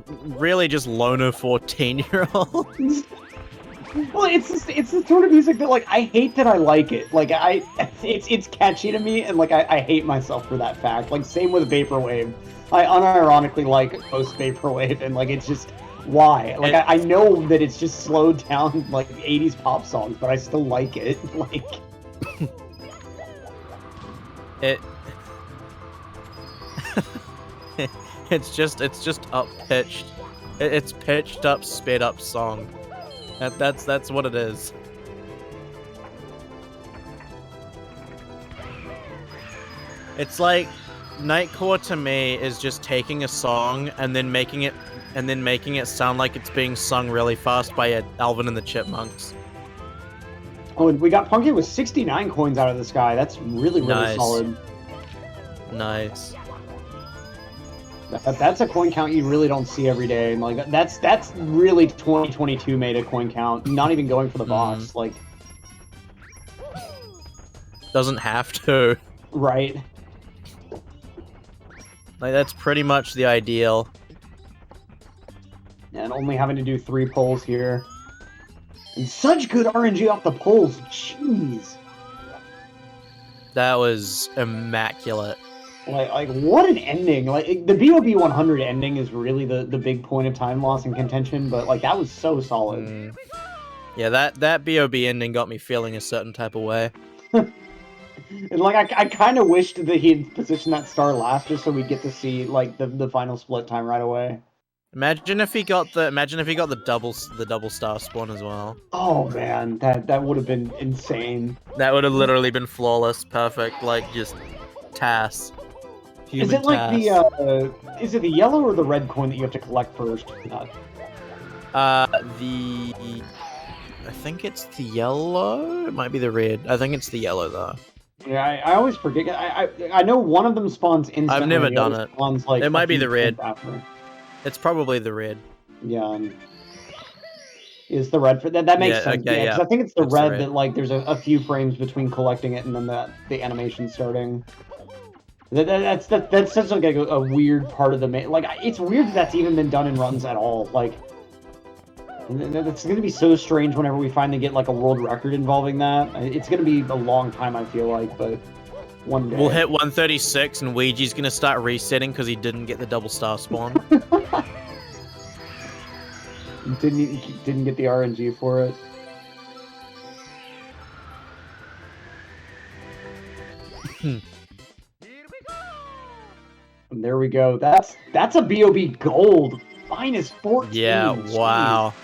really just loner 14-year-olds.
Well, it's the sort of music that, like, I hate that I like it. Like, it's catchy to me, and, like, I hate myself for that fact. Like, same with Vaporwave. I unironically like post-Vaporwave, and, like, it's just, why? Like, I know that it's just slowed down, like, 80s pop songs, but I still like it. Like...
It's just up pitched. It's pitched up, sped up song. That's what it is. It's like Nightcore to me is just taking a song and then making it and then making it sound like it's being sung really fast by Alvin and the Chipmunks.
Oh, and we got Punky with 69 coins out of this guy. That's really
Nice.
solid.
Nice.
That's a coin count you really don't see every day. Like that's really 2022 made a coin count. Not even going for the box. Like,
doesn't have to.
Right.
Like, that's pretty much the ideal.
And only having to do 3 pulls here. And such good RNG off the pulls. Jeez.
That was immaculate.
Like what an ending. Like the BOB 100 ending is really the big point of time loss and contention, but like that was so solid.
Yeah, that BOB ending got me feeling a certain type of way.
And like I kind of wished that he had positioned that star last just so we'd get to see like the final split time right away.
Imagine if he got the double star spawn as well.
Oh man, that would have been insane.
That would have literally been flawless, perfect, like just TAS.
Is it like is it the yellow or the red coin that you have to collect first?
I think it's the yellow. It might be the red. I think it's the yellow though.
Yeah, I always forget. I know one of them spawns instantly.
I've never done it.
Spawns, like,
it might be the red.
After.
It's probably the red.
Yeah. Is the red for that? That makes sense.
Okay,
yeah, 'cause I think it's the red that like there's a few frames between collecting it and then the animation starting. That's such like a weird part of the like it's weird that's even been done in runs at all. Like it's gonna be so strange whenever we finally get like a world record involving that. It's gonna be a long time, I feel like, but one day
we'll hit 136 and Ouija's gonna start resetting because he didn't get the double star spawn.
Didn't get the RNG for it. And there we go. That's a BOB gold minus 14.
Yeah, wow.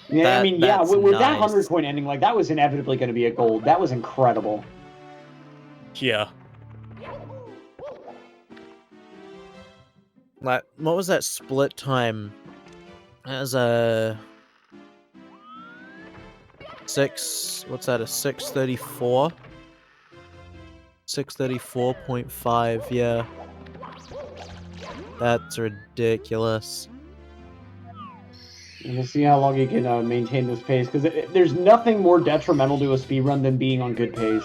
Yeah, I mean, yeah, with that 100 coin ending, like that was inevitably going to be a gold. That was incredible.
Yeah. Like, what was that split time? That was a 634? 634.5, yeah. That's ridiculous.
And we'll see how long he can maintain this pace, because there's nothing more detrimental to a speedrun than being on good pace.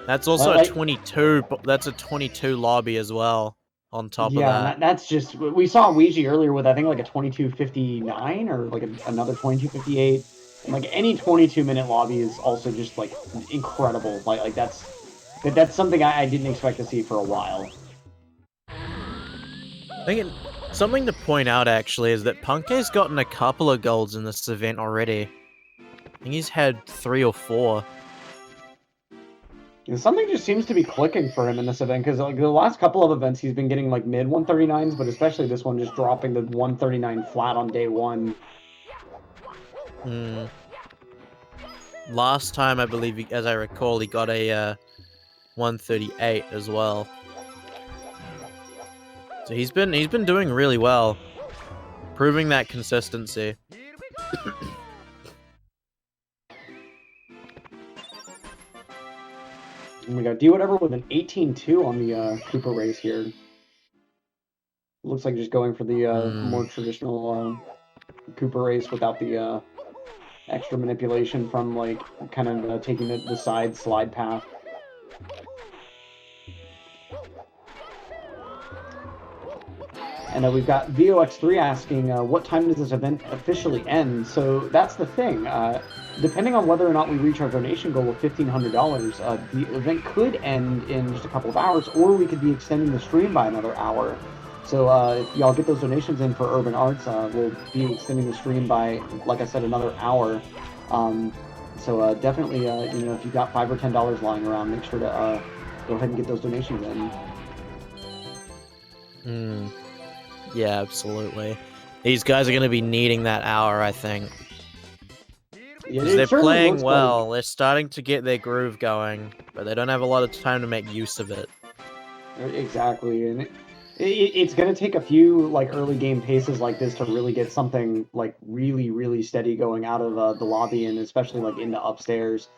That's also a 22. That's a 22 lobby as well. On top of that.
Yeah, that's just we saw Ouija earlier with I think like a 22:59 or like another 22:58. And like any 22-minute lobby is also just like incredible. Like that's something I didn't expect to see for a while.
I think something to point out actually is that Punke's gotten a couple of golds in this event already. I think he's had 3 or 4.
And something just seems to be clicking for him in this event, because like the last couple of events he's been getting like mid 139s, but especially this one just dropping the 139 flat on day 1.
Last time I believe, as I recall, he got a 138 as well. So he's been doing really well, proving that consistency.
And we got Do Whatever with an 18-2 on the Cooper race here. Looks like just going for the more traditional Cooper race without the extra manipulation from like kind of taking the side slide path. And we've got VOX3 asking, what time does this event officially end? So that's the thing. Depending on whether or not we reach our donation goal of $1,500, the event could end in just a couple of hours, or we could be extending the stream by another hour. So if y'all get those donations in for Urban Arts, we'll be extending the stream by, like I said, another hour. So definitely, you know, if you've got $5 or $10 lying around, make sure to go ahead and get those donations in.
Yeah, absolutely. These guys are going to be needing that hour, I think.
Yeah,
they're playing well. They're starting to get their groove going, but they don't have a lot of time to make use of it.
Exactly, and It's going to take a few like early game paces like this to really get something like really steady going out of the lobby and especially like into upstairs.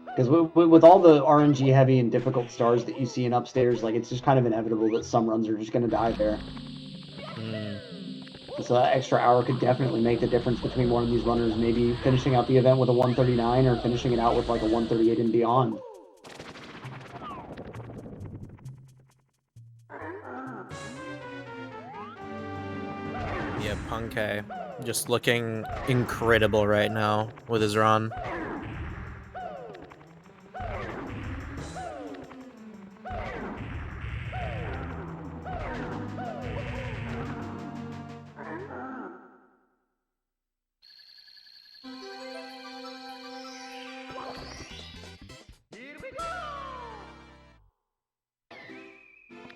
Because with all the RNG heavy and difficult stars that you see in upstairs, like it's just kind of inevitable that some runs are just going to die there. So that extra hour could definitely make the difference between one of these runners maybe finishing out the event with a 139 or finishing it out with like a 138 and beyond.
Yeah, Punkay just looking incredible right now with his run.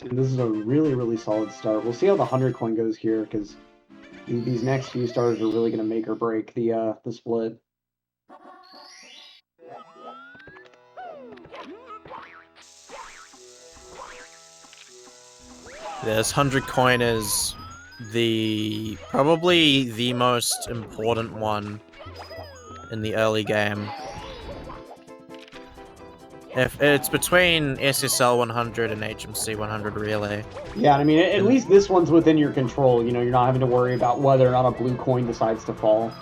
And this is a really solid start. We'll see how the 100 coin goes here because these next few stars are really going to make or break the split.
This 100 coin is probably the most important one in the early game. If it's between SSL 100 and HMC 100, really.
Yeah, I mean, at least this one's within your control. You know, you're not having to worry about whether or not a blue coin decides to fall.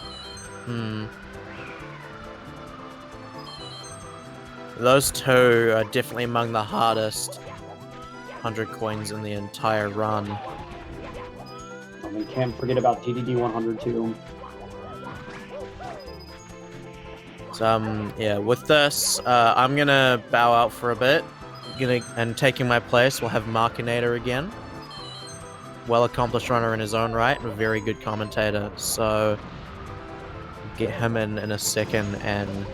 Those two are definitely among the hardest 100 coins in the entire run.
I mean, can't forget about DDD 100 too.
So, yeah, with this, I'm gonna bow out for a bit. And taking my place, we'll have Markinator again. Well-accomplished runner in his own right, and a very good commentator. So, get him in a second, and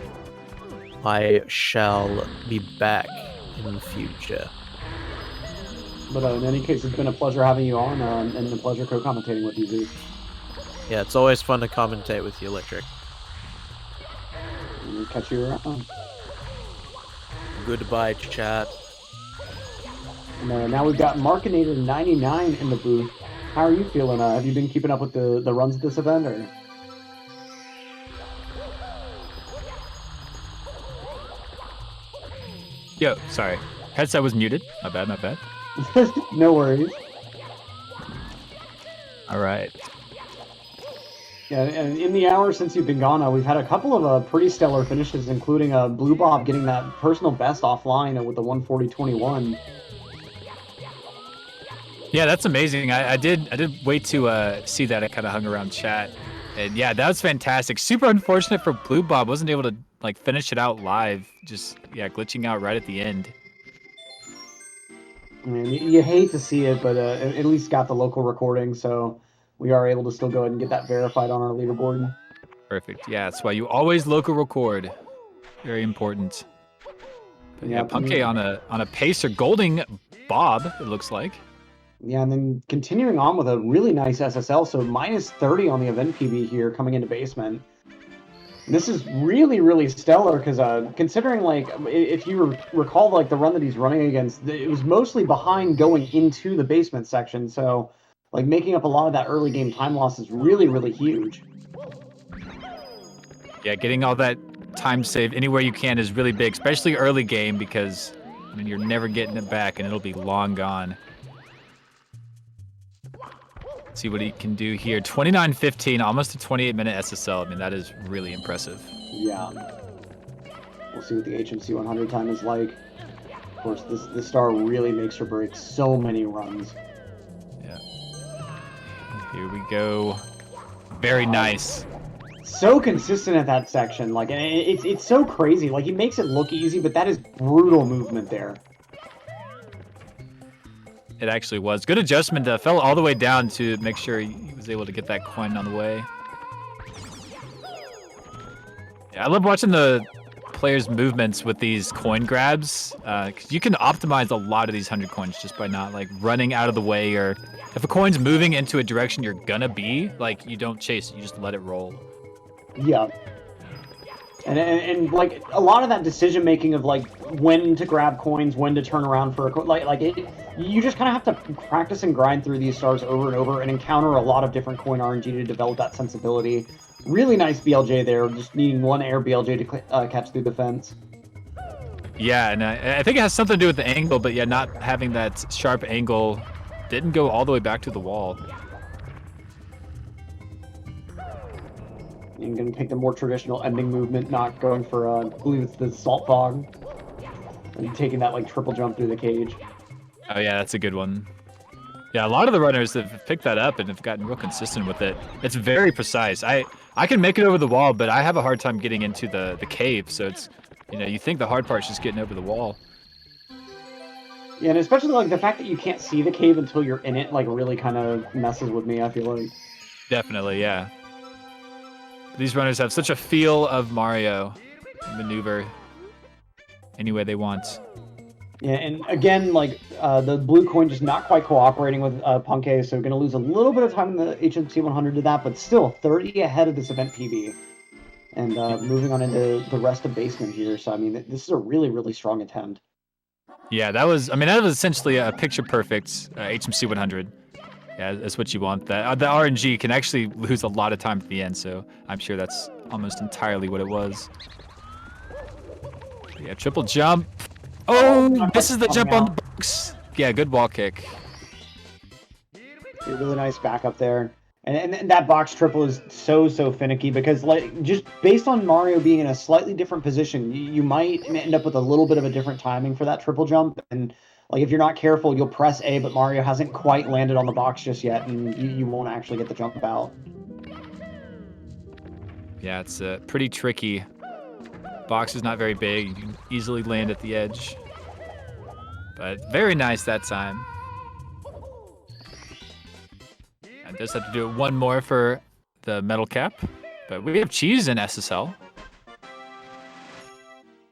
I shall be back in the future.
But in any case, it's been a pleasure having you on, and a pleasure co-commentating with you, Zeus.
Yeah, it's always fun to commentate with you, Electric.
We'll catch you around.
Goodbye, chat.
And now we've got Markinator 99 in the booth. How are you feeling? Have you been keeping up with the runs at this event, or?
Yo, sorry. Headset was muted. My bad.
No worries.
All right.
Yeah, and in the hour since you've been gone, we've had a couple of pretty stellar finishes, including Blue Bob getting that personal best offline with the 140.21.
Yeah, that's amazing. I did wait to see that. I kind of hung around chat, and yeah, that was fantastic. Super unfortunate for Blue Bob, wasn't able to like finish it out live. Just glitching out right at the end.
I mean, you hate to see it, but at least got the local recording, so we are able to still go ahead and get that verified on our leaderboard.
Perfect. Yeah, that's why you always local record. Very important. But yeah, Punkay on a pacer, golding Bob, it looks like.
Yeah, and then continuing on with a really nice SSL, so minus 30 on the event PB here coming into basement. This is really stellar because considering like if you recall like the run that he's running against, it was mostly behind going into the basement section, so like making up a lot of that early game time loss is really huge.
Yeah, getting all that time saved anywhere you can is really big, especially early game, because I mean you're never getting it back and it'll be long gone. See what he can do here. 29:15, almost a 28-minute SSL. I mean, that is really impressive.
Yeah. We'll see what the HMC 100 time is like. Of course, this star really makes or breaks so many runs.
Yeah. Here we go. Very nice.
So consistent at that section. Like, and it's so crazy. Like, he makes it look easy, but that is brutal movement there.
It actually was. Good adjustment. Fell all the way down to make sure he was able to get that coin on the way. Yeah, I love watching the players' movements with these coin grabs, because you can optimize a lot of these 100 coins just by not like running out of the way, or if a coin's moving into a direction you're gonna be, like you don't chase it, you just let it roll.
Yeah. And like a lot of that decision making of like when to grab coins, when to turn around for a coin, like you just kind of have to practice and grind through these stars over and over and encounter a lot of different coin RNG to develop that sensibility. Really nice BLJ there, just needing one air BLJ to catch through the fence.
Yeah, and I think it has something to do with the angle, but yeah, not having that sharp angle didn't go all the way back to the wall.
I'm going to take the more traditional ending movement, not going for, I believe it's the Salt Fog. And taking that, like, triple jump through the cage.
Oh yeah, that's a good one. Yeah, a lot of the runners have picked that up and have gotten real consistent with it. It's very precise. I can make it over the wall, but I have a hard time getting into the cave, so it's, you know, you think the hard part's just getting over the wall.
Yeah, and especially, like, the fact that you can't see the cave until you're in it, like, really kind of messes with me, I feel like.
Definitely, yeah. These runners have such a feel of Mario. Maneuver any way they want.
Yeah, and again, like, the blue coin just not quite cooperating with Punkay, so going to lose a little bit of time in the HMC 100 to that, but still 30 ahead of this event PB. And moving on into the rest of basement here, so I mean, this is a really, really strong attempt.
Yeah, that was essentially a picture-perfect HMC 100. Yeah, that's what you want. The RNG can actually lose a lot of time at the end, so I'm sure that's almost entirely what it was. Yeah, triple jump. Oh, this is the jump on the box. Yeah, good wall kick.
A really nice backup there. And that box triple is so finicky because, like, just based on Mario being in a slightly different position, you might end up with a little bit of a different timing for that triple jump. And, like, if you're not careful, you'll press A, but Mario hasn't quite landed on the box just yet, and you won't actually get the jump out.
Yeah, it's pretty tricky. Box is not very big. You can easily land at the edge. But very nice that time. I just have to do one more for the metal cap. But we have cheese in SSL.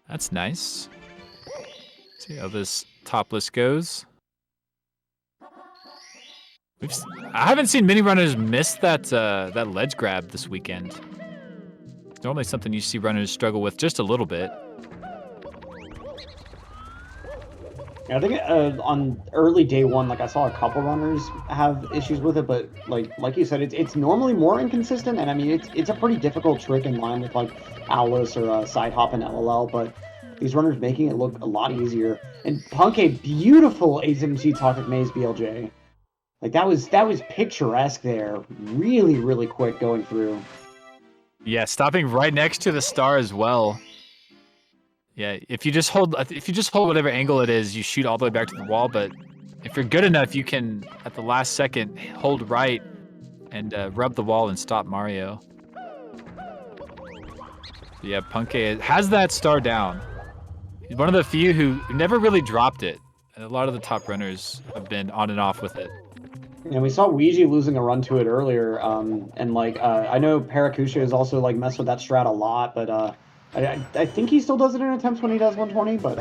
That's nice. See how this topless goes. I haven't seen many runners miss that ledge grab this weekend. It's normally something you see runners struggle with just a little bit.
I think on early day one, like, I saw a couple runners have issues with it, but like you said, it's normally more inconsistent, and I mean it's a pretty difficult trick in line with like Alice or side hop and LLL, but these runners making it look a lot easier. And Punkay, beautiful HMC Toxic Maze BLJ. Like that was picturesque there. Really quick going through.
Yeah, stopping right next to the star as well. Yeah, if you just hold whatever angle it is, you shoot all the way back to the wall. But if you're good enough, you can at the last second hold right and rub the wall and stop Mario. Yeah, Punkay has that star down. He's one of the few who never really dropped it. A lot of the top runners have been on and off with it.
And we saw Ouija losing a run to it earlier, and like I know Parakusha has also like messed with that strat a lot, but I think he still does it in attempts when he does 120, but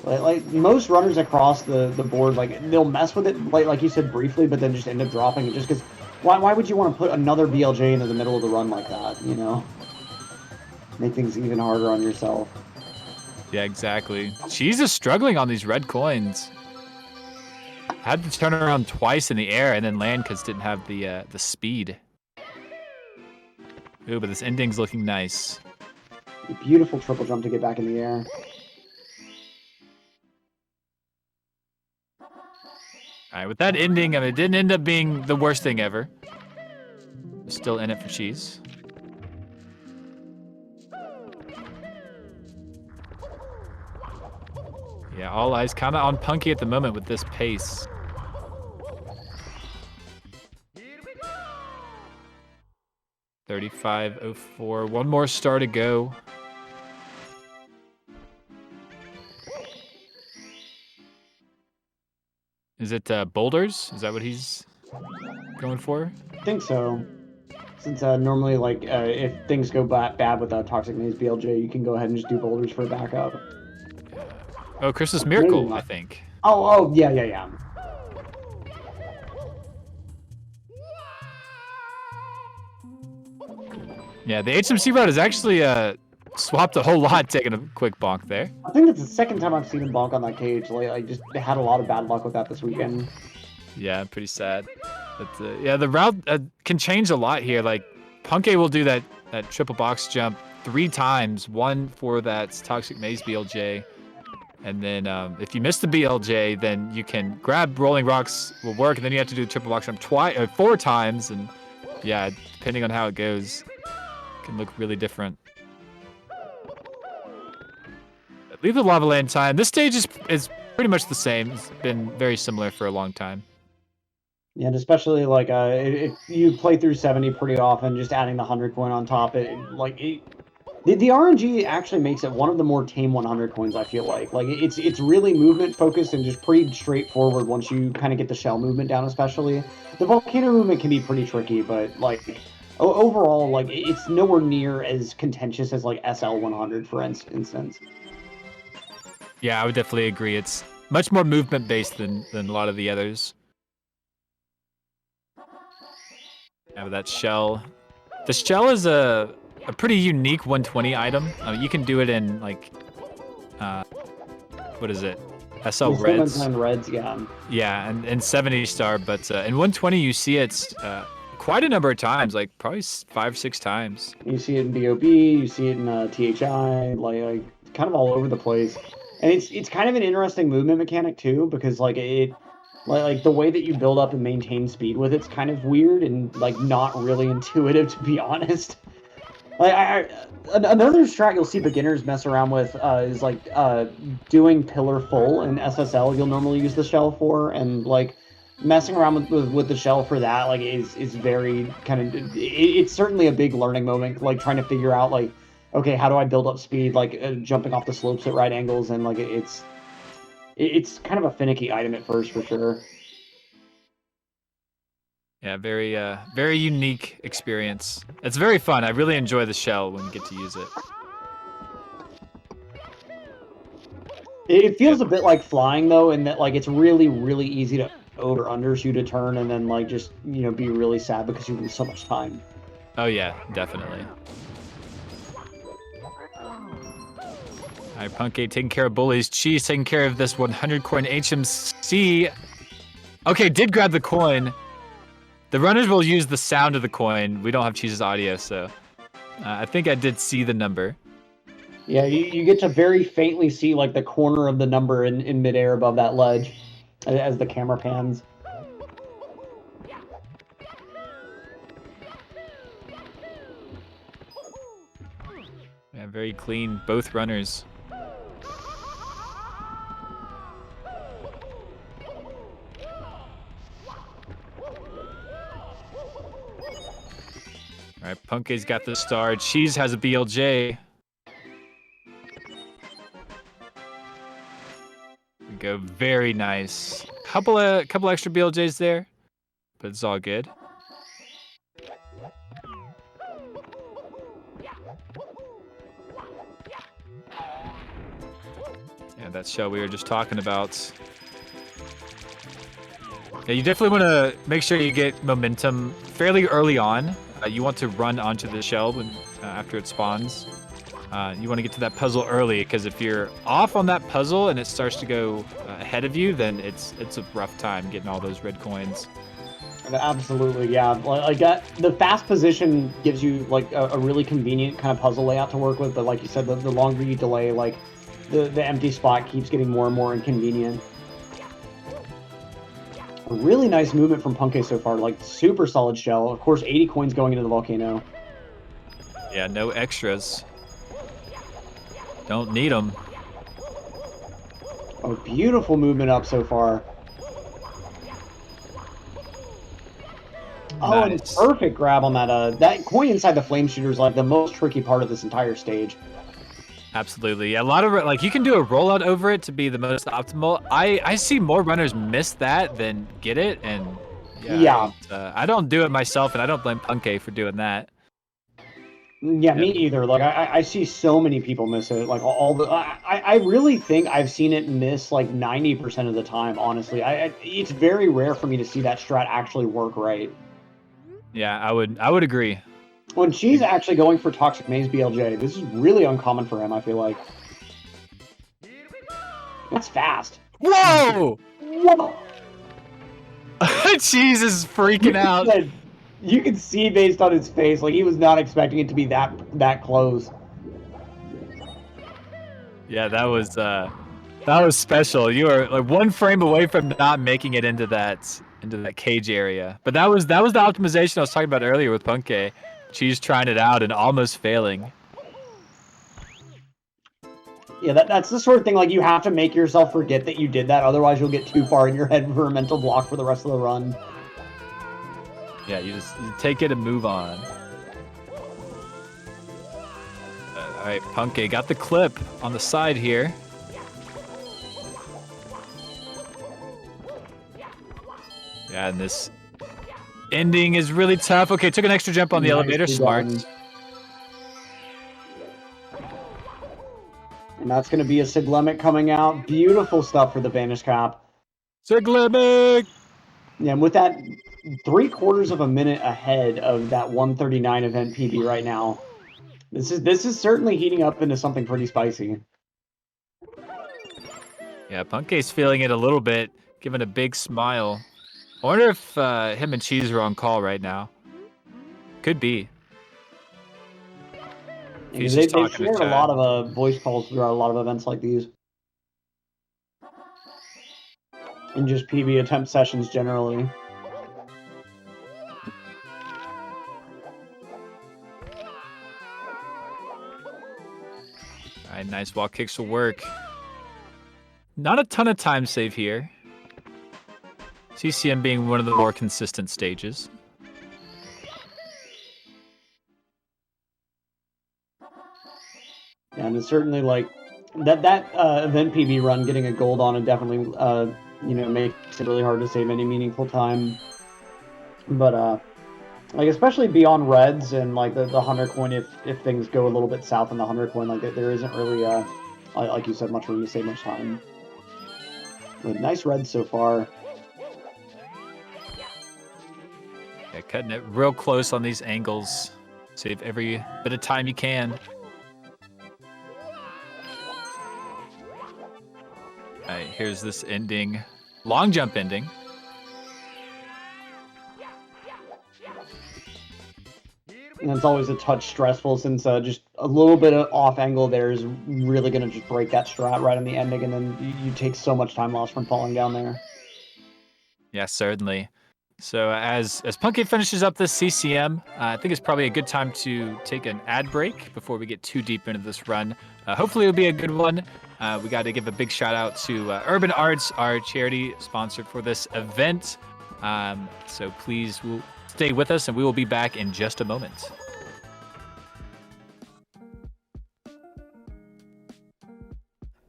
like most runners across the board, like they'll mess with it like you said briefly, but then just end up dropping it just because why would you want to put another BLJ into the middle of the run like that, you know? Make things even harder on yourself.
Yeah, exactly. Cheese is struggling on these red coins. Had to turn around twice in the air and then land because didn't have the speed. Ooh, but this ending's looking nice.
Beautiful triple jump to get back in the air.
Alright, with that ending, I mean, it didn't end up being the worst thing ever. Still in it for cheese. Yeah, all eyes kind of on Punkay at the moment with this pace. $35.04. One more star to go. Is it boulders? Is that what he's going for?
I think so. Since normally, like, if things go bad with Toxic Maze BLJ, you can go ahead and just do boulders for backup.
Oh, Christmas Miracle, I think.
Oh, yeah.
Yeah, the HMC route is actually swapped a whole lot, taking a quick bonk there.
I think it's the second time I've seen him bonk on that cage. Like, I just had a lot of bad luck with that this weekend.
Yeah, pretty sad. But yeah, the route can change a lot here. Like, Punke will do that triple box jump 3 times. One for that Toxic Maze BLJ. And then if you miss the BLJ, then you can grab Rolling Rocks will work, and then you have to do a triple box jump 4 times. And yeah, depending on how it goes, it can look really different. Leave the Lava Land time. This stage is pretty much the same. It's been very similar for a long time.
Yeah, and especially like if you play through 70 pretty often, just adding the 100 coin on top, the RNG actually makes it one of the more tame 100 coins. I feel like it's really movement focused and just pretty straightforward once you kind of get the shell movement down. Especially the volcano movement can be pretty tricky, but like overall, like it's nowhere near as contentious as like SL 100 for instance.
Yeah, I would definitely agree. It's much more movement based than a lot of the others. Yeah, but that shell. The shell is a pretty unique 120 item. You can do it in like, what is it? SL Reds.
Reds, yeah.
Yeah, and 70 star, but in 120 you see it quite a number of times, like probably 5-6 times.
You see it in BOB, you see it in THI, like kind of all over the place. And it's kind of an interesting movement mechanic too, because like like the way that you build up and maintain speed with it's kind of weird and like not really intuitive, to be honest. Like another strat you'll see beginners mess around with is like doing pillar full in SSL. You'll normally use the shell for, and like messing around with the shell for that like is very kind of it's certainly a big learning moment. Like trying to figure out like, okay, how do I build up speed? Like jumping off the slopes at right angles, and like it's kind of a finicky item at first for sure.
Yeah, very unique experience. It's very fun. I really enjoy the shell when you get to use it.
It feels a bit like flying though, in that like it's really easy to over undershoot a turn and then like just be really sad because you lose so much time.
Oh yeah, definitely. Alright, Punke taking care of bullies. Cheese taking care of this 100 coin HMC. Okay, did grab the coin. The runners will use the sound of the coin. We don't have Cheese's audio, so I think I did see the number.
Yeah, you get to very faintly see like the corner of the number in midair above that ledge as the camera pans.
Yeah, very clean, both runners. Alright, Punke's got the star. Cheese has a BLJ. We go very nice. Couple extra BLJs there, but it's all good. Yeah, that shell we were just talking about. Yeah, you definitely want to make sure you get momentum fairly early on. You want to run onto the shell when after it spawns. You want to get to that puzzle early, because if you're off on that puzzle and it starts to go ahead of you, then it's a rough time getting all those red coins.
Absolutely, yeah. Like the fast position gives you like a really convenient kind of puzzle layout to work with, but like you said, the longer you delay, like the empty spot keeps getting more and more inconvenient. A really nice movement from Punke so far, like super solid shell. Of course, 80 coins going into the volcano.
Yeah, no extras. Don't need them.
Oh, beautiful movement up so far. Oh, and it's perfect grab on that. That coin inside the flame shooter is like the most tricky part of this entire stage.
Absolutely. A lot of like you can do a rollout over it to be the most optimal. I see more runners miss that than get it, and yeah. I don't do it myself, and I don't blame Punke for doing that.
Yeah, me either. Like I see so many people miss it. Like all the I really think I've seen it miss like 90% of the time. Honestly, it's very rare for me to see that strat actually work right.
Yeah, I would agree.
When she's actually going for Toxic Maze BLJ, this is really uncommon for him, I feel like. That's fast.
Whoa!
Whoa!
Cheese is freaking out.
You can see based on his face, like he was not expecting it to be that close.
Yeah, that was special. You were like one frame away from not making it into that cage area. But that was the optimization I was talking about earlier with Punke. Cheese trying it out and almost failing.
Yeah, that's the sort of thing, like, you have to make yourself forget that you did that, otherwise you'll get too far in your head for a mental block for the rest of the run.
Yeah, you take it and move on. All right, Punke got the clip on the side here. Yeah, and this ending is really tough. Okay, took an extra jump on the elevator. Smart.
And that's going to be a Siglemic coming out. Beautiful stuff for the Vanish Cap.
Siglemic!
Yeah, and with that 3/4 of a minute ahead of that 139 event PB right now, this is certainly heating up into something pretty spicy.
Yeah, Punke's feeling it a little bit, giving a big smile. I wonder if him and Cheese are on call right now. Could be.
They've shared a lot of voice calls throughout a lot of events like these. And just PB attempt sessions generally.
All right, nice wall kicks will work. Not a ton of time save here. CCM being one of the more consistent stages.
Yeah, and it's certainly like that event PB run getting a gold on it definitely makes it really hard to save any meaningful time. But like especially beyond reds and like the 100 coin, if things go a little bit south on the 100 coin, like there isn't really like you said, much room to save much time. But nice reds so far.
Yeah, cutting it real close on these angles. Save every bit of time you can. All right, here's this ending. Long jump ending.
And it's always a touch stressful since just a little bit of off angle there is really going to just break that strat right on the ending, and then you take so much time lost from falling down there.
Yeah, certainly. So as Punke finishes up this CCM, I think it's probably a good time to take an ad break before we get too deep into this run. Hopefully it'll be a good one. We got to give a big shout out to Urban Arts, our charity sponsor for this event. So please stay with us and we will be back in just a moment.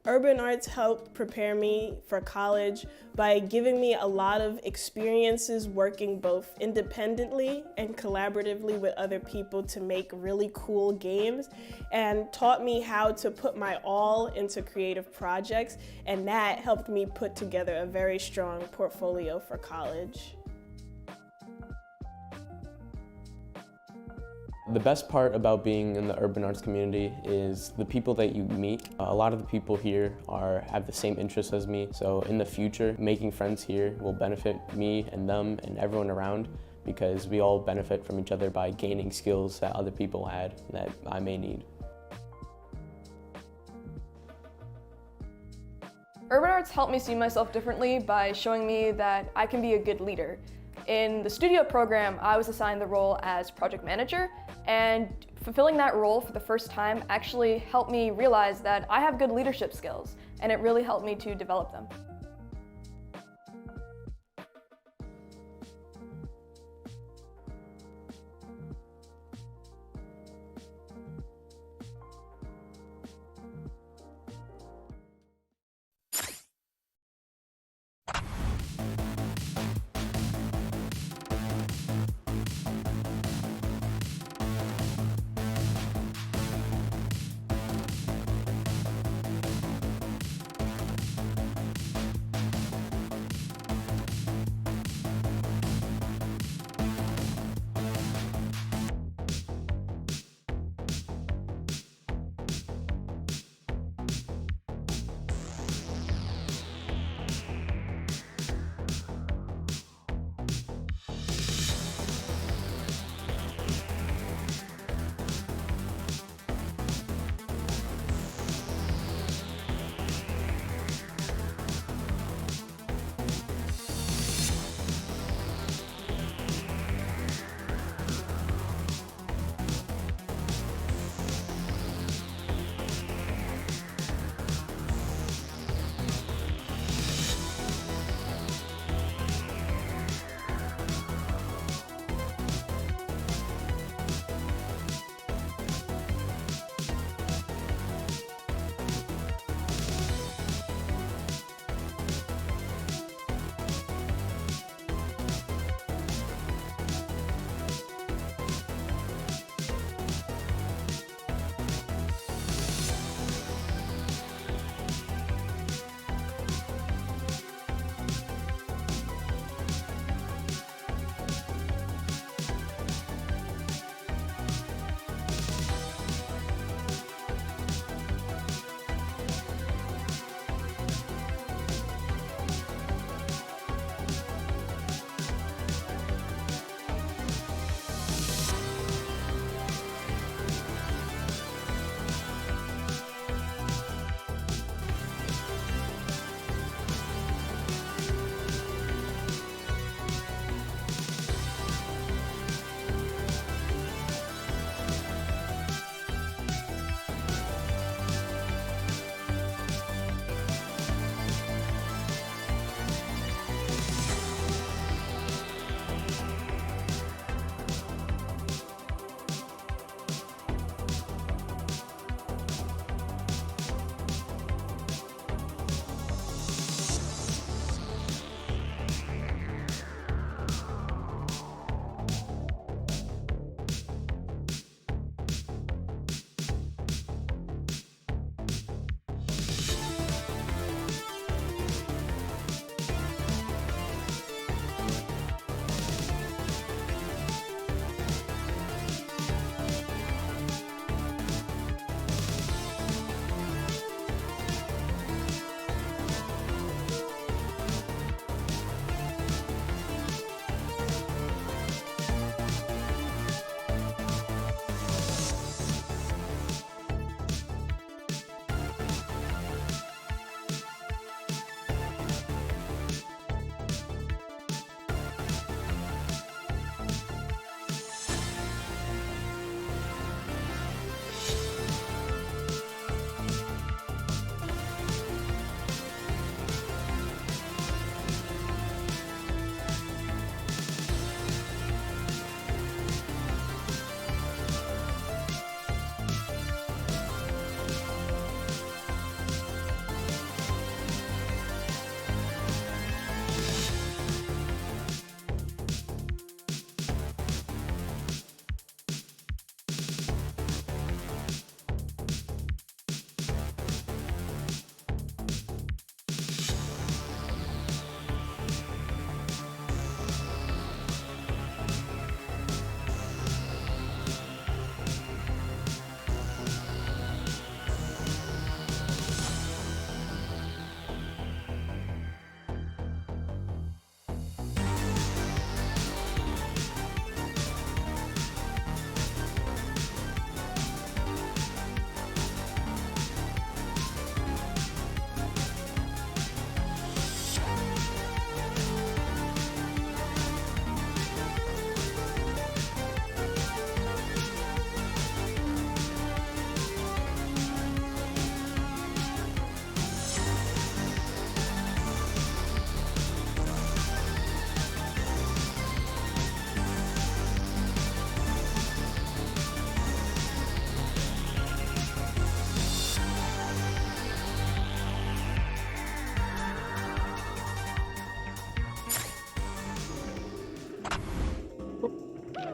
Urban Arts helped prepare me for college by giving me a lot of experiences working both independently and collaboratively with other people to make really cool games, and taught me how to put my all into creative projects, and that helped me put together a very strong portfolio for college.
The best part about being in the urban arts community is the people that you meet. A lot of the people here have the same interests as me, so in the future, making friends here will benefit me and them and everyone around, because we all benefit from each other by gaining skills that other people had that I may need.
Urban Arts helped me see myself differently by showing me that I can be a good leader. In the studio program, I was assigned the role as project manager, and fulfilling that role for the first time actually helped me realize that I have good leadership skills, and it really helped me to develop them.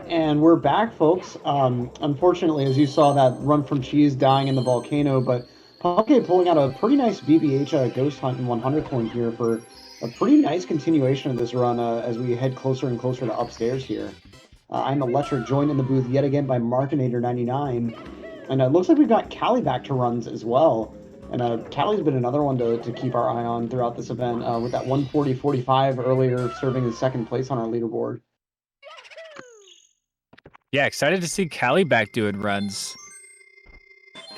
And we're back, folks. Unfortunately, as you saw, that run from Cheese dying in the volcano, but Punke pulling out a pretty nice BBH Ghost Hunt and 100 coin here for a pretty nice continuation of this run as we head closer and closer to upstairs here. I'm Electric, joined in the booth yet again by Markinator99. And it looks like we've got Callie back to runs as well. And Callie's been another one to keep our eye on throughout this event with that 140.45 earlier serving as second place on our leaderboard.
Yeah, excited to see Callie back doing runs.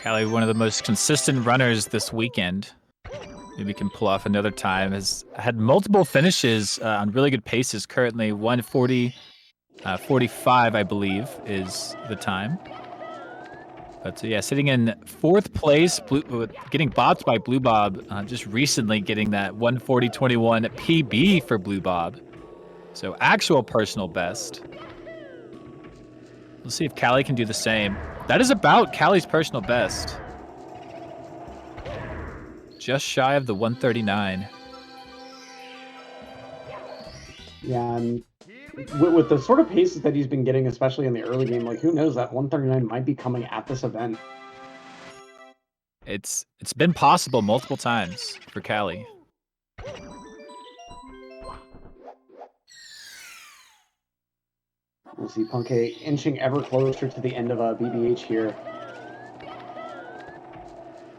Callie, one of the most consistent runners this weekend. Maybe we can pull off another time. Has had multiple finishes on really good paces currently. 140.45, I believe, is the time. But yeah, sitting in fourth place, getting bopped by Blue Bob, just recently getting that 140.21 PB for Blue Bob. So actual personal best. Let's see if Callie can do the same. That is about Callie's personal best. Just shy of the 139.
Yeah, and with the sort of paces that he's been getting, especially in the early game, like who knows, that 139 might be coming at this event.
It's been possible multiple times for Callie.
We'll see Punke inching ever closer to the end of BBH here.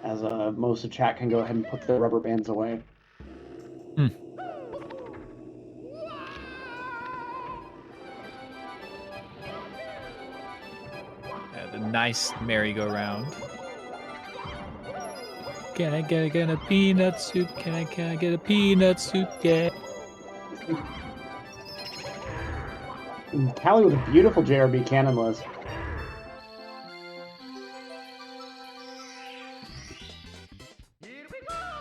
As most of chat can go ahead and put their rubber bands away.
Yeah, the nice merry-go-round. Can I get a peanut soup? Can I get a peanut soup? Yeah.
Callie with a beautiful JRB cannonless.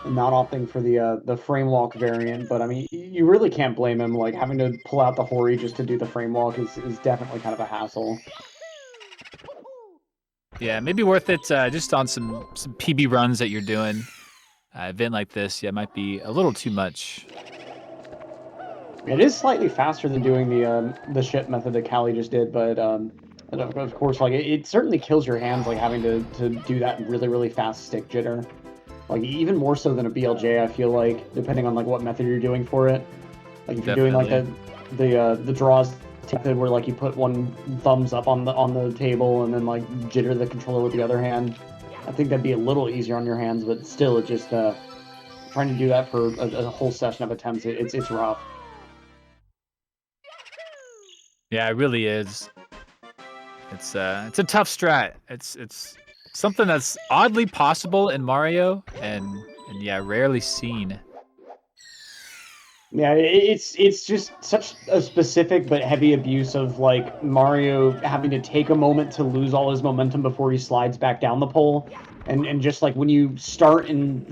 Not opting for the frame walk variant, but I mean, you really can't blame him. Like having to pull out the Hori just to do the frame walk is definitely kind of a hassle.
Yeah, maybe worth it just on some PB runs that you're doing. Event like this, yeah, might be a little too much.
It is slightly faster than doing the ship method that Callie just did, but of course, like it certainly kills your hands, like having to do that really fast stick jitter. Like even more so than a BLJ, I feel like, depending on like what method you're doing for it. Like if you're doing like the draws method where like you put one thumbs up on the table and then like jitter the controller with the other hand, I think that'd be a little easier on your hands, but still, it just trying to do that for a whole session of attempts, it's rough.
Yeah, it really is. It's a tough strat. It's something that's oddly possible in Mario, and yeah, rarely seen.
Yeah, it's just such a specific but heavy abuse of like Mario having to take a moment to lose all his momentum before he slides back down the pole, and just like when you start and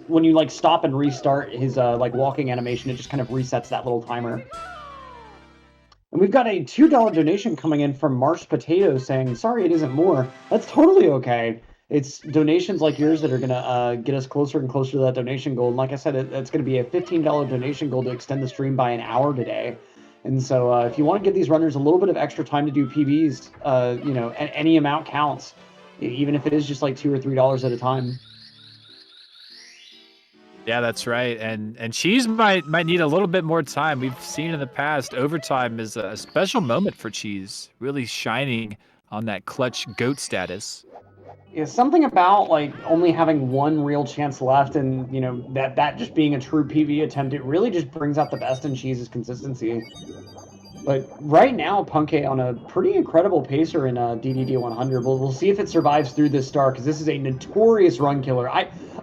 when you like stop and restart his like walking animation, it just kind of resets that little timer. And we've got a $2 donation coming in from Marsh Potato saying, sorry, it isn't more. That's totally okay. It's donations like yours that are going to get us closer and closer to that donation goal. And like I said, it's going to be a $15 donation goal to extend the stream by an hour today. And so if you want to give these runners a little bit of extra time to do PBs, you know, any amount counts, even if it is just like $2 or $3 at a time.
Yeah, that's right. And Cheese might need a little bit more time. We've seen in the past, overtime is a special moment for Cheese, really shining on that clutch GOAT status.
Yeah, something about like only having one real chance left, and you know that just being a true PB attempt, it really just brings out the best in Cheese's consistency. But right now, Punke on a pretty incredible pacer in DDD 100. We'll see if it survives through this start, because this is a notorious run killer.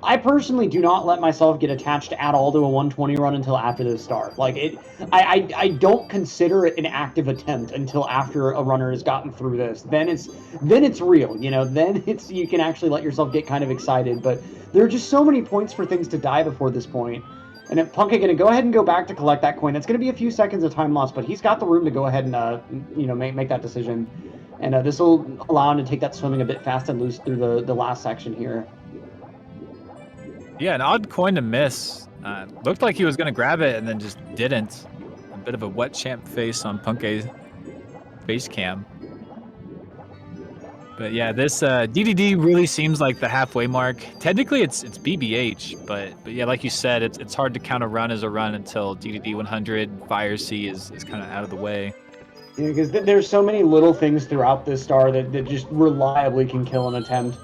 I personally do not let myself get attached at all to a 120 run until after this start. Like I don't consider it an active attempt until after a runner has gotten through this. Then it's real, you know. Then you can actually let yourself get kind of excited. But there are just so many points for things to die before this point. And if Punke going to go ahead and go back to collect that coin, that's going to be a few seconds of time lost, but he's got the room to go ahead and, you know, make that decision. And this will allow him to take that swimming a bit fast and loose through the last section here.
Yeah, an odd coin to miss. Looked like he was going to grab it and then just didn't. A bit of a wet champ face on Punke's face cam. But yeah, this DDD really seems like the halfway mark. Technically, it's BBH, but yeah, like you said, it's hard to count a run as a run until DDD 100 Fire C is kind of out of the way.
Yeah, because there's so many little things throughout this star that just reliably can kill an attempt.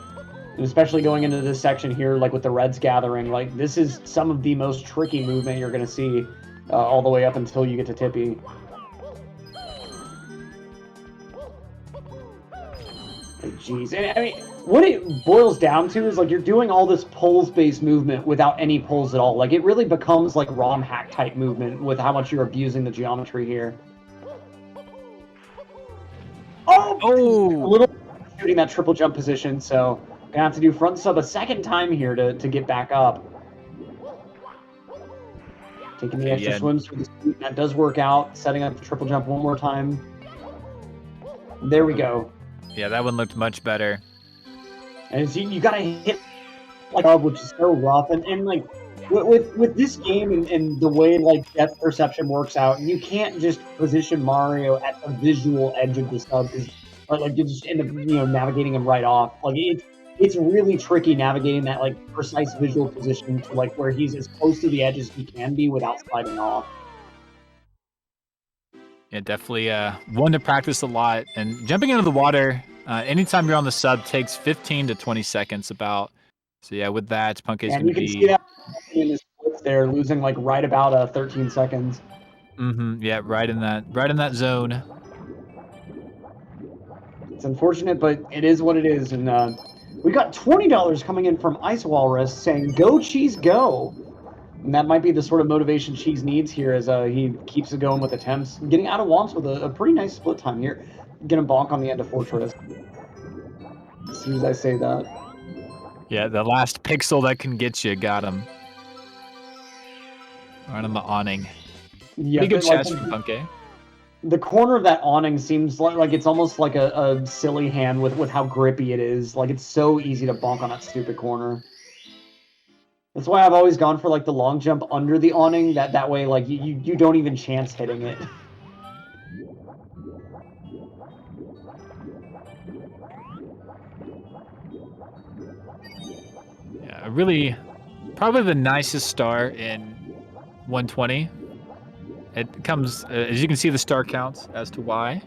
And especially going into this section here, like with the Reds gathering, like this is some of the most tricky movement you're going to see all the way up until you get to Tippy. Jeez, and I mean, what it boils down to is like you're doing all this pulls-based movement without any pulls at all. Like it really becomes like ROM hack type movement with how much you're abusing the geometry here. Oh, a little shooting that triple jump position, so gonna have to do front sub a second time here to get back up. Taking the extra swims for the speed, that does work out. Setting up the triple jump one more time. There we go.
Yeah, that one looked much better.
And so you gotta hit like up, which is so rough. And like with this game and the way like depth perception works out, you can't just position Mario at the visual edge of the sub because like you just end up navigating him right off. Like it's really tricky navigating that like precise visual position to like where he's as close to the edge as he can be without sliding off.
Yeah, definitely one to practice a lot. And jumping into the water, anytime you're on the sub, takes 15 to 20 seconds about. So yeah, with that, Punk is going to be...
And you can see that in his splits there, losing like right about 13 seconds.
Yeah, right in that zone.
It's unfortunate, but it is what it is. And we got $20 coming in from Ice Walrus saying, "Go Cheese, go!" And that might be the sort of motivation Cheese needs here as he keeps it going with attempts. Getting out of Womps with a pretty nice split time here. Gonna bonk on the end of Fortress. As soon as I say that.
Yeah, the last pixel that can get you got him. Right on the awning.
Yeah,
pretty good
like,
chest from Punke.
The corner of that awning seems like it's almost like a silly hand with how grippy it is. Like it's so easy to bonk on that stupid corner. That's why I've always gone for like the long jump under the awning. That way, like you don't even chance hitting it.
Yeah, really, probably the nicest star in 120. It comes, as you can see, the star counts as to why.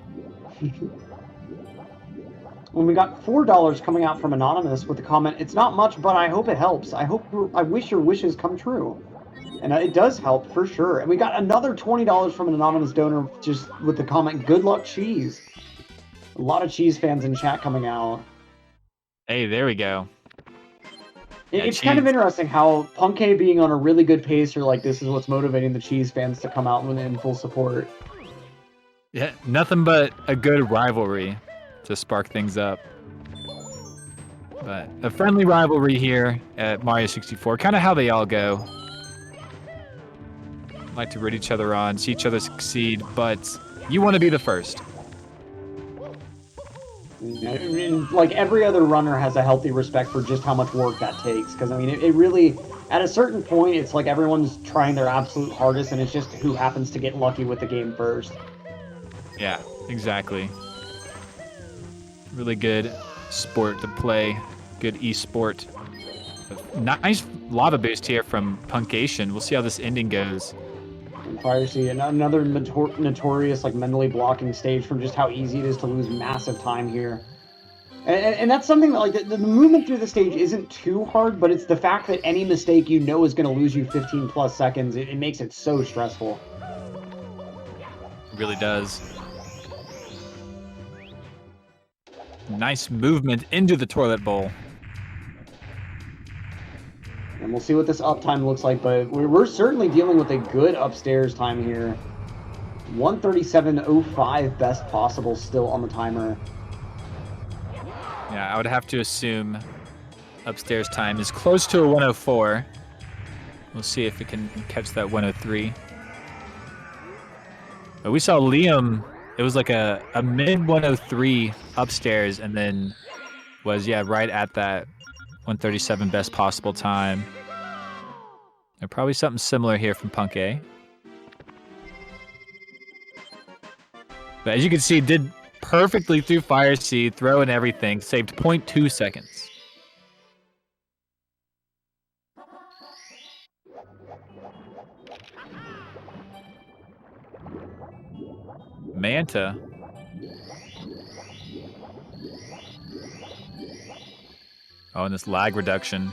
When we got $4 coming out from Anonymous with the comment, "It's not much, but I hope it helps. I wish your wishes come true." And it does help for sure. And we got another $20 from an anonymous donor just with the comment, "Good luck, Cheese." A lot of Cheese fans in chat coming out.
Hey, there we go.
It's kind of interesting how Punke being on a really good pace or like this is what's motivating the Cheese fans to come out in full support.
Yeah, nothing but a good rivalry to spark things up. But a friendly rivalry here at Mario 64, kind of how they all go. Like to root each other on, see each other succeed, but you want to be the first.
I mean, like every other runner has a healthy respect for just how much work that takes. Because I mean, it really, at a certain point, it's like everyone's trying their absolute hardest, and it's just who happens to get lucky with the game first.
Yeah, exactly. Really good sport to play. Good esport. Nice lava boost here from Punkation. We'll see how this ending goes.
Fire C, another notorious like mentally blocking stage from just how easy it is to lose massive time here. And that's something that like the movement through the stage isn't too hard, but it's the fact that any mistake is going to lose you 15 plus seconds. It makes it so stressful.
It really does. Nice movement into the toilet bowl.
And we'll see what this uptime looks like, but we're certainly dealing with a good upstairs time here. 137.05 best possible still on the timer.
Yeah, I would have to assume upstairs time is close to a 104. We'll see if it can catch that 103. But we saw Liam, it was like a mid 103 upstairs and then was, yeah, right at that 137 best possible time. And probably something similar here from Punke. But as you can see, did perfectly through Fire Seed, throw and everything. Saved 0.2 seconds. Manta. Oh, and this lag reduction.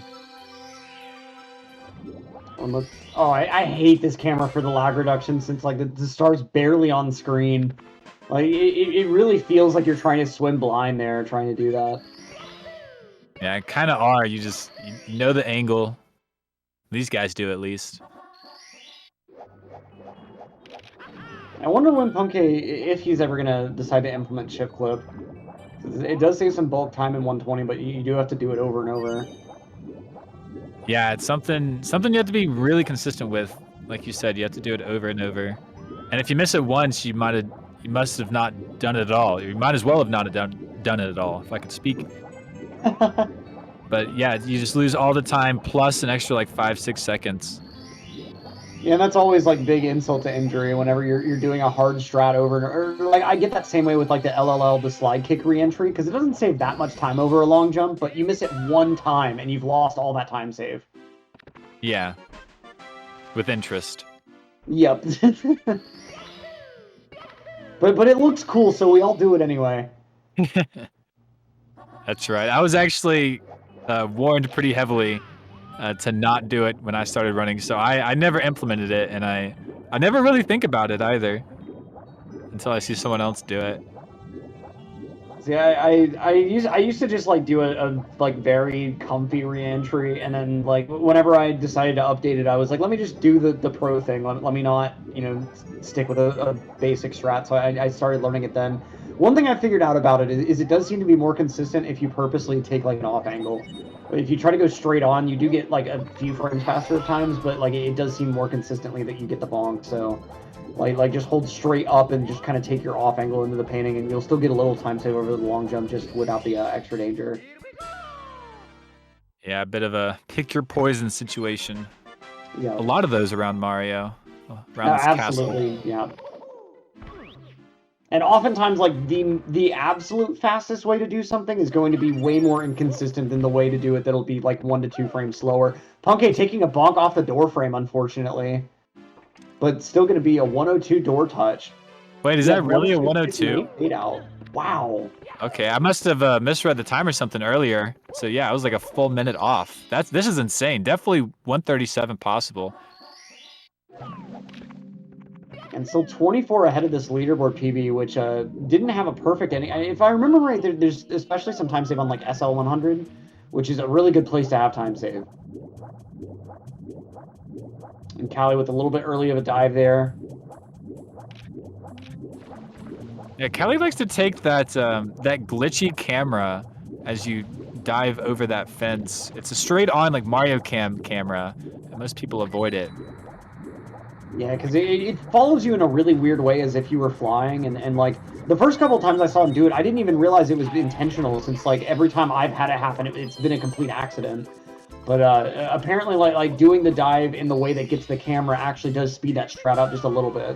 Oh, I hate this camera for the lag reduction since like the star's barely on screen. Like it really feels like you're trying to swim blind there, trying to do that.
Yeah, kind of are. You know the angle. These guys do at least.
I wonder when Punke, if he's ever gonna decide to implement chip clip. It does save some bulk time in 120, but you do have to do it over and over.
Yeah, it's something you have to be really consistent with. Like you said, you have to do it over and over. And if you miss it once, you must have not done it at all. You might as well have not have done it at all, if I could speak. But yeah, you just lose all the time plus an extra like 5-6 seconds.
Yeah, and that's always like big insult to injury whenever you're doing a hard strat over and over. Like I get that same way with like the LLL, the slide kick reentry, because it doesn't save that much time over a long jump, but you miss it one time and you've lost all that time save.
Yeah. With interest.
Yep. but it looks cool, so we all do it anyway.
That's right. I was actually warned pretty heavily to not do it when I started running, so I never implemented it, and I never really think about it either until I see someone else do it.
See, I used to just like do a like very comfy reentry, and then like whenever I decided to update it, I was like, let me just do the pro thing. Let me not, you know, stick with a basic strat. So I started learning it then. One thing I figured out about it is it does seem to be more consistent if you purposely take like an off angle. If you try to go straight on, you do get like a few frames faster at times, but like it does seem more consistently that you get the bonk. So like just hold straight up and just kind of take your off angle into the painting, and you'll still get a little time save over the long jump just without the extra danger.
Yeah, a bit of a pick your poison situation.
Yeah.
A lot of those around Mario, around this
absolutely,
castle.
Yeah. And oftentimes, like, the absolute fastest way to do something is going to be way more inconsistent than the way to do it that'll be, like, 1 to 2 frames slower. Punke taking a bonk off the door frame, unfortunately. But still going to be a 102 door touch.
Wait, is that really a 102?
8 out. Wow.
Okay, I must have misread the time or something earlier. So yeah, I was like a full minute off. This is insane. Definitely 137 possible.
And still 24 ahead of this leaderboard PB, which didn't have a perfect ending. If I remember right, there's especially some time save on like SL100, which is a really good place to have time save. And Callie with a little bit early of a dive there.
Yeah, Callie likes to take that that glitchy camera as you dive over that fence. It's a straight on like Mario camera, and most people avoid it.
Yeah, because it follows you in a really weird way as if you were flying, and like the first couple of times I saw him do it, I didn't even realize it was intentional, since like every time I've had it happen, it's been a complete accident. But apparently like doing the dive in the way that gets the camera actually does speed that strat up just a little bit.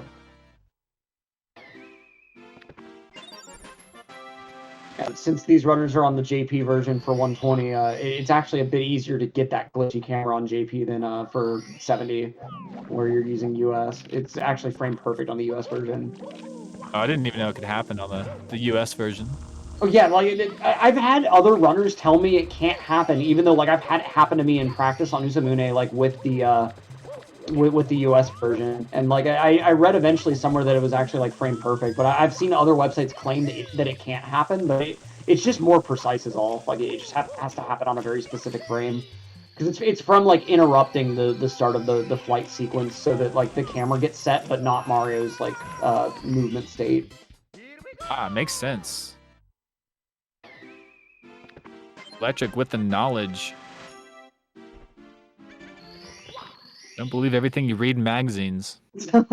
Since these runners are on the JP version for 120, it's actually a bit easier to get that glitchy camera on JP than for 70, where you're using US. It's actually frame perfect on the US version.
Oh, I didn't even know it could happen on the US version.
Oh yeah, like I've had other runners tell me it can't happen, even though like I've had it happen to me in practice on Usamune, like with the US version, and like I read eventually somewhere that it was actually like frame perfect, but I've seen other websites claim that it can't happen, but it's just more precise is all. Like it just has to happen on a very specific frame, because it's from like interrupting the start of the flight sequence so that like the camera gets set but not Mario's like movement state.
Ah, makes sense. Electric with the knowledge. Don't believe everything you read in magazines.
You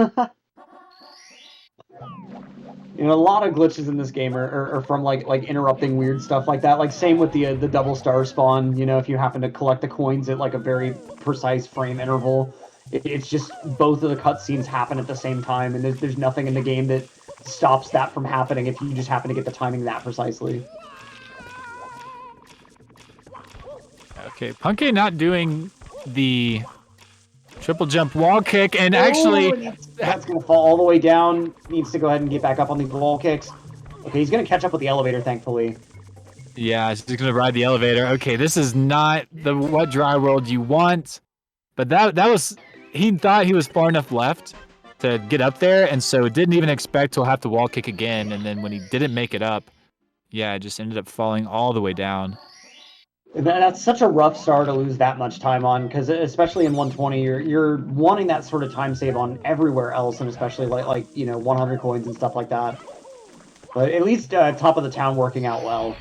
know, a lot of glitches in this game are from like interrupting weird stuff like that. Like same with the double star spawn. You know, if you happen to collect the coins at like a very precise frame interval, it's just both of the cutscenes happen at the same time, and there's nothing in the game that stops that from happening if you just happen to get the timing that precisely.
Okay, Punky not doing the triple jump wall kick, and actually...
That's going to fall all the way down. Needs to go ahead and get back up on the wall kicks. Okay, he's going to catch up with the elevator, thankfully.
Yeah, he's just gonna ride the elevator. Okay, this is not the wet dry world you want, but that was he thought he was far enough left to get up there, and so didn't even expect to have to wall kick again. And then when he didn't make it up, yeah, it just ended up falling all the way down.
That's such a rough star to lose that much time on, because especially in 120, you're wanting that sort of time save on everywhere else, and especially like 100 coins and stuff like that. But at least top of the town working out well.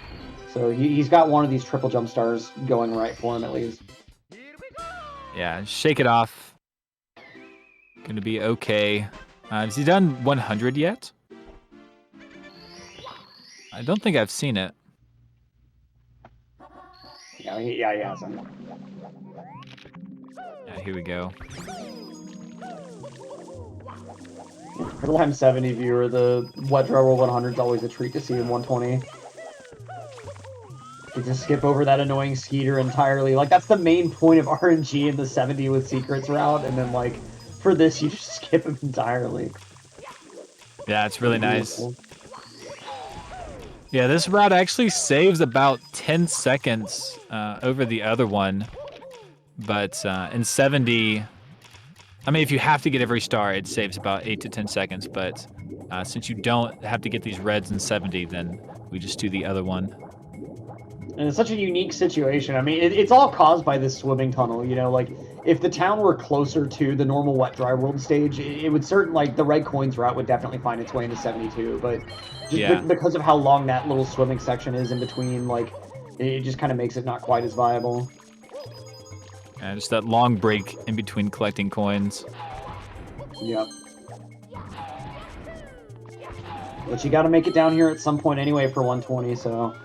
So he's got one of these triple jump stars going right for him at least.
Yeah, shake it off. Gonna be okay. Has he done 100 yet? I don't think I've seen it.
Yeah, he hasn't.
Yeah, here we go.
For the Lime 70 viewer, the Wet Dry World 100 is always a treat to see in 120. You just skip over that annoying Skeeter entirely. Like, that's the main point of RNG in the 70 with Secrets route, and then, like, for this, you just skip him entirely.
Yeah, it's really nice. Yeah, this route actually saves about 10 seconds over the other one. But in 70, I mean, if you have to get every star, it saves about 8 to 10 seconds. But since you don't have to get these reds in 70, then we just do the other one.
And it's such a unique situation. I mean, it's all caused by this swimming tunnel, like, if the town were closer to the normal Wet Dry World stage, it would like, the red coins route would definitely find its way into 72, but just because of how long that little swimming section is in between, like, it just kind of makes it not quite as viable.
Yeah, just that long break in between collecting coins.
Yep. But you got to make it down here at some point anyway for 120, so...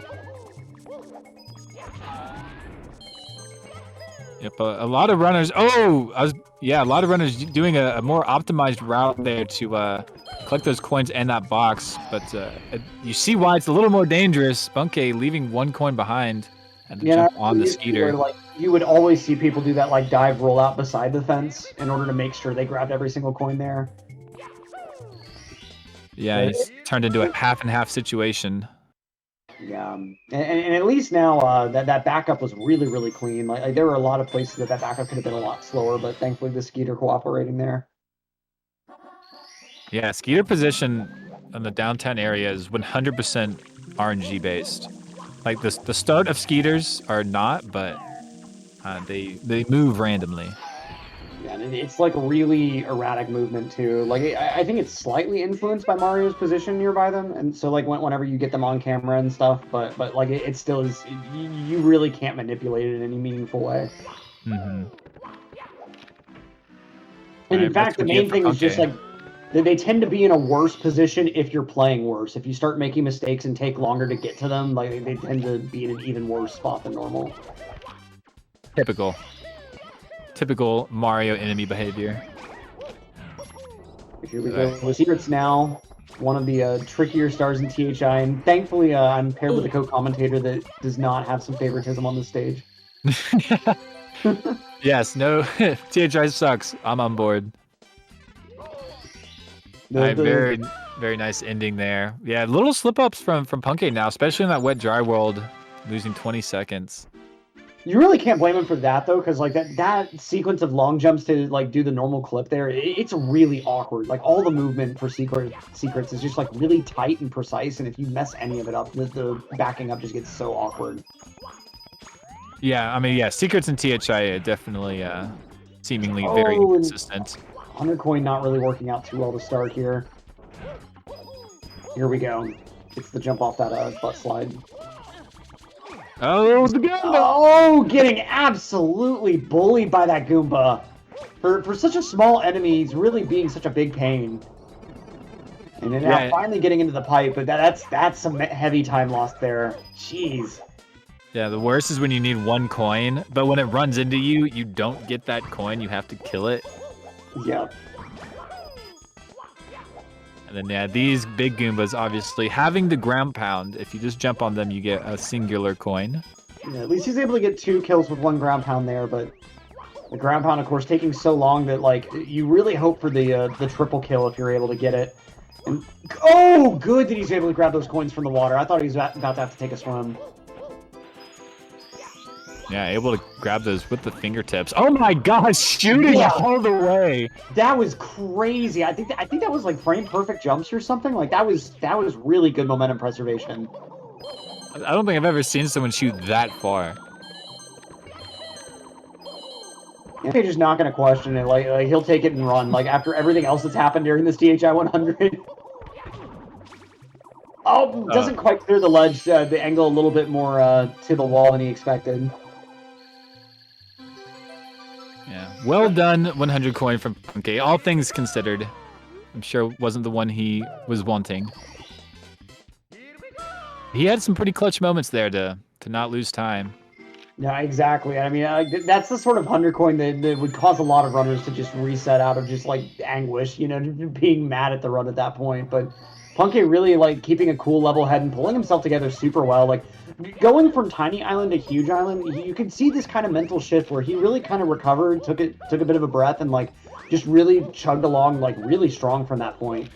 Yep, a lot of runners. Oh, a lot of runners doing a more optimized route there to collect those coins and that box. But you see why it's a little more dangerous. Bunke leaving one coin behind and jump on the Skeeter.
Like, you would always see people do that like dive roll out beside the fence in order to make sure they grabbed every single coin there.
Yeah, he's turned into a half and half situation.
Yeah, and at least now that backup was really, really clean. Like there were a lot of places that backup could have been a lot slower, but thankfully the Skeeter cooperating there.
Yeah, Skeeter position in the downtown area is 100% RNG based. Like the start of Skeeters are not, but they move randomly.
Yeah, and it's like a really erratic movement too. Like I think it's slightly influenced by Mario's position nearby them, and so like whenever you get them on camera and stuff, but like it still is. You really can't manipulate it in any meaningful way.
Mm-hmm.
And in fact, the main thing is just like they tend to be in a worse position if you're playing worse. If you start making mistakes and take longer to get to them, like they tend to be in an even worse spot than normal.
Typical Mario enemy behavior.
Here we go. The Secrets now, one of the trickier stars in THI, and thankfully I'm paired with a co-commentator that does not have some favoritism on the stage.
Yes, no, THI sucks. I'm on board. Very, very nice ending there. Yeah, little slip-ups from Punke now, especially in that Wet Dry World, losing 20 seconds.
You really can't blame him for that though, because like that sequence of long jumps to like do the normal clip there, it's really awkward. Like all the movement for Secrets is just like really tight and precise, and if you mess any of it up, the backing up just gets so awkward.
Yeah, I mean, yeah, Secrets and THI are definitely seemingly very inconsistent.
100 coin not really working out too well to start here. Here we go. It's the jump off that butt slide.
Oh, the Goomba!
Oh, getting absolutely bullied by that Goomba. For such a small enemy, he's really being such a big pain. And then now finally getting into the pipe, but that's some heavy time lost there. Jeez.
Yeah, the worst is when you need one coin, but when it runs into you, you don't get that coin. You have to kill it.
Yep.
And then, yeah, these big Goombas, obviously, having the ground pound, if you just jump on them, you get a singular coin.
Yeah, at least he's able to get 2 kills with 1 ground pound there, but the ground pound, of course, taking so long that, like, you really hope for the triple kill if you're able to get it. And, oh, good that he's able to grab those coins from the water. I thought he was about to have to take a swim.
Yeah, able to grab those with the fingertips. Oh my gosh, shooting all the way.
That was crazy. I think that was like frame perfect jumps or something. Like that was really good momentum preservation.
I don't think I've ever seen someone shoot that far.
They're just not going to question it. Like he'll take it and run. Like after everything else that's happened during this DHI 100. Oh, doesn't quite clear the ledge. The angle a little bit more to the wall than he expected.
Yeah, well done, 100 coin from Punky. All things considered, I'm sure it wasn't the one he was wanting. He had some pretty clutch moments there to not lose time.
Yeah, exactly. I mean, that's the sort of 100 coin that would cause a lot of runners to just reset out of just like anguish, you know, being mad at the run at that point. But Punky really like keeping a cool level head and pulling himself together super well. Like going from tiny island to huge island, you could see this kind of mental shift where he really kind of recovered, took a bit of a breath, and like just really chugged along like really strong from that point.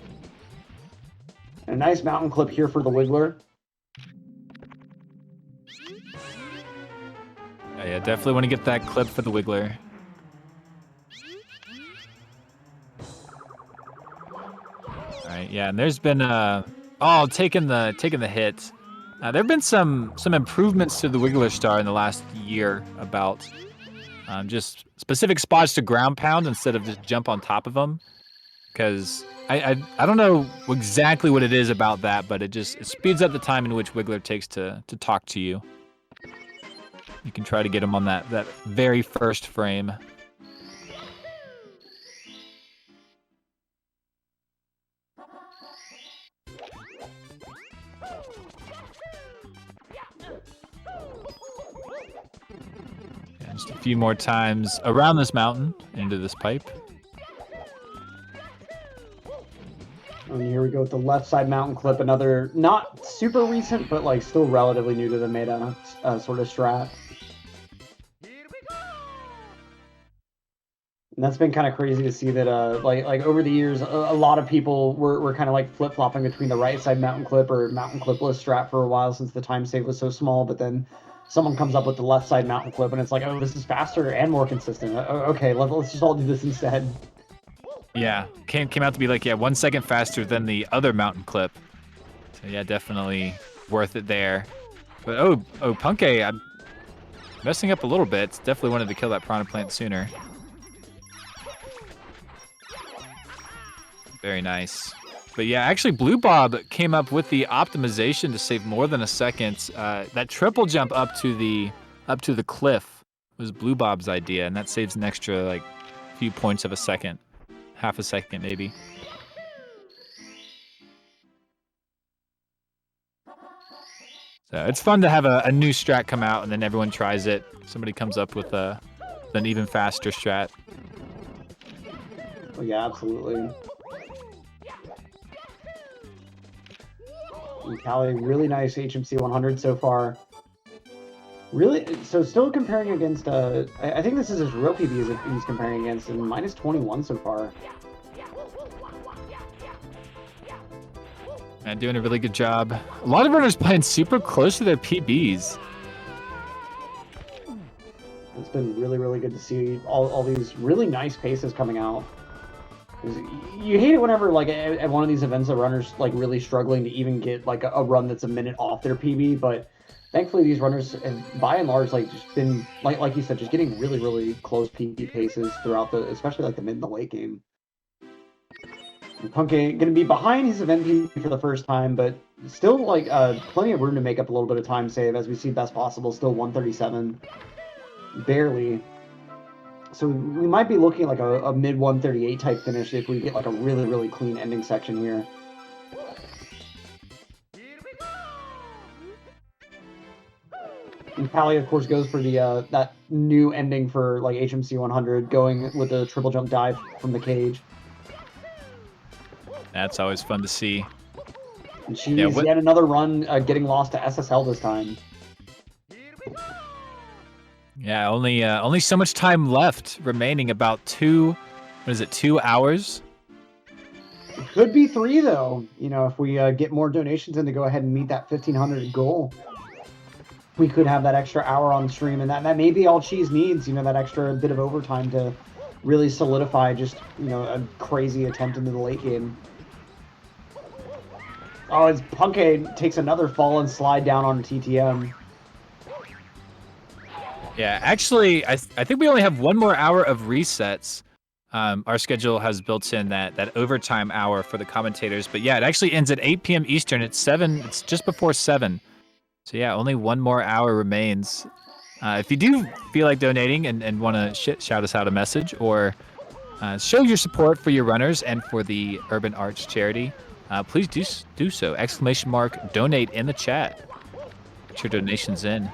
And a nice mountain clip here for the Wiggler.
Yeah, definitely want to get that clip for the Wiggler. All right, yeah, and there's been taking the hit. There have been some improvements to the Wiggler star in the last year about just specific spots to ground pound instead of just jump on top of them. Because I don't know exactly what it is about that, but it speeds up the time in which Wiggler takes to talk to you. You can try to get him on that very first frame. Yeah, just a few more times around this mountain into this pipe.
And here we go with the left side mountain clip, another not super recent, but like still relatively new to the meta sort of strat. And that's been kind of crazy to see that like over the years, a lot of people were kind of like flip-flopping between the right side mountain clip or mountain clipless strat for a while since the time save was so small, but then someone comes up with the left side mountain clip and it's like, oh, this is faster and more consistent. Okay, let's just all do this instead.
Yeah, came out to be like, 1 second faster than the other mountain clip. So yeah, definitely worth it there. But oh, Punky, I'm messing up a little bit. Definitely wanted to kill that Piranha Plant sooner. Very nice. But yeah, actually Blue Bob came up with the optimization to save more than a second. That triple jump up to the cliff was Blue Bob's idea, and that saves an extra like few points of a second. Half a second, maybe. So it's fun to have a new strat come out and then everyone tries it. Somebody comes up with an even faster strat.
Oh, yeah, absolutely. And Callie, really nice HMC 100 so far. Really, so still comparing against, I think this is his real PB he's comparing against, and minus 21 so far.
And doing a really good job. A lot of runners playing super close to their PBs.
It's been really, really good to see all these really nice paces coming out. You hate it whenever, like, at one of these events, a runner's, like, really struggling to even get, like, a run that's a minute off their PB, but thankfully these runners have, by and large, like, just been, like you said, just getting really, really close PB paces throughout especially, like, the mid and the late game. And Punky going to be behind his event PB for the first time, but still, like, plenty of room to make up a little bit of time save, as we see best possible, still 137. Barely. So we might be looking like a mid 138 type finish if we get like a really, really clean ending section here. And Callie, of course, goes for the that new ending for like HMC 100, going with a triple jump dive from the cage.
That's always fun to see.
And she's yet another run getting lost to SSL this time.
Yeah, only so much time left remaining. About 2 hours?
It could be 3 though. You know, if we get more donations in to go ahead and meet that 1,500 goal, we could have that extra hour on stream, and that may be all Cheese needs. You know, that extra bit of overtime to really solidify just, you know, a crazy attempt into the late game. Oh, as Punke takes another fall and slide down on TTM.
Yeah, actually, I think we only have 1 more hour of resets. Our schedule has built in that overtime hour for the commentators, but yeah, it actually ends at 8 p.m. Eastern. It's just before 7. So yeah, only 1 more hour remains. If you do feel like donating and want to shout us out a message or show your support for your runners and for the Urban Arts charity, please do so. !donate in the chat. Get your donations in.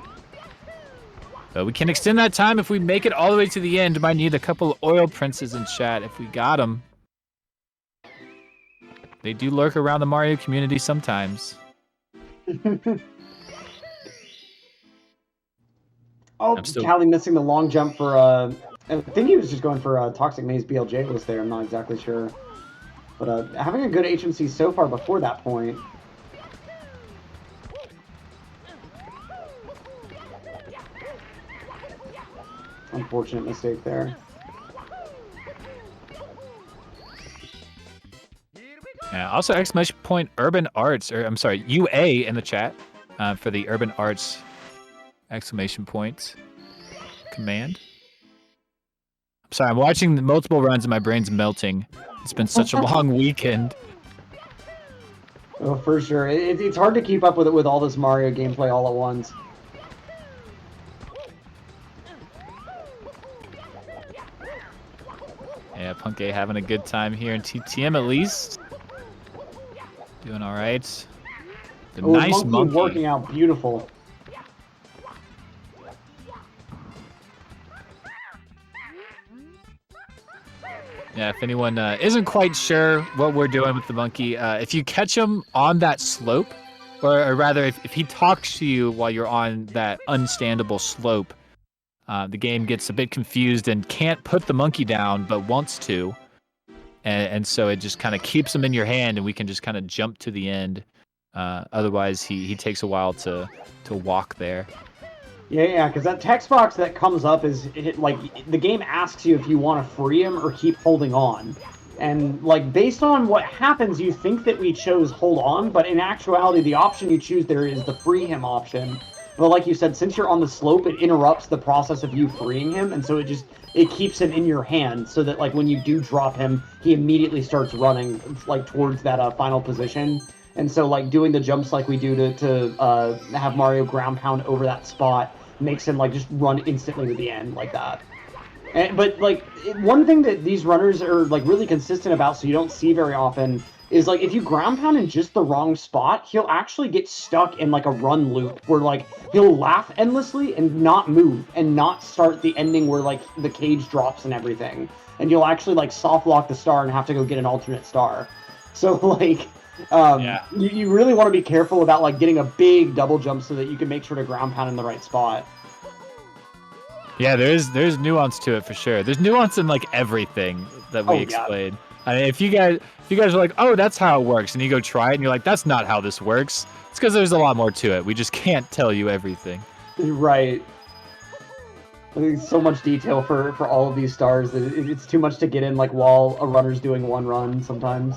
We can extend that time if we make it all the way to the end. Might need a couple of oil princes in chat if we got them. They do lurk around the Mario community sometimes.
Oh, Callie missing the long jump for, I think he was just going for Toxic Maze BLJ was there, I'm not exactly sure. But having a good HMC so far before that point. Unfortunate mistake there.
Yeah, also exclamation point Urban Arts, or I'm sorry, UA in the chat for the Urban Arts exclamation point command. I'm sorry, I'm watching the multiple runs and my brain's melting. It's been such a long weekend.
Oh, for sure. It's hard to keep up with it with all this Mario gameplay all at once.
Yeah, Punke having a good time here in TTM at least. Doing all right. The nice monkey
working out beautiful.
Yeah, if anyone isn't quite sure what we're doing with the monkey, if you catch him on that slope, or rather if he talks to you while you're on that unstandable slope, the game gets a bit confused and can't put the monkey down, but wants to. And so it just kind of keeps him in your hand, and we can just kind of jump to the end. Otherwise, he takes a while to walk there.
Yeah, because that text box that comes up is, like, the game asks you if you want to free him or keep holding on. And, like, based on what happens, you think that we chose hold on, but in actuality, the option you choose there is the free him option. But like you said, since you're on the slope, it interrupts the process of you freeing him, and so it keeps him in your hand, so that, like, when you do drop him, he immediately starts running, like, towards that final position. And so, like, doing the jumps like we do to have Mario ground pound over that spot makes him, like, just run instantly to the end like that. But, like, one thing that these runners are, like, really consistent about, so you don't see very often, is, like, if you ground pound in just the wrong spot, he'll actually get stuck in, like, a run loop where, like, he'll laugh endlessly and not move and not start the ending where, like, the cage drops and everything. And you'll actually, like, soft lock the star and have to go get an alternate star. So, like, you really want to be careful about, like, getting a big double jump so that you can make sure to ground pound in the right spot.
Yeah, there's nuance to it for sure. There's nuance in, like, everything that we explained. I mean, if you guys are like, oh, that's how it works, and you go try it, and you're like, that's not how this works. It's because there's a lot more to it. We just can't tell you everything.
Right. I think so much detail for all of these stars that it's too much to get in, like, while a runner's doing one run sometimes.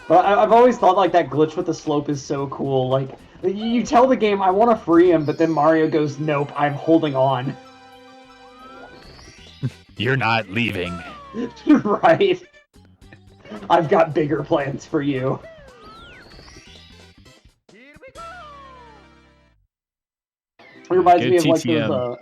But I've always thought, like, that glitch with the slope is so cool. Like, you tell the game, I want to free him, but then Mario goes, nope, I'm holding on.
You're not leaving.
Right. I've got bigger plans for you. It reminds me of, like, those,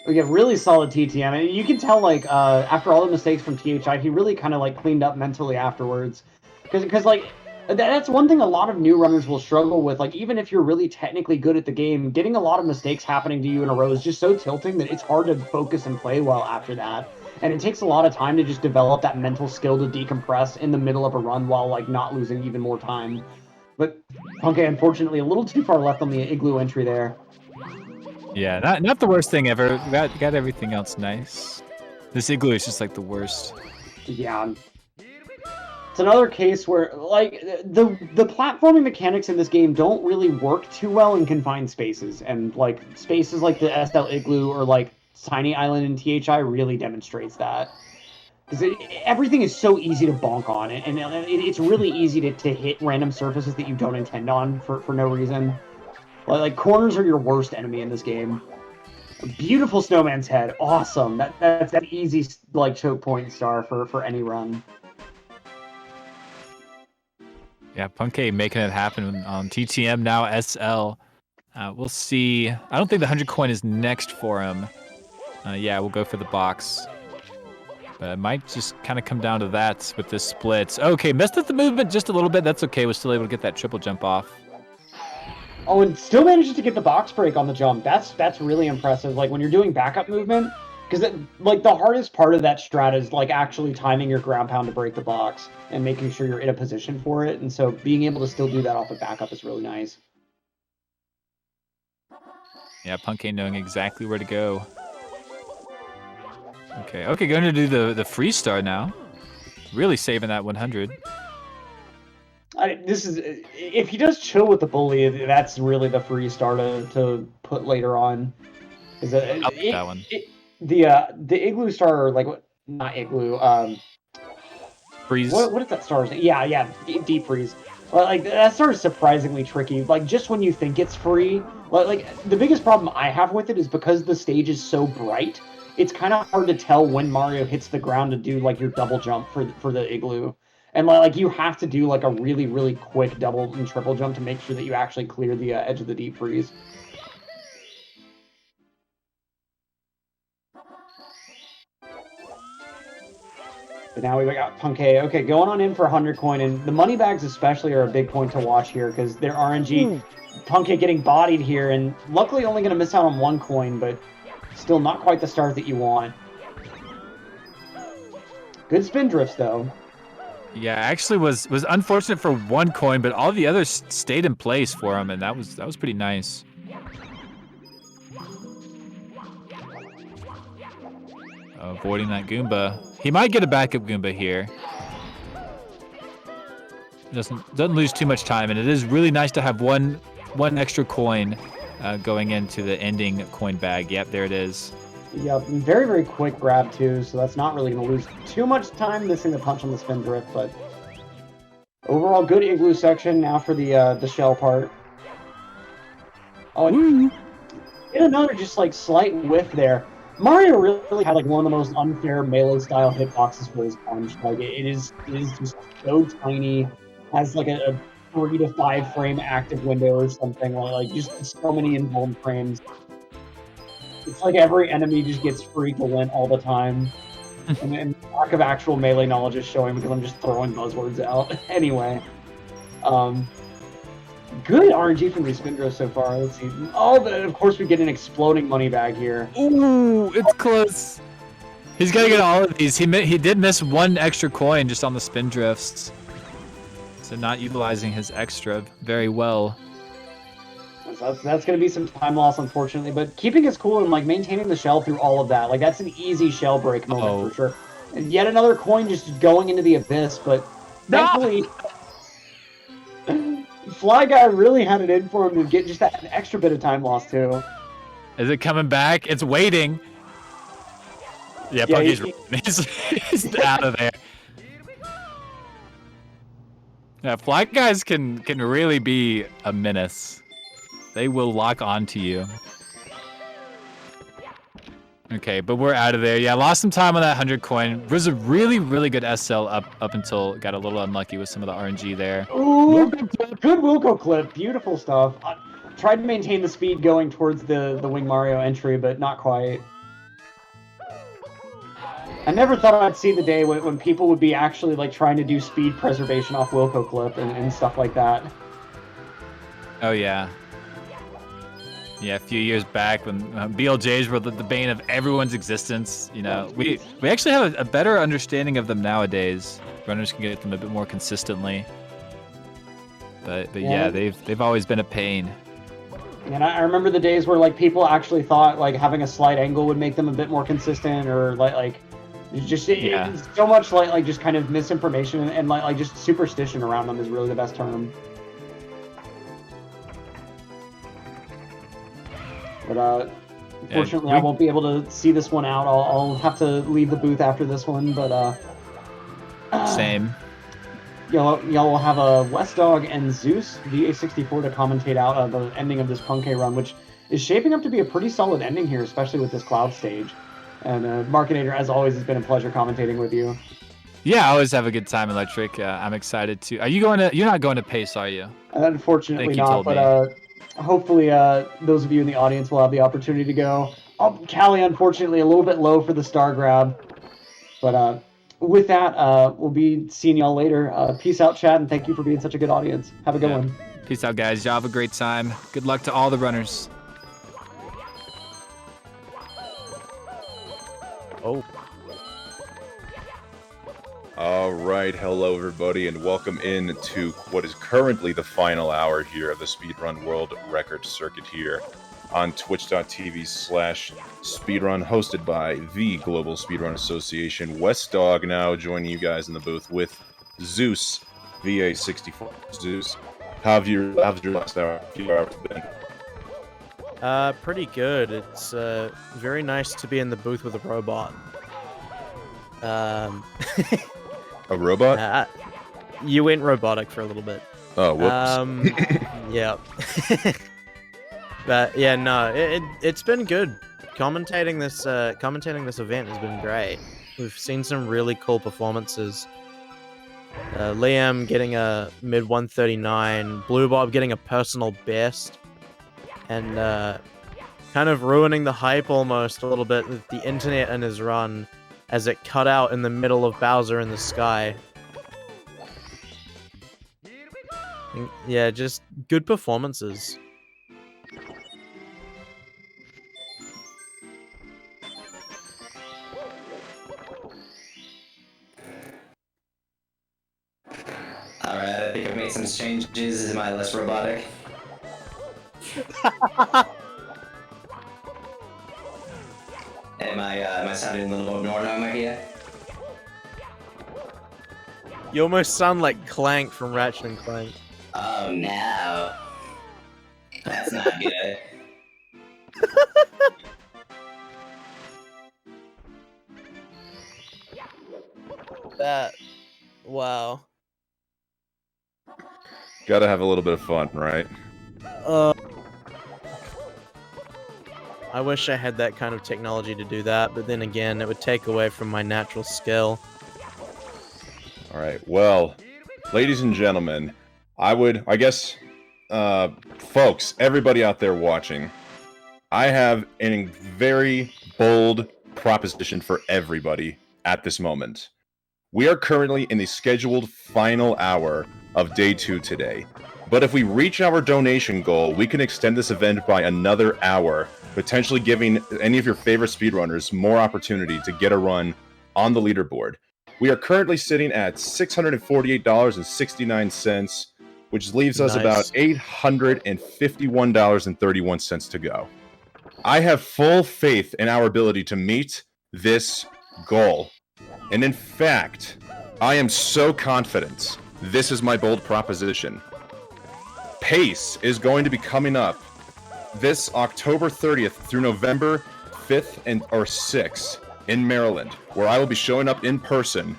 we get really solid TTM, and you can tell, like, after all the mistakes from THI, he really kind of, like, cleaned up mentally afterwards. Because, like, that's one thing a lot of new runners will struggle with. Like, even if you're really technically good at the game, getting a lot of mistakes happening to you in a row is just so tilting that it's hard to focus and play well after that. and it takes a lot of time to just develop that mental skill to decompress in the middle of a run while like not losing even more time. But Punkei, unfortunately, a little too far left on the igloo entry there.
Yeah, not the worst thing ever. Got everything else nice. This igloo is just like the worst.
Yeah. It's another case where, like, the platforming mechanics in this game don't really work too well in confined spaces, and like spaces like the SL Igloo or like Tiny Island in THI really demonstrates that. Because everything is so easy to bonk on, and it's really easy to hit random surfaces that you don't intend on for no reason. Like corners are your worst enemy in this game. A beautiful snowman's head, awesome. That's an easy like choke point star for any run.
Yeah, Punkei making it happen on TTM, now SL. We'll see. I don't think the 100 coin is next for him. Yeah, we'll go for the box. But it might just kind of come down to that with this split. Okay, messed up the movement just a little bit. That's okay. We're still able to get that triple jump off.
Oh, and still manages to get the box break on the jump. That's really impressive. Like when you're doing backup movement, because like the hardest part of that strat is like actually timing your ground pound to break the box and making sure you're in a position for it. And so being able to still do that off of backup is really nice.
Yeah, Punkei knowing exactly where to go. Okay, going to do the free star now. Really saving that 100.
This is if he does chill with the bully, that's really the free star to put later on.
That one.
The igloo star, like what? Not igloo.
Freeze.
What is that star's name? Yeah, deep freeze. Like that star is surprisingly tricky. Like just when you think it's free, like the biggest problem I have with it is because the stage is so bright. It's kind of hard to tell when Mario hits the ground to do like your double jump for the igloo. And like you have to do like a really, really quick double and triple jump to make sure that you actually clear the edge of the deep freeze. But now we got Punkei. Okay, going on in for 100 coin, and the money bags especially are a big point to watch here because they're RNG. Punkei getting bodied here, and luckily only going to miss out on 1 coin, but still not quite the start that you want. Good spin drifts though.
Yeah, actually was unfortunate for 1 coin, but all the others stayed in place for him, and that was pretty nice. Avoiding that Goomba. He might get a backup Goomba here. Doesn't lose too much time, and it is really nice to have one extra coin going into the ending coin bag. Yep, there it is.
Yep, very, very quick grab too, so that's not really going to lose too much time missing the punch on the spin drift, but overall good igloo section now for the shell part. Oh, and another just like slight whiff there. Mario really had like one of the most unfair melee style hitboxes for his punch. Like it is just so tiny, has like a 3 to 5 frame active window or something, like just so many invuln frames. It's like every enemy just gets free to win all the time. and lack of actual melee knowledge is showing because I'm just throwing buzzwords out. Anyway. Good RNG from these spin drifts so far. Let's see. Oh, but of course we get an exploding money bag here.
Ooh, it's close. He's got to get all of these. He did miss 1 extra coin just on the spin drifts. So not utilizing his extra very well.
So that's going to be some time loss, unfortunately. But keeping his cool and like maintaining the shell through all of that, like that's an easy shell break moment for sure. And yet another coin just going into the abyss, but thankfully, Fly Guy really had it in for him to get just that extra bit of time loss too.
Is it coming back? It's waiting. Yeah, he's out of there. Yeah, Fly Guys can really be a menace. They will lock onto you. Okay, but we're out of there. Yeah, lost some time on that 100 coin. It was a really, really good SL up until got a little unlucky with some of the RNG there.
Ooh, good Wilco clip. Beautiful stuff. Tried to maintain the speed going towards the Wing Mario entry, but not quite. I never thought I'd see the day when people would be actually like trying to do speed preservation off Wilco clip and stuff like that.
Oh, yeah. Yeah, a few years back when BLJs were the bane of everyone's existence. You know, we actually have a better understanding of them nowadays. Runners can get them a bit more consistently. But yeah, they've always been a pain.
And I remember the days where like people actually thought like having a slight angle would make them a bit more consistent, or like just it's so much like just kind of misinformation and like just superstition around them is really the best term. But unfortunately, I won't be able to see this one out. I'll have to leave the booth after this one. But
same.
Y'all will have a West Dog and Zeus VA64 to commentate out the ending of this Punkay run, which is shaping up to be a pretty solid ending here, especially with this cloud stage. And Markinator, as always, has been a pleasure commentating with you.
Yeah, I always have a good time, Electric. I'm excited to. Are you going to? You're not going to Pace, are you?
Unfortunately not, but hopefully those of you in the audience will have the opportunity to go. Callie, unfortunately, a little bit low for the star grab. But with that, we'll be seeing y'all later. Peace out, chat, and thank you for being such a good audience. Have a good one.
Peace out, guys. Y'all have a great time. Good luck to all the runners.
Oh.
All right, hello everybody, and welcome in to what is currently the final hour here of the Speedrun World Record Circuit here on twitch.tv/speedrun, hosted by the Global Speedrun Association. West Dog now joining you guys in the booth with Zeus VA64. Zeus, how's your last hour been?
Pretty good. It's very nice to be in the booth with a robot.
A robot?
You went robotic for a little bit.
Oh, whoops.
Yeah. But yeah, no, it's been good. Commentating this event has been great. We've seen some really cool performances. Liam getting a mid 139, Blue Bob getting a personal best, and kind of ruining the hype almost a little bit with the internet in his run as it cut out in the middle of Bowser in the sky. And, yeah, just good performances.
Alright, I think I've made some changes. Am I less robotic? Am I sounding a little more normal here?
You almost sound like Clank from Ratchet and Clank.
Oh no. That's not good.
Wow.
Gotta have a little bit of fun, right?
I wish I had that kind of technology to do that, but then again, it would take away from my natural skill.
Alright, well, ladies and gentlemen, folks, everybody out there watching, I have a very bold proposition for everybody at this moment. We are currently in the scheduled final hour of day 2 today. But if we reach our donation goal, we can extend this event by another hour, potentially giving any of your favorite speedrunners more opportunity to get a run on the leaderboard. We are currently sitting at $648.69, which leaves us about $851.31 to go. I have full faith in our ability to meet this goal. And in fact, I am so confident. This is my bold proposition. Pace is going to be coming up this October 30th through November 5th or 6th in Maryland, where I will be showing up in person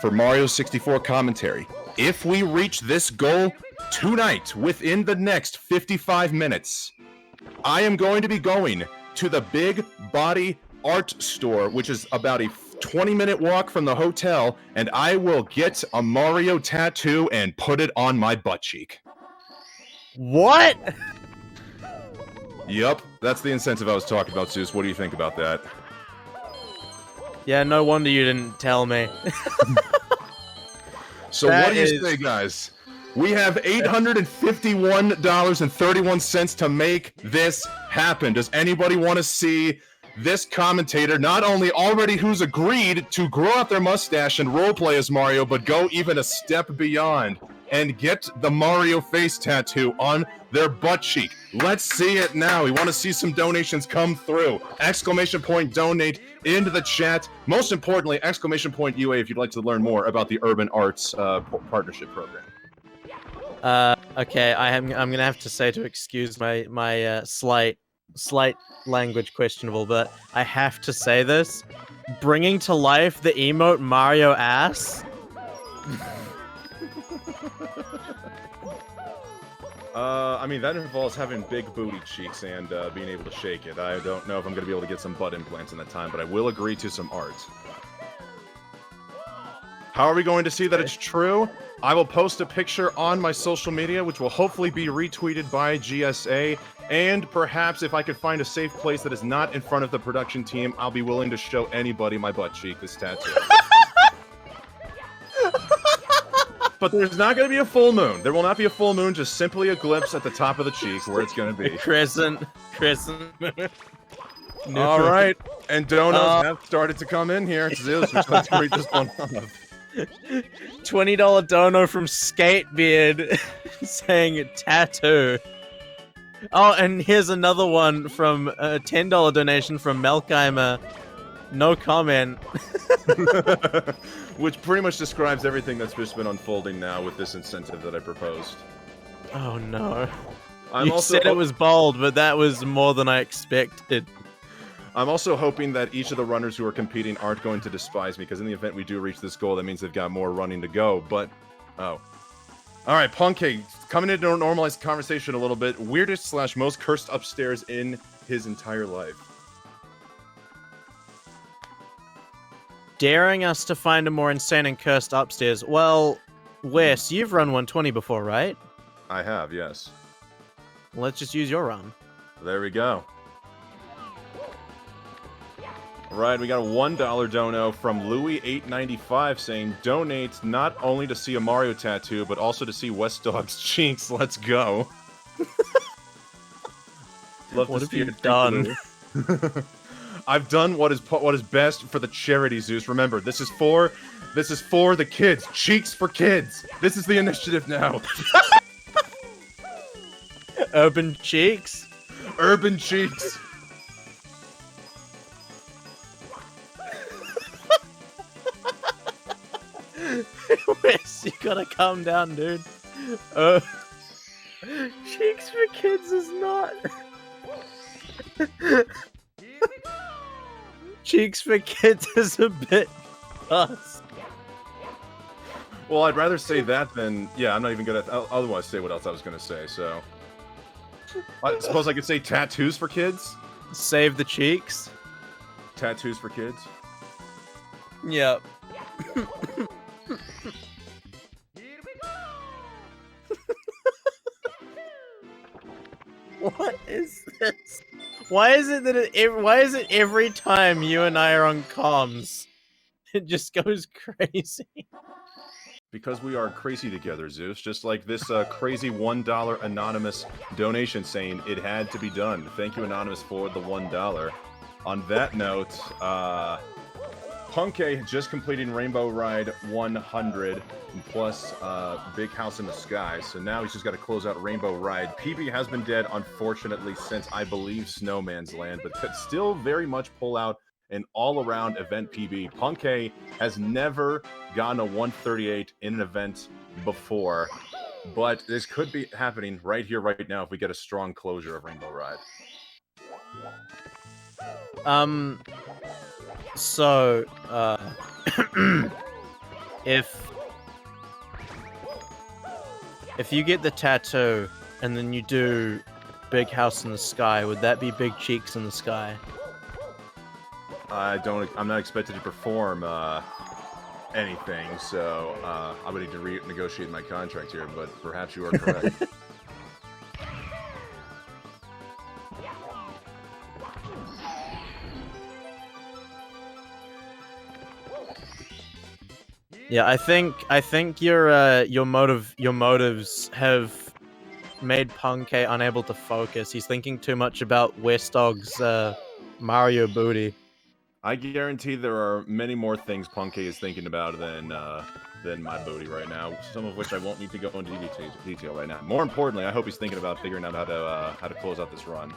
for Mario 64 commentary. If we reach this goal tonight, within the next 55 minutes, I am going to be going to the Big Body Art Store, which is about a 20-minute walk from the hotel, and I will get a Mario tattoo and put it on my butt cheek.
What?
Yup, that's the incentive I was talking about, Zeus. What do you think about that?
Yeah, no wonder you didn't tell me.
So what do you say, guys? We have $851.31 to make this happen. Does anybody want to see this commentator not only already who's agreed to grow out their mustache and roleplay as Mario, but go even a step beyond and get the Mario face tattoo on their butt cheek? Let's see it now. We want to see some donations come through. Exclamation point donate into the chat. Most importantly, exclamation point UA if you'd like to learn more about the Urban Arts partnership program.
Okay, I'm gonna have to say to excuse my slight language questionable, but I have to say this: bringing to life the emote Mario ass.
I mean, that involves having big booty cheeks and being able to shake it. I don't know if I'm going to be able to get some butt implants in that time, but I will agree to some art. How are we going to see that it's true? I will post a picture on my social media, which will hopefully be retweeted by GSA, and perhaps if I could find a safe place that is not in front of the production team, I'll be willing to show anybody my butt cheek this tattoo. But there's not going to be a full moon. There will not be a full moon, just simply a glimpse at the top of the cheek where it's going to be.
Crescent moon.
All right, and donos have started to come in here. Zeus, would you like to read this one off?
$20 dono from Skatebeard saying tattoo. Oh, and here's another one from a $10 donation from Melkheimer. No comment.
Which pretty much describes everything that's just been unfolding now with this incentive that I proposed.
Oh no.
You
said it was bold, but that was more than I expected.
I'm also hoping that each of the runners who are competing aren't going to despise me, because in the event we do reach this goal, that means they've got more running to go, but... Oh. Alright, Punkey, coming into a normalized conversation a little bit. Weirdest / most cursed upstairs in his entire life.
Daring us to find a more insane and cursed upstairs. Well, Wes, you've run 120 before, right?
I have, yes.
Let's just use your run.
There we go. Right, we got a $1 dono from Louis895 saying, donate not only to see a Mario tattoo, but also to see West Dog's cheeks. Let's go. Love
what
to
have
see
you
it,
done?
I've done what is best for the charity, Zeus. Remember, this is for the kids. Cheeks for kids. This is the initiative now.
Urban Cheeks?
Urban Cheeks.
Wes, you gotta calm down, dude. Cheeks for kids is not... Cheeks for kids is a bit us.
Well, I'd rather say that than... Yeah, I'm not even gonna... Otherwise say what else I was gonna say, so... I suppose I could say tattoos for kids?
Save the cheeks?
Tattoos for kids?
Yep. What is this? Why is it that why is it every time you and I are on comms, it just goes crazy?
Because we are crazy together, Zeus. Just like this crazy $1 anonymous donation saying it had to be done. Thank you, Anonymous, for the $1. On that note, Punke just completing Rainbow Ride 100 plus Big House in the Sky. So now he's just got to close out Rainbow Ride. PB has been dead, unfortunately, since I believe Snowman's Land, but could still very much pull out an all-around event PB. Punke has never gotten a 138 in an event before, but this could be happening right here, right now, if we get a strong closure of Rainbow Ride.
So, if you get the tattoo and then you do Big House in the Sky, would that be Big Cheeks in the Sky?
I'm not expected to perform anything, so I would need to renegotiate my contract here, but perhaps you are correct.
Yeah, I think your motives have made Punkei unable to focus. He's thinking too much about Westog's Mario booty.
I guarantee there are many more things Punkei is thinking about than my booty right now. Some of which I won't need to go into detail right now. More importantly, I hope he's thinking about figuring out how to close out this run.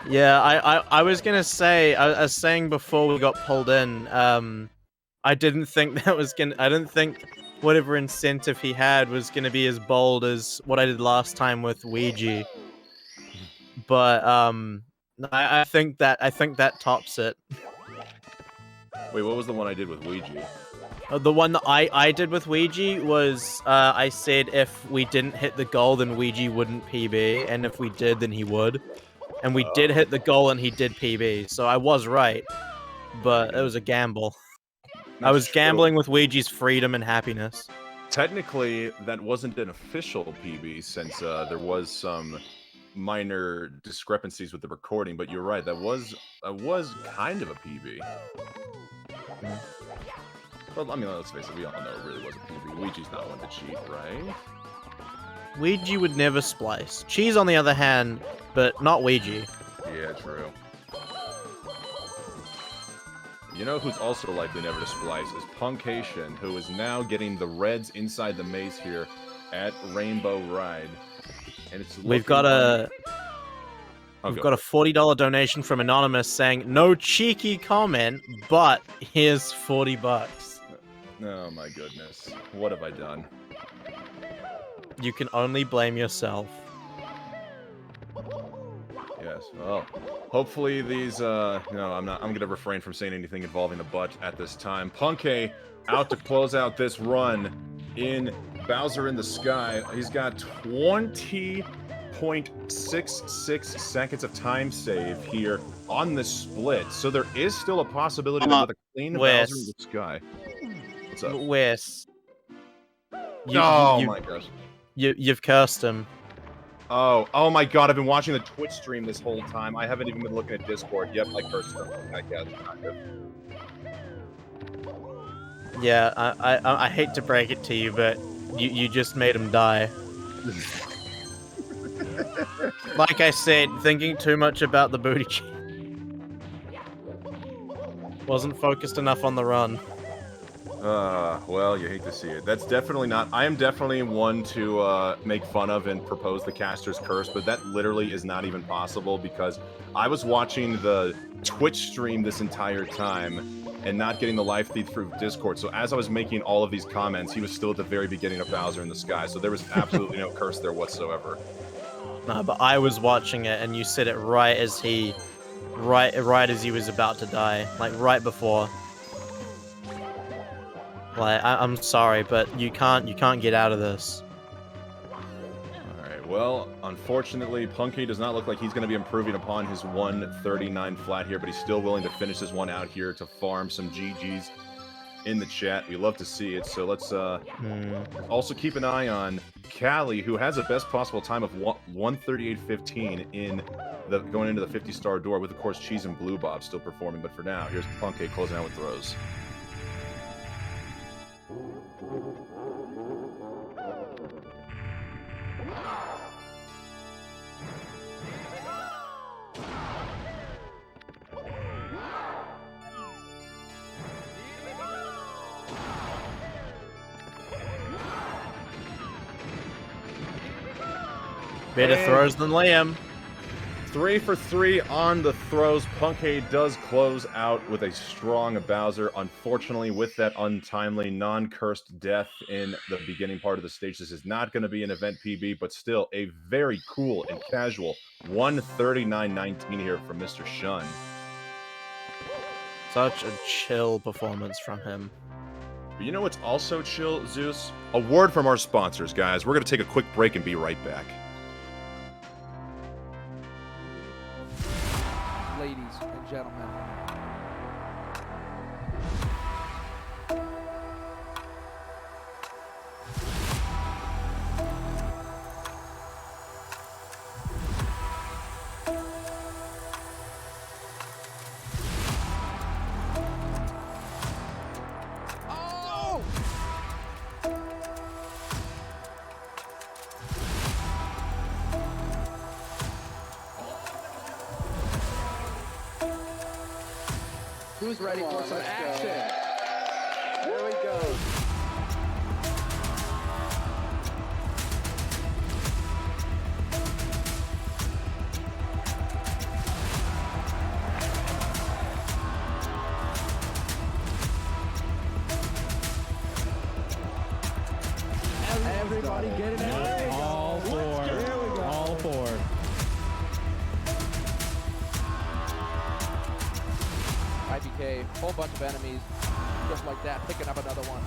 Yeah, I was gonna say, I was saying before we got pulled in, I didn't think I didn't think whatever incentive he had was gonna be as bold as what I did last time with Ouija. But, I think that tops it.
Wait, what was the one I did with Ouija?
The one that I did with Ouija was, I said if we didn't hit the goal, then Ouija wouldn't PB, and if we did, then he would. And we did hit the goal, and he did PB, so I was right, but it was a gamble. I was gambling with Ouija's freedom and happiness.
Technically, that wasn't an official PB since there was some minor discrepancies with the recording, but you're right, that was kind of a PB. Well, I mean, let's face it, we all know it really was a PB. Ouija's not one to cheat, right?
Ouija would never splice. Cheese, on the other hand, but not Ouija.
Yeah, true. You know who's also likely never to splice is Punkation, who is now getting the reds inside the maze here at Rainbow Ride. And it's
We've got a $40 donation from Anonymous saying, no cheeky comment, but here's $40.
Oh my goodness. What have I done?
You can only blame yourself.
Yes, well, hopefully these, no, I'm gonna refrain from saying anything involving the butt at this time. Punkei out to close out this run in Bowser in the Sky. He's got 20.66 seconds of time save here on the split, so there is still a possibility with a clean Bowser in the Sky. What's up?
Wes.
Oh my gosh.
You've cursed him.
Oh my god, I've been watching the Twitch stream this whole time. I haven't even been looking at Discord. Yep, I cursed him. I guess, kind of.
Yeah, I hate to break it to you, but you just made him die. Like I said, thinking too much about the booty cheek. Wasn't focused enough on the run.
Well, you hate to see it. That's definitely not... I am definitely one to make fun of and propose the caster's curse, but that literally is not even possible because I was watching the Twitch stream this entire time and not getting the live feed through Discord. So as I was making all of these comments, he was still at the very beginning of Bowser in the Sky, so there was absolutely no curse there whatsoever.
No, but I was watching it, and you said it right as he was about to die, like right before. Like I'm sorry, but you can't get out of this.
Alright, well, unfortunately, Punky does not look like he's going to be improving upon his 139 flat here, but he's still willing to finish this one out here to farm some GGs in the chat. We love to see it, so let's also keep an eye on Callie, who has the best possible time of 138.15 in the going into the 50-star door, with, of course, Cheese and Blue Bob still performing, but for now, here's Punky closing out with throws.
Better throws than Liam.
3 for 3 on the throws. Punkei does close out with a strong Bowser. Unfortunately, with that untimely, non-cursed death in the beginning part of the stage, this is not going to be an event PB, but still a very cool and casual 139.19 here from Mr. Shun.
Such a chill performance from him.
But you know what's also chill, Zeus? A word from our sponsors, guys. We're going to take a quick break and be right back.
Ladies and gentlemen. Who's ready
Come
for
on,
some
let's
action? There we go.
Everybody get it out. All four. Here we go. All four.
IBK, whole bunch of enemies, just like that, picking up another one.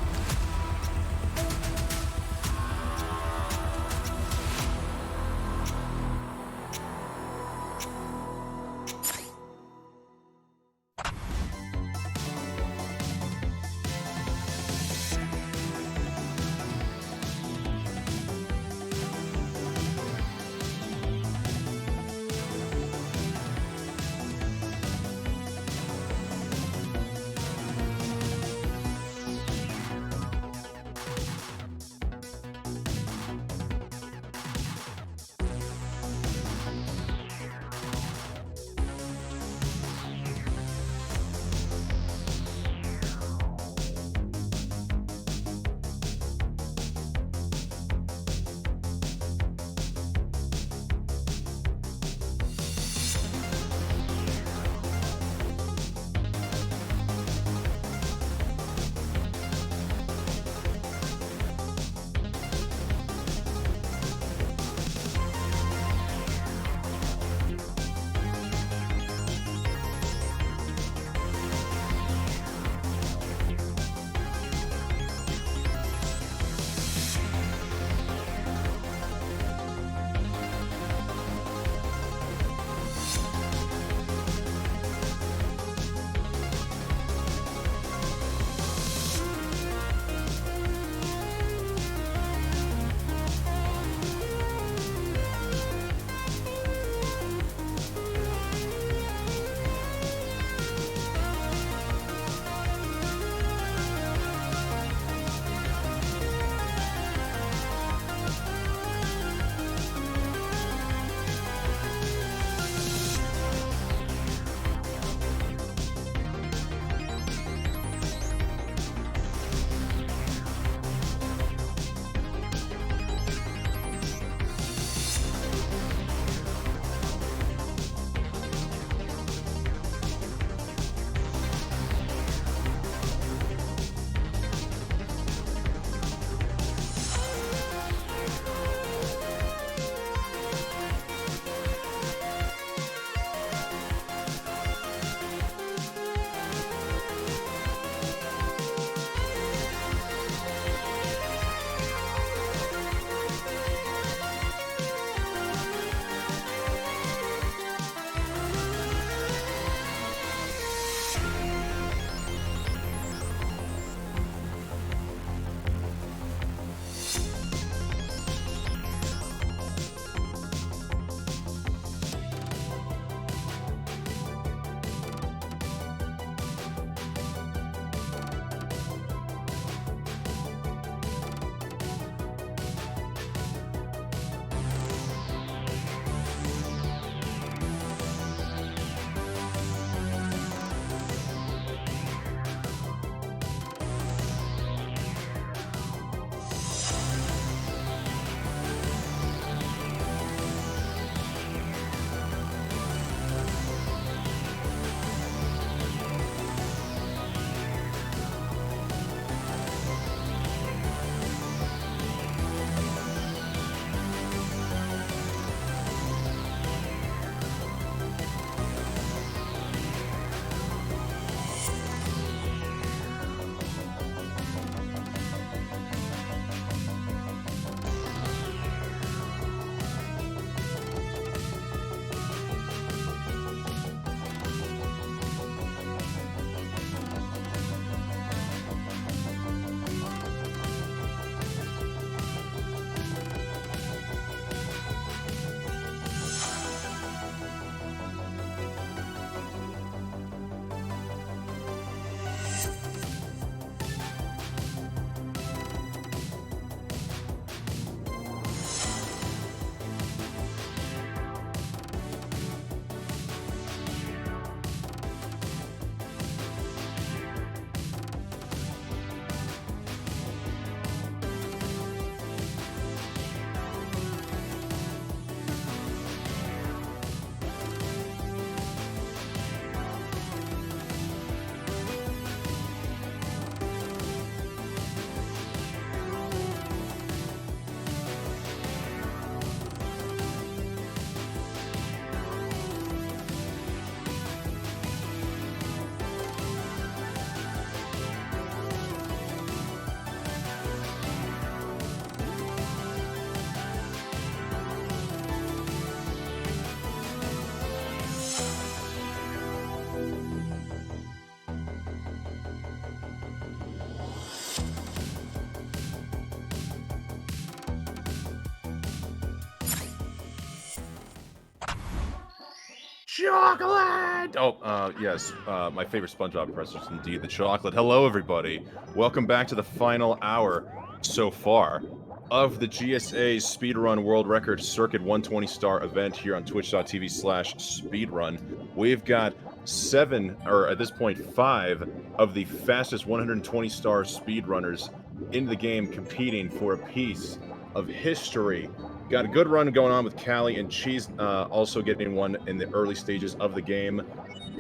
chocolate! Oh, yes, my favorite SpongeBob impression is indeed the chocolate. Hello, everybody. Welcome back to the final hour so far of the GSA Speedrun World Record Circuit 120-star event here on twitch.tv/speedrun. We've got 7, or at this point 5, of the fastest 120-star speedrunners in the game competing for a piece of history. Got a good run going on with Callie and Cheese also getting one in the early stages of the game.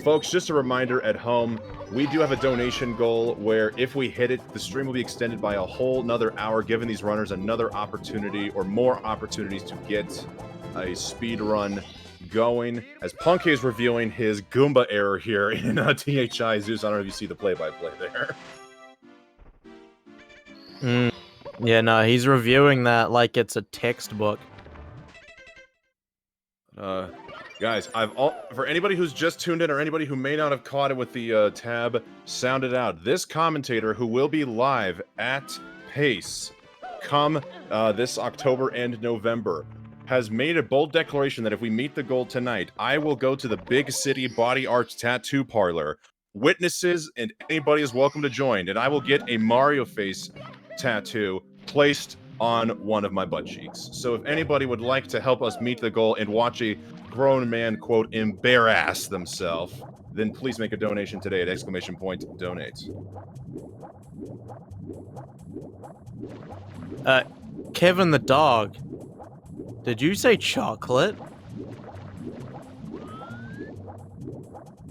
Folks, just a reminder at home, we do have a donation goal where if we hit it, the stream will be extended by a whole nother hour, giving these runners another opportunity or more opportunities to get a speed run going. As Punk is reviewing his Goomba error here in THI Zeus, I don't know if you see the play-by-play there.
Yeah, no, he's reviewing that like it's a textbook.
Guys, for anybody who's just tuned in or anybody who may not have caught it with the tab sounded out, this commentator who will be live at Pace come this October and November has made a bold declaration that if we meet the goal tonight, I will go to the Big City Body Arts Tattoo Parlor. Witnesses and anybody is welcome to join, and I will get a Mario face tattoo placed on one of my butt cheeks. So if anybody would like to help us meet the goal and watch a grown man, quote, embarrass themselves, then please make a donation today at !donate.
Kevin the dog. Did you say chocolate?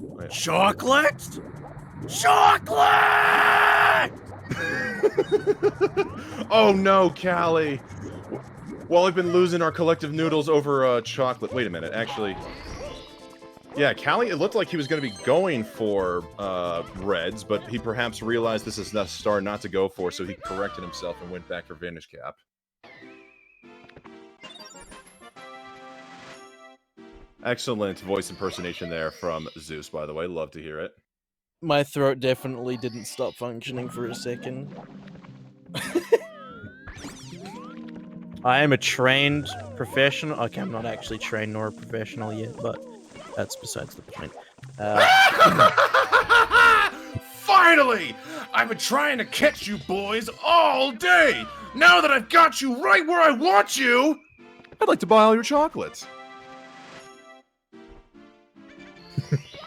Wait.
Chocolate? Chocolate!
Oh no, Callie! Well, we've been losing our collective noodles over chocolate. Wait a minute, actually. Yeah, Callie, it looked like he was going to be going for reds, but he perhaps realized this is a star not to go for, so he corrected himself and went back for Vanish Cap. Excellent voice impersonation there from Zeus, by the way. Love to hear it.
My throat definitely didn't stop functioning for a second. I am a trained professional. Okay, I'm not actually trained nor a professional yet, but that's besides the point.
Finally! I've been trying to catch you boys all day! Now that I've got you right where I want you, I'd like to buy all your chocolates.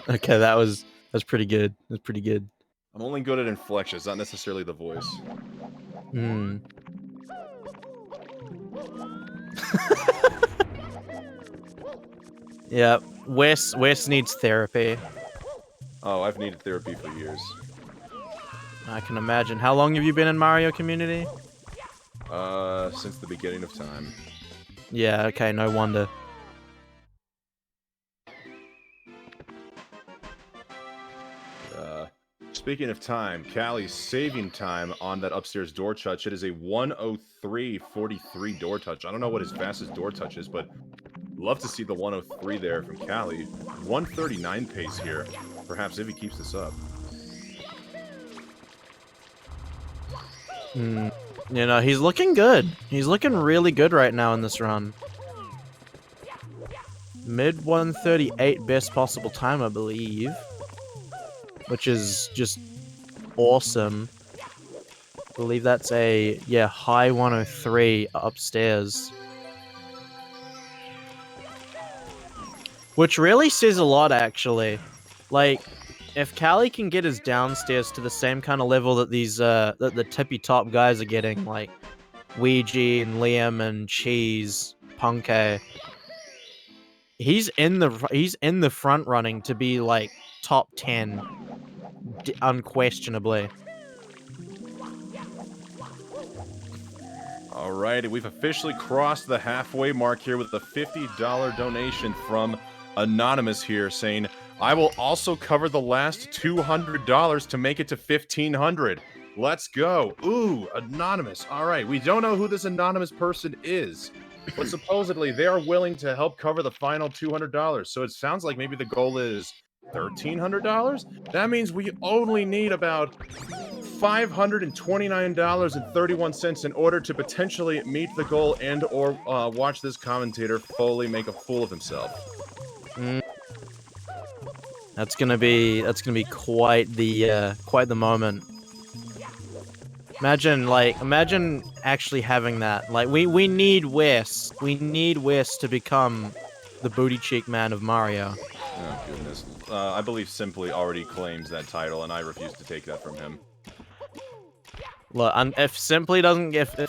Okay, that's pretty good. That's pretty good.
I'm only good at inflections, not necessarily the voice.
Hmm. Yeah, Wes needs therapy.
Oh, I've needed therapy for years.
I can imagine. How long have you been in Mario Community?
Since the beginning of time.
Yeah, okay, no wonder.
Speaking of time, Callie's saving time on that upstairs door touch. It is a 1:03:43 door touch. I don't know what his fastest door touch is, but love to see the 1:03 there from Callie. 1:39 pace here, perhaps if he keeps this up.
You know, he's looking good. He's looking really good right now in this run. Mid 138 best possible time, I believe. Which is just awesome. I believe that's a, yeah, high 103 upstairs. Which really says a lot, actually. Like, if Callie can get his downstairs to the same kind of level that these, the tippy top guys are getting, like Ouija and Liam and Cheese, Punke, he's in the front running to be like top 10, unquestionably.
Alrighty, we've officially crossed the halfway mark here with a $50 donation from Anonymous here, saying, I will also cover the last $200 to make it to $1,500. Let's go. Ooh, Anonymous. All right, we don't know who this anonymous person is, but supposedly they are willing to help cover the final $200. So it sounds like maybe the goal is $1,300? That means we only need about $529.31 in order to potentially meet the goal and or watch this commentator fully make a fool of himself.
That's gonna be quite the moment. Imagine actually having that. Like we need Wes. We need Wes to become the booty cheek man of Mario.
Oh goodness. I believe Simply already claims that title, and I refuse to take that from him.
Look, if Simply doesn't get a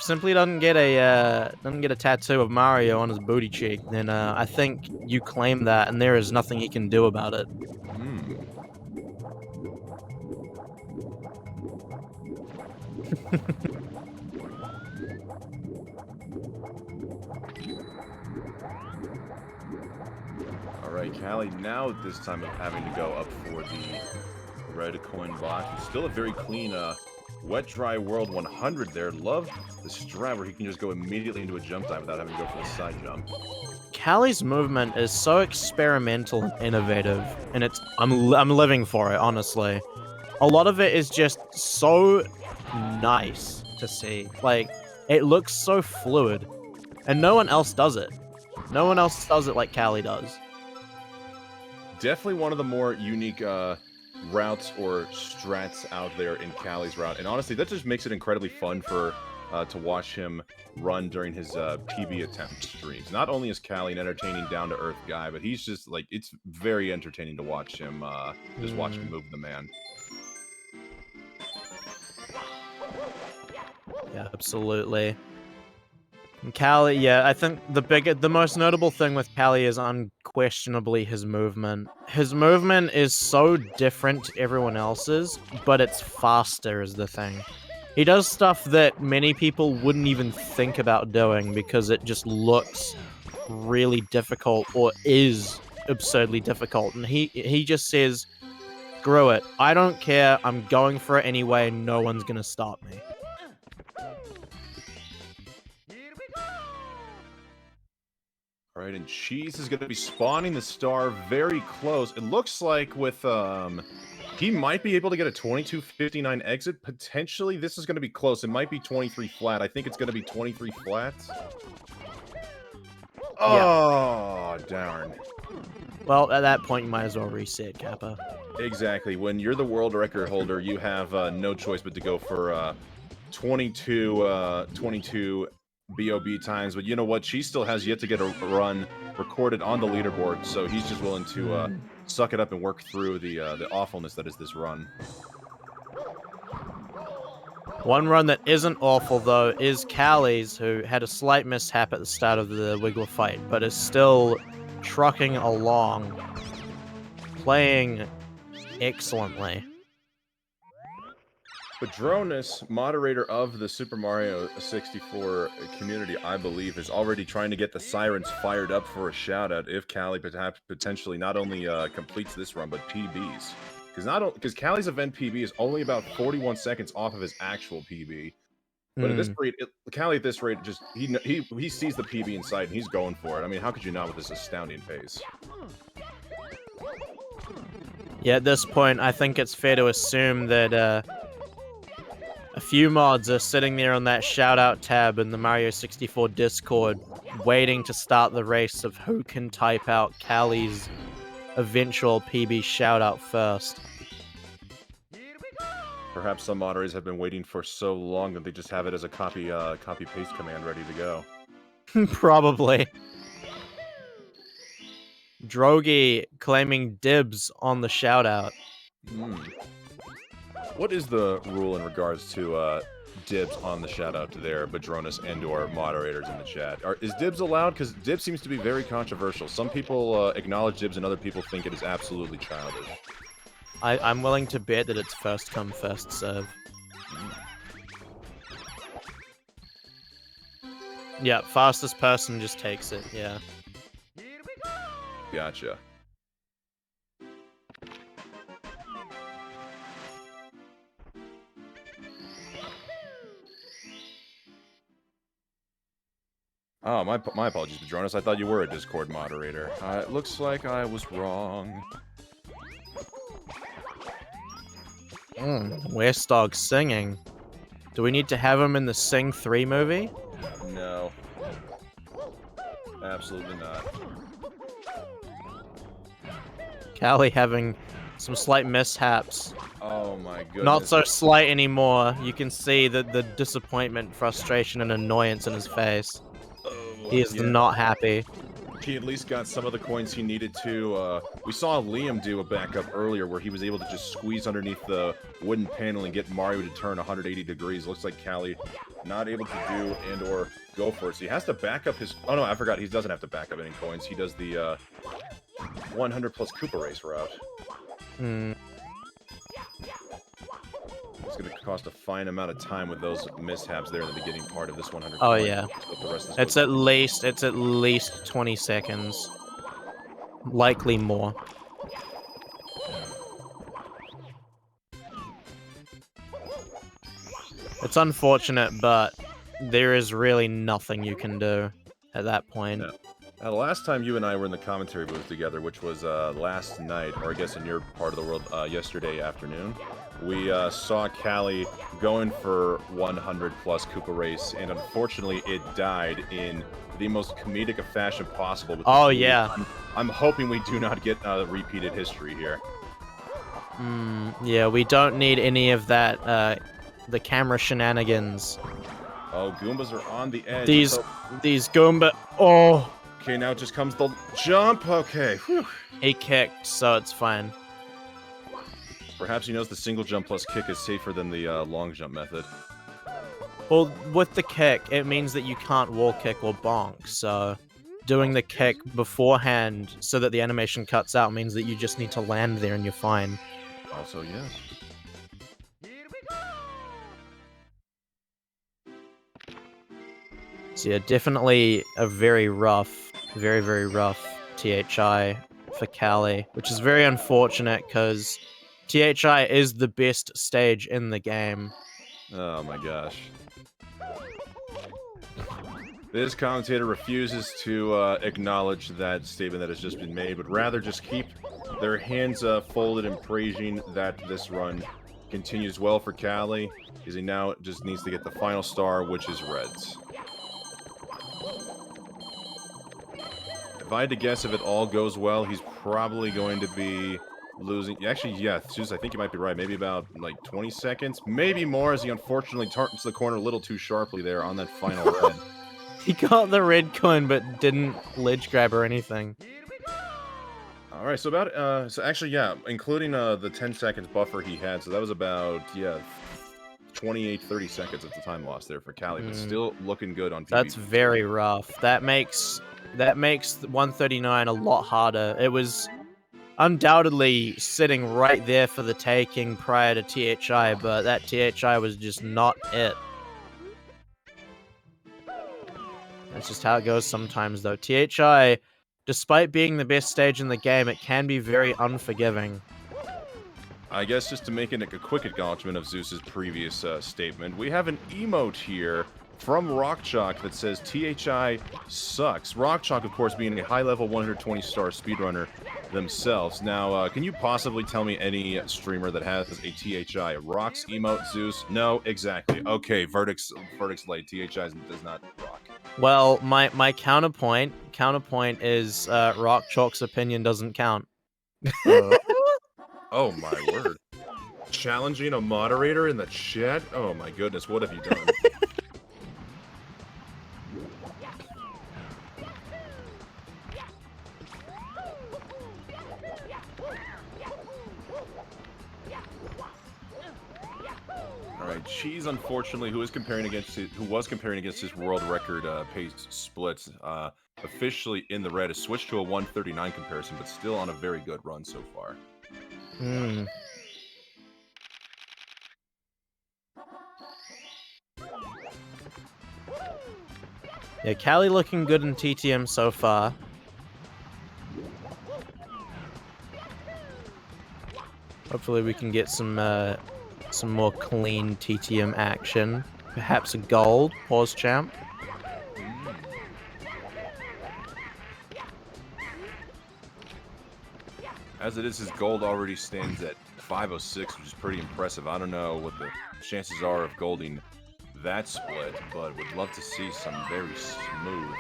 tattoo of Mario on his booty cheek, then I think you claim that, and there is nothing he can do about it.
Alright, Callie, now at this time of having to go up for the red coin box. It's still a very clean wet dry world 100 there. Love the strat where he can just go immediately into a jump dive without having to go for the side jump.
Callie's movement is so experimental and innovative, and I'm living for it, honestly. A lot of it is just so nice to see. Like, it looks so fluid, and no one else does it. No one else does it like Callie does.
Definitely one of the more unique routes or strats out there in Callie's route, and honestly, that just makes it incredibly fun for to watch him run during his PB attempt streams. Not only is Callie an entertaining, down-to-earth guy, but he's just like, it's very entertaining to watch him just watch him move the man.
Yeah, absolutely. And Callie, yeah, I think the most notable thing with Callie is unquestionably his movement. His movement is so different to everyone else's, but it's faster is the thing. He does stuff that many people wouldn't even think about doing because it just looks really difficult or is absurdly difficult. And he just says, screw it. I don't care. I'm going for it anyway. No one's going to stop me.
Alright, and Cheese is going to be spawning the star very close. It looks like with, he might be able to get a 22:59 exit. Potentially, this is going to be close. It might be 23 flat. I think it's going to be 23 flat. Oh, darn.
Well, at that point, you might as well reset, Kappa.
Exactly. When you're the world record holder, you have no choice but to go for 22 BOB times. But you know what? She still has yet to get a run recorded on the leaderboard, so he's just willing to suck it up and work through the awfulness that is this run.
One run that isn't awful, though, is Callie's, who had a slight mishap at the start of the Wiggler fight, but is still trucking along, playing excellently.
Padronis, moderator of the Super Mario 64 community, I believe, is already trying to get the sirens fired up for a shout-out if Callie potentially not only completes this run, but PBs. Because Callie's event PB is only about 41 seconds off of his actual PB. But at this rate, Callie at this rate, just he sees the PB in sight and he's going for it. I mean, how could you not with this astounding pace?
Yeah, at this point, I think it's fair to assume that a few mods are sitting there on that shout-out tab in the Mario 64 Discord, waiting to start the race of who can type out Callie's eventual PB shout-out first.
Perhaps some moderators have been waiting for so long that they just have it as a copy-paste command ready to go.
Probably. Drogi claiming dibs on the shout-out.
What is the rule in regards to dibs on the shout-out to their Badronis and/or moderators in the chat? Is dibs allowed? Because dibs seems to be very controversial. Some people acknowledge dibs and other people think it is absolutely childish.
I'm willing to bet that it's first come, first serve. Yeah, fastest person just takes it, yeah.
Gotcha. Oh, my apologies, Padronis. I thought you were a Discord moderator. It looks like I was wrong.
West Dog singing. Do we need to have him in the Sing 3 movie?
No. Absolutely not.
Callie having some slight mishaps.
Oh my goodness.
Not so slight anymore. You can see the disappointment, frustration, and annoyance in his face. He is not happy.
He at least got some of the coins he needed to. We saw Liam do a backup earlier where he was able to just squeeze underneath the wooden panel and get Mario to turn 180 degrees. Looks like Callie not able to do and or go for it. So he has to back up his... Oh no, I forgot. He doesn't have to back up any coins. He does the 100 plus Koopa race route. It's going to cost a fine amount of time with those mishaps there in the beginning part of this 100.
Oh yeah,
the rest of
it's at least 20 seconds, likely more. It's unfortunate, but there is really nothing you can do at that point.
Yeah. The last time you and I were in the commentary booth together, which was last night, or I guess in your part of the world, yesterday afternoon, we saw Callie going for 100 plus Koopa race, and unfortunately it died in the most comedic of fashion possible.
Oh yeah.
I'm hoping we do not get repeated history here.
Yeah, we don't need any of that, the camera shenanigans.
Oh, Goombas are on the edge.
These Goomba... Oh!
Okay, now just comes the jump. Okay. Whew.
He kicked, so it's fine.
Perhaps he knows the single jump plus kick is safer than the long jump method.
Well, with the kick, it means that you can't wall kick or bonk, so doing the kick beforehand so that the animation cuts out means that you just need to land there and you're fine.
Also, yes.
So yeah, definitely a very rough, very rough THI for Callie, which is very unfortunate because THI is the best stage in the game.
Oh my gosh. This commentator refuses to acknowledge that statement that has just been made, but rather just keep their hands folded and praising that this run continues well for Callie, because he now just needs to get the final star, which is Reds. If I had to guess, if it all goes well, he's probably going to be losing. Actually, yeah, Zeus, I think you might be right. Maybe about like 20 seconds, maybe more, as he unfortunately turns the corner a little too sharply there on that final red.
He got the red coin, but didn't ledge grab or anything.
All right, so about so actually, yeah, including the 10 seconds buffer he had, so that was about 28-30 seconds at the time lost there for Callie, but still looking good on PvP.
That's very rough. That makes 139 a lot harder. It was undoubtedly sitting right there for the taking prior to THI, but that THI was just not it. That's just how it goes sometimes, though. THI, despite being the best stage in the game, it can be very unforgiving.
I guess just to make a quick acknowledgement of Zeus's previous statement, we have an emote here from Rockchalk that says THI sucks. Rockchalk, of course, being a high-level 120-star speedrunner themselves. Now, can you possibly tell me any streamer that has a THI? Rock's emote, Zeus? No, exactly. Okay, verdict's laid. THI does not rock.
Well, my counterpoint is Rockchalk's opinion doesn't count.
Oh my word. Challenging a moderator in the chat? Oh my goodness, what have you done? Alright, Cheese, unfortunately, who was comparing against his world record pace splits, officially in the red, has switched to a 139 comparison, but still on a very good run so far.
Yeah, Callie looking good in TTM so far. Hopefully we can get some more clean TTM action. Perhaps a gold. Pause champ.
As it is, his gold already stands at 506, which is pretty impressive. I don't know what the chances are of golding that split, but would love to see some very smooth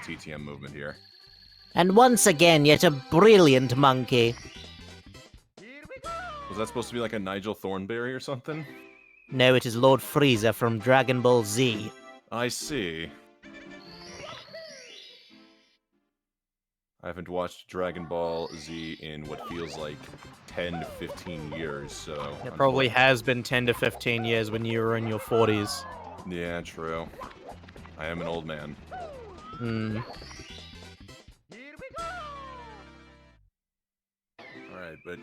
TTM movement here.
And once again, yet a brilliant monkey.
that supposed to be like a Nigel Thornberry or something?
No, it is Lord Frieza from Dragon Ball Z.
I see. I haven't watched Dragon Ball Z in what feels like 10 to 15 years, so...
It probably has been 10 to 15 years when you were in your 40s.
Yeah, true. I am an old man.
Hmm.
Alright, but...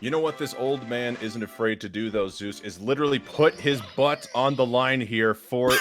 You know what this old man isn't afraid to do, though, Zeus, is literally put his butt on the line here for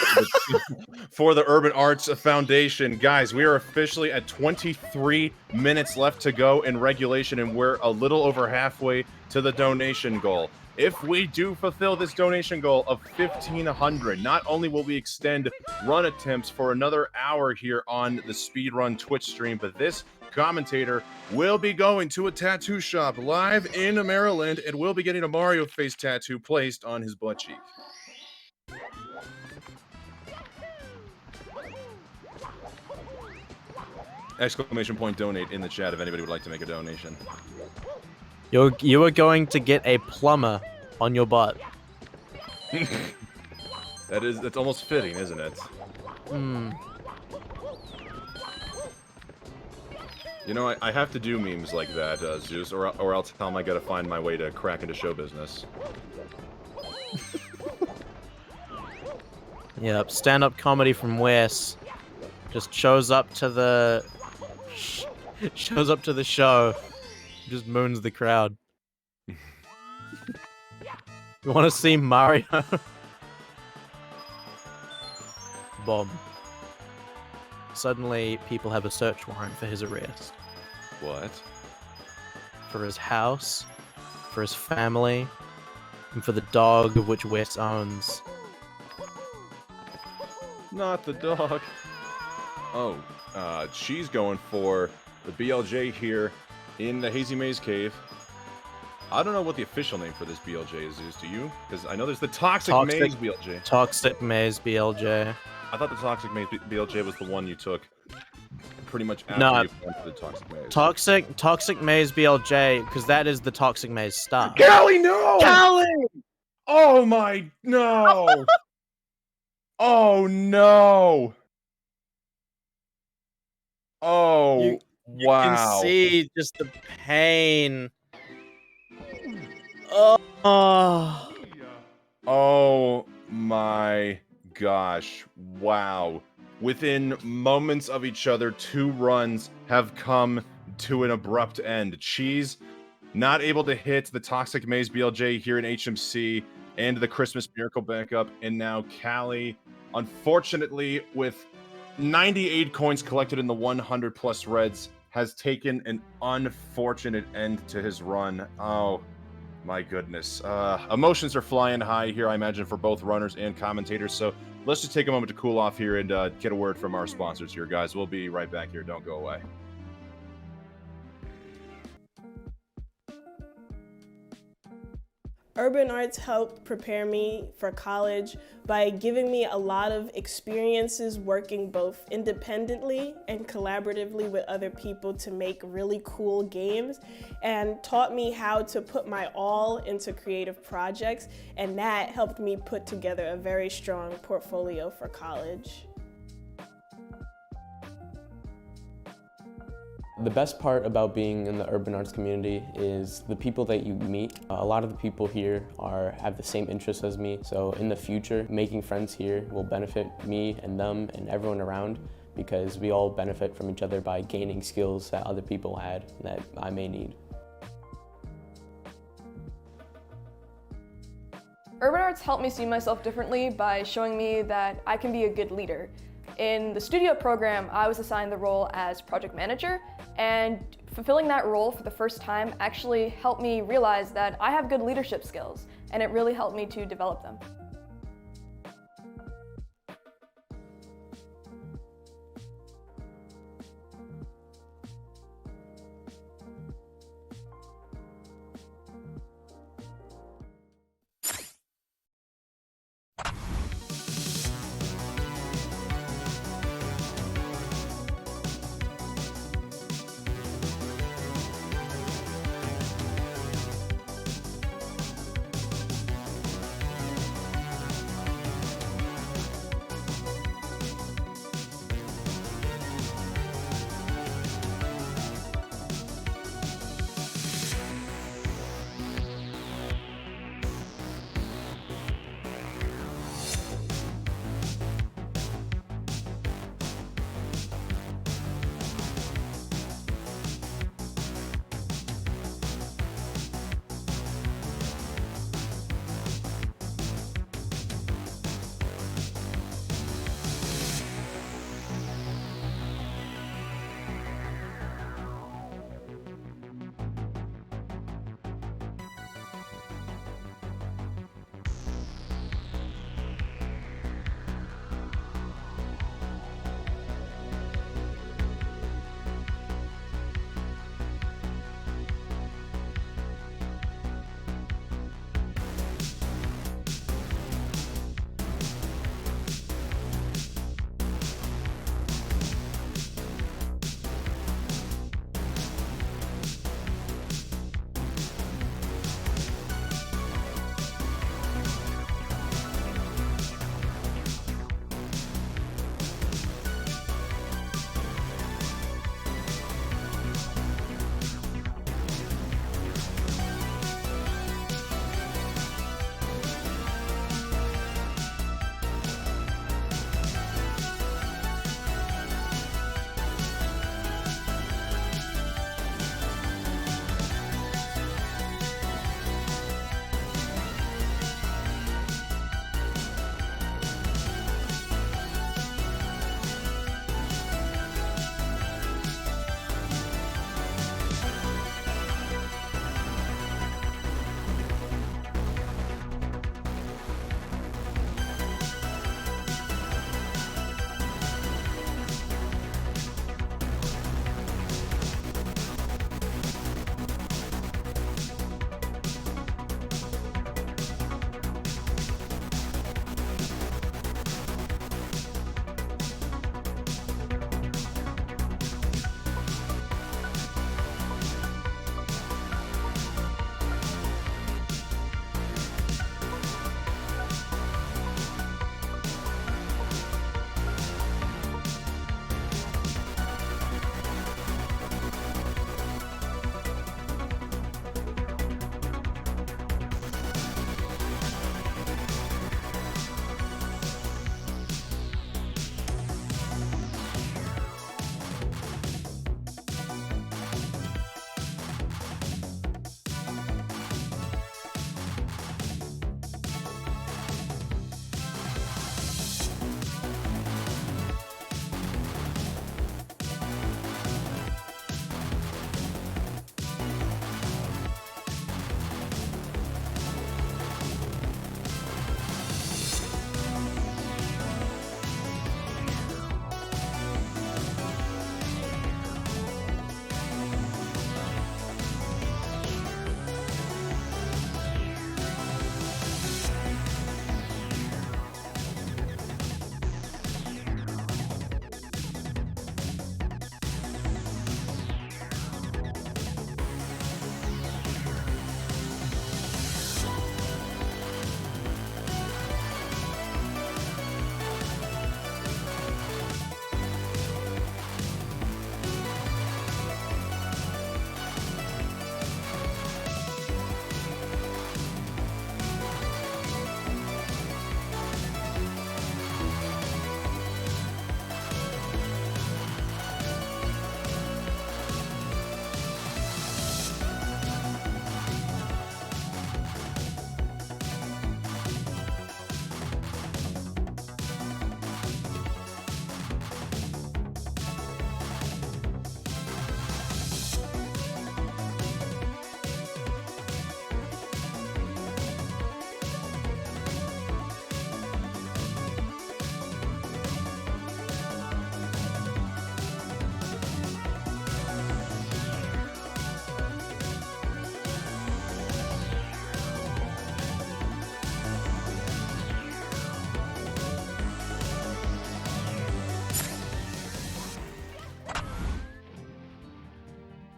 for the Urban Arts Foundation. Guys, we are officially at 23 minutes left to go in regulation, and we're a little over halfway to the donation goal. If we do fulfill this donation goal of 1,500, not only will we extend run attempts for another hour here on the Speedrun Twitch stream, but this commentator will be going to a tattoo shop live in Maryland and will be getting a Mario face tattoo placed on his butt cheek. Exclamation point donate in the chat if anybody would like to make a donation.
You are going to get a plumber on your butt.
That's almost fitting, isn't it?
Hmm.
You know, I have to do memes like that, Zeus, or else tell him I gotta find my way to crack into show business.
Yep, stand-up comedy from Wes just shows up to the show, just moons the crowd. You want to see Mario? Bomb. Suddenly, people have a search warrant for his arrest.
What?
For his house, for his family, and for the dog of which Wes owns.
Not the dog. Oh, she's going for the BLJ here in the Hazy Maze Cave. I don't know what the official name for this BLJ is, Zeus. Do you? Because I know there's the Toxic Maze BLJ.
Toxic Maze BLJ.
I thought the Toxic Maze BLJ was the one you took pretty much after you went to the Toxic Maze.
Toxic Maze BLJ, because that is the Toxic Maze star.
Callie, no!
Callie!
Oh my, no! Oh no! Oh, wow.
You can see just the pain. Oh.
Oh my gosh. Wow. Within moments of each other, two runs have come to an abrupt end. Cheese not able to hit the Toxic Maze BLJ here in HMC and the Christmas Miracle backup. And now Callie, unfortunately, with 98 coins collected in the 100 plus reds, has taken an unfortunate end to his run. Oh my goodness. Emotions are flying high here, I imagine, for both runners and commentators. So let's just take a moment to cool off here and get a word from our sponsors here, guys. We'll be right back here. Don't go away.
Urban Arts helped prepare me for college by giving me a lot of experiences working both independently and collaboratively with other people to make really cool games, and taught me how to put my all into creative projects, and that helped me put together a very strong portfolio for college.
The best part about being in the urban arts community is the people that you meet. A lot of the people here have the same interests as me, so in the future, making friends here will benefit me and them and everyone around, because we all benefit from each other by gaining skills that other people had that I may need.
Urban Arts helped me see myself differently by showing me that I can be a good leader. In the studio program, I was assigned the role as project manager, and fulfilling that role for the first time actually helped me realize that I have good leadership skills, and it really helped me to develop them.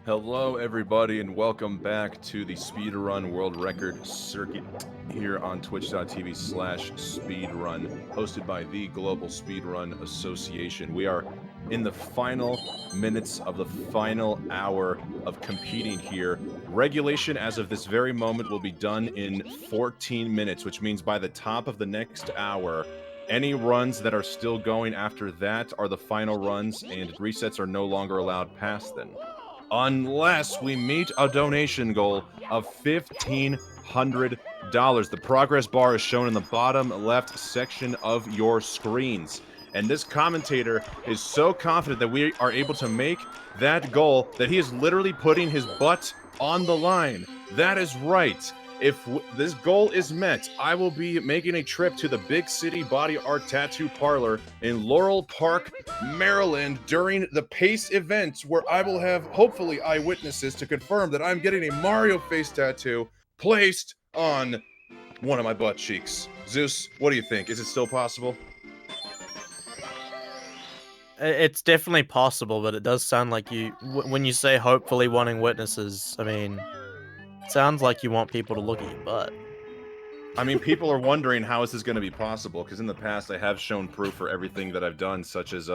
Hello, everybody, and welcome back to the Speedrun World Record Circuit here on twitch.tv/speedrun, hosted by the Global Speedrun Association. We are in the final minutes of the final hour of competing here. Regulation, as of this very moment, will be done in 14 minutes, which means by the top of the next hour, any runs that are still going after that are the final runs, and resets are no longer allowed past them, unless we meet a donation goal of $1,500. The progress bar is shown in the bottom left section of your screens. And this commentator is so confident that we are able to make that goal that he is literally putting his butt on the line. That is right. If this goal is met, I will be making a trip to the Big City Body Art Tattoo Parlor in Laurel Park, Maryland during the PACE event, where I will have, hopefully, eyewitnesses to confirm that I'm getting a Mario face tattoo placed on one of my butt cheeks. Zeus, what do you think? Is it still possible?
It's definitely possible, but it does sound like when you say hopefully wanting witnesses, I mean, it sounds like you want people to look at your butt.
I mean, people are wondering how is this going to be possible, because in the past I have shown proof for everything that I've done, such as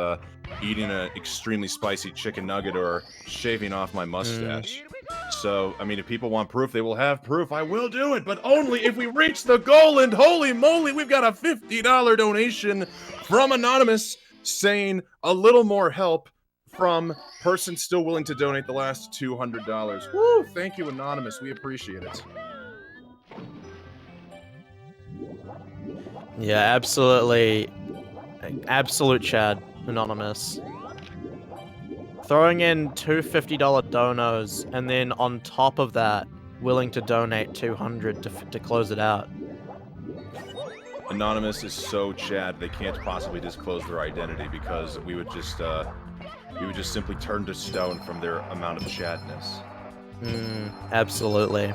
eating an extremely spicy chicken nugget or shaving off my mustache. So, I mean, if people want proof, they will have proof. I will do it, but only if we reach the goal, and holy moly, we've got a $50 donation from Anonymous saying a little more help from person still willing to donate the last $200. Woo! Thank you, Anonymous. We appreciate it.
Yeah, absolutely. Absolute Chad, Anonymous. Throwing in two $50 donos, and then on top of that, willing to donate $200 to close it out.
Anonymous is so Chad they can't possibly disclose their identity, because we would just simply turn to stone from their amount of Chadness.
Absolutely.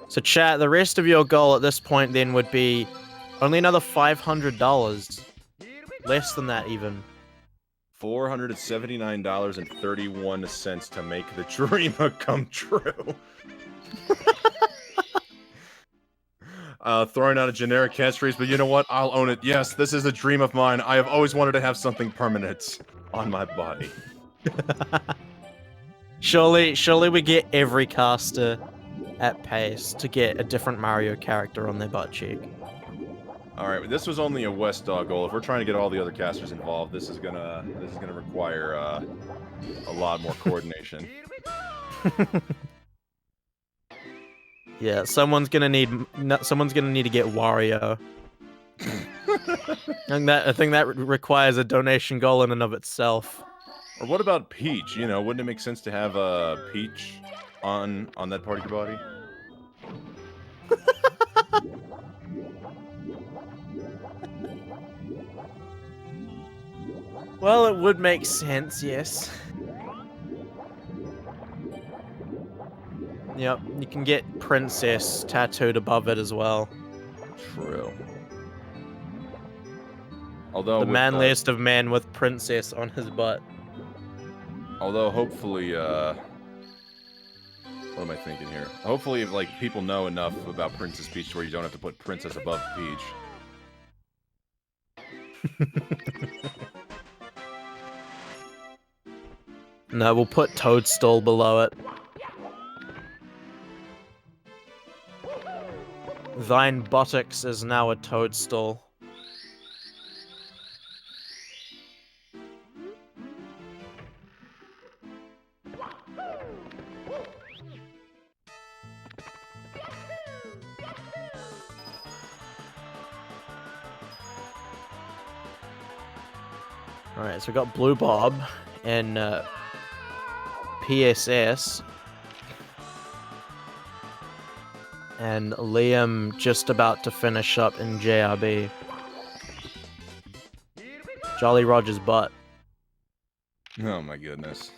So chat, the rest of your goal at this point then would be only another $500. Less than that even.
$479.31 to make the dream come true. Throwing out a generic catchphrase, but you know what? I'll own it. Yes, this is a dream of mine. I have always wanted to have something permanent on my body.
Surely we get every caster at PACE to get a different Mario character on their butt cheek.
Alright, this was only a West Dog goal. If we're trying to get all the other casters involved, this is gonna require a lot more coordination.
Yeah, someone's gonna need to get Wario. I think that requires a donation goal in and of itself.
Or what about Peach? You know, wouldn't it make sense to have Peach on that part of your body?
Well, it would make sense, yes. Yep, you can get Princess tattooed above it as well.
True. Although
the manliest of men with Princess on his butt.
Although hopefully, what am I thinking here? Hopefully, if like people know enough about Princess Peach where you don't have to put Princess above Peach.
No, we'll put Toadstool below it. Thine buttocks is now a toadstool. Alright, so we got Blue Bob and PSS. And Liam just about to finish up in JRB. Jolly Roger's butt.
Oh my goodness.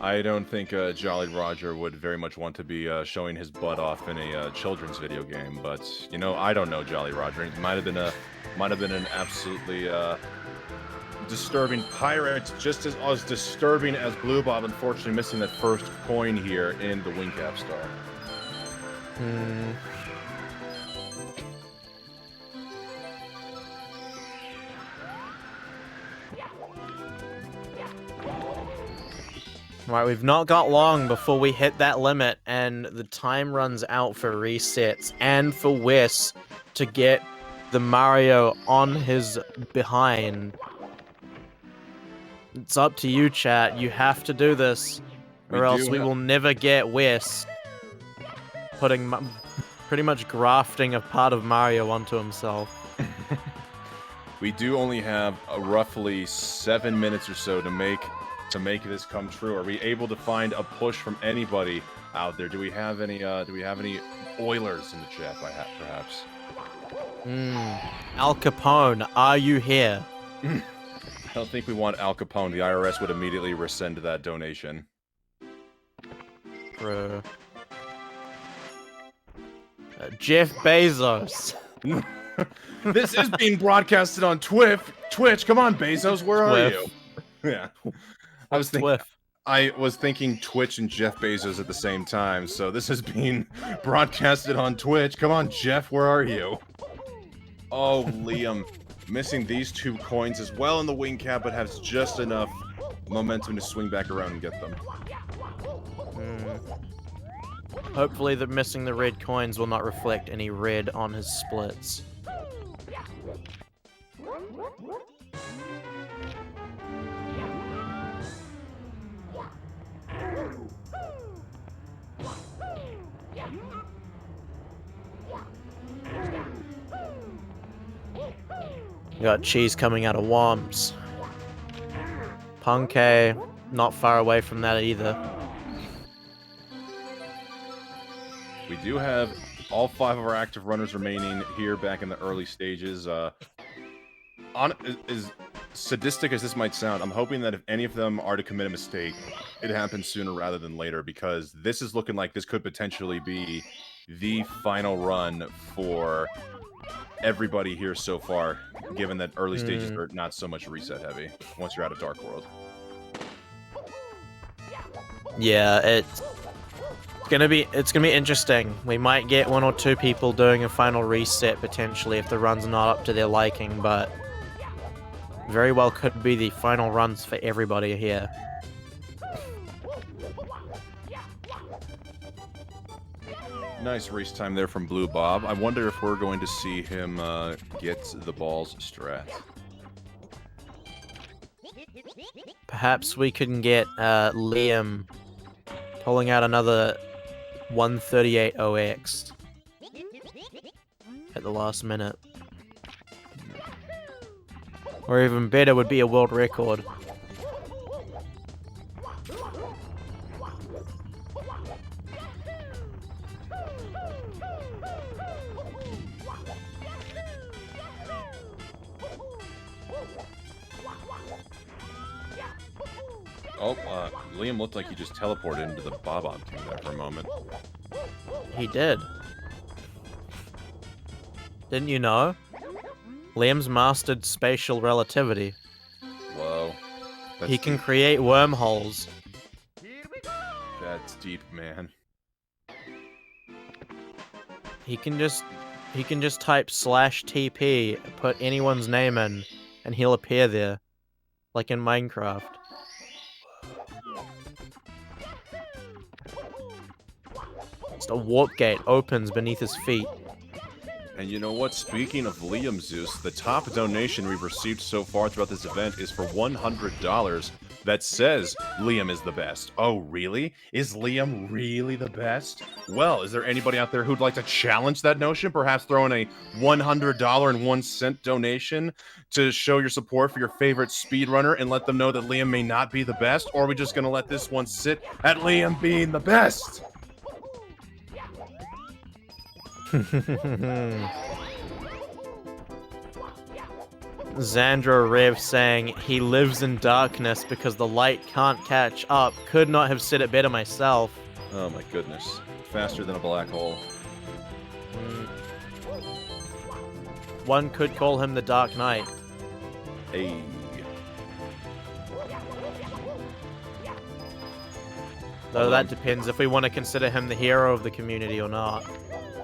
I don't think Jolly Roger would very much want to be showing his butt off in a children's video game, but you know, I don't know Jolly Roger. It might have been an absolutely disturbing. Pirates just as disturbing as Blue Bob, unfortunately missing that first coin here in the wing cap star.
Right, we've not got long before we hit that limit, and the time runs out for resets and for Wes to get the Mario on his behind. It's up to you, chat. You have to do this, or else we will never get Wes putting pretty much grafting a part of Mario onto himself.
We do only have roughly 7 minutes or so to make this come true. Are we able to find a push from anybody out there? Do we have any Oilers in the chat perhaps?
Al Capone, are you here?
I don't think we want Al Capone. The IRS would immediately rescind that donation.
Bro. Jeff Bezos.
This is being broadcasted on Twitch. Come on, Bezos, where are you? Yeah. I was thinking Twitch and Jeff Bezos at the same time, so this is being broadcasted on Twitch. Come on, Jeff, where are you? Oh, Liam, missing these 2 coins as well in the wing cap, but has just enough momentum to swing back around and get them.
Hopefully that missing the red coins will not reflect any red on his splits. You got Cheese coming out of Womps. Punkay, not far away from that either.
We do have all 5 of our active runners remaining here back in the early stages. As sadistic as this might sound, I'm hoping that if any of them are to commit a mistake, it happens sooner rather than later, because this is looking like this could potentially be the final run for everybody here so far, given that early stages are not so much reset heavy once you're out of Dark World.
Yeah, it's gonna be interesting. We might get 1 or 2 people doing a final reset potentially if the run's not up to their liking, but very well could be the final runs for everybody here.
Nice race time there from Blue Bob. I wonder if we're going to see him get the balls strat.
Perhaps we can get Liam pulling out another 138 OX at the last minute. Or even better would be a world record.
Oh, Liam looked like he just teleported into the Bob-Omb King there for a moment.
He did. Didn't you know? Liam's mastered spatial relativity.
Whoa.
He can create wormholes.
That's deep, man.
He can just type /TP, put anyone's name in, and he'll appear there. Like in Minecraft. Just a warp gate opens beneath his feet.
And you know what? Speaking of Liam, Zeus, the top donation we've received so far throughout this event is for $100 that says Liam is the best. Oh, really? Is Liam really the best? Well, is there anybody out there who'd like to challenge that notion? Perhaps throw in a $100.01 donation to show your support for your favorite speedrunner and let them know that Liam may not be the best? Or are we just going to let this one sit at Liam being the best?
Xandra Rev saying he lives in darkness because the light can't catch up. Could not have said it better myself.
Oh my goodness. Faster than a black hole.
One could call him the Dark Knight.
Hey.
Though that depends if we want to consider him the hero of the community or not.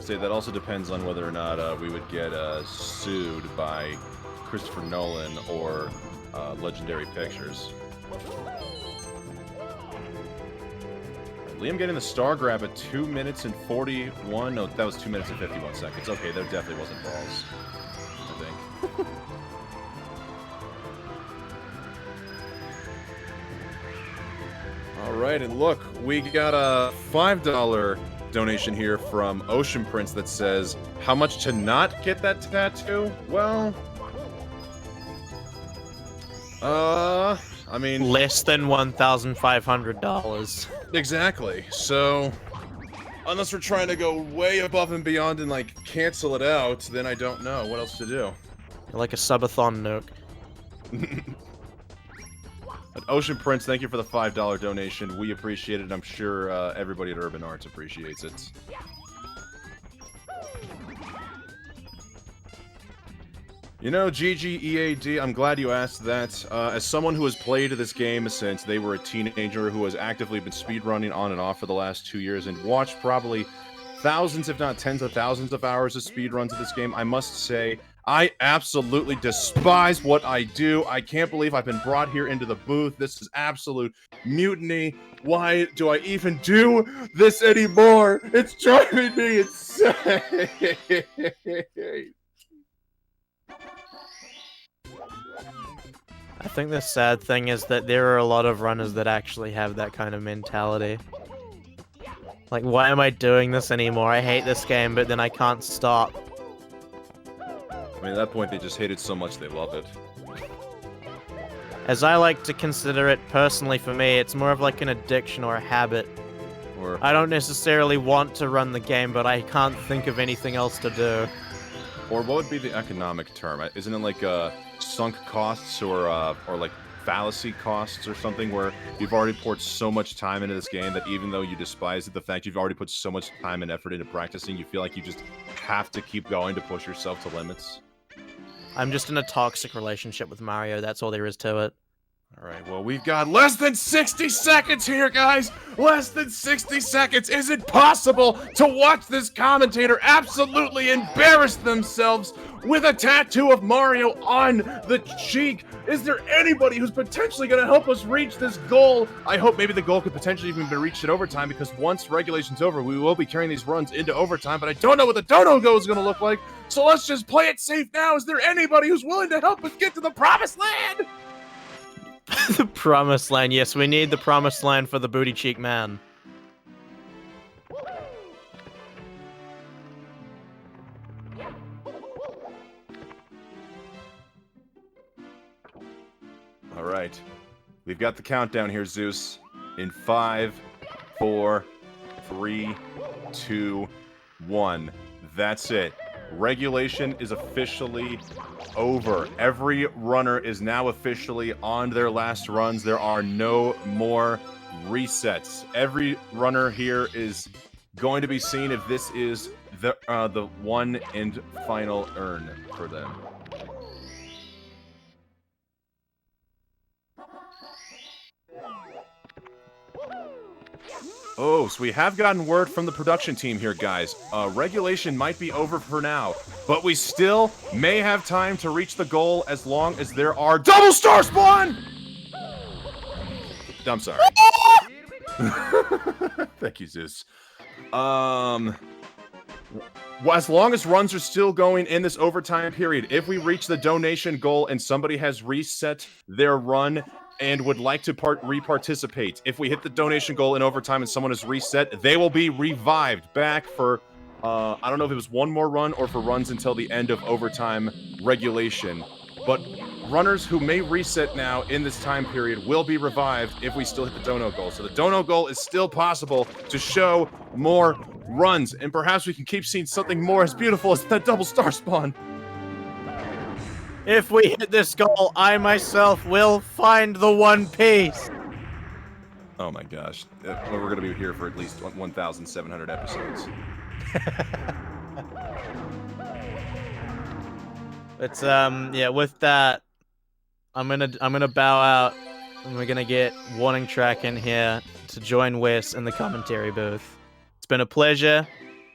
Say that also depends on whether or not we would get sued by Christopher Nolan or Legendary Pictures. Liam getting the star grab at 2 minutes and 41. No, that was 2 minutes and 51 seconds. Okay, there definitely wasn't balls, I think. All right, and look, we got a $5 donation here from Ocean Prince that says, how much to not get that tattoo? Well, I mean...
Less than $1,500.
Exactly. So, unless we're trying to go way above and beyond and, like, cancel it out, then I don't know what else to do.
You're like a subathon nuke.
Ocean Prince, thank you for the $5 donation. We appreciate it. I'm sure everybody at Urban Arts appreciates it. You know, GGEAD, I'm glad you asked that. As someone who has played this game since they were a teenager, who has actively been speedrunning on and off for the last 2 years, and watched probably thousands, if not tens of thousands of hours of speedruns of this game, I must say, I absolutely despise what I do. I can't believe I've been brought here into the booth. This is absolute mutiny. Why do I even do this anymore? It's driving me insane.
I think the sad thing is that there are a lot of runners that actually have that kind of mentality. Like, why am I doing this anymore? I hate this game, but then I can't stop.
I mean, at that point, they just hate it so much they love it.
As I like to consider it personally for me, it's more of like an addiction or a habit.
Or
I don't necessarily want to run the game, but I can't think of anything else to do.
Or what would be the economic term? Isn't it like sunk costs or like fallacy costs or something, where you've already poured so much time into this game that even though you despise it, the fact you've already put so much time and effort into practicing, you feel like you just have to keep going to push yourself to limits?
I'm just in a toxic relationship with Mario, that's all there is to it.
Alright, well, we've got less than 60 seconds here, guys! Less than 60 seconds! Is it possible to watch this commentator absolutely embarrass themselves with a tattoo of Mario on the cheek? Is there anybody who's potentially going to help us reach this goal? I hope maybe the goal could potentially even be reached at overtime, because once regulation's over, we will be carrying these runs into overtime, but I don't know what the dono goal is going to look like, so let's just play it safe now. Is there anybody who's willing to help us get to the promised land?
The promised land, yes, we need the promised land for the booty cheek man.
Alright. We've got the countdown here, Zeus. In 5, 4, 3, 2, 1. That's it. Regulation is officially over. Every runner is now officially on their last runs. There are no more resets. Every runner here is going to be seen if this is the one and final earn for them. Oh, so we have gotten word from the production team here, guys. Regulation might be over for now, but we still may have time to reach the goal as long as there are double star spawn! I'm sorry. Thank you, Zeus. As long as runs are still going in this overtime period, if we reach the donation goal and somebody has reset their run and would like to re-participate, if we hit the donation goal in overtime and someone is reset, they will be revived back for, I don't know if it was one more run or for runs until the end of overtime regulation. But runners who may reset now in this time period will be revived if we still hit the dono goal. So the dono goal is still possible to show more runs, and perhaps we can keep seeing something more as beautiful as that double star spawn.
If we hit this goal, I myself will find the One Piece.
Oh my gosh. We're going to be here for at least 1,700 episodes.
It's yeah, with that, I'm gonna bow out. And we're gonna get Warning Track in here to join Wes in the commentary booth. It's been a pleasure.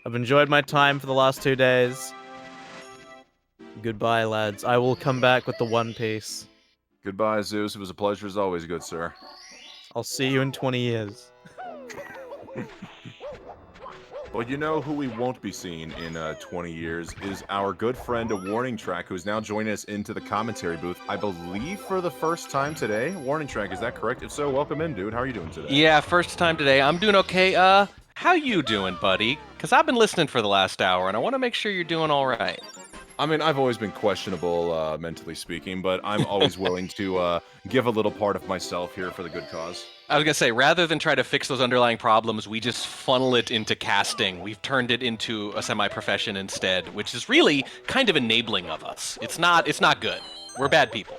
I've enjoyed my time for the last 2 days. Goodbye, lads. I will come back with the One Piece.
Goodbye, Zeus. It was a pleasure as always, good sir.
I'll see you in 20 years.
Well, you know who we won't be seeing in 20 years is our good friend, Warning Track, who's now joining us into the commentary booth, I believe for the first time today. Warning Track, is that correct? If so, welcome in, dude. How are you doing today?
Yeah, first time today. I'm doing okay. How you doing, buddy? Because I've been listening for the last hour, and I want to make sure you're doing all right.
I mean, I've always been questionable, mentally speaking, but I'm always willing to give a little part of myself here for the good cause.
I was going to say, rather than try to fix those underlying problems, we just funnel it into casting. We've turned it into a semi-profession instead, which is really kind of enabling of us. It's not good. We're bad people.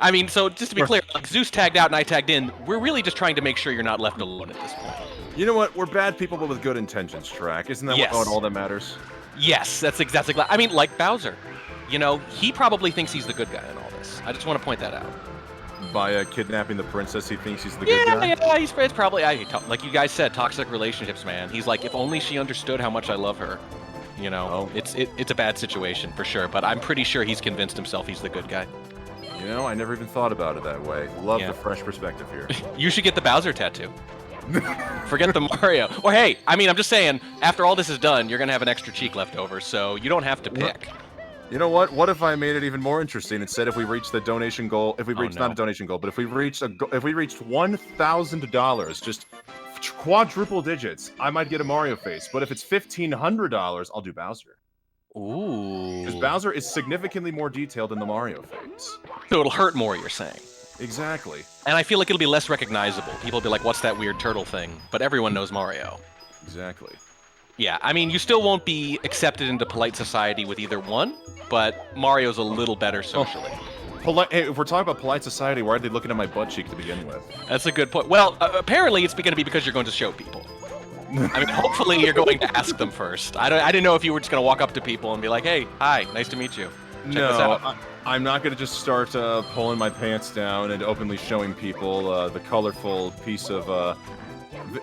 I mean, so just to be clear, like Zeus tagged out and I tagged in, we're really just trying to make sure you're not left alone at this point.
You know what? We're bad people, but with good intentions, Track. Isn't that what all that matters?
Yes, that's exactly. I mean, like Bowser. You know, he probably thinks he's the good guy in all this. I just want to point that out.
By kidnapping the princess, he thinks he's the good guy?
Yeah, it's probably, like you guys said, toxic relationships, man. He's like, if only she understood how much I love her. You know, it's a bad situation for sure, but I'm pretty sure he's convinced himself he's the good guy.
You know, I never even thought about it that way. Love the fresh perspective here.
You should get the Bowser tattoo. Forget the Mario. Or hey, I mean, I'm just saying, after all this is done, you're going to have an extra cheek left over, so you don't have to pick.
You know what? What if I made it even more interesting? Instead, if we reached the donation goal, if we reached not a donation goal, but if we reached $1,000, just quadruple digits, I might get a Mario face. But if it's $1,500, I'll do Bowser.
Ooh.
Because Bowser is significantly more detailed than the Mario face.
So it'll hurt more, you're saying?
Exactly.
And I feel like it'll be less recognizable. People will be like, what's that weird turtle thing? But everyone knows Mario.
Exactly.
Yeah, I mean, you still won't be accepted into polite society with either one, but Mario's a little better socially.
Hey, if we're talking about polite society, why are they looking at my butt cheek to begin with?
That's a good point. Well, apparently it's going to be because you're going to show people. I mean, hopefully you're going to ask them first. I didn't know if you were just going to walk up to people and be like, hey, hi, nice to meet you. Check this out.
I'm not going to just start pulling my pants down and openly showing people the colorful piece of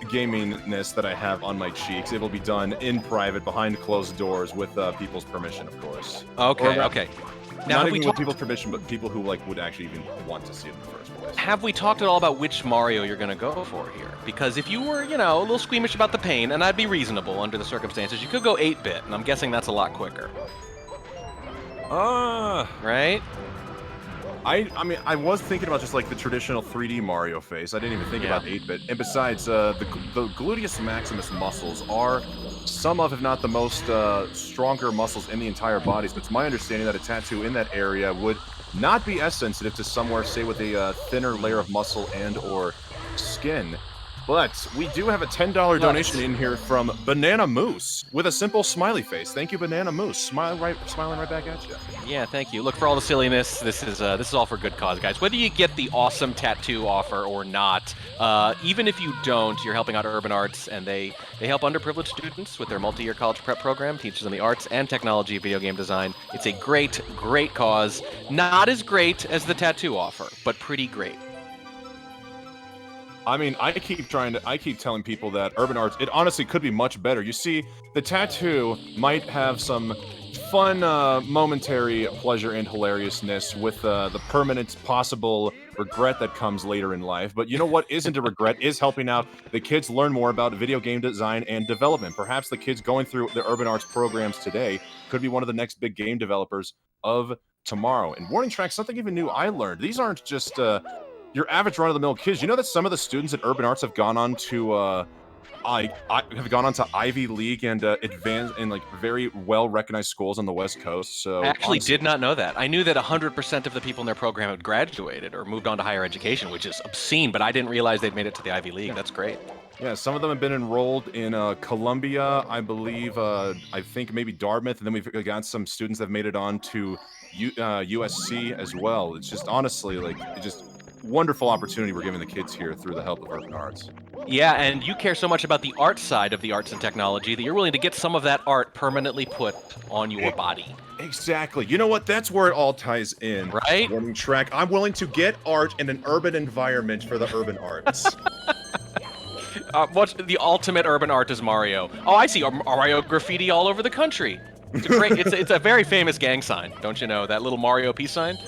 gamingness that I have on my cheeks. It will be done in private, behind closed doors, with people's permission, of course.
Okay, okay.
Now, not even with people's permission, but people who would actually even want to see it in the first place.
Have we talked at all about which Mario you're going to go for here? Because if you were, a little squeamish about the pain, and I'd be reasonable under the circumstances, you could go 8-bit, and I'm guessing that's a lot quicker. Right?
I mean, I was thinking about just like the traditional 3D Mario face. I didn't even think about 8-bit. And besides, the gluteus maximus muscles are some of, if not the most stronger muscles in the entire body. So it's my understanding that a tattoo in that area would not be as sensitive to somewhere, say, with a thinner layer of muscle and or skin. But we do have a $10 donation in here from Banana Moose with a simple smiley face. Thank you, Banana Moose. Smiling right back at you.
Yeah, thank you. Look, for all the silliness, this is all for good cause, guys. Whether you get the awesome tattoo offer or not, even if you don't, you're helping out Urban Arts, and they help underprivileged students with their multi-year college prep program, teaches them the arts and technology of video game design. It's a great, great cause. Not as great as the tattoo offer, but pretty great.
I mean, I keep telling people that Urban Arts, it honestly could be much better. You see, the tattoo might have some fun, momentary pleasure and hilariousness with the permanent possible regret that comes later in life. But you know what isn't a regret is helping out the kids learn more about video game design and development. Perhaps the kids going through the Urban Arts programs today could be one of the next big game developers of tomorrow. And Warning Track, something even new I learned. These aren't just your average run-of-the-mill kids. You know that some of the students at Urban Arts have gone on to Ivy League and advanced in like very well-recognized schools on the West Coast. So
I actually did not know that. I knew that 100% of the people in their program had graduated or moved on to higher education, which is obscene, but I didn't realize they'd made it to the Ivy League. That's great.
Yeah, some of them have been enrolled in Columbia, I believe, I think maybe Dartmouth, and then we've got some students that have made it on to USC as well. It's just honestly, like, it's just wonderful opportunity we're giving the kids here through the help of Urban Arts.
Yeah, and you care so much about the art side of the arts and technology that you're willing to get some of that art permanently put on your body.
Exactly. You know what? That's where it all ties in.
Right?
Warning track. I'm willing to get art in an urban environment for the urban arts.
What's the ultimate urban art is Mario? Oh, I see Mario graffiti all over the country. It's a great. it's a very famous gang sign, don't you know? That little Mario peace sign.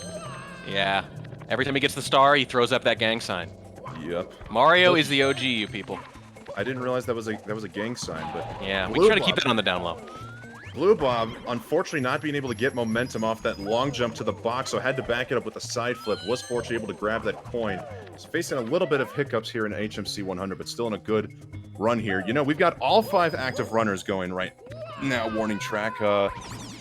Yeah. Every time he gets the star, he throws up that gang sign.
Yep.
Mario is the OG, you people.
I didn't realize that was a gang sign, but
yeah, we try to keep that on the down low.
Blue Bob, unfortunately not being able to get momentum off that long jump to the box, so had to back it up with a side flip. Was fortunately able to grab that coin. He's facing a little bit of hiccups here in HMC 100, but still in a good run here. You know, we've got all 5 active runners going right now. Warning track.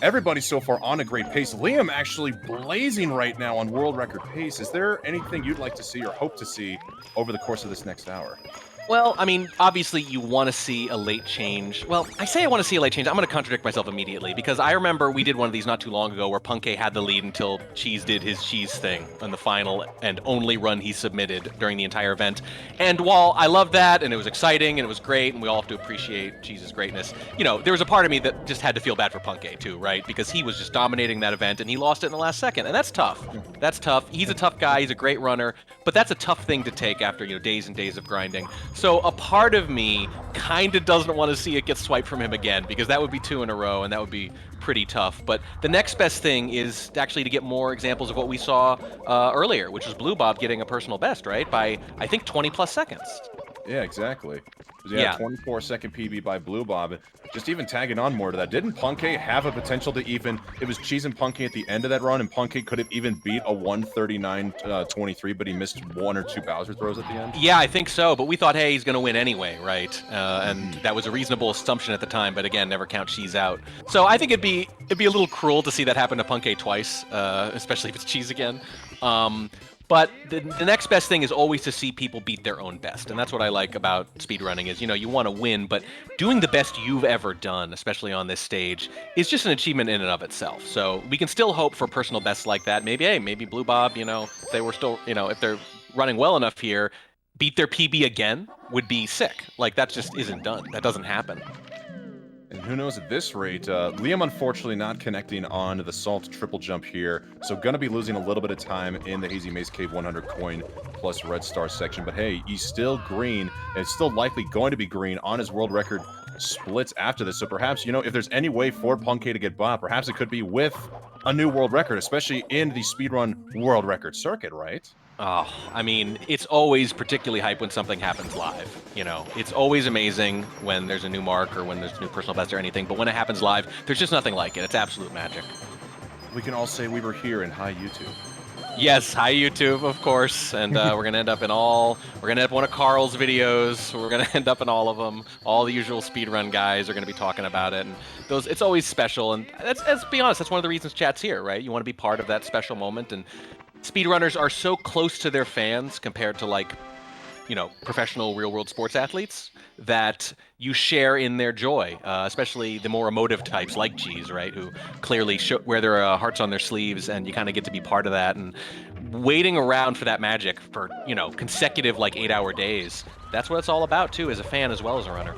Everybody so far on a great pace. Liam actually blazing right now on world record pace. Is there anything you'd like to see or hope to see over the course of this next hour?
Well, I mean, obviously you want to see a late change. Well, I say I want to see a late change. I'm going to contradict myself immediately because I remember we did one of these not too long ago where Punkay had the lead until Cheese did his Cheese thing on the final and only run he submitted during the entire event. And while I loved that and it was exciting and it was great and we all have to appreciate Cheese's greatness, you know, there was a part of me that just had to feel bad for Punkay too, right? Because he was just dominating that event and he lost it in the last second. And that's tough. That's tough. He's a tough guy. He's a great runner. But that's a tough thing to take after, you know, days and days of grinding. So a part of me kind of doesn't want to see it get swiped from him again because that would be 2 in a row and that would be pretty tough. But the next best thing is actually to get more examples of what we saw earlier, which was Blue Bob getting a personal best, right? By, I think, 20+ seconds.
Yeah, exactly. Yeah, 24-second PB by Blue Bob. Just even tagging on more to that. Didn't Punkay have a potential to even... It was Cheese and Punkay at the end of that run, and Punkay could have even beat a 139.23, but he missed 1 or 2 Bowser throws at the end?
Yeah, I think so, but we thought, hey, he's going to win anyway, right? And that was a reasonable assumption at the time, but again, never count Cheese out. So I think it'd be a little cruel to see that happen to Punkay twice, especially if it's Cheese again. But the next best thing is always to see people beat their own best. And that's what I like about speedrunning is, you know, you want to win, but doing the best you've ever done, especially on this stage, is just an achievement in and of itself. So we can still hope for personal bests like that. Maybe, hey, maybe Blue Bob, you know, if they were still, you know, if they're running well enough here, beat their PB again would be sick. Like, that just isn't done. That doesn't happen.
And who knows at this rate, Liam unfortunately not connecting on the Salt triple jump here, so gonna be losing a little bit of time in the Hazy Maze Cave 100 coin plus red star section, but hey, he's still green, and it's still likely going to be green on his world record splits after this, so perhaps, you know, if there's any way for Punkay to get by, perhaps it could be with a new world record, especially in the speedrun world record circuit, right?
Oh, I mean, it's always particularly hype when something happens live. You know, it's always amazing when there's a new mark or when there's a new personal best or anything, but when it happens live, there's just nothing like it. It's absolute magic.
We can all say we were here in Hi YouTube.
Yes, hi YouTube, of course, and we're gonna end up in one of Carl's videos. We're gonna end up in all of them. All the usual speedrun guys are gonna be talking about it, and it's always special. And let's be honest, that's one of the reasons chat's here, right? You want to be part of that special moment, and speedrunners are so close to their fans compared to, like, you know, professional real-world sports athletes that you share in their joy, especially the more emotive types like Cheese, right, who clearly wear their hearts on their sleeves, and you kind of get to be part of that. And waiting around for that magic for, you know, consecutive, like, 8-hour days, that's what it's all about, too, as a fan as well as a runner.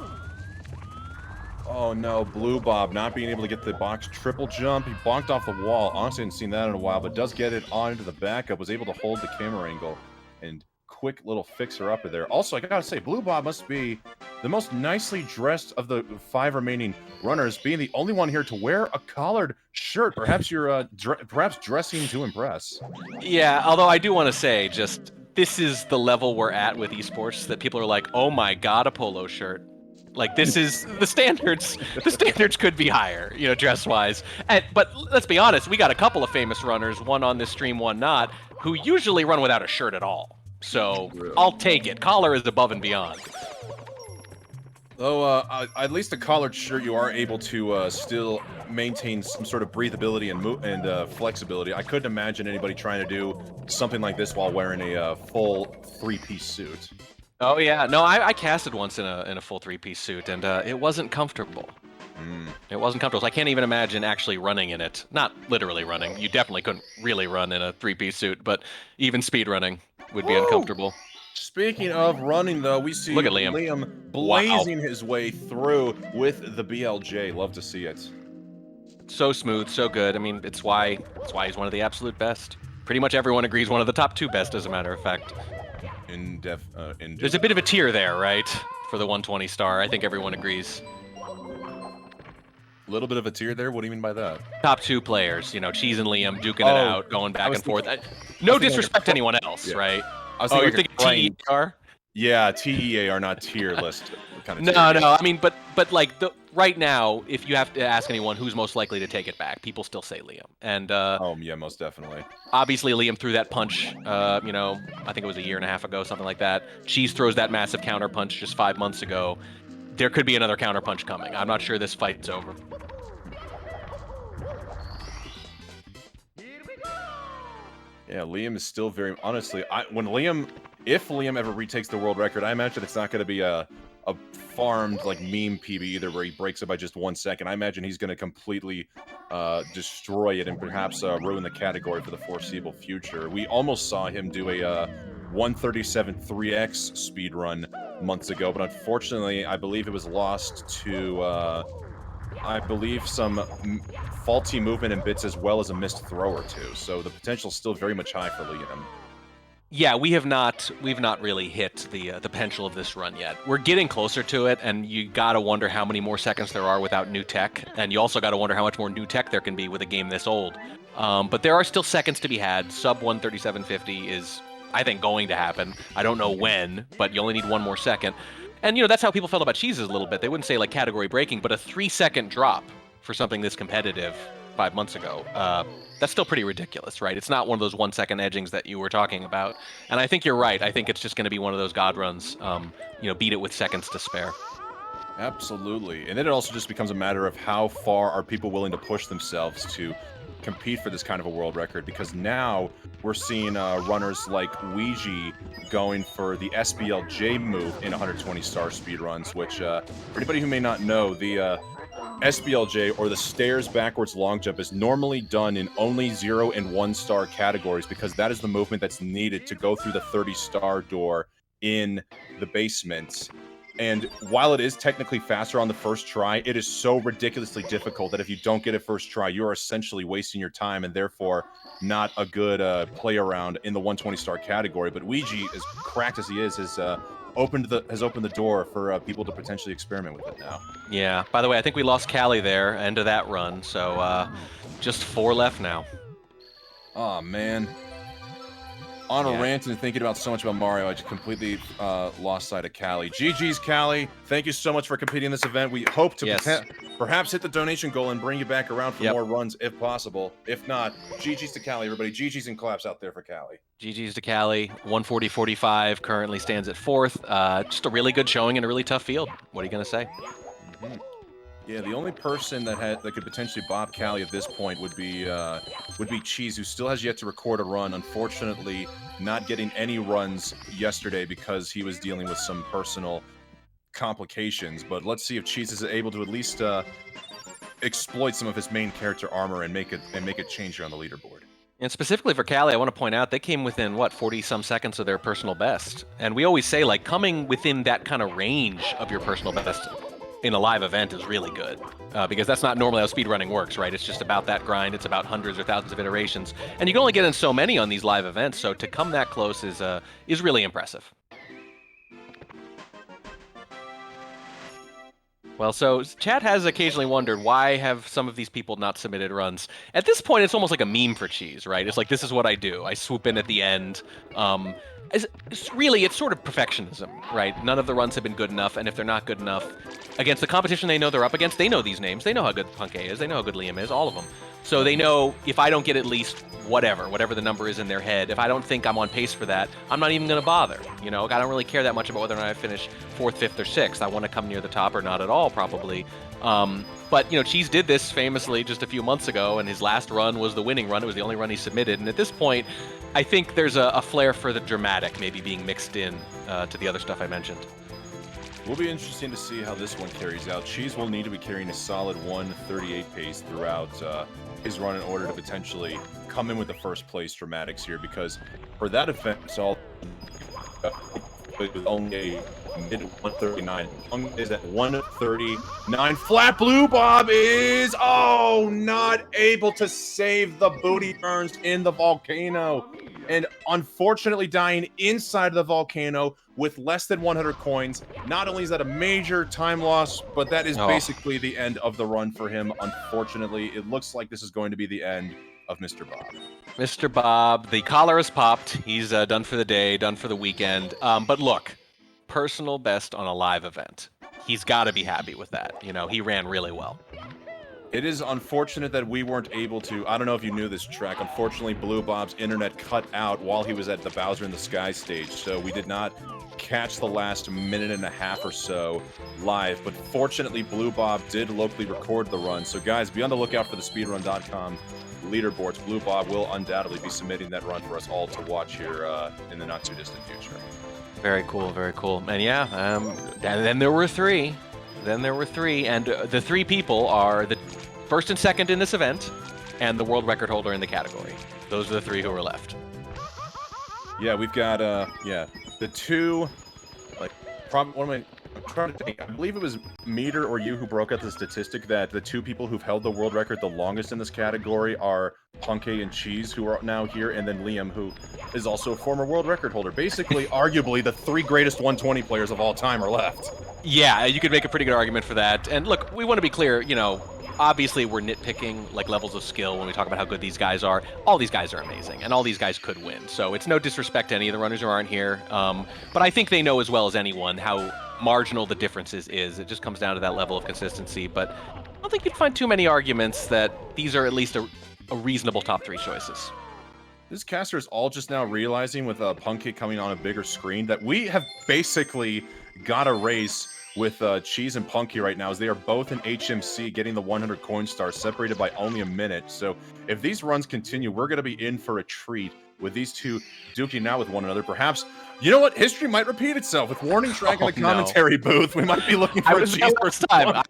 Oh no, Blue Bob not being able to get the box triple jump. He bonked off the wall. Honestly, hadn't seen that in a while, but does get it onto the backup. Was able to hold the camera angle and quick little fixer-upper there. Also, I gotta say, Blue Bob must be the most nicely dressed of the 5 remaining runners, being the only one here to wear a collared shirt. Perhaps you're perhaps dressing to impress.
Yeah, although I do want to say, just this is the level we're at with esports that people are like, oh my god, a polo shirt. Like, this is the standards. The standards could be higher, you know, dress-wise. But let's be honest, we got a couple of famous runners, one on this stream, one not, who usually run without a shirt at all. So I'll take it. Collar is above and beyond.
Though, at least a collared shirt, you are able to still maintain some sort of breathability and flexibility. I couldn't imagine anybody trying to do something like this while wearing a full 3-piece suit.
Oh yeah, no, I casted once in a full 3-piece suit, and it wasn't comfortable. It wasn't comfortable. So I can't even imagine actually running in it. Not literally running. You definitely couldn't really run in a 3-piece suit, but even speed running would be uncomfortable.
Speaking of running, though, we see
Look at Liam.
blazing his way through with the BLJ. Love to see it.
So smooth, so good. I mean, it's why he's one of the absolute best. Pretty much everyone agrees one of the top 2 best, as a matter of fact. There's a bit of a tier there, right? For the 120 star. I think everyone agrees.
A little bit of a tier there? What do you mean by that?
Top 2 players, you know, Cheese and Liam duking it out, going back and forth. No disrespect to anyone else, right?
I was
you're
thinking
thinking TEAR?
Yeah, TEAR, not tier list. Kind of
No. I mean, but like right now, if you have to ask anyone who's most likely to take it back, people still say Liam. And
yeah, most definitely.
Obviously, Liam threw that punch. You know, I think it was a year and a half ago, something like that. Cheese throws that massive counter punch just 5 months ago. There could be another counter punch coming. I'm not sure this fight's over.
Yeah, Liam is still very honestly. If Liam ever retakes the world record, I imagine it's not going to be a farmed like meme PB either, where he breaks it by just 1 second. I imagine he's going to completely destroy it and perhaps ruin the category for the foreseeable future. We almost saw him do a 137 3x speed run months ago, but unfortunately, I believe it was lost to some faulty movement and bits as well as a missed throw or two. So the potential's still very much high for Liam.
Yeah, we've not really hit the potential of this run yet. We're getting closer to it, and you gotta wonder how many more seconds there are without new tech, and you also gotta wonder how much more new tech there can be with a game this old. But there are still seconds to be had. Sub 137.50 is, I think, going to happen. I don't know when, but you only need 1 more second. And, you know, that's how people felt about Cheeses a little bit. They wouldn't say, like, category breaking, but a 3-second drop for something this competitive 5 months ago, that's still pretty ridiculous, right? It's not one of those 1-second edgings that you were talking about. And I think you're right. I think it's just going to be one of those God runs, you know, beat it with seconds to spare.
Absolutely. And then it also just becomes a matter of how far are people willing to push themselves to compete for this kind of a world record, because now we're seeing runners like Ouija going for the SBLJ move in 120 star speedruns, which for anybody who may not know, the SBLJ, or the stairs backwards long jump, is normally done in only 0 and 1 star categories, because that is the movement that's needed to go through the 30 star door in the basement. And while it is technically faster on the first try, it is so ridiculously difficult that if you don't get it first try, you are essentially wasting your time and therefore not a good play around in the 120 star category. But Ouija, as cracked as he is, has opened the door for people to potentially experiment with it now.
Yeah. By the way, I think we lost Callie there, end of that run. So just 4 left now.
Oh man. On a rant and thinking about so much about Mario, I just completely lost sight of Callie. GG's, Callie. Thank you so much for competing in this event. We hope to perhaps hit the donation goal and bring you back around for more runs if possible. If not, GG's to Callie, everybody. GG's and claps out there for Callie.
GG's to Callie. 140.45 currently stands at 4th. Just a really good showing in a really tough field. What are you going to say?
Mm-hmm. Yeah, the only person that could potentially bop Callie at this point would be Cheese, who still has yet to record a run. Unfortunately, not getting any runs yesterday because he was dealing with some personal complications. But let's see if Cheese is able to at least exploit some of his main character armor and make it change here on the leaderboard.
And specifically for Callie, I want to point out they came within, what, 40-some seconds of their personal best. And we always say, like, coming within that kind of range of your personal best in a live event is really good, because that's not normally how speedrunning works, right? It's just about that grind. It's about hundreds or thousands of iterations, and you can only get in so many on these live events. So to come that close is really impressive. Well, so chat has occasionally wondered, why have some of these people not submitted runs? At this point, it's almost like a meme for Cheese, right? It's like, this is what I do. I swoop in at the end. It's sort of perfectionism, right? None of the runs have been good enough, and if they're not good enough against the competition they know they're up against, they know these names. They know how good Punk A is. They know how good Liam is, all of them. So they know if I don't get at least whatever the number is in their head, if I don't think I'm on pace for that, I'm not even going to bother. You know, I don't really care that much about whether or not I finish 4th, 5th, or 6th. I want to come near the top or not at all, probably. But, you know, Cheese did this famously just a few months ago, and his last run was the winning run. It was the only run he submitted. And at this point, I think there's a flair for the dramatic maybe being mixed in to the other stuff I mentioned.
It will be interesting to see how this one carries out. Cheese will need to be carrying a solid 1:38 pace throughout his run in order to potentially come in with the first place dramatics here, because for that event, it's all with only a mid 139. Punk is at 139. Flat Blue Bob is not able to save the booty turns in the volcano, and unfortunately dying inside of the volcano with less than 100 coins. Not only is that a major time loss, but that is basically the end of the run for him. Unfortunately, it looks like this is going to be the end of Mr. Bob.
Mr. Bob, the collar is popped. He's done for the day, done for the weekend. But look, personal best on a live event. He's got to be happy with that. You know, he ran really well.
It is unfortunate that we weren't able to. I don't know if you knew this, Trek. Unfortunately, Blue Bob's internet cut out while he was at the Bowser in the Sky stage, so we did not catch the last minute and a half or so live. But fortunately, Blue Bob did locally record the run. So guys, be on the lookout for the speedrun.com leaderboards. Blue Bob will undoubtedly be submitting that run for us all to watch here in the not too distant future.
Very cool, very cool. And yeah, and then there were three. And the three people are the first and second in this event, and the world record holder in the category. Those are the three who are left.
Yeah, we've got the two, like, I'm trying to think. I believe it was Meter or you who broke out the statistic that the two people who've held the world record the longest in this category are Punke and Cheese, who are now here, and then Liam, who is also a former world record holder. Basically, arguably, the three greatest 120 players of all time are left.
Yeah, you could make a pretty good argument for that. And look, we want to be clear, you know, obviously we're nitpicking like levels of skill when we talk about how good these guys are. All these guys are amazing, and all these guys could win. So it's no disrespect to any of the runners who aren't here. But I think they know as well as anyone how marginal the differences is. It just comes down to that level of consistency. But I don't think you'd find too many arguments that these are at least a reasonable top three choices.
This caster is all just now realizing with Punke coming on a bigger screen that we have basically got a race with Cheese and Punky right now, as they are both in HMC getting the 100 coin stars, separated by only a minute. So if these runs continue, we're going to be in for a treat with these two duking now with one another. Perhaps, you know what, history might repeat itself with Warning Track in the commentary booth. We might be looking for
I was there last time.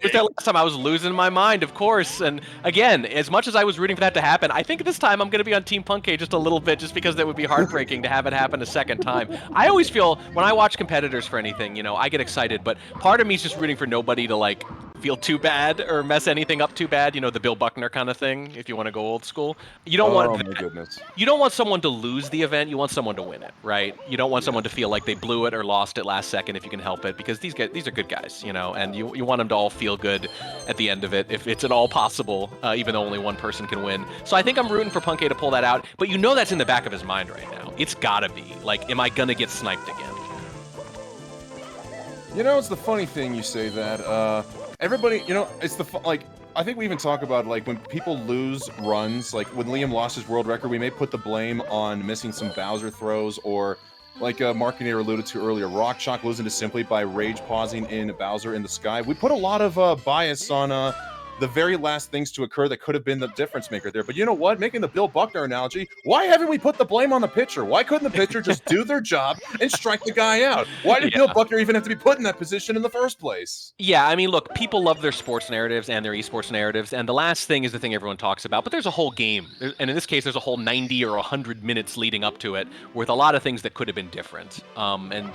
I was losing my mind, of course. And again, as much as I was rooting for that to happen, I think this time I'm going to be on Team Punke just a little bit, just because that would be heartbreaking to have it happen a second time. I always feel, when I watch competitors for anything, you know, I get excited, but part of me is just rooting for nobody to, like, feel too bad or mess anything up too bad, you know, the Bill Buckner kind of thing, if you want to go old school. You don't want
my goodness.
You don't want someone to lose the event, you want someone to win it, right? You don't want someone to feel like they blew it or lost it last second if you can help it, because these are good guys, you know, and you want them to all feel good at the end of it, if it's at all possible, even though only one person can win. So I think I'm rooting for Punke to pull that out, but you know that's in the back of his mind right now. It's gotta be. Like, am I gonna get sniped again?
You know, it's the funny thing you say that. Everybody, you know, it's I think we even talk about, like, when people lose runs, like when Liam lost his world record, we may put the blame on missing some Bowser throws, or like Markinator alluded to earlier, Rock Shock losing to Simply by rage pausing in Bowser in the Sky. We put a lot of bias on the very last things to occur that could have been the difference maker there. But you know what? Making the Bill Buckner analogy, why haven't we put the blame on the pitcher? Why couldn't the pitcher just do their job and strike the guy out? Why did Bill Buckner even have to be put in that position in the first place?
Yeah, I mean, look, people love their sports narratives and their esports narratives, and the last thing is the thing everyone talks about, but there's a whole game, and in this case, there's a whole 90 or 100 minutes leading up to it with a lot of things that could have been different. And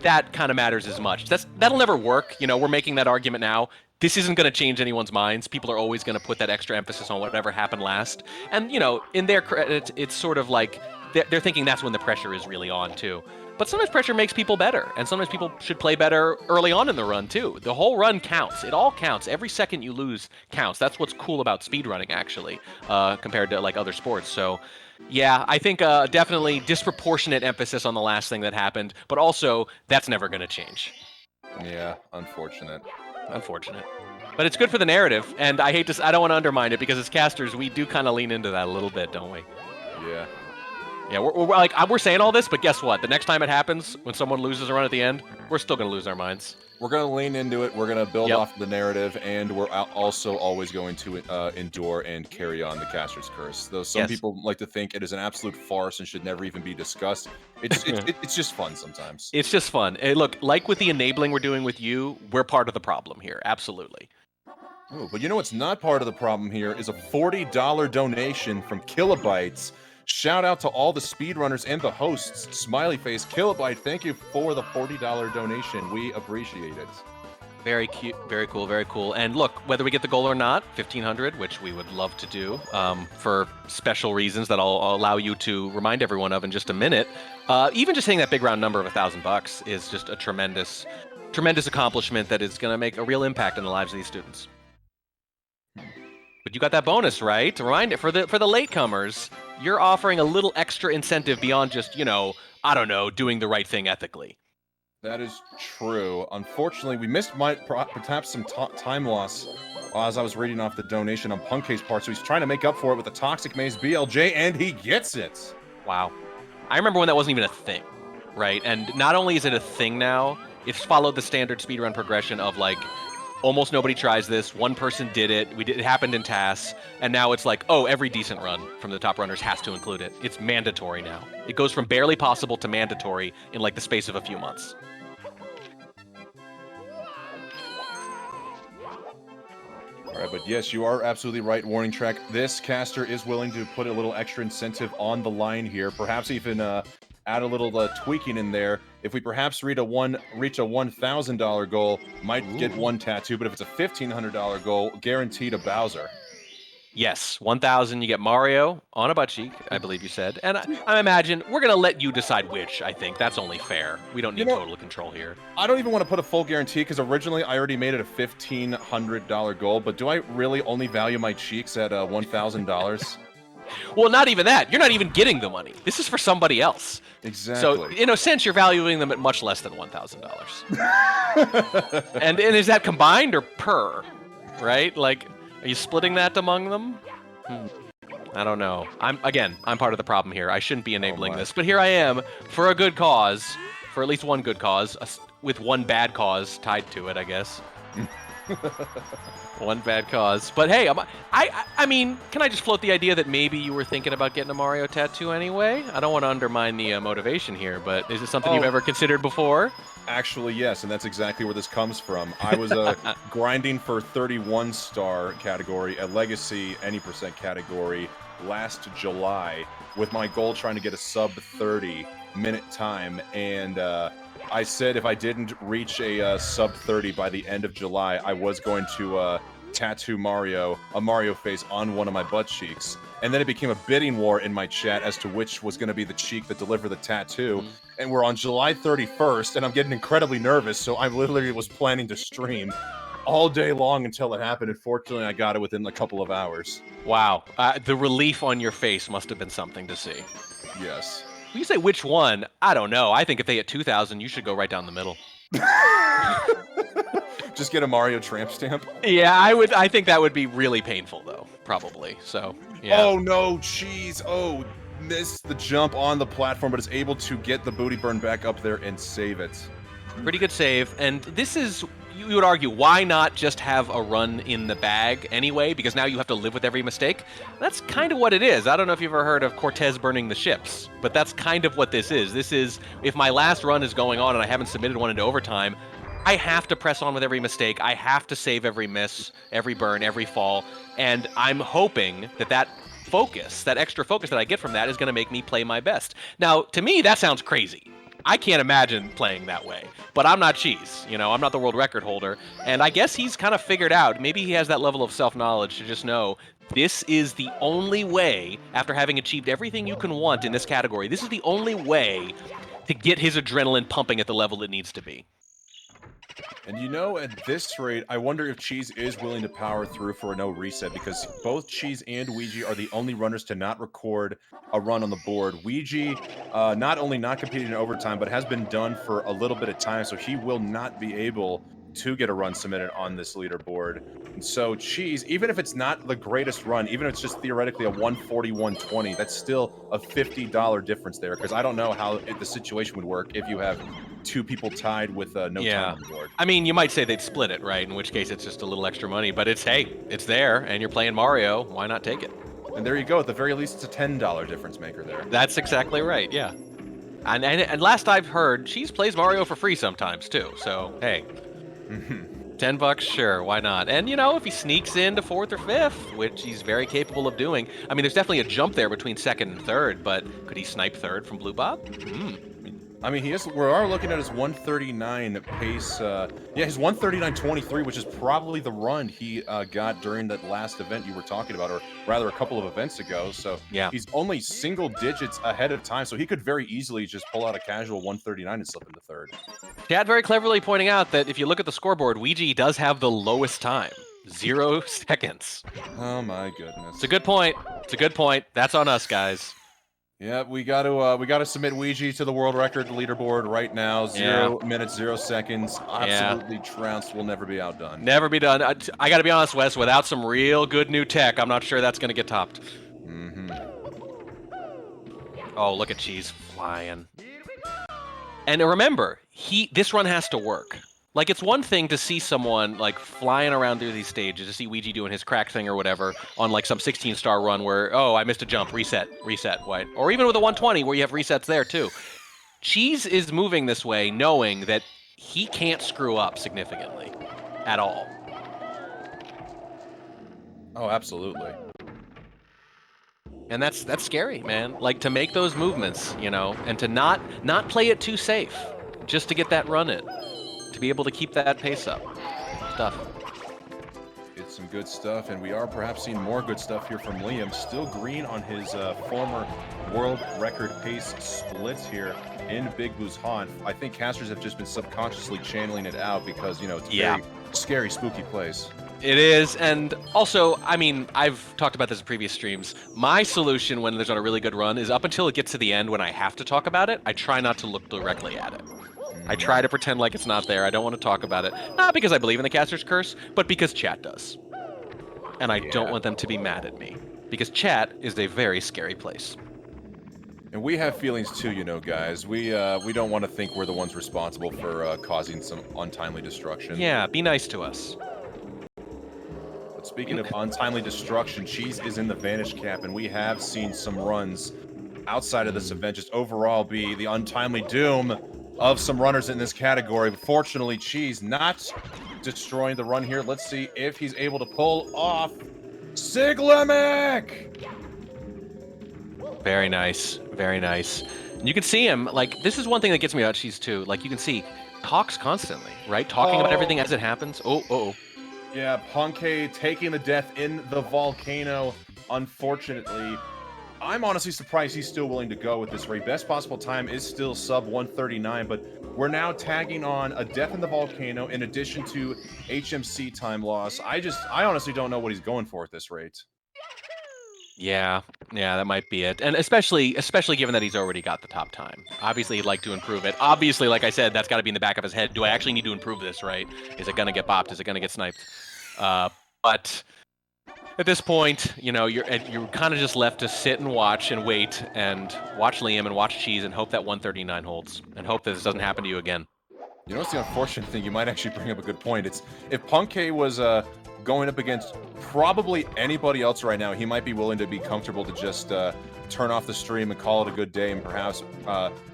that kind of matters as much. That'll never work. You know, we're making that argument now. This isn't going to change anyone's minds. People are always going to put that extra emphasis on whatever happened last. And, you know, in their credit, it's sort of like they're thinking that's when the pressure is really on, too. But sometimes pressure makes people better, and sometimes people should play better early on in the run, too. The whole run counts. It all counts. Every second you lose counts. That's what's cool about speedrunning, actually, compared to, like, other sports. So, yeah, I think definitely disproportionate emphasis on the last thing that happened, but also that's never going to change.
Yeah, unfortunate.
Unfortunate. But it's good for the narrative, and I don't want to undermine it, because as casters, we do kind of lean into that a little bit, don't we?
Yeah.
Yeah, we're saying all this, but guess what? The next time it happens, when someone loses a run at the end, we're still going to lose our minds.
We're going to lean into it, we're going to build off the narrative, and we're also always going to endure and carry on the caster's curse. Though some people like to think it is an absolute farce and should never even be discussed. It's just fun sometimes.
It's just fun. Hey, look, like with the enabling we're doing with you, we're part of the problem here. Absolutely.
Oh, but you know what's not part of the problem here is a $40 donation from Kilobytes
Shout out to all the speedrunners and the hosts. Smiley face, Kilobyte, thank you for the $40 donation. We appreciate it.
Very cute, very cool, very cool. And look, whether we get the goal or not, 1,500, which we would love to do for special reasons that I'll allow you to remind everyone of in just a minute. Even just hitting that big round number of $1,000 is just a tremendous accomplishment that is going to make a real impact in the lives of these students. But you got that bonus, right? To remind it for the latecomers, you're offering a little extra incentive beyond just, I don't know, doing the right thing ethically.
That is true. Unfortunately, we missed perhaps some time loss as I was reading off the donation on Punk's part, so he's trying to make up for it with the Toxic Maze BLJ, and he gets it.
Wow. I remember when that wasn't even a thing, right? And not only is it a thing now, it's followed the standard speedrun progression of, like, almost nobody tries this, one person did it, it happened in TAS, and now it's like, oh, every decent run from the top runners has to include it. It's mandatory now. It goes from barely possible to mandatory in, like, the space of a few months.
All right, but yes, you are absolutely right, Warning Track. This caster is willing to put a little extra incentive on the line here, perhaps even add a little tweaking in there. If we perhaps reach a $1,000 goal, might get one tattoo, but if it's a $1,500 goal, guaranteed a Bowser.
Yes, 1,000, you get Mario on a butt cheek, I believe you said. And I imagine we're going to let you decide which, I think. That's only fair. We don't need total control here.
I don't even want to put a full guarantee, because originally I already made it a $1,500 goal, but do I really only value my cheeks at $1,000?
Well, not even that. You're not even getting the money. This is for somebody else.
Exactly.
So, in a sense, you're valuing them at much less than $1,000. and is that combined or per? Right? Like, are you splitting that among them? I don't know. I'm part of the problem here. I shouldn't be enabling this, but here I am for a good cause, for at least one good cause, with one bad cause tied to it, I guess. One bad cause. But hey, I mean, can I just float the idea that maybe you were thinking about getting a Mario tattoo anyway? I don't want to undermine the motivation here, but is it something you've ever considered before?
Actually, yes, and that's exactly where this comes from. I was grinding for 31-star category, a Legacy any percent category last July, with my goal trying to get a sub 30-minute time, and I said if I didn't reach a sub 30 by the end of July, I was going to tattoo a Mario face on one of my butt cheeks. And then it became a bidding war in my chat as to which was going to be the cheek that delivered the tattoo. And we're on July 31st, and I'm getting incredibly nervous, so I literally was planning to stream all day long until it happened. And fortunately, I got it within a couple of hours.
Wow. The relief on your face must have been something to see.
Yes.
When you say which one, I don't know. I think if they hit 2,000, you should go right down the middle.
Just get a Mario tramp stamp?
Yeah, I think that would be really painful, though. Probably. So, yeah.
Oh, no. Jeez. Oh, missed the jump on the platform, but is able to get the booty burn back up there and save it.
Pretty good save. And this is, you would argue, why not just have a run in the bag anyway? Because now you have to live with every mistake. That's kind of what it is. I don't know if you've ever heard of Cortez burning the ships, but that's kind of what this is. This is, if my last run is going on and I haven't submitted one into overtime, I have to press on with every mistake. I have to save every miss, every burn, every fall. And I'm hoping that focus, that extra focus that I get from that is going to make me play my best. Now, to me, that sounds crazy. I can't imagine playing that way, but I'm not Cheese, I'm not the world record holder, and I guess he's kind of figured out, maybe he has that level of self-knowledge to just know this is the only way, after having achieved everything you can want in this category, this is the only way to get his adrenaline pumping at the level it needs to be.
And at this rate, I wonder if Cheese is willing to power through for a no reset, because both Cheese and Ouija are the only runners to not record a run on the board. Ouija, not only not competing in overtime, but has been done for a little bit of time, so he will not be able to get a run submitted on this leaderboard. And so Cheese, even if it's not the greatest run, even if it's just theoretically a 140-120, that's still a $50 difference there, because I don't know how the situation would work if you have two people tied with no time on the board.
I mean, you might say they'd split it, right? In which case it's just a little extra money, but it's there, and you're playing Mario, why not take it?
And there you go, at the very least it's a $10 difference maker there.
That's exactly right, yeah. And last I've heard, Cheese plays Mario for free sometimes too, so hey. $10 $10, sure, why not? And you know, if he sneaks into 4th or 5th, which he's very capable of doing, I mean, there's definitely a jump there between 2nd and 3rd, but could he snipe 3rd from Blue Bob?
I mean, we are looking at his 139 pace. Yeah, his 139.23, which is probably the run he got during that last event you were talking about, or rather a couple of events ago. So
yeah,
he's only single digits ahead of time, so he could very easily just pull out a casual 139 and slip into 3rd.
Chad very cleverly pointing out that if you look at the scoreboard, Ouija does have the lowest time. 0 seconds.
Oh my goodness.
It's a good point. It's a good point. That's on us, guys.
Yeah, we got to submit Ouija to the world record leaderboard right now. 0 minutes, 0 seconds. Absolutely trounced. Will never be outdone.
Never be done. I got to be honest, Wes. Without some real good new tech, I'm not sure that's going to get topped. Oh, look at Cheese flying. And remember, this run has to work. Like, it's one thing to see someone, like, flying around through these stages, to see Ouija doing his crack thing or whatever, on, like, some 16-star run where, oh, I missed a jump, reset, white. Or even with a 120 where you have resets there, too. Cheese is moving this way knowing that he can't screw up significantly at all.
Oh, absolutely.
And that's scary, man. Like, to make those movements, you know, and to not play it too safe, just to get that run in. To be able to keep that pace up. Stuff.
It's some good stuff, and we are perhaps seeing more good stuff here from Liam. Still green on his former world record pace splits here in Big Boo's Haunt. I think casters have just been subconsciously channeling it out because, you know, it's a very scary, spooky place.
It is, and also, I mean, I've talked about this in previous streams. My solution when there's not a really good run is up until it gets to the end when I have to talk about it, I try not to look directly at it. I try to pretend like it's not there. I don't want to talk about it. Not because I believe in the caster's curse, but because chat does. And I don't want them to be mad at me. Because chat is a very scary place.
And we have feelings too, you know, guys. We don't want to think we're the ones responsible for causing some untimely destruction.
Yeah, be nice to us.
But speaking of untimely destruction, Cheese is in the Vanish Cap, and we have seen some runs outside of this event just overall be the untimely doom of some runners in this category. But fortunately, Cheese not destroying the run here. Let's see if he's able to pull off Siglemic!
Very nice. Very nice. And you can see him, like, this is one thing that gets me about Cheese too. Like, you can see, talks constantly, right? Talking about everything as it happens.
Yeah, Punkay taking the death in the volcano, unfortunately. I'm honestly surprised he's still willing to go with this rate. Best possible time is still sub 139, but we're now tagging on a death in the volcano in addition to HMC time loss. I honestly don't know what he's going for at this rate.
Yeah, that might be it. And especially given that he's already got the top time. Obviously, he'd like to improve it. Obviously, like I said, that's got to be in the back of his head. Do I actually need to improve this, right? Is it going to get bopped? Is it going to get sniped? But at this point, you know, you're kind of just left to sit and watch and wait and watch Liam and watch Cheese and hope that 139 holds and hope that this doesn't happen to you again.
You know what's the unfortunate thing? You might actually bring up a good point. It's if Punkay was going up against probably anybody else right now, he might be willing to be comfortable to just turn off the stream and call it a good day and perhaps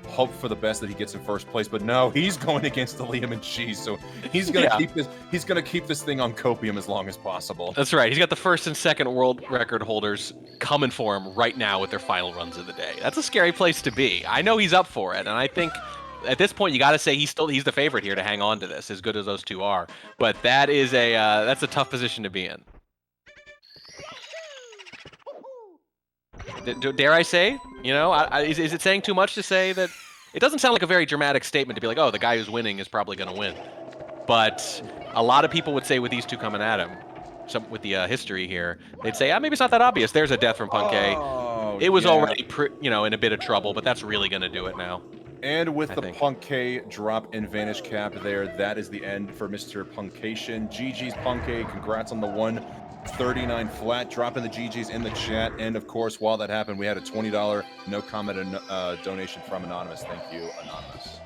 hope for the best that he gets in first place. But no, he's going against the Liam and Cheese, so he's gonna keep this. He's gonna keep this thing on copium as long as possible.
That's right. He's got the first and second world record holders coming for him right now with their final runs of the day. That's a scary place to be. I know he's up for it, and I think at this point you got to say he's the favorite here to hang on to this, as good as those two are. But that is that's a tough position to be in. Dare I say? You know, is it saying too much to say that? It doesn't sound like a very dramatic statement to be like, oh, the guy who's winning is probably going to win. But a lot of people would say with these two coming at him, with the history here, they'd say, maybe it's not that obvious. There's a death from Punkay.
Oh,
it was already, in a bit of trouble, but that's really going to do it now.
And with the Punkay drop in Vanish Cap there, that is the end for Mr. Punkation. GG's Punkay, congrats on the 139 flat. Dropping the GG's in the chat. And of course, while that happened, we had a $20 no comment donation from Anonymous. Thank you, Anonymous.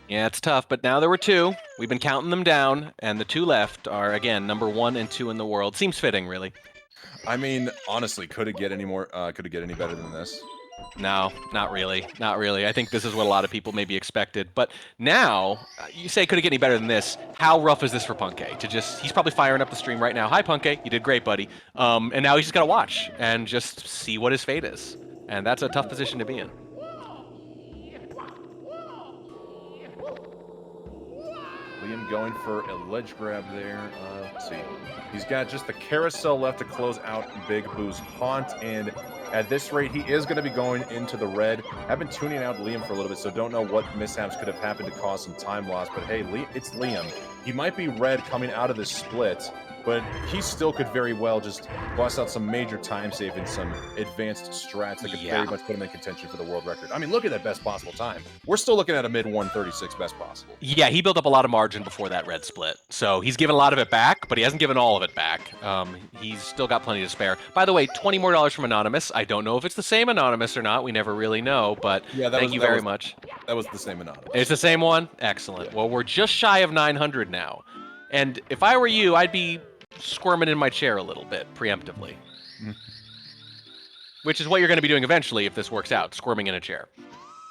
Yeah, it's tough, but now there were two. We've been counting them down, and the two left are, again, number 1 and 2 in the world. Seems fitting, really.
I mean, honestly, could it get any better than this?
No, not really. Not really. I think this is what a lot of people maybe expected. But now, you say, could it get any better than this? How rough is this for Punkay? He's probably firing up the stream right now. Hi, Punkay. You did great, buddy. And now he's just got to watch and just see what his fate is. And that's a tough position to be in.
Liam going for a ledge grab there. Let's see. He's got just the carousel left to close out Big Boo's haunt, and at this rate, he is going to be going into the red. I've been tuning out Liam for a little bit, so don't know what mishaps could have happened to cause some time loss, but hey, it's Liam. He might be red coming out of this split, but he still could very well just bust out some major time save and some advanced strats that could very much put him in contention for the world record. I mean, look at that best possible time. We're still looking at a mid 136 best possible.
Yeah, he built up a lot of margin before that red split. So he's given a lot of it back, but he hasn't given all of it back. He's still got plenty to spare. By the way, $20 more from Anonymous. I don't know if it's the same Anonymous or not. We never really know, but thank you very much.
That was the same Anonymous.
It's the same one? Excellent. Well, we're just shy of 900 now. And if I were you, I'd be squirming in my chair a little bit, preemptively. Which is what you're going to be doing eventually if this works out, squirming in a chair.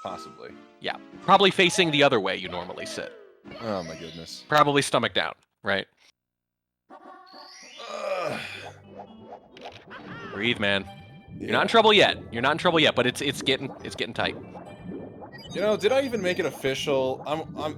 Possibly.
Yeah. Probably facing the other way you normally sit.
Oh my goodness.
Probably stomach down, right? Breathe, man. You're not in trouble yet. You're not in trouble yet, but it's getting tight.
You know, did I even make it official?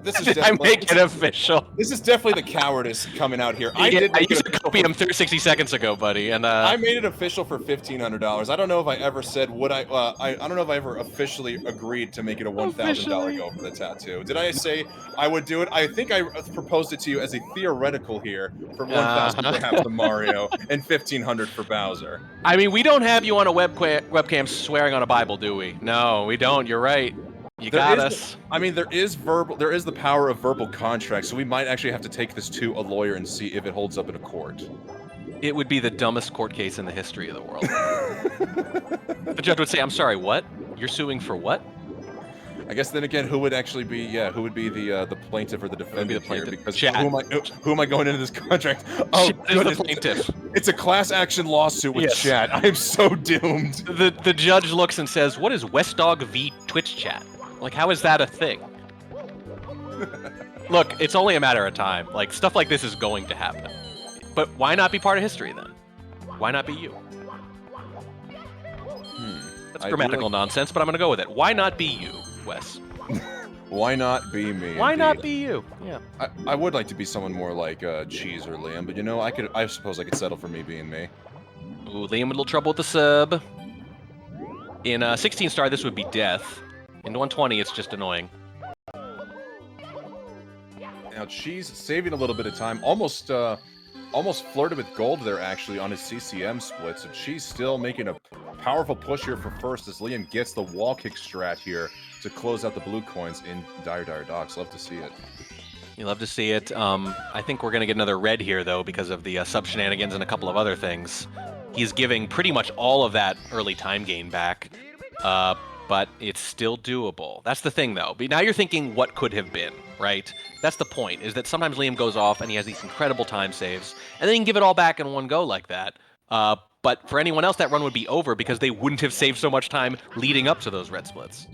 This is
Did I make it official?
This is definitely the cowardice coming out here.
I used a copium 60 seconds ago, buddy, and
I made it official for $1,500. I don't know if I ever said I don't know if I ever officially agreed to make it a $1,000 go for the tattoo. Did I say I would do it? I think I proposed it to you as a theoretical here for 1,000 perhaps for Mario and 1,500 for Bowser.
I mean, we don't have you on a webcam swearing on a Bible, do we? No, we don't. You're right. You got us.
I mean, there is the power of verbal contract, so we might actually have to take this to a lawyer and see if it holds up in a court.
It would be the dumbest court case in the history of the world. The judge would say, "I'm sorry, what? You're suing for what?"
I guess then again, who would actually be who would be the plaintiff or the defendant here? Because
Chad.
who am I going into this contract?
Oh, goodness, the plaintiff.
It's a class action lawsuit with Chad. I am so doomed.
The judge looks and says, "What is Westdog v Twitch chat? Like, how is that a thing?" Look, it's only a matter of time. Like, stuff like this is going to happen. But why not be part of history then? Why not be you? That's grammatical nonsense, but I'm gonna go with it. Why not be you, Wes?
Why not be me?
Why not be you? Yeah.
I would like to be someone more like Cheese or Liam, but you know, I suppose I could settle for me being me.
Ooh, Liam with a little trouble with the sub. In 16 star, this would be death. In 120, it's just annoying.
Now Cheese saving a little bit of time, almost flirted with gold there actually on his CCM split. So Cheese still making a powerful push here for first as Liam gets the wall kick strat here to close out the blue coins in Dire Docks. Love to see it.
You love to see it. I think we're gonna get another red here though because of the sub shenanigans and a couple of other things. He's giving pretty much all of that early time gain back. But it's still doable. That's the thing, though. But now you're thinking, what could have been, right? That's the point, is that sometimes Liam goes off and he has these incredible time saves, and then he can give it all back in one go like that. But for anyone else, that run would be over because they wouldn't have saved so much time leading up to those red splits.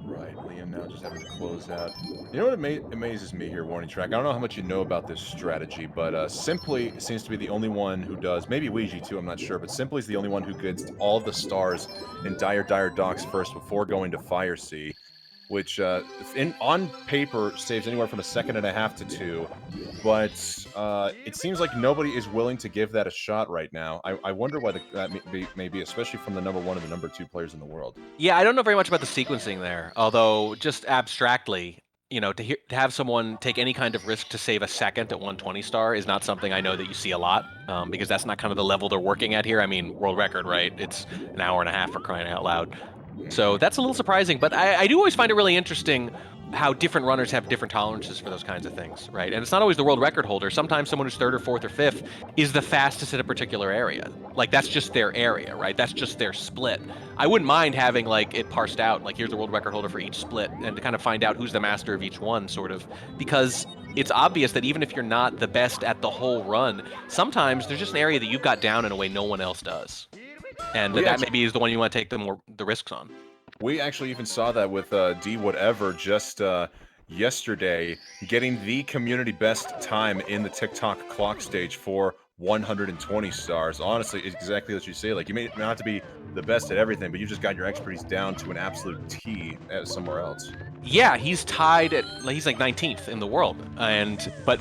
Right, Liam now just having to close out. You know what amazes me here, Warning Track? I don't know how much you know about this strategy, but Simply seems to be the only one who does, maybe Ouija too, I'm not sure, but Simply is the only one who gets all of the stars in Dire Docks first before going to Fire Sea, which on paper saves anywhere from 1.5 seconds to 2, but it seems like nobody is willing to give that a shot right now. I wonder why that may be, especially from the number 1 and the number 2 players in the world.
Yeah, I don't know very much about the sequencing there, although just abstractly, you know, to have someone take any kind of risk to save a second at 120 star is not something I know that you see a lot, because that's not kind of the level they're working at here. I mean, world record, right? It's an hour and a half for crying out loud. So that's a little surprising, but I do always find it really interesting how different runners have different tolerances for those kinds of things, right? And it's not always the world record holder. Sometimes someone who's 3rd or 4th or 5th is the fastest at a particular area. Like, that's just their area, right? That's just their split. I wouldn't mind having, like, it parsed out, like, here's the world record holder for each split, and to kind of find out who's the master of each one, sort of, because it's obvious that even if you're not the best at the whole run, sometimes there's just an area that you've got down in a way no one else does. And that maybe is the one you want to take the risks on.
We actually even saw that with D Whatever just yesterday, getting the community best time in the TikTok clock stage for 120 stars. Honestly, it's exactly what you say. Like, you may not have to be the best at everything, but you just got your expertise down to an absolute T somewhere else.
Yeah, he's tied at, he's like 19th in the world, and but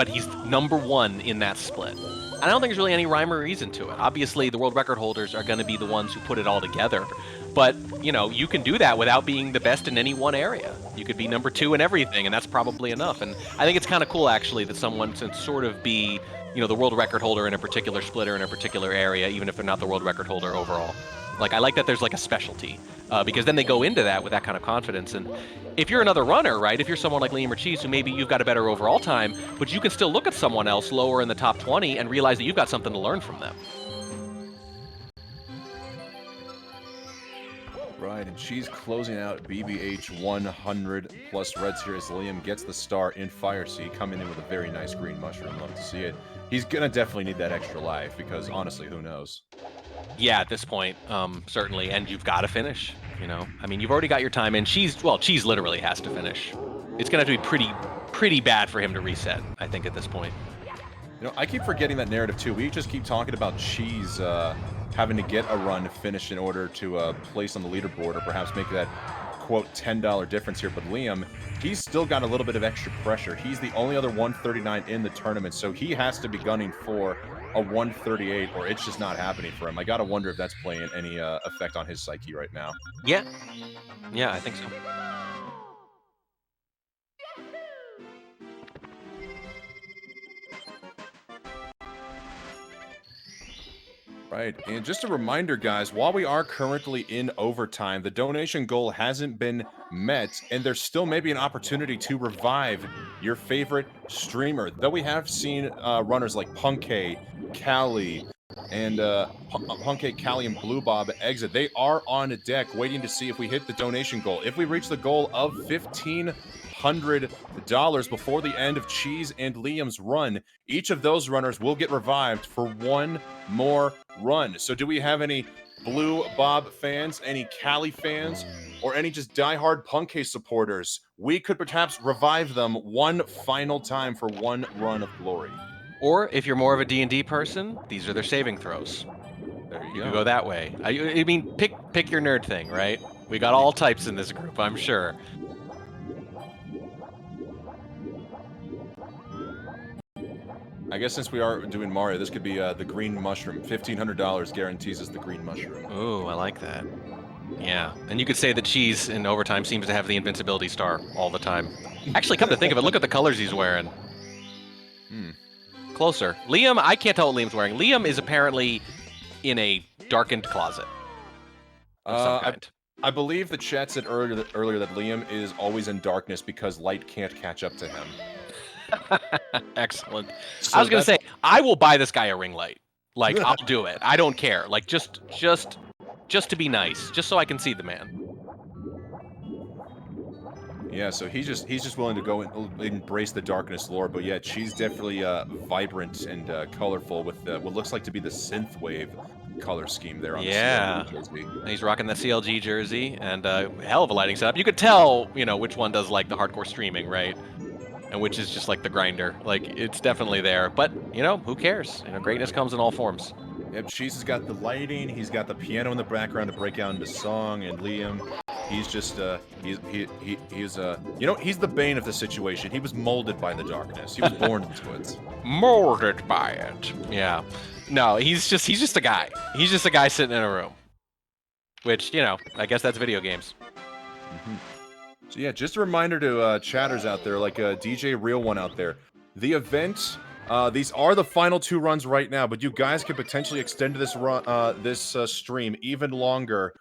he's #1 in that split. And I don't think there's really any rhyme or reason to it. Obviously, the world record holders are going to be the ones who put it all together, but you know, you can do that without being the best in any one area. You could be #2 in everything, and that's probably enough. And I think it's kind of cool actually that someone can sort of be, you know, the world record holder in a particular splitter in a particular area, even if they're not the world record holder overall. Like, I like that there's like a specialty, because then they go into that with that kind of confidence. And if you're another runner, right, if you're someone like Liam or Cheese, who maybe you've got a better overall time, but you can still look at someone else lower in the top 20 and realize that you've got something to learn from them.
Right, and she's closing out BBH 100 plus reds here as Liam gets the star in Fire Sea, coming in with a very nice green mushroom. Love to see it. He's gonna definitely need that extra life because honestly, who knows?
Yeah, at this point, certainly, and you've got to finish. You know, I mean, you've already got your time in. Cheese literally has to finish. It's gonna have to be pretty bad for him to reset, I think, at this point.
You know, I keep forgetting that narrative too. We just keep talking about Cheese having to get a run finished in order to place on the leaderboard or perhaps make that, quote, $10 difference here. But Liam, he's still got a little bit of extra pressure. He's the only other 139 in the tournament, so he has to be gunning for a 138 or it's just not happening for him. I gotta wonder if that's playing any effect on his psyche right now.
Yeah, I think so.
Right, and just a reminder, guys, while we are currently in overtime, the donation goal hasn't been met, and there's still maybe an opportunity to revive your favorite streamer. Though we have seen runners like Punkay, Callie, and Punkay, Callie, and Blue Bob exit. They are on deck waiting to see if we hit the donation goal. If we reach the goal of $1,500 before the end of Cheese and Liam's run, each of those runners will get revived for one more run. So do we have any Blue Bob fans, any Callie fans, or any just diehard Punkay supporters? We could perhaps revive them one final time for one run of glory.
Or if you're more of a D&D person, these are their saving throws.
There you
You
go.
can go that way. I mean, pick your nerd thing, right? We got all types in this group, I'm sure.
I guess since we are doing Mario, this could be the green mushroom. $1,500 guarantees us the green mushroom.
Ooh, I like that. Yeah, and you could say that Cheese in overtime seems to have the invincibility star all the time. Actually, come to think of it, look at the colors he's wearing. Closer. Liam, I can't tell what Liam's wearing. Liam is apparently in a darkened closet of some kind.
I believe the chat said earlier that Liam is always in darkness because light can't catch up to him.
Excellent.
So
I was gonna say, I will buy this guy a ring light. Like, I'll do it. I don't care. Like, just to be nice, just so I can see the man.
Yeah, so he's just willing to go and embrace the darkness lore, but yeah, she's definitely vibrant and colorful with what looks like to be the synthwave color scheme there on the CLG jersey.
He's rocking the CLG jersey and hell of a lighting setup. You could tell, you know, which one does like the hardcore streaming, right? And which is just like the grinder. Like, it's definitely there. But, you know, who cares? You know, greatness comes in all forms.
Yep, Cheese has got the lighting, he's got the piano in the background to break out into song, and Liam, he's just, he's you know, he's the bane of the situation. He was molded by the darkness. He was born into it.
Molded by it. Yeah. No, he's just a guy. He's just a guy sitting in a room. Which, you know, I guess that's video games.
So yeah, just a reminder to chatters out there, like DJ Real One out there. The event, these are the final 2 runs right now, but you guys could potentially extend this run, this stream even longer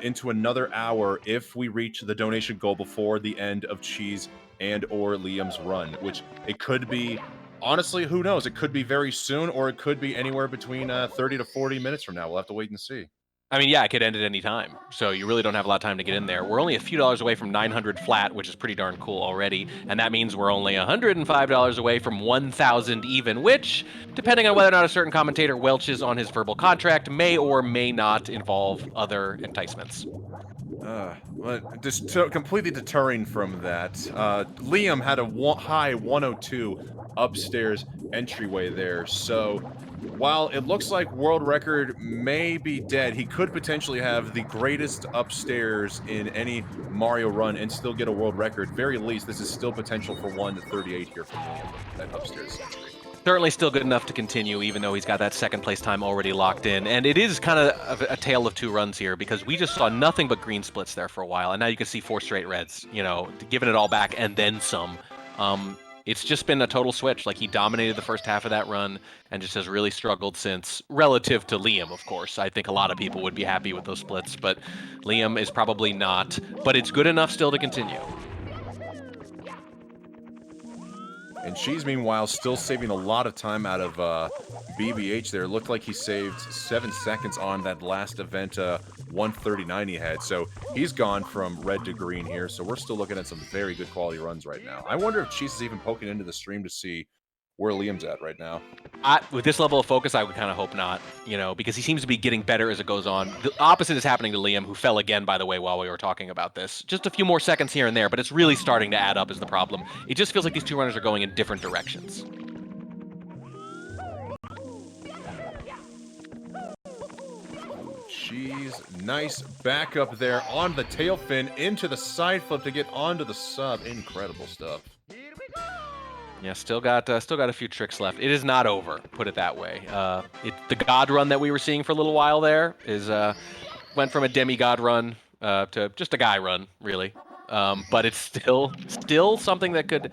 into another hour if we reach the donation goal before the end of Cheese and or Liam's run, which it could be, honestly, who knows? It could be very soon, or it could be anywhere between 30 to 40 minutes from now. We'll have to wait and see.
I mean, yeah, it could end at any time. So you really don't have a lot of time to get in there. We're only a few dollars away from 900 flat, which is pretty darn cool already. And that means we're only $105 away from 1,000 even, which, depending on whether or not a certain commentator welches on his verbal contract, may or may not involve other enticements.
But just completely deterring from that, Liam had a high 102 upstairs entryway there. So while it looks like world record may be dead, he could potentially have the greatest upstairs in any Mario run and still get a world record. Very least, this is still potential for 1:38 here from Liam with that upstairs entry.
Certainly still good enough to continue, even though he's got that second place time already locked in. And it is kind of a tale of two runs here, because we just saw nothing but green splits there for a while, and now you can see 4 straight reds, you know, giving it all back and then some. It's just been a total switch. Like, he dominated the first half of that run and just has really struggled since, relative to Liam, of course. I think a lot of people would be happy with those splits, but Liam is probably not. But it's good enough still to continue.
And Cheese, meanwhile, still saving a lot of time out of BBH there. It looked like he saved 7 seconds on that last event, 1:39 he had. So he's gone from red to green here. So we're still looking at some very good quality runs right now. I wonder if Cheese is even poking into the stream to see where Liam's at right now.
With this level of focus, I would kind of hope not, you know, because he seems to be getting better as it goes on. The opposite is happening to Liam, who fell again, by the way, while we were talking about this. Just a few more seconds here and there, but it's really starting to add up is the problem. It just feels like these two runners are going in different directions.
Cheese, nice backup there on the tail fin into the side flip to get onto the sub. Incredible stuff.
Yeah, still got a few tricks left. It is not over, put it that way. The God run that we were seeing for a little while there is went from a demigod run to just a guy run, really. But it's still something that could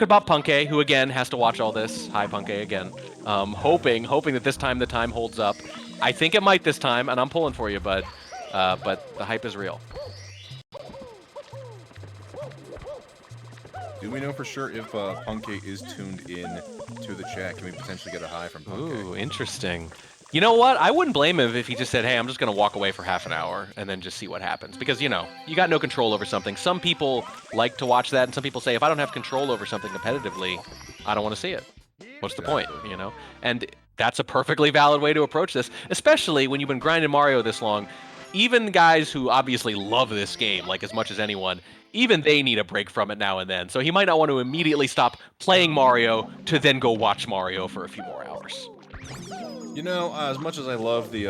bop Punkay, who again has to watch all this. Hi, Punkay again. Hoping that this time the time holds up. I think it might this time, and I'm pulling for you, bud. But the hype is real.
Do we know for sure if Punkay is tuned in to the chat? Can we potentially get a high from Punkay?
Ooh, interesting. You know what? I wouldn't blame him if he just said, hey, I'm just going to walk away for half an hour and then just see what happens. Because, you know, you got no control over something. Some people like to watch that, and some people say, if I don't have control over something competitively, I don't want to see it. What's the point, you know? And that's a perfectly valid way to approach this, especially when you've been grinding Mario this long. Even guys who obviously love this game, like as much as anyone, even they need a break from it now and then. So he might not want to immediately stop playing Mario to then go watch Mario for a few more hours.
You know, as much as I love the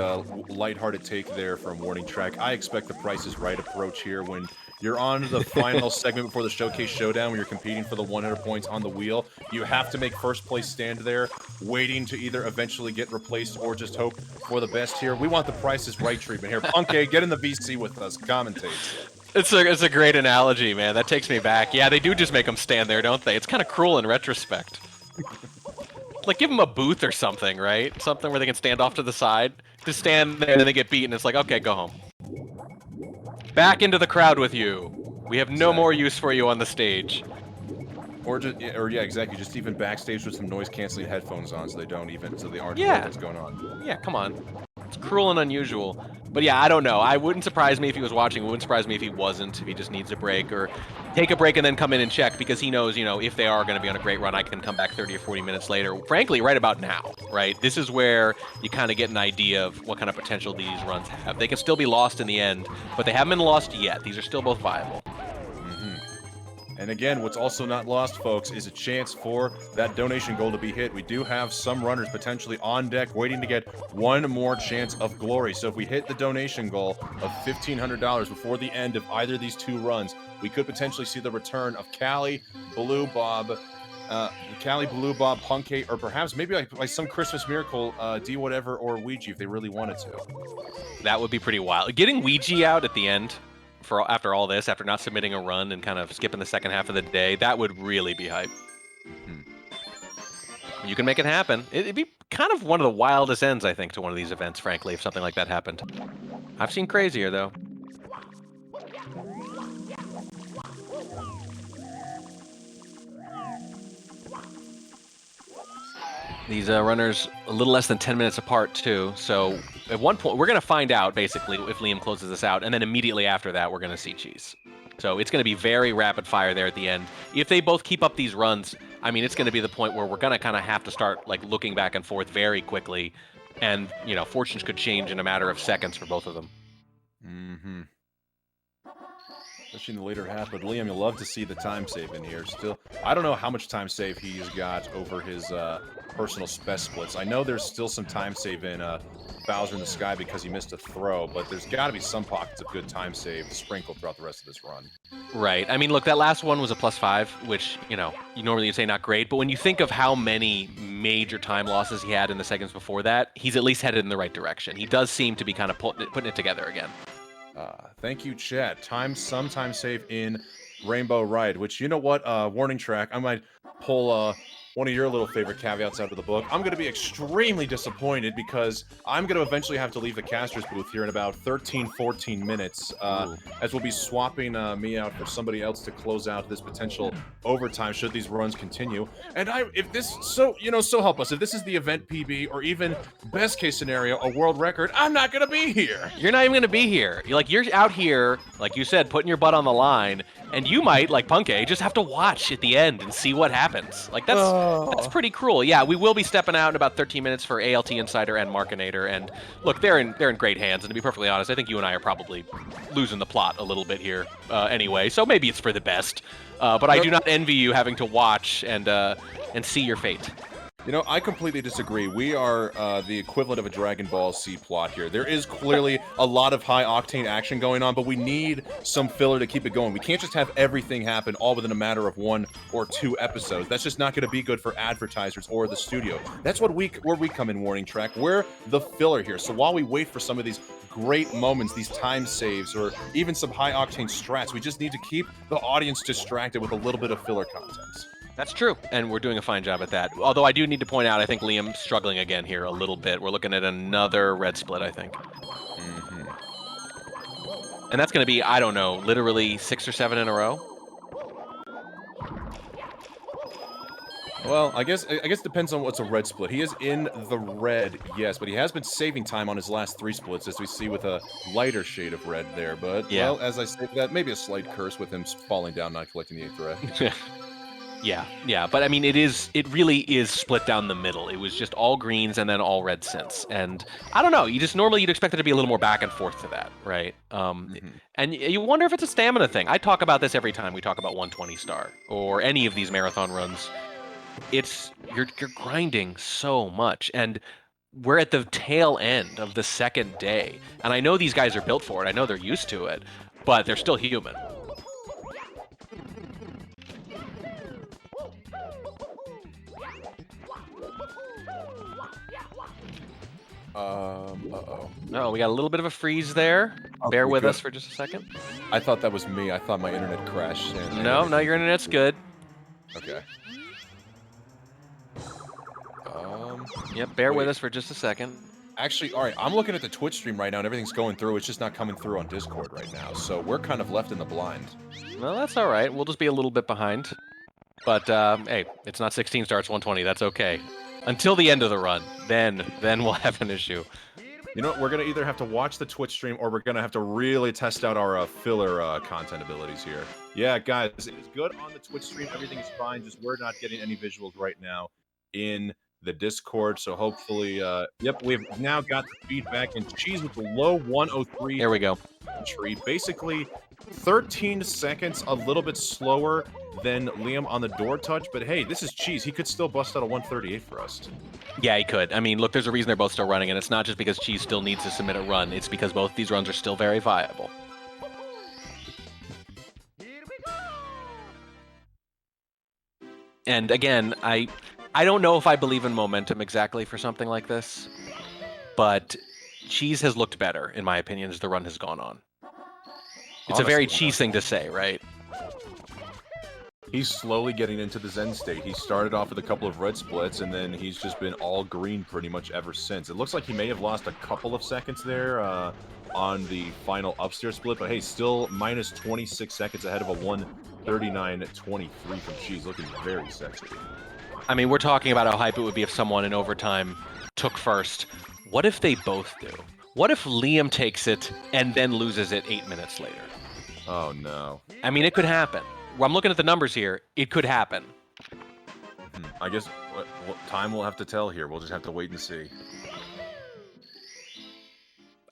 lighthearted take there from Warning Track, I expect the Price is Right approach here when you're on the final segment before the Showcase Showdown, when you're competing for the 100 points on the wheel. You have to make first place stand there, waiting to either eventually get replaced or just hope for the best here. We want the Price is Right treatment here. Punkay, get in the VC with us. Commentate.
It's a great analogy, man. That takes me back. Yeah, they do just make them stand there, don't they? It's kind of cruel in retrospect. Like, give them a booth or something, right? Something where they can stand off to the side. Just stand there and then they get beaten. It's like, okay, go home. Back into the crowd with you. We have no more use for you on the stage.
Or yeah, exactly. Just even backstage with some noise-canceling headphones on, so they aren't
Yeah.
what's going on.
Yeah, come on. It's cruel and unusual. But yeah, I don't know. I wouldn't surprise me if he was watching. It wouldn't surprise me if he wasn't, if he just needs a break, or take a break and then come in and check, because he knows, you know, if they are going to be on a great run, I can come back 30 or 40 minutes later. Frankly, right about now, right? This is where you kind of get an idea of what kind of potential these runs have. They can still be lost in the end, but they haven't been lost yet. These are still both viable.
And again, what's also not lost, folks, is a chance for that donation goal to be hit. We do have some runners potentially on deck waiting to get one more chance of glory. So if we hit the donation goal of $1,500 before the end of either of these two runs, we could potentially see the return of Callie, Blue Bob, Punkay, or perhaps maybe like some Christmas miracle, D whatever, or Ouija if they really wanted to.
That would be pretty wild. Getting Ouija out at the end, after all this, after not submitting a run and kind of skipping the second half of the day, that would really be hype. You can make it happen. It'd be kind of one of the wildest ends, I think, to one of these events, frankly, if something like that happened. I've seen crazier, though. These runners a little less than 10 minutes apart too. So at one point, we're going to find out basically if Liam closes this out, and then immediately after that, we're going to see Cheese. So it's going to be very rapid fire there at the end. If they both keep up these runs, I mean, it's going to be the point where we're going to kind of have to start like looking back and forth very quickly, and you know, fortunes could change in a matter of seconds for both of them.
Mm-hmm. Especially in the later half, but Liam, you'll love to see the time save in here. Still, I don't know how much time save he's got over his personal spec splits. I know there's still some time save in Bowser in the Sky because he missed a throw, but there's got to be some pockets of good time save sprinkled throughout the rest of this run.
Right. I mean, look, that last one was a +5, which, you know, you normally would say not great, but when you think of how many major time losses he had in the seconds before that, he's at least headed in the right direction. He does seem to be kind of putting it together again.
Thank you, chat. Some time save in Rainbow Ride, which, you know what, warning track, I might pull one of your little favorite caveats out of the book. I'm going to be extremely disappointed because I'm going to eventually have to leave the caster's booth here in about 13, 14 minutes, as we'll be swapping me out for somebody else to close out this potential overtime should these runs continue. And if this, so help us, if this is the event PB or even best case scenario, a world record, I'm not going to be here.
You're not even going to be here. You're out here, like you said, putting your butt on the line, and you might, like Punke, just have to watch at the end and see what happens. Like, that's pretty cruel. Yeah, we will be stepping out in about 13 minutes for ALT Insider and Markinator, and look, they're in great hands, and to be perfectly honest, I think you and I are probably losing the plot a little bit here anyway, so maybe it's for the best. But I do not envy you having to watch and see your fate.
You know, I completely disagree. We are the equivalent of a Dragon Ball Z plot here. There is clearly a lot of high-octane action going on, but we need some filler to keep it going. We can't just have everything happen all within a matter of 1 or 2 episodes. That's just not going to be good for advertisers or the studio. That's where we come in, Warning Track. We're the filler here. So while we wait for some of these great moments, these time saves, or even some high-octane strats, we just need to keep the audience distracted with a little bit of filler content.
That's true, and we're doing a fine job at that. Although I do need to point out, I think Liam's struggling again here a little bit. We're looking at another red split, I think.
Mm-hmm.
And that's going to be, I don't know, literally 6 or 7 in a row?
Well, I guess it depends on what's a red split. He is in the red, yes, but he has been saving time on his last 3 splits, as we see with a lighter shade of red there. But,
yeah.
Well, as I said, that maybe a slight curse with him falling down, not collecting the 8th red.
Yeah, but I mean, it really is split down the middle. It was just all greens and then all red since. And I don't know, normally you'd expect it to be a little more back and forth to that, right? And you wonder if it's a stamina thing. I talk about this every time we talk about 120 star or any of these marathon runs. You're grinding so much, and we're at the tail end of the second day. And I know these guys are built for it. I know they're used to it, but they're still human. No, we got a little bit of a freeze there. Bear with us for just a second.
I thought that was me. I thought my internet crashed.
No, your internet's good.
Okay.
Yep, bear with us for just a second.
Actually, all right, I'm looking at the Twitch stream right now, and everything's going through. It's just not coming through on Discord right now, so we're kind of left in the blind.
Well, that's all right. We'll just be a little bit behind. But, hey, it's not 16 starts 120. That's okay. Until the end of the run, then we'll have an issue.
You know what? We're going to either have to watch the Twitch stream or we're going to have to really test out our filler content abilities here. Yeah, guys, it is good on the Twitch stream. Everything is fine. Just we're not getting any visuals right now in the Discord. So hopefully, yep, we've now got the feedback. And Cheese with the low 103.
There we go.
Treat. Basically, 13 seconds, a little bit slower than Liam on the door touch. But hey, this is Cheese. He could still bust out a 138 for us.
Yeah, he could. I mean, look, there's a reason they're both still running, and it's not just because Cheese still needs to submit a run. It's because both these runs are still very viable. And again, I don't know if I believe in momentum exactly for something like this, but Cheese has looked better, in my opinion, as the run has gone on. It's honestly a very Cheese thing to say, right?
He's slowly getting into the Zen state. He started off with a couple of red splits, and then he's just been all green pretty much ever since. It looks like he may have lost a couple of seconds there on the final upstairs split, but hey, still minus 26 seconds ahead of a 139.23 from Cheese, looking very sexy.
I mean, we're talking about how hype it would be if someone in overtime took first. What if they both do? What if Liam takes it and then loses it 8 minutes later?
Oh, no.
I mean, it could happen. Well, I'm looking at the numbers here. It could happen.
I guess what time will have to tell here. We'll just have to wait and see.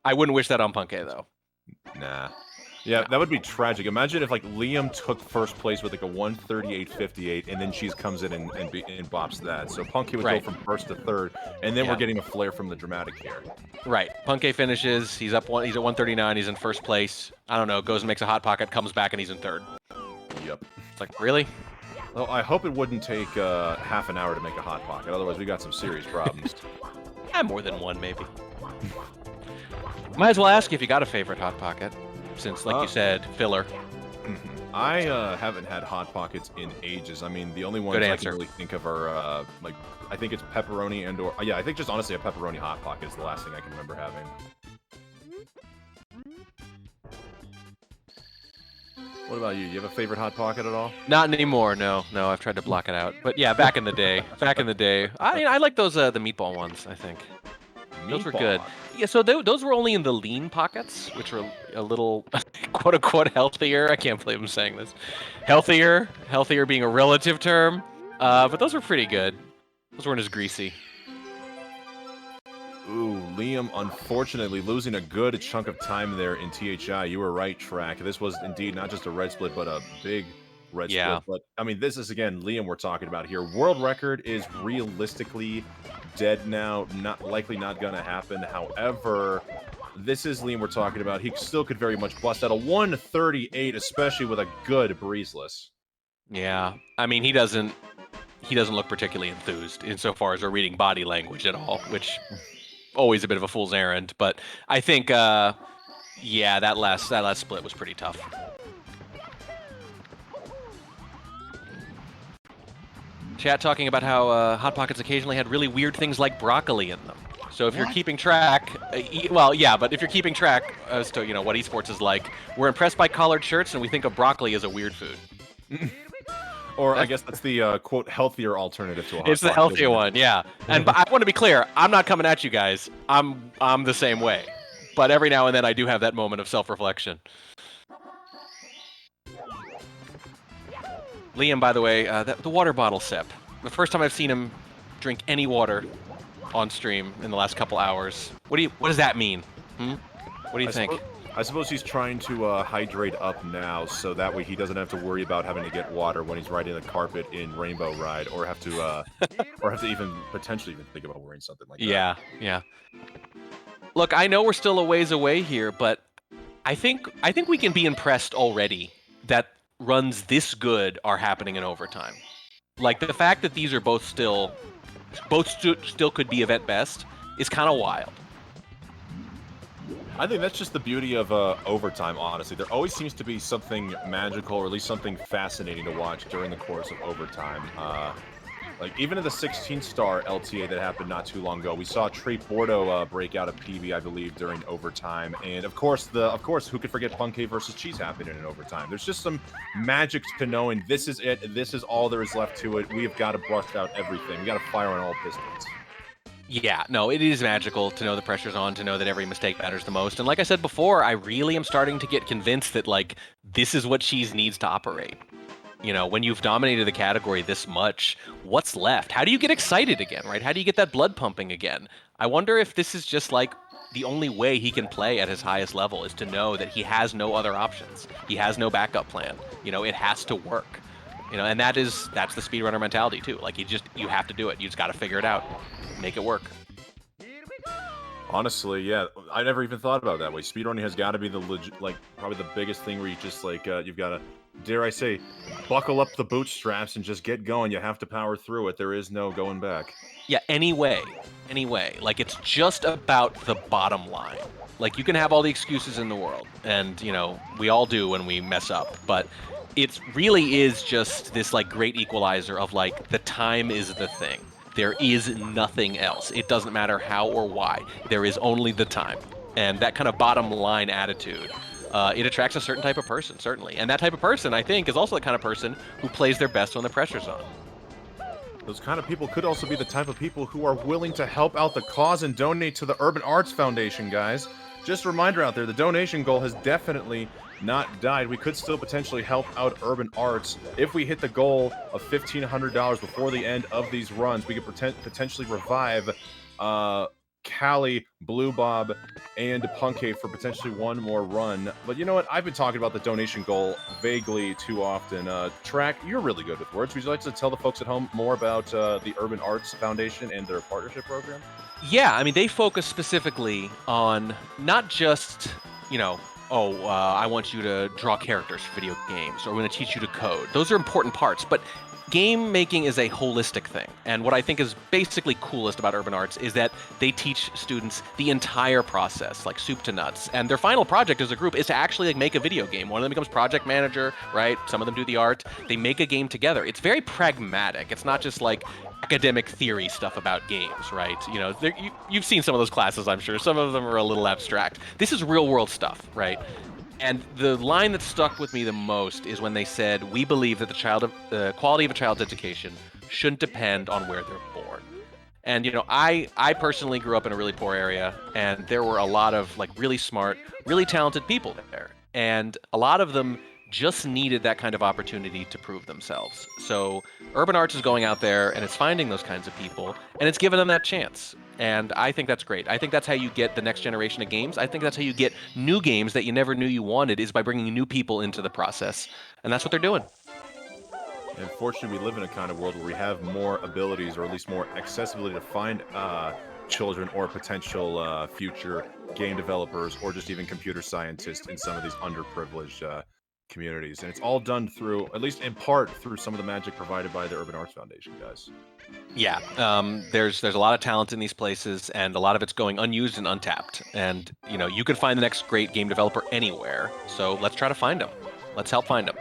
I wouldn't wish that on Punkay, though.
Nah. Yeah, that would be tragic. Imagine if like Liam took first place with like a 138.58, and then Cheese comes in and bops that. So Punkay would go from first to third, and then we're getting a flare from the dramatic here.
Right. Punkay finishes. He's up one. He's at 139. He's in first place. I don't know. Goes and makes a hot pocket. Comes back and he's in third.
Yep.
It's like, really?
Well, I hope it wouldn't take half an hour to make a hot pocket. Otherwise, we got some serious problems.
More than one, maybe. Might as well ask you if you got a favorite hot pocket, since, like you said, filler.
I haven't had hot pockets in ages. I mean, the only ones I can really think of are like I think it's pepperoni and/or yeah, I think just honestly a pepperoni hot pocket is the last thing I can remember having. What about you? Do you have a favorite hot pocket at all?
Not anymore. No. I've tried to block it out. But yeah, back in the day. I like those the meatball ones. I think those were good. Yeah. So those were only in the lean pockets, which were a little quote unquote healthier. I can't believe I'm saying this. Healthier being a relative term. But those were pretty good. Those weren't as greasy.
Ooh, Liam, unfortunately, losing a good chunk of time there in THI. You were right, Track. This was indeed not just a red split, but a big red split. But, I mean, this is, again, Liam we're talking about here. World record is realistically dead now. Likely not going to happen. However, this is Liam we're talking about. He still could very much bust out a 138, especially with a good breezeless.
Yeah. I mean, he doesn't look particularly enthused insofar as we're reading body language at all, which... always a bit of a fool's errand, but I think, yeah, that last split was pretty tough. Chat talking about how Hot Pockets occasionally had really weird things like broccoli in them. So if you're keeping track, well, yeah, but if you're keeping track as to what esports is like, we're impressed by collared shirts and we think of broccoli as a weird food.
Or I guess that's the quote healthier alternative to a hot pocket.
It's the healthier one, yeah. And I want to be clear, I'm not coming at you guys. I'm the same way. But every now and then I do have that moment of self-reflection. Liam, by the way, the water bottle sip. The first time I've seen him drink any water on stream in the last couple hours. What does that mean? What do you think?
I suppose he's trying to hydrate up now, so that way he doesn't have to worry about having to get water when he's riding the carpet in Rainbow Ride, or have to even potentially think about wearing something like that.
Yeah. Look, I know we're still a ways away here, but I think we can be impressed already that runs this good are happening in overtime. Like the fact that these are both still could be event best is kind of wild.
I think that's just the beauty of overtime, honestly. There always seems to be something magical, or at least something fascinating to watch during the course of overtime. Like, even in the 16-star LTA that happened not too long ago, we saw Trey Bordeaux break out a PB, I believe, during overtime. And, of course, who could forget Punkay versus Cheese happening in overtime? There's just some magic to knowing this is it, this is all there is left to it. We have got to bust out everything. We got to fire on all pistons.
Yeah, no, it is magical to know the pressure's on, to know that every mistake matters the most. And like I said before, I really am starting to get convinced that, like, this is what Cheese needs to operate. When you've dominated the category this much, what's left? How do you get excited again, right? How do you get that blood pumping again? I wonder if this is just, like, the only way he can play at his highest level is to know that he has no other options. He has no backup plan. It has to work. And that's the speedrunner mentality, too. Like, you have to do it. You just got to figure it out. Make it work.
Honestly, yeah, I never even thought about it that way. Speedrunning has got to be probably the biggest thing where you just you've got to, dare I say, buckle up the bootstraps and just get going. You have to power through it. There is no going back.
Yeah, anyway. Like, it's just about the bottom line. Like, you can have all the excuses in the world, and we all do when we mess up, but it really is just this great equalizer of the time is the thing. There is nothing else. It doesn't matter how or why. There is only the time. And that kind of bottom line attitude, it attracts a certain type of person, certainly. And that type of person, I think, is also the kind of person who plays their best when the pressure's on.
Those kind of people could also be the type of people who are willing to help out the cause and donate to the Urban Arts Foundation, guys. Just a reminder out there, the donation goal has definitely not died. We could still potentially help out Urban Arts. If we hit the goal of $1,500 before the end of these runs, we could potentially revive Callie, Blue Bob, and Punke for potentially one more run. But you know what? I've been talking about the donation goal vaguely too often. Track, you're really good with words. Would you like to tell the folks at home more about the Urban Arts Foundation and their partnership program?
Yeah, I mean, they focus specifically on not just, I want you to draw characters for video games, or I'm going to teach you to code. Those are important parts, but game making is a holistic thing. And what I think is basically coolest about Urban Arts is that they teach students the entire process, like soup to nuts. And their final project as a group is to actually make a video game. One of them becomes project manager, right? Some of them do the art. They make a game together. It's very pragmatic. It's not just like academic theory stuff about games, right? You've seen some of those classes, I'm sure. Some of them are a little abstract. This is real world stuff, right? And the line that stuck with me the most is when they said, we believe that the quality of a child's education shouldn't depend on where they're born. And, I personally grew up in a really poor area, and there were a lot of really smart, really talented people there. And a lot of them just needed that kind of opportunity to prove themselves. So Urban Arts is going out there and it's finding those kinds of people, and it's giving them that chance. And I think that's great. I think that's how you get the next generation of games. I think that's how you get new games that you never knew you wanted, is by bringing new people into the process. And that's what they're doing.
And fortunately, we live in a kind of world where we have more abilities, or at least more accessibility to find children or potential future game developers, or just even computer scientists in some of these underprivileged communities. And it's all done through, at least in part, through some of the magic provided by the Urban Arts Foundation, guys.
Yeah, there's a lot of talent in these places, and a lot of it's going unused and untapped. And, you could find the next great game developer anywhere. So let's try to find them. Let's help find them.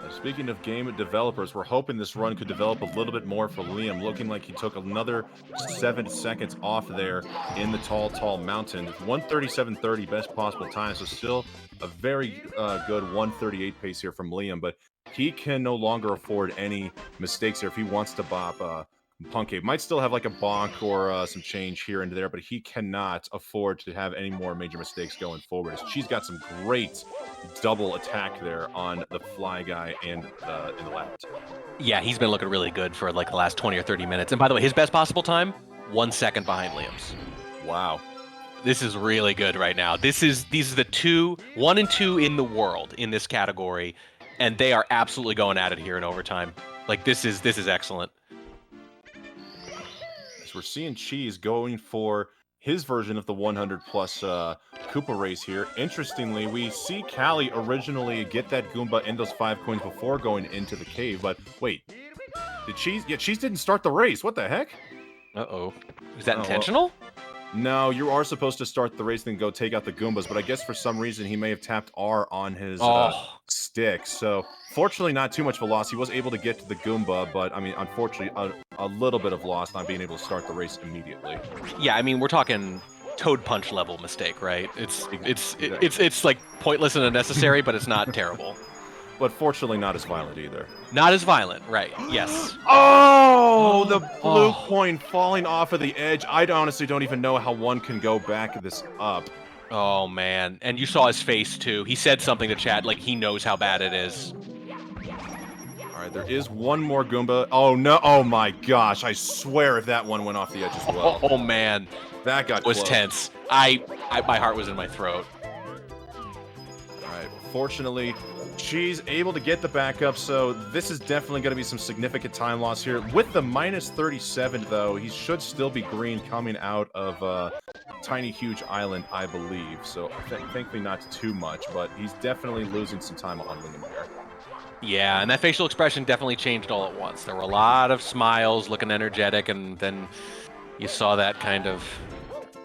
Speaking of game developers, we're hoping this run could develop a little bit more for Liam, looking like he took another 7 seconds off there in the tall mountain. 1:37.30 best possible time, so still a very good 1:38 pace here from Liam, but he can no longer afford any mistakes here if he wants to bop Punke. Might still have like a bonk or some change here and there, but he cannot afford to have any more major mistakes going forward. She's got some great double attack there on the fly guy and in the left.
Yeah, he's been looking really good for the last 20 or 30 minutes. And by the way, his best possible time, 1 second behind Liam's.
Wow.
This is really good right now. These are the 1 and 2 in the world in this category, and they are absolutely going at it here in overtime. This is excellent.
We're seeing Cheese going for his version of the 100-plus Koopa race here. Interestingly, we see Callie originally get that Goomba and those 5 coins before going into the cave, but wait. Did Cheese? Yeah, Cheese didn't start the race. What the heck?
Uh-oh. Is that intentional?
No, you are supposed to start the race and go take out the Goombas, but I guess for some reason he may have tapped R on his stick. So, fortunately, not too much velocity. He was able to get to the Goomba, but, I mean, unfortunately, a little bit of loss not being able to start the race immediately.
Yeah, I mean, we're talking Toad Punch level mistake, right? It's like pointless and unnecessary, but it's not terrible.
But fortunately, not as violent either.
Not as violent, right? Yes.
Oh, the blue coin falling off of the edge. I honestly don't even know how one can go back this up.
Oh, man. And you saw his face, too. He said something to chat like he knows how bad it is.
All right, there is one more Goomba. Oh, no. Oh, my gosh. I swear if that one went off the edge as well.
Oh, man.
That got
was
close.
Tense. My heart was in my throat.
All right. Fortunately, she's able to get the backup, so this is definitely going to be some significant time loss here. With the minus 37, though, he should still be green coming out of Tiny Huge Island, I believe. So thankfully not too much, but he's definitely losing some time on Liam there.
Yeah, and that facial expression definitely changed all at once. There were a lot of smiles, looking energetic, and then you saw that kind of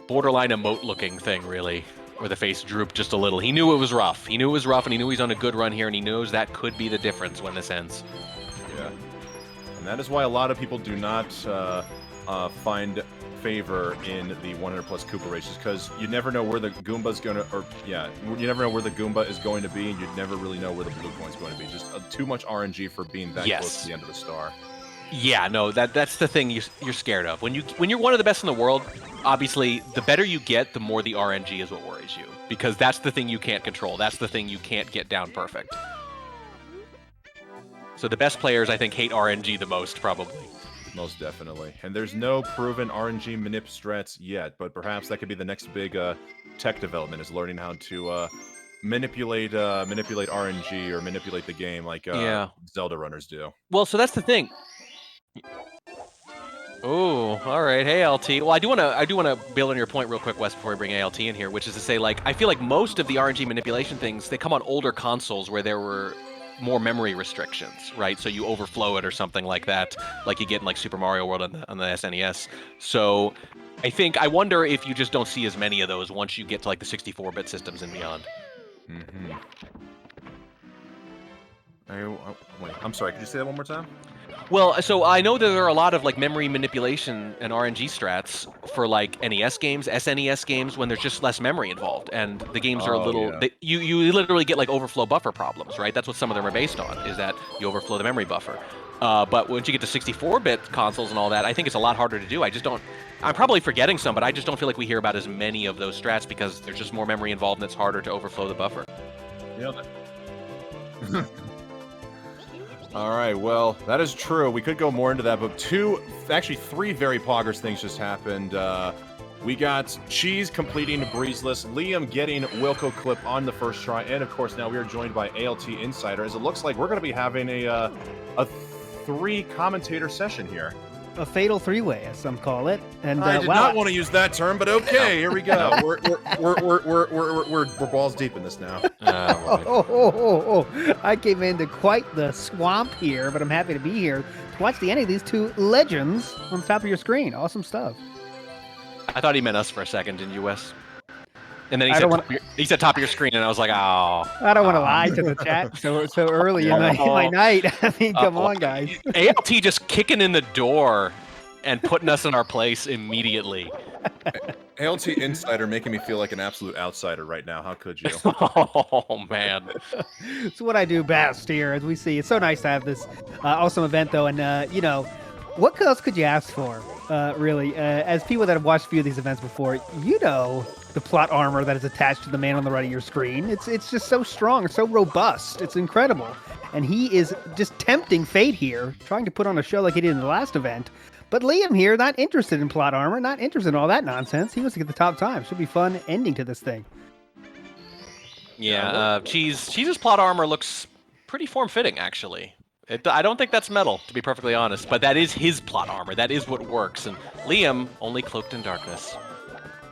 borderline emote-looking thing, really, where the face drooped just a little. He knew it was rough. He knew it was rough, and he knew he's on a good run here, and he knows that could be the difference when this ends.
Yeah. And that is why a lot of people do not find favor in the 100-plus Koopa races, because you never know where the Goomba's going to, you never know where the Goomba is going to be, and you'd never really know where the blue coin's going to be. Just too much RNG for being that close to the end of the star.
Yeah, no, that's the thing you're scared of. When you're one of the best in the world, obviously, the better you get, the more the RNG is what worries you, because that's the thing you can't control. That's the thing you can't get down perfect. So the best players, I think, hate RNG the most, probably.
Most definitely. And there's no proven RNG manip strats yet, but perhaps that could be the next big tech development, is learning how to manipulate RNG or manipulate the game like Zelda runners do.
Well, so that's the thing. Oh, all right. Hey, LT. Well, I do want to build on your point real quick, Wes, before we bring ALT in here, which is to say, like, I feel like most of the RNG manipulation things, they come on older consoles where there were more memory restrictions, right? So you overflow it or something like that, like you get in like Super Mario World on the SNES. So I wonder if you just don't see as many of those once you get to like the 64-bit systems and beyond.
Mm-hmm. Wait, I'm sorry, could you say that one more time?
Well, so I know that there are a lot of like memory manipulation and RNG strats for like NES games, SNES games, when there's just less memory involved, and the games are a little.
Yeah.
You literally get like overflow buffer problems, right? That's what some of them are based on, is that you overflow the memory buffer. But once you get to 64-bit consoles and all that, I think it's a lot harder to do. I just don't. I'm probably forgetting some, but I just don't feel like we hear about as many of those strats because there's just more memory involved and it's harder to overflow the buffer.
Yeah. All right, well, that is true. We could go more into that, but actually three very poggers things just happened. We got Cheese completing Breezeless, Liam getting Wilco Clip on the first try, and of course now we are joined by ALT Insider, as it looks like we're going to be having a three-commentator session here.
A fatal three-way, as some call it. And
I did not want to use that term, but okay, here we go. We're balls deep in this now.
I came into quite the swamp here, but I'm happy to be here to watch the end of these two legends on top of your screen. Awesome stuff.
I thought he meant us for a second, didn't you, Wes? And then he said top of your screen, and I was like, oh.
I don't want to lie to the chat so early in my night. I mean, come on, guys.
ALT just kicking in the door and putting us in our place immediately.
ALT Insider making me feel like an absolute outsider right now. How could you?
Oh, man.
It's what I do best here, as we see. It's so nice to have this awesome event, though. And, you know, what else could you ask for, really? As people that have watched a few of these events before, you know the plot armor that is attached to the man on the right of your screen. It's just so strong, so robust. It's incredible. And he is just tempting fate here, trying to put on a show like he did in the last event. But Liam here, not interested in plot armor, not interested in all that nonsense. He wants to get the top time. Should be fun ending to this thing.
Yeah, Cheese's plot armor looks pretty form-fitting, actually. I don't think that's metal, to be perfectly honest, but that is his plot armor. That is what works, and Liam only cloaked in darkness.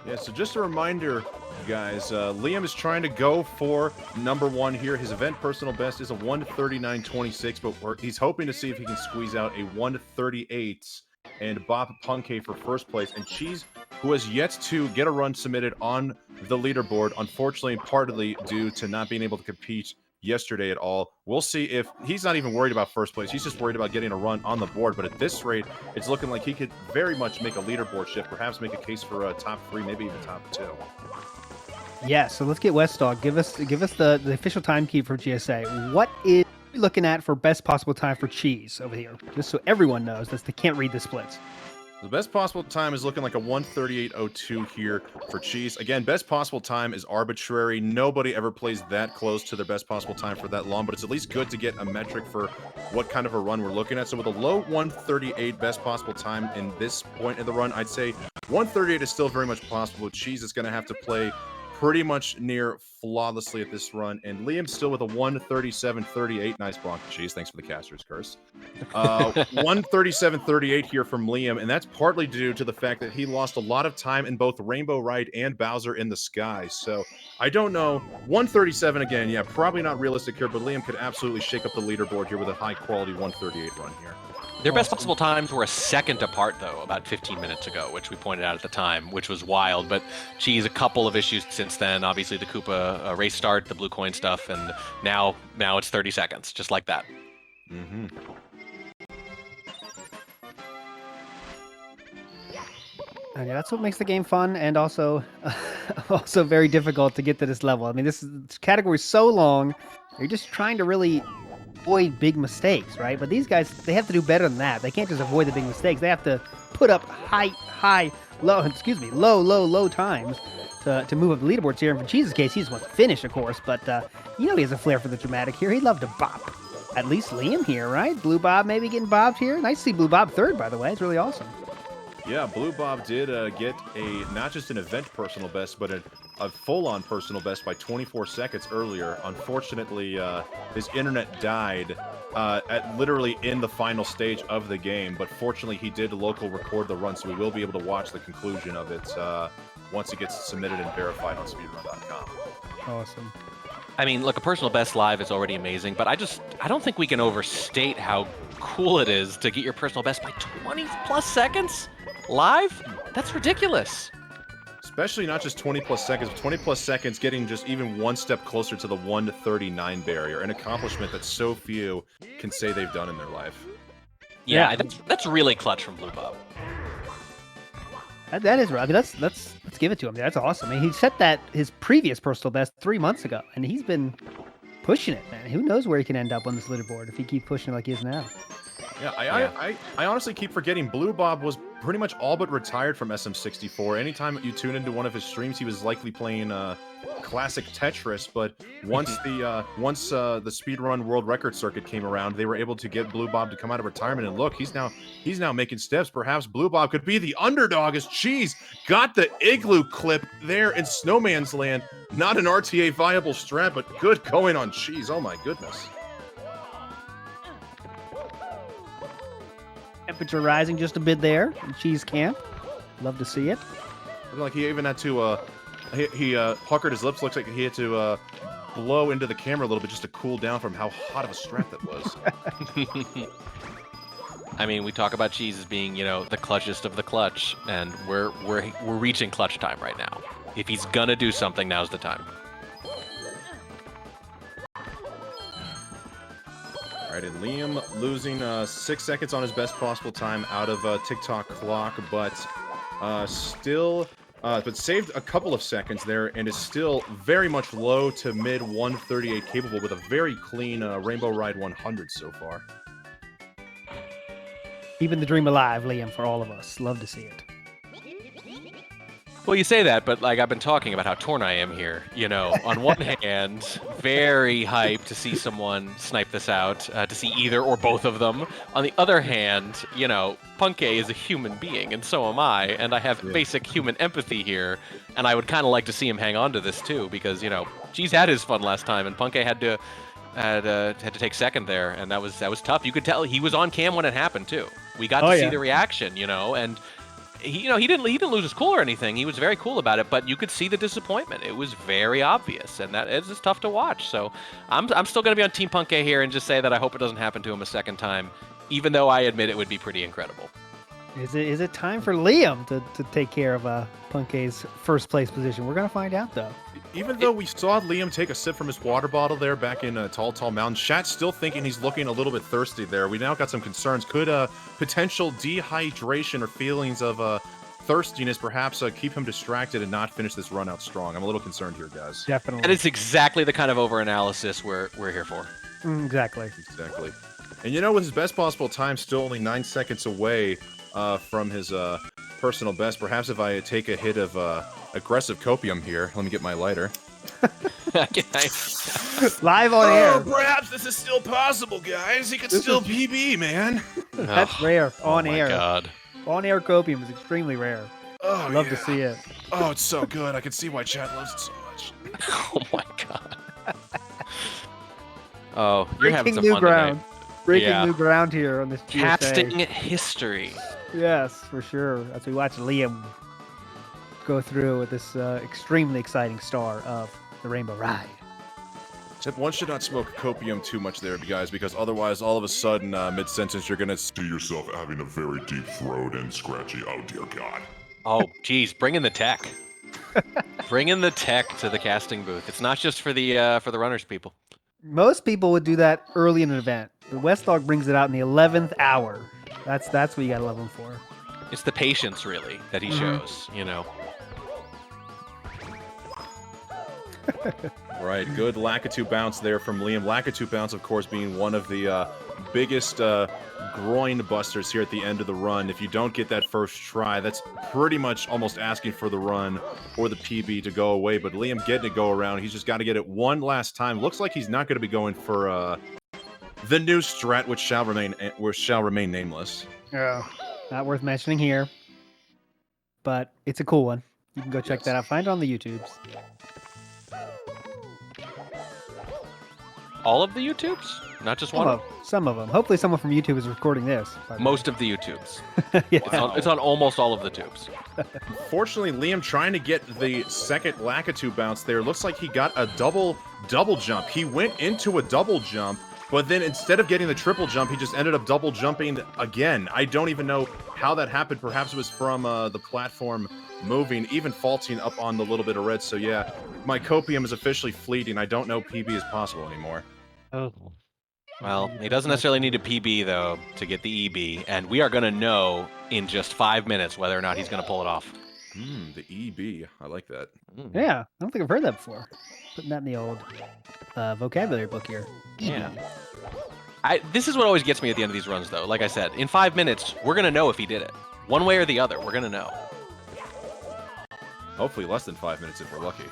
Yeah, so just a reminder, guys, Liam is trying to go for number one here. His event personal best is a 139.26, but he's hoping to see if he can squeeze out a 138 and Bob Punkay for first place. And Cheese, who has yet to get a run submitted on the leaderboard, unfortunately, partly due to not being able to compete yesterday at all. We'll see if he's not even worried about first place. He's just worried about getting a run on the board. But at this rate, it's looking like he could very much make a leaderboard shift, perhaps make a case for a top 3, maybe even top 2.
Yeah, so let's get Westdog. Give us the official time key for GSA. What is we looking at for best possible time for Cheese over here? Just so everyone knows that they can't read the splits.
The best possible time is looking like a 138.02 here for Cheese. Again, best possible time is arbitrary. Nobody ever plays that close to their best possible time for that long, but it's at least good to get a metric for what kind of a run we're looking at. So with a low 138 best possible time in this point in the run, I'd say 138 is still very much possible. Cheese is going to have to play pretty much near flawlessly at this run, and Liam's still with a 137.38. Nice block, Cheese. Thanks for the caster's curse. 137.38 here from Liam, and that's partly due to the fact that he lost a lot of time in both Rainbow Ride and Bowser in the Sky. So I don't know. 137 again, yeah, probably not realistic here, but Liam could absolutely shake up the leaderboard here with a high-quality 138 run here.
Their best possible times were a second apart, though, about 15 minutes ago, which we pointed out at the time, which was wild. But geez, a couple of issues since then. Obviously, the Koopa race start, the blue coin stuff, and now it's 30 seconds, just like that.
Mm-hmm.
And yeah, that's what makes the game fun, and also very difficult to get to this level. I mean, this category is so long. You're just trying to really avoid big mistakes, right? But these guys, they have to do better than that. They can't just avoid the big mistakes. They have to put up low times to move up the leaderboards here. And for Cheese's case, he just wants to finish, of course. But he has a flair for the dramatic here. He'd love to bop. At least Liam here, right? Blue Bob maybe getting bobbed here. Nice to see Blue Bob third, by the way. It's really awesome.
Yeah, Blue Bob did get not just an event personal best, but a full-on personal best by 24 seconds earlier. Unfortunately, his internet died literally in the final stage of the game, but fortunately he did local record the run, so we will be able to watch the conclusion of it once it gets submitted and verified on speedrun.com.
Awesome.
I mean, look, a personal best live is already amazing, but I don't think we can overstate how cool it is to get your personal best by 20+ seconds live. That's ridiculous.
Especially not just 20+ seconds, but 20+ seconds getting just even one step closer to the 1:39 barrier, an accomplishment that so few can say they've done in their life.
Yeah. That's really clutch from Blue Bob.
That is right. I mean, let's give it to him. That's awesome. I mean, he set his previous personal best 3 months ago, and he's been pushing it, man. Who knows where he can end up on this leaderboard if he keeps pushing it like he is now.
Yeah, I honestly keep forgetting Blue Bob was pretty much all but retired from SM64. Anytime you tune into one of his streams, he was likely playing classic Tetris. But once the Speedrun World Record Circuit came around, they were able to get Blue Bob to come out of retirement. And look, he's now making steps. Perhaps Blue Bob could be the underdog as Cheese got the igloo clip there in Snowman's Land. Not an RTA viable strat, but good going on Cheese. Oh my goodness.
Temperature rising just a bit there in Cheese Camp. Love to see it.
Like he even had to, he puckered his lips. Looks like he had to blow into the camera a little bit just to cool down from how hot of a strat that was.
I mean, we talk about Cheese as being, the clutchest of the clutch, and we're reaching clutch time right now. If he's gonna do something, now's the time.
All right, and Liam losing 6 seconds on his best possible time out of TikTok clock, but saved a couple of seconds there and is still very much low to mid 138 capable with a very clean Rainbow Ride 100 so far.
Keeping the dream alive, Liam, for all of us. Love to see it.
Well, you say that, but I've been talking about how torn I am here. On one hand, very hyped to see someone snipe this out, to see either or both of them. On the other hand, Punkay is a human being, and so am I, and I have basic human empathy here, and I would kind of like to see him hang on to this too, because Cheese had his fun last time, and Punkay had to take second there, and that was tough. You could tell he was on cam when it happened too. We got to see the reaction, and. He didn't lose his cool or anything. He was very cool about it, but you could see the disappointment. It was very obvious, and that is just tough to watch. So I'm still going to be on Team Punkay here and just say that I hope it doesn't happen to him a second time, even though I admit it would be pretty incredible.
Is it time for Liam to take care of Punkay's first place position? We're going to find out, though.
Even though we saw Liam take a sip from his water bottle there back in Tall Mountain, Shat's still thinking he's looking a little bit thirsty there. We now got some concerns. Could potential dehydration or feelings of thirstiness perhaps keep him distracted and not finish this run out strong? I'm a little concerned here, guys.
Definitely.
And it's exactly the kind of overanalysis we're here for.
Exactly.
And with his best possible time still only 9 seconds away from his personal best, perhaps if I take a hit of aggressive copium here. Let me get my lighter.
Live on air.
Perhaps this is still possible, guys. He could still PB, man.
That's rare. On air.
God.
On air copium is extremely rare.
Oh,
Love to see it.
Oh, it's so good. I can see why chat loves it so much.
Oh my God. Oh, you're having some
new
fun
ground.
tonight.
Breaking new ground here on this GSA.
Casting history.
Yes, for sure. As we watch Liam go through with this extremely exciting star of the Rainbow Ride.
Except one should not smoke copium too much there, guys, because otherwise, all of a sudden, mid-sentence, you're gonna see yourself having a very deep throat and scratchy. Oh dear God.
Oh, geez, bring in the tech. Bring in the tech to the casting booth. It's not just for the runners, people.
Most people would do that early in an event. The Westdog brings it out in the 11th hour. That's what you gotta love him for.
It's the patience, really, that he shows.
Right, good Lakitu bounce there from Liam. Lakitu bounce, of course, being one of the biggest groin busters here at the end of the run. If you don't get that first try, that's pretty much almost asking for the run or the PB to go away. But Liam getting to go around, he's just got to get it one last time. Looks like he's not going to be going for the new strat, which shall remain nameless.
Yeah, not worth mentioning here, but it's a cool one. You can go check that out. Find it on the YouTubes.
All of the YouTubes? Not just one?
Some of them. Hopefully someone from YouTube is recording this.
Most of the YouTubes.
Yeah.
It's on almost all of the tubes.
Fortunately, Liam trying to get the second Lakitu bounce there. Looks like he got a double jump. He went into a double jump, but then instead of getting the triple jump, he just ended up double jumping again. I don't even know how that happened. Perhaps it was from the platform moving, even faulting up on the little bit of red. So yeah, my copium is officially fleeting. I don't know PB is possible anymore.
Oh.
Well, he doesn't necessarily need a PB, though, to get the EB, and we are going to know in just 5 minutes whether or not he's going to pull it off.
The EB. I like that.
Yeah, I don't think I've heard that before. Putting that in the old vocabulary book here.
Yeah. This is what always gets me at the end of these runs, though. Like I said, in 5 minutes, we're going to know if he did it. One way or the other, we're going to know.
Hopefully less than 5 minutes if we're lucky.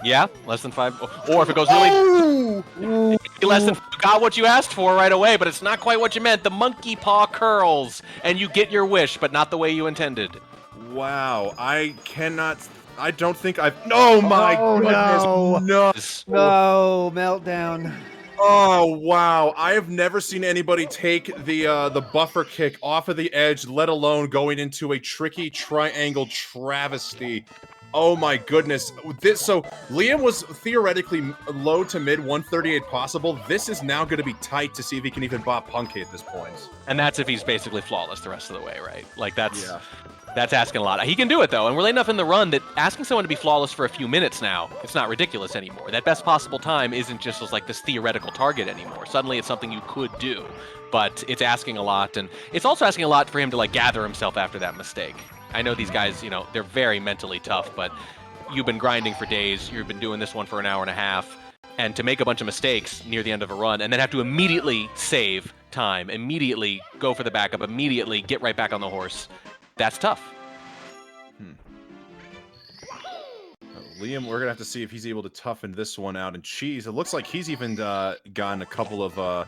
Yeah, less than 5. Or if it goes really... less than... You got what you asked for right away, but it's not quite what you meant. The monkey paw curls, and you get your wish, but not the way you intended.
Wow, I don't think I've... Oh my goodness,
No, meltdown.
Oh, wow. I have never seen anybody take the buffer kick off of the edge, let alone going into a tricky triangle travesty. Oh my goodness. So Liam was theoretically low to mid 138 possible. This is now going to be tight to see if he can even bop Punky at this point.
And that's if he's basically flawless the rest of the way, right? Like, that's asking a lot. He can do it, though, and we're late enough in the run that asking someone to be flawless for a few minutes now, it's not ridiculous anymore. That best possible time isn't just like this theoretical target anymore. Suddenly it's something you could do, but it's asking a lot, and it's also asking a lot for him to, like, gather himself after that mistake. I know these guys, you know, they're very mentally tough, but you've been grinding for days, you've been doing this one for an hour and a half, and to make a bunch of mistakes near the end of a run and then have to immediately save time, immediately go for the backup, immediately get right back on the horse, that's tough.
Liam, we're going to have to see if he's able to toughen this one out. And Cheese, it looks like he's even gotten a couple of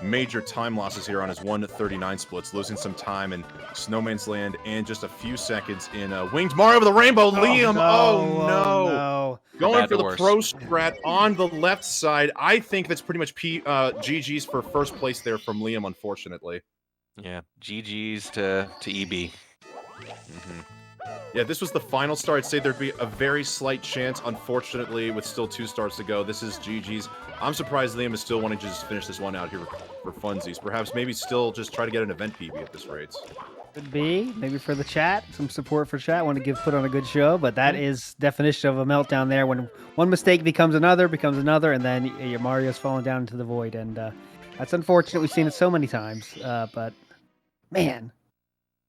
major time losses here on his 1:39 splits, losing some time in Snowman's Land and just a few seconds in Winged Mario over the Rainbow. Liam, no. Going for the pro strat on the left side. I think that's pretty much GG's for first place there from Liam, unfortunately.
Yeah, GG's to EB.
Yeah, this was the final star. I'd say there'd be a very slight chance. Unfortunately, with still 2 stars to go, this is GG's. I'm surprised Liam is still wanting to just finish this one out here for funsies. Perhaps maybe still just try to get an event PB at this rate.
Could be. Maybe for the chat. Some support for chat. Want to put on a good show, but that is definition of a meltdown there. When one mistake becomes another, and then your Mario's falling down into the void. And that's unfortunate. We've seen it so many times. But, man.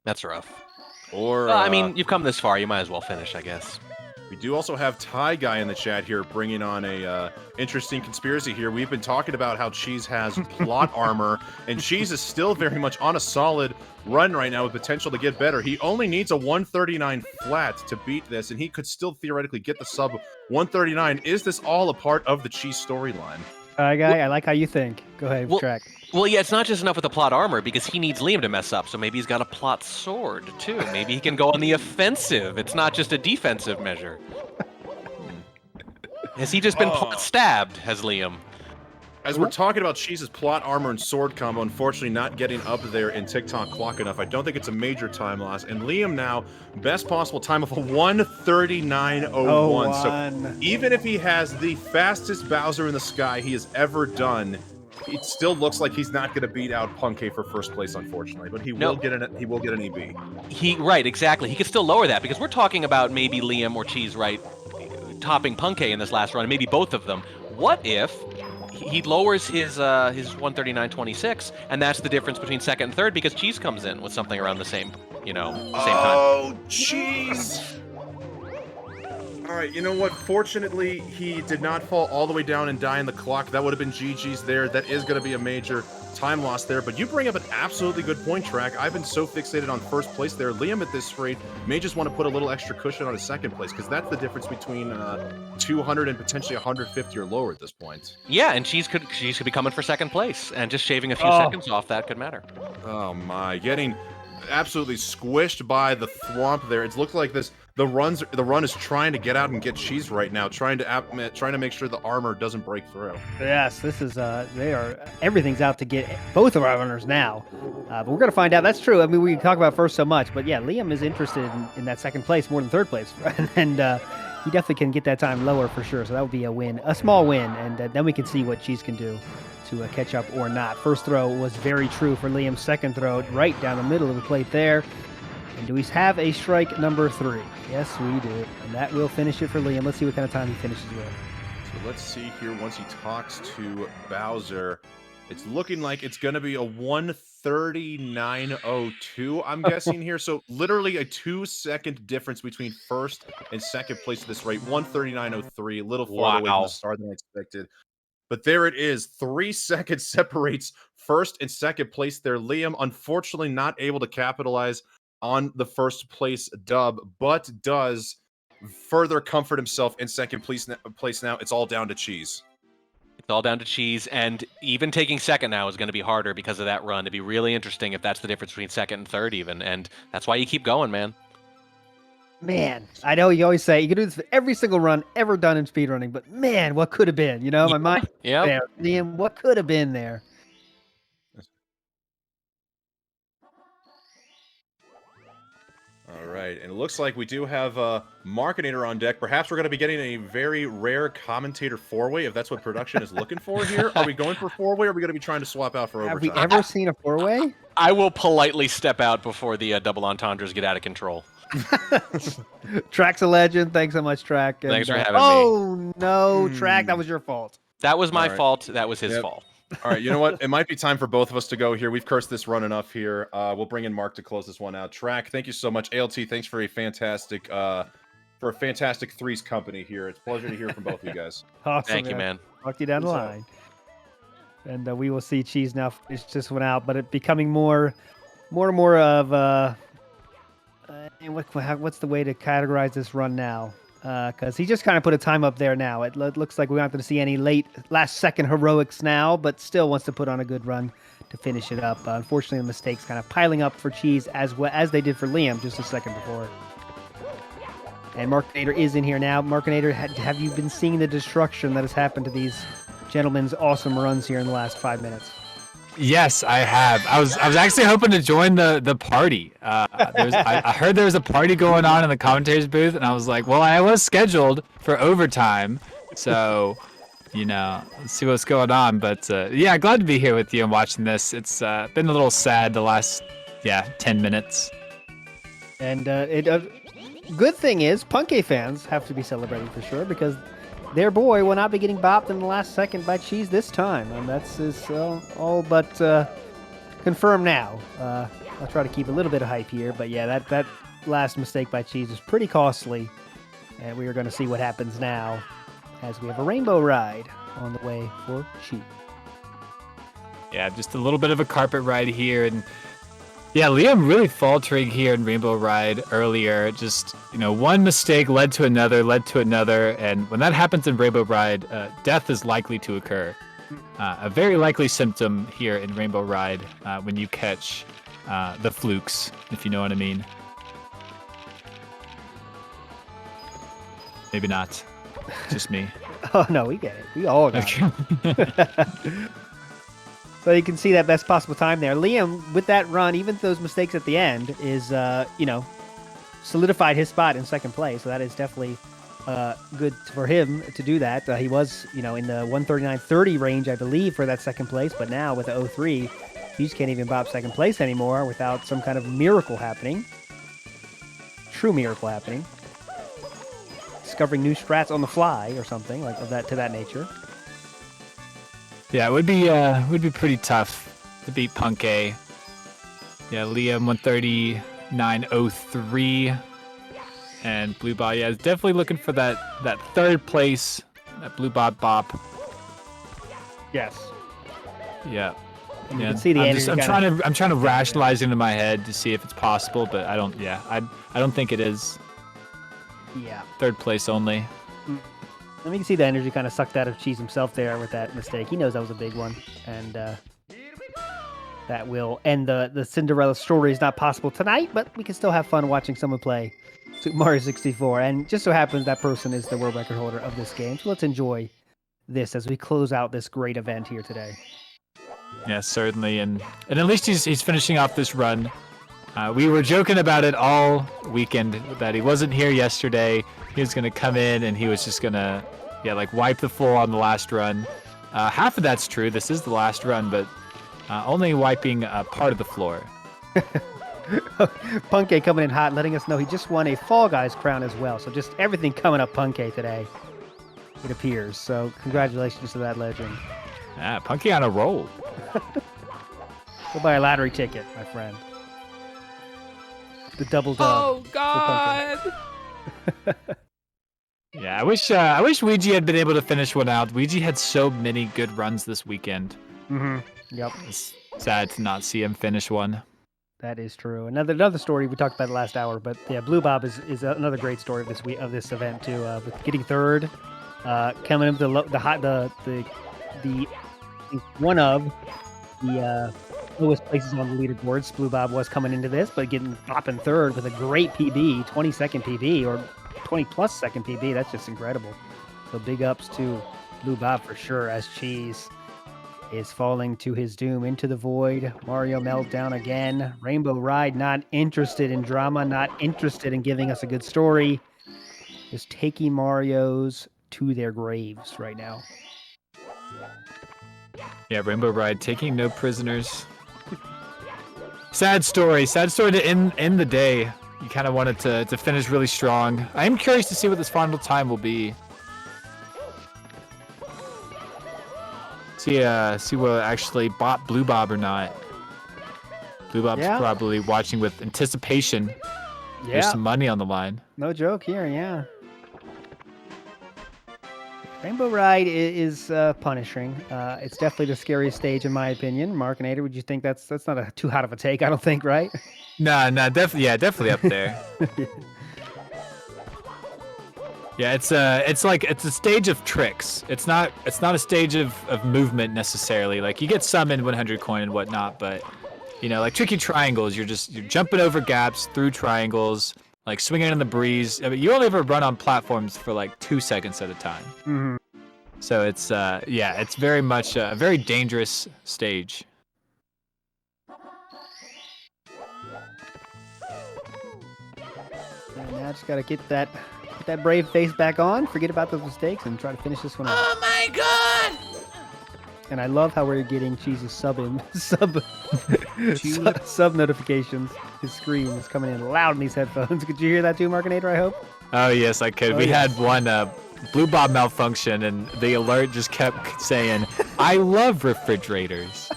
That's rough.
Or
well, I mean, you've come this far. You might as well finish, I guess.
We do also have Ty Guy in the chat here, bringing on a interesting conspiracy here. We've been talking about how Cheese has plot armor, and Cheese is still very much on a solid run right now with potential to get better. He only needs a 139 flat to beat this, and he could still theoretically get the sub 139. Is this all a part of the Cheese storyline?
Ty Guy, I like how you think. Go ahead, track.
Well, yeah, it's not just enough with the plot armor, because he needs Liam to mess up, so maybe he's got a plot sword, too. Maybe he can go on the offensive. It's not just a defensive measure. Has he just been plot stabbed, has Liam?
As we're talking about Cheese's plot armor and sword combo, unfortunately not getting up there in TikTok clock enough. I don't think it's a major time loss. And Liam now, best possible time of a 1:39.01. So even if he has the fastest Bowser in the sky he has ever done, it still looks like he's not going to beat out Punky for first place, unfortunately. But he will get an EB.
Right, exactly. He could still lower that, because we're talking about maybe Liam or Cheese, right, topping Punky in this last run, maybe both of them. What if he lowers his 139.26, and that's the difference between second and third, because Cheese comes in with something around the same, same time.
Oh, Cheese! All right, you know what? Fortunately, he did not fall all the way down and die in the clock. That would have been GG's there. That is going to be a major time loss there. But you bring up an absolutely good point, Track. I've been so fixated on first place there. Liam at this rate may just want to put a little extra cushion on his second place because that's the difference between 200 and potentially 150 or lower at this point.
Yeah, and Cheese could be coming for second place, and just shaving a few seconds off that could matter.
Oh my, getting absolutely squished by the thwomp there. It looks like the run is trying to get out and get Cheese right now, trying to make sure the armor doesn't break through.
Yes, this is everything's out to get both of our runners now, but we're gonna find out. That's true. I mean, we can talk about first so much, but yeah, Liam is interested in that second place more than third place, and he definitely can get that time lower for sure. So that would be a win, a small win, and then we can see what Cheese can do to catch up or not. First throw was very true for Liam. Second throw right down the middle of the plate there. And do we have a strike number 3? Yes, we do. And that will finish it for Liam. Let's see what kind of time he finishes with.
So let's see here. Once he talks to Bowser, it's looking like it's going to be a 1:39.02, I'm guessing here. So literally a 2-second difference between first and second place at this rate. 1:39.03, a little farther away from the start than I expected. But there it is. 3 seconds separates first and second place there. Liam, unfortunately, not able to capitalize on the first place dub, but does further comfort himself in second place now. It's all down to Cheese.
It's all down to Cheese, and even taking second now is going to be harder because of that run. It'd be really interesting if that's the difference between second and third even, and that's why you keep going, man.
Man, I know you always say you can do this for every single run ever done in speedrunning, but man, what could have been? You know, my mind.
Yeah.
Liam, what could have been there?
All right, and it looks like we do have a Markinator on deck. Perhaps we're going to be getting a very rare commentator four-way, if that's what production is looking for here. Are we going for four-way, or are we going to be trying to swap out for overtime?
Have we ever seen a four-way?
I will politely step out before the double entendres get out of control.
Track's a legend. Thanks so much, Track. And,
Thanks for having me.
Oh, no, Track, that was your fault.
That was my fault. That was his fault.
All right, you know what? It might be time for both of us to go here. We've cursed this run enough here. We'll bring in Mark to close this one out. Track, thank you so much. ALT, thanks for a fantastic threes company here. It's a pleasure to hear from both of you guys.
Awesome,
Thank you, man.
Talk to you down the line. And we will see Cheese now finish this one out, but it becoming more and more of what's the way to categorize this run now? Because he just kind of put a time up there now. It looks like we're not going to see any last-second heroics now, but still wants to put on a good run to finish it up. Unfortunately, the mistakes kind of piling up for Cheese as well as they did for Liam just a second before. And Markinator is in here now. Markinator, have you been seeing the destruction that has happened to these gentlemen's awesome runs here in the last 5 minutes?
Yes, I have. I was actually hoping to join the party. I heard there was a party going on in the commentators booth, and I was like, well, I was scheduled for overtime, so let's see what's going on. But yeah, glad to be here with you and watching this. It's been a little sad the last 10 minutes.
And good thing is, Punkay fans have to be celebrating for sure because their boy will not be getting bopped in the last second by Cheese this time, and that's all but confirmed now. I'll try to keep a little bit of hype here, but yeah, that last mistake by Cheese is pretty costly, and we are going to see what happens now as we have a rainbow ride on the way for Cheese.
Yeah, just a little bit of a carpet ride here, and yeah, Liam really faltering here in Rainbow Ride earlier. Just, one mistake led to another, and when that happens in Rainbow Ride, death is likely to occur. A very likely symptom here in Rainbow Ride when you catch the flukes, if you know what I mean. Maybe not. Just me.
Oh, no, we get it. We all got it. So you can see that best possible time there. Liam, with that run, even those mistakes at the end, is, solidified his spot in second place. So that is definitely good for him to do that. He was, in the 139.30 range, I believe, for that second place. But now with the 03, he just can't even bop second place anymore without some kind of miracle happening. True miracle happening. Discovering new strats on the fly or something like that to that nature.
Yeah, it would be pretty tough to beat Punkay. Yeah, Liam 139.03. And Blue Bob, yeah, is definitely looking for that third place, that Blue Bob bop.
Yes.
Yeah.
And you
Yeah,
can see the energy
I'm
kinda-
trying to rationalize into my head to see if it's possible, but I don't. Yeah, I don't think it is.
Yeah.
Third place only.
And we can see the energy kind of sucked out of Cheese himself there with that mistake. He knows that was a big one, and that will end the Cinderella story. Is not possible tonight, but we can still have fun watching someone play Super Mario 64. And just so happens that person is the world record holder of this game. So let's enjoy this as we close out this great event here today.
Yeah, certainly, and at least he's finishing off this run. We were joking about it all weekend that he wasn't here yesterday. He was gonna come in and he was just gonna, like wipe the floor on the last run. Half of that's true. This is the last run, but only wiping part of the floor.
Punkay coming in hot, letting us know he just won a Fall Guys crown as well. So just everything coming up Punkay today, it appears. So congratulations to that legend.
Yeah, Punkay on a roll.
Go buy a lottery ticket, my friend. The double dub.
Oh God!
Yeah, I wish Ouija had been able to finish one out. Ouija had so many good runs this weekend.
Mm-hmm. Yep.
It's sad to not see him finish one.
That is true. Another story we talked about last hour, but yeah, Blue Bob is another great story of this event too. With getting third, coming up the one of the lowest places on the leaderboards. Blue Bob was coming into this, but getting popping third with a great PB, 20-second PB or 20+ second PB. That's just incredible. So big ups to Blue Bob for sure. As Cheese is falling to his doom into the void. Mario meltdown again. Rainbow Ride not interested in drama, not interested in giving us a good story. Just taking Marios to their graves right now.
Yeah, Rainbow Ride taking no prisoners. Sad story to end the day. You kind of wanted to finish really strong. I am curious to see what this final time will be. See what actually bought Blue Bob or not. Blue Bob's probably watching with anticipation.
Yeah.
There's some money on the line.
No joke here, yeah. Rainbow Ride is punishing. It's definitely the scariest stage in my opinion. Markinator, would you think that's not a too hot of a take? I don't think, right?
Nah, definitely up there. Yeah, it's a stage of tricks. It's not a stage of movement necessarily. Like you get summoned 100 coin and whatnot, but like tricky triangles, you're jumping over gaps through triangles, like swinging in the breeze. I mean, you only ever run on platforms for like 2 seconds at a time.
Mm-hmm.
So it's it's very much a very dangerous stage.
And now just gotta get that brave face back on, forget about those mistakes, and try to finish this one out.
Oh my God!
And I love how we're getting Cheese's sub notifications. His scream is coming in loud in these headphones. Could you hear that too, Markinator, I hope?
Oh yes, I could. We had one Blue Bob malfunction, and the alert just kept saying, "I love refrigerators."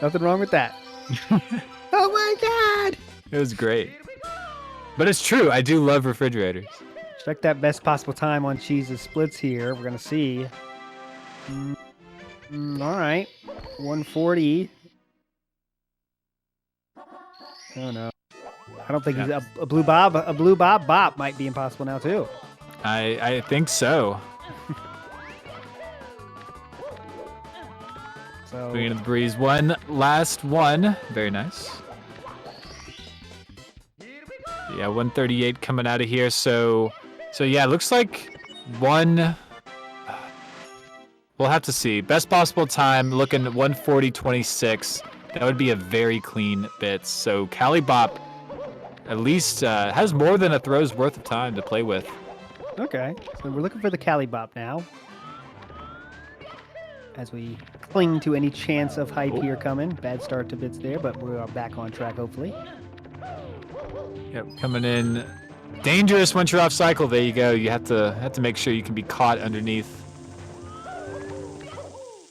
Nothing wrong with that. Oh my God!
It was great. But it's true, I do love refrigerators.
Check that best possible time on Cheese's splits here. We're gonna see. All right, 140. Oh no, I don't think he's a blue bob. A blue bob bop might be impossible now too.
I think so.
So
swinging into the breeze. One last one. Very nice. Yeah, 138 coming out of here. So yeah, it looks like one. We'll have to see. Best possible time, looking at 140.26. That would be a very clean bit. So Calibop at least has more than a throw's worth of time to play with.
Okay, so we're looking for the Calibop now. As we cling to any chance of hype here coming. Bad start to bits there, but we are back on track, hopefully.
Yep, coming in dangerous once you're off cycle. There you go. You have to make sure you can be caught underneath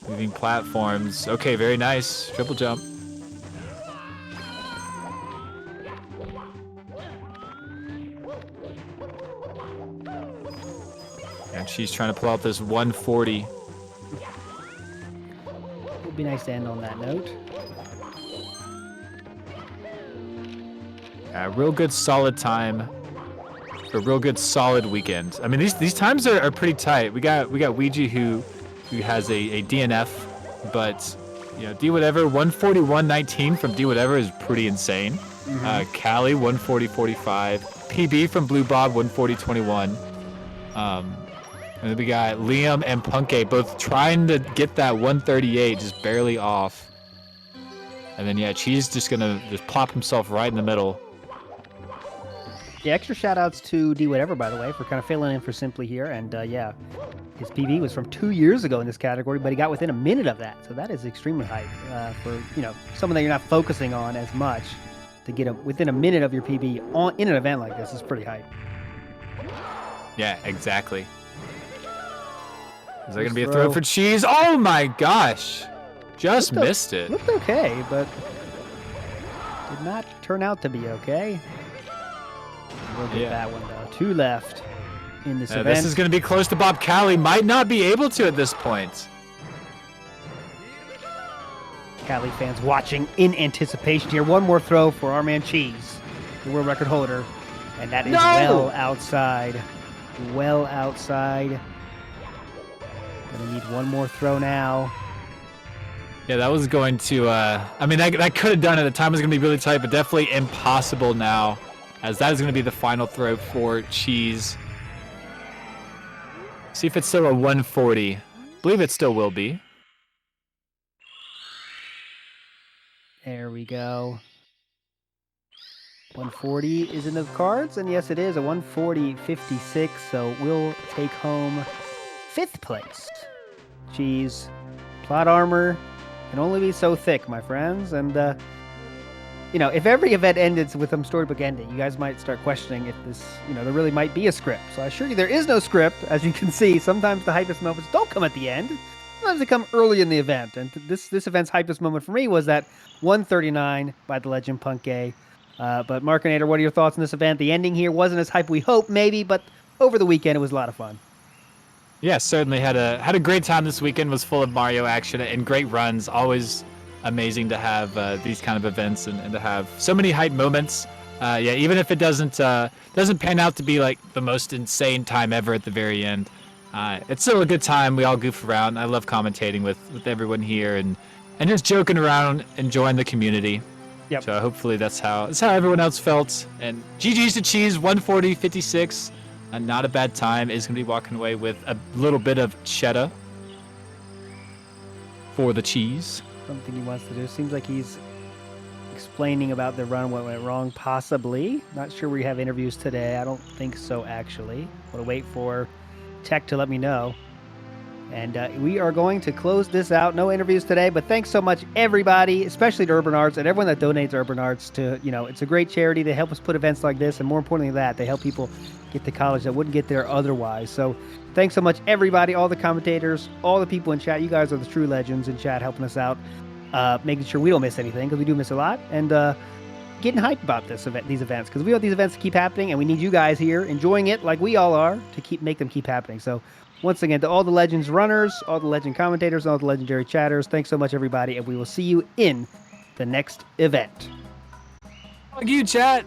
moving platforms. Okay, very nice. Triple jump. And she's trying to pull out this 140.
It'd be nice to end on that note.
Real good solid time. A real good solid weekend. I mean, these times are pretty tight. We got Ouija who has a DNF, but D whatever 141.19 from D whatever is pretty insane. Callie 140.45. PB from Blue Bob 140.21. And then we got Liam and Punke both trying to get that 138, just barely off. And then Cheese just gonna just plop himself right in the middle.
Yeah, extra shout outs to D Whatever, by the way, for kind of filling in for Simply here. And his PB was from 2 years ago in this category, but he got within a minute of that. So that is extremely hype for someone that you're not focusing on as much. To get within a minute of your PB in an event like this is pretty hype.
Yeah, exactly. Is there going to be a throw for Cheese? Oh my gosh! Just missed it.
Looked okay, but did not turn out to be okay. We'll get that one, though. 2 left in this event.
This is going to be close to Bob. Callie might not be able to at this point.
Callie fans watching in anticipation here. One more throw for our man Cheese, the world record holder. And that is well outside. Well outside. Gonna need one more throw now.
Yeah, that was going to, I mean, that could have done it. The time was going to be really tight, but definitely impossible now, as that is going to be the final throw for Cheese. See if it's still a 140. I believe it still will be.
There we go. 140 is in the cards, and yes, it is a 140.56, so we'll take home 5th place. Cheese. Plot armor can only be so thick, my friends, and if every event ended with some storybook ending, you guys might start questioning if this, there really might be a script. So I assure you there is no script. As you can see, sometimes the hypest moments don't come at the end. Sometimes they come early in the event. And this event's hypest moment for me was that 139 by the legend Punke. But Markinator, what are your thoughts on this event? The ending here wasn't as hype we hoped, maybe, but over the weekend it was a lot of fun.
Yeah, certainly had a great time this weekend. Was full of Mario action and great runs. Always amazing to have these kind of events and to have so many hype moments. Even if it doesn't pan out to be like the most insane time ever at the very end, it's still a good time. We all goof around. I love commentating with everyone here and just joking around, enjoying the community.
Yep.
So hopefully that's how everyone else felt. And GG's to Cheese 140.56. Not a bad time. Is going to be walking away with a little bit of cheddar for the Cheese.
Something he wants to do. Seems like he's explaining about the run, what went wrong, possibly. Not sure we have interviews today. I don't think so, actually. We'll wait for Tech to let me know. And we are going to close this out. No interviews today, but thanks so much, everybody, especially to Urban Arts and everyone that donates Urban Arts to, it's a great charity. They help us put events like this, and more importantly that, they help people get to college that wouldn't get there otherwise. So thanks so much, everybody, all the commentators, all the people in chat. You guys are the true legends in chat, helping us out, making sure we don't miss anything, because we do miss a lot, and getting hyped about these events, because we want these events to keep happening, and we need you guys here enjoying it like we all are to make them keep happening. So once again, to all the Legends runners, all the Legend commentators, all the legendary chatters, thanks so much, everybody, and we will see you in the next event.
Fuck you, chat.